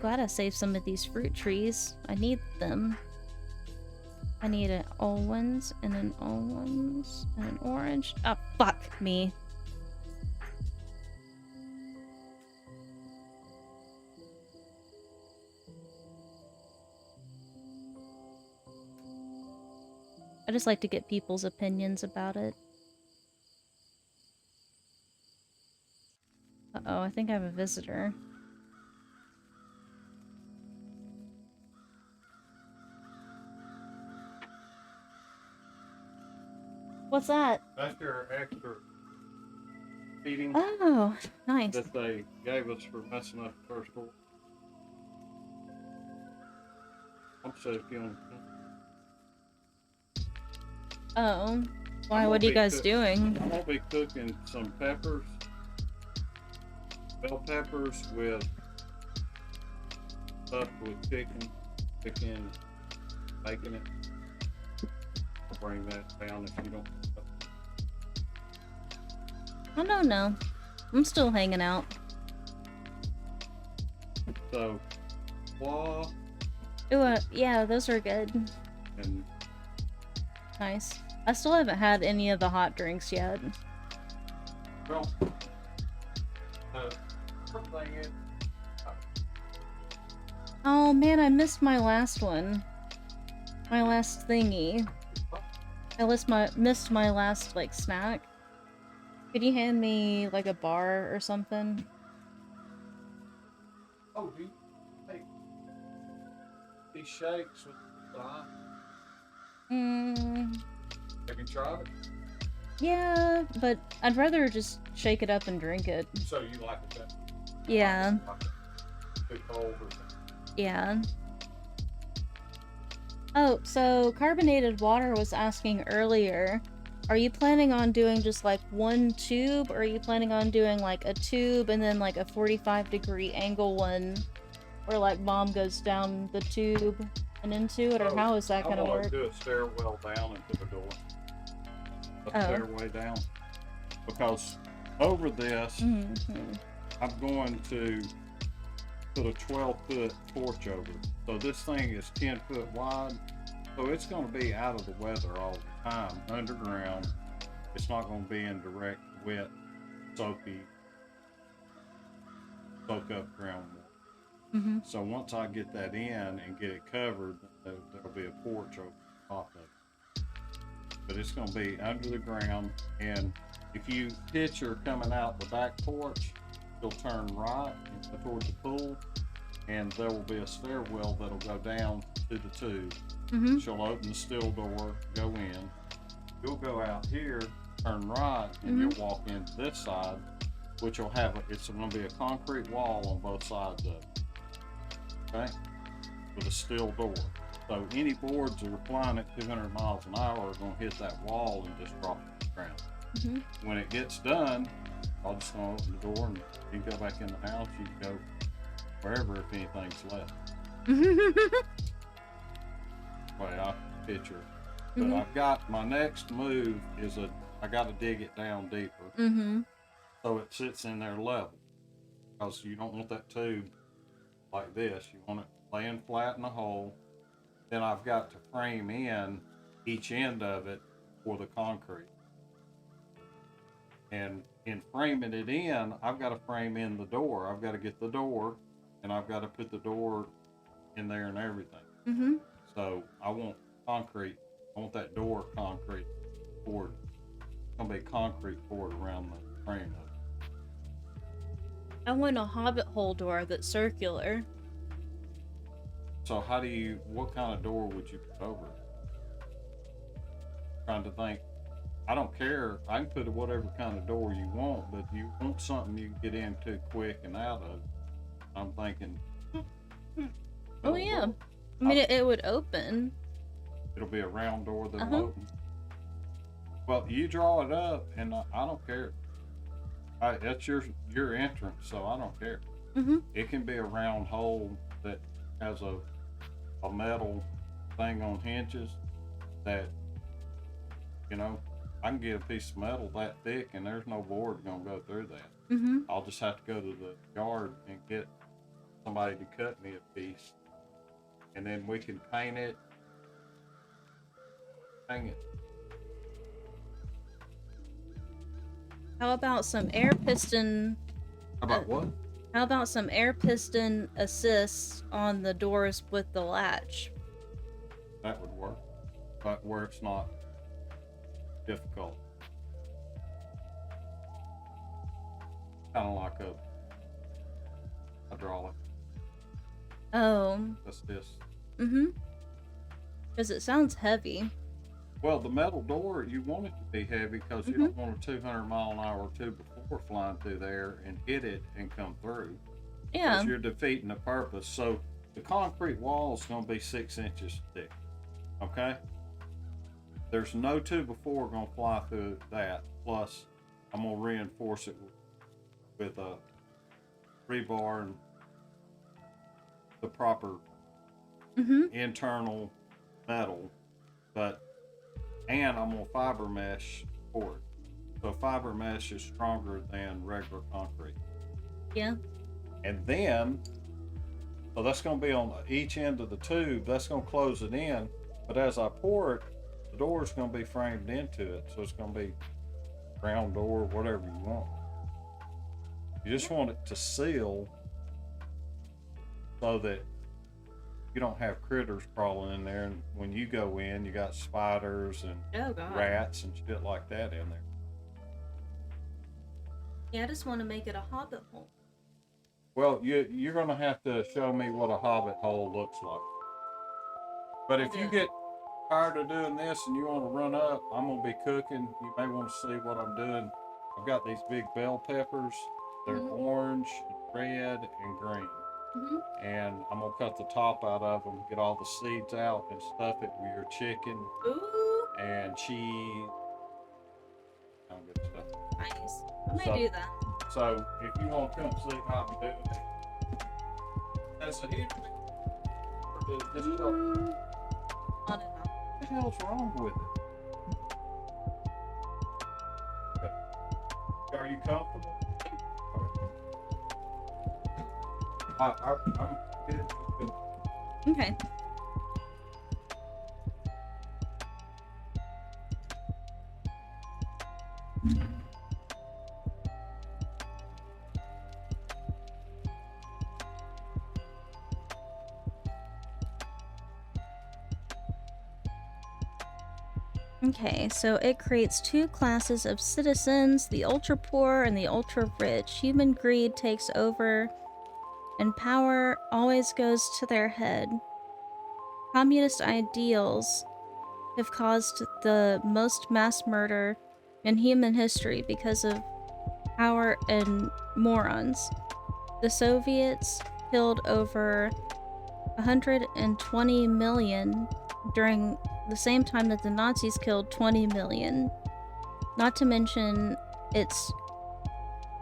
Glad I saved some of these fruit trees. I need them. I need an almonds and an almonds and an orange. Ah, fuck me. I just like to get people's opinions about it. Uh-oh, I think I have a visitor. What's that? That's your extra feeding Oh, nice. that they gave us for messing up the first door. I'm soaking. Oh. Why, what are you guys doing? I'm gonna be cooking some peppers. Bell peppers with stuffed with chicken, baking it. I'll bring that down if you don't. I don't know. I'm still hanging out. So, claw Ooh, yeah, those are good. and Nice. I still haven't had any of the hot drinks yet. well, first thing is, Oh man, I missed my last one. My last thingy. I missed my last, like, snack. Could you hand me, like, a bar or something? oh, do you take these shakes with lime? Have you tried it? Yeah, but I'd rather just shake it up and drink it. So you like it that? Yeah, Like it too cold or something? yeah. Oh, so Carbonated Water was asking earlier Are you planning on doing just like one tube, or are you planning on doing like a tube and then like a 45-degree angle one where like mom goes down the tube and into it, or how is that gonna I want work? to do a stairwell down into the door. A stairway down. Because over this, I'm going to put a 12-foot porch over it. So this thing is 10 foot wide. So it's going to be out of the weather all the time, underground. It's not going to be in direct, wet, soaky, soak up groundwater. So once I get that in and get it covered, there'll be a porch over the top of it. But it's going to be under the ground. And if you picture coming out the back porch, you'll turn right toward the pool, and there will be a stairwell that'll go down to the tube. She'll open the steel door, go in. You'll go out here, turn right, and you'll walk into this side, which will have it's going to be a concrete wall on both sides of it. Okay, with a steel door. So any boards that are flying at 200 miles an hour are going to hit that wall and just drop to the ground. When it gets done, I'll just going to open the door and you can go back in the house. You can go wherever if anything's left. Wait, I picture. But I've got my next move is I got to dig it down deeper, so it sits in there level. Because you don't want that tube like this. You want it laying flat in the hole. Then I've got to frame in each end of it for the concrete. And in framing it in, I've got to frame in the door. I've got to get the door, and I've got to put the door in there and everything. So I want concrete. I want that door concrete poured. It's gonna be concrete poured around the frame of it. I want a hobbit hole door that's circular. So what kind of door would you put over it? Trying to think. I don't care. I can put whatever kind of door you want, but you want something you can get into quick and out of. I'm thinking. Oh yeah. I mean, it would open. It'll be a round door that'll open. Well, you draw it up, and I don't care. That's your entrance, so I don't care. It can be a round hole that has a metal thing on hinges that, I can get a piece of metal that thick, and there's no board gonna go through that. I'll just have to go to the yard and get somebody to cut me a piece, and then we can paint it. Hang it. How about some air piston? How about what? How about some air piston assists on the doors with the latch? That would work, but where it's not difficult. Kind of like a hydraulic. Oh. That's this. Because it sounds heavy. Well, the metal door, you want it to be heavy because you don't want a 200-mile-an-hour tube before flying through there and hit it and come through. Yeah. Because you're defeating the purpose. So the concrete wall is going to be 6 inches thick. Okay? There's no tube before going to fly through that. Plus, I'm going to reinforce it with a rebar and the proper internal metal. And I'm gonna fiber mesh for it. So fiber mesh is stronger than regular concrete. Yeah. And then, so that's gonna be on each end of the tube. That's gonna close it in. But as I pour it, the door is gonna be framed into it. So it's gonna be round door, whatever you want. You just want it to seal so that you don't have critters crawling in there, and when you go in, you got spiders and rats and shit like that in there. Yeah, I just want to make it a hobbit hole. Well, you're gonna have to show me what a hobbit hole looks like. But if you get tired of doing this and you want to run up, I'm gonna be cooking. You may want to see what I'm doing. I've got these big bell peppers. They're orange, red, and green. And I'm gonna cut the top out of them, get all the seeds out, and stuff it with your chicken and cheese nice. I might So- do that. So if you want to come see how I'm doing it, that's a huge. Just what On and off. the hell's wrong with it? Are you comfortable? I'm good. Okay. Okay, so it creates two classes of citizens, the ultra poor and the ultra rich. Human greed takes over, and power always goes to their head. Communist ideals have caused the most mass murder in human history because of power and morons. The Soviets killed over 120 million during the same time that the Nazis killed 20 million. Not to mention its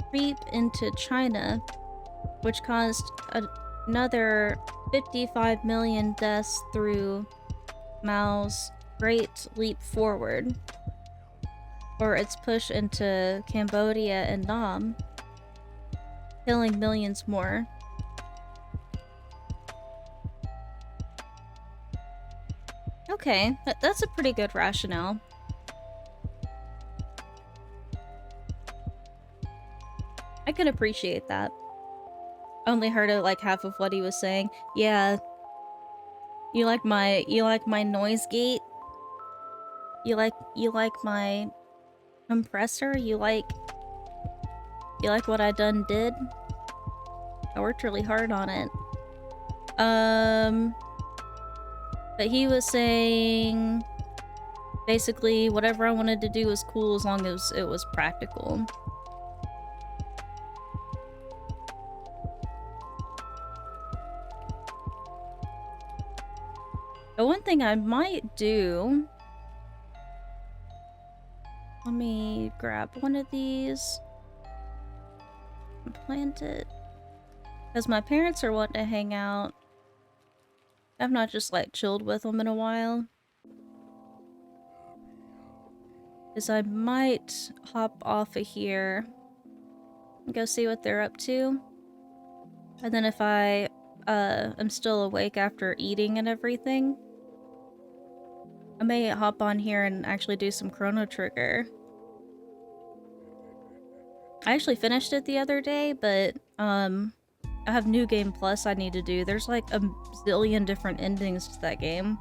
creep into China, which caused another 55 million deaths through Mao's Great Leap Forward, or its push into Cambodia and Nam, killing millions more. Okay, that's a pretty good rationale. I can appreciate that. Only heard like half of what he was saying. Yeah. You like my noise gate? You like my compressor? You like what I done did? I worked really hard on it. But he was saying basically whatever I wanted to do was cool as long as it was practical. But one thing I might do... Let me grab one of these and plant it. Because my parents are wanting to hang out. I've not just like chilled with them in a while. Because I might hop off of here and go see what they're up to. And then if I am still awake after eating and everything, I may hop on here and actually do some Chrono Trigger. I actually finished it the other day, but I have New Game Plus I need to do. There's like a zillion different endings to that game.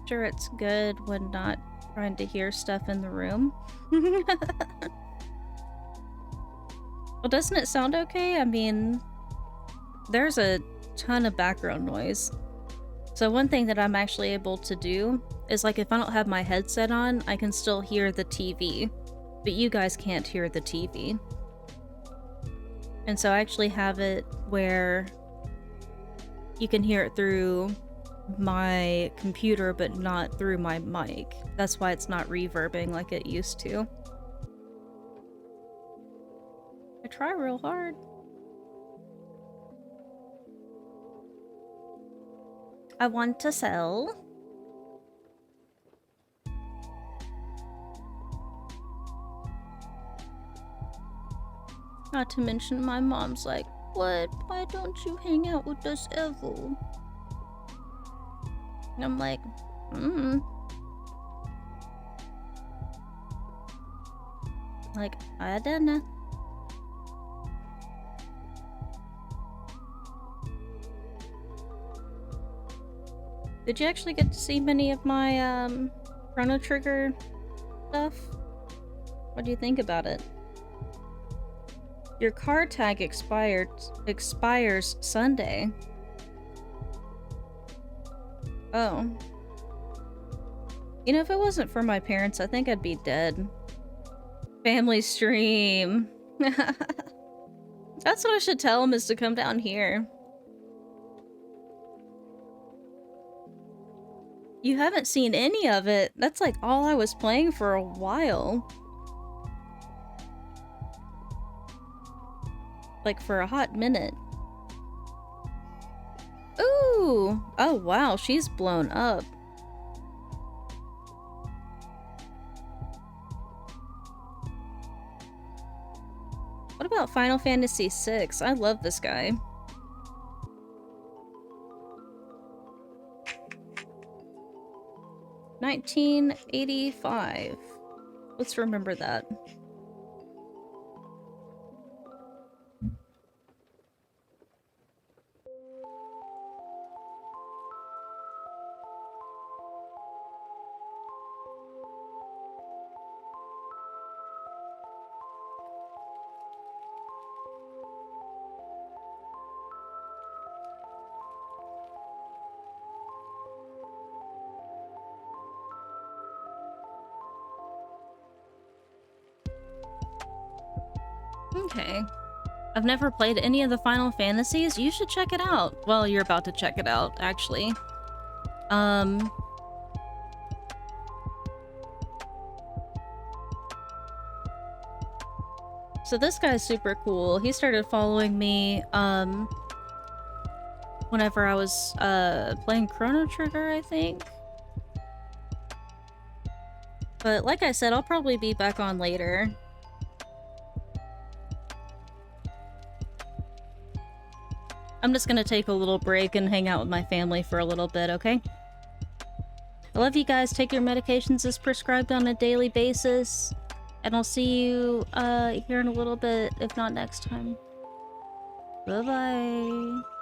Sure, it's good when not trying to hear stuff in the room. Well, doesn't it sound okay? I mean, there's a ton of background noise. So one thing that I'm actually able to do is, like, if I don't have my headset on, I can still hear the TV. But you guys can't hear the TV. And so I actually have it where you can hear it through my computer, but not through my mic. That's why it's not reverbing like it used to. I try real hard. I want to sell. Not to mention my mom's like, what? Why don't you hang out with us ever? And I'm like, Like, I don't know. Did you actually get to see many of my, Chrono Trigger stuff? What do you think about it? Your card tag expires Sunday. Oh. You know, if it wasn't for my parents, I think I'd be dead. Family stream. That's what I should tell him, is to come down here. You haven't seen any of it. That's like all I was playing for a while. Like for a hot minute. Ooh! Oh wow, she's blown up. What about Final Fantasy VI? I love this guy. $1985. Let's remember that. Okay. I've never played any of the Final Fantasies. You should check it out. Well, you're about to check it out, actually. So this guy's super cool. He started following me, whenever I was, playing Chrono Trigger, I think. But like I said, I'll probably be back on later. I'm just gonna take a little break and hang out with my family for a little bit, okay? I love you guys. Take your medications as prescribed on a daily basis. And I'll see you here in a little bit, if not next time. Bye-bye.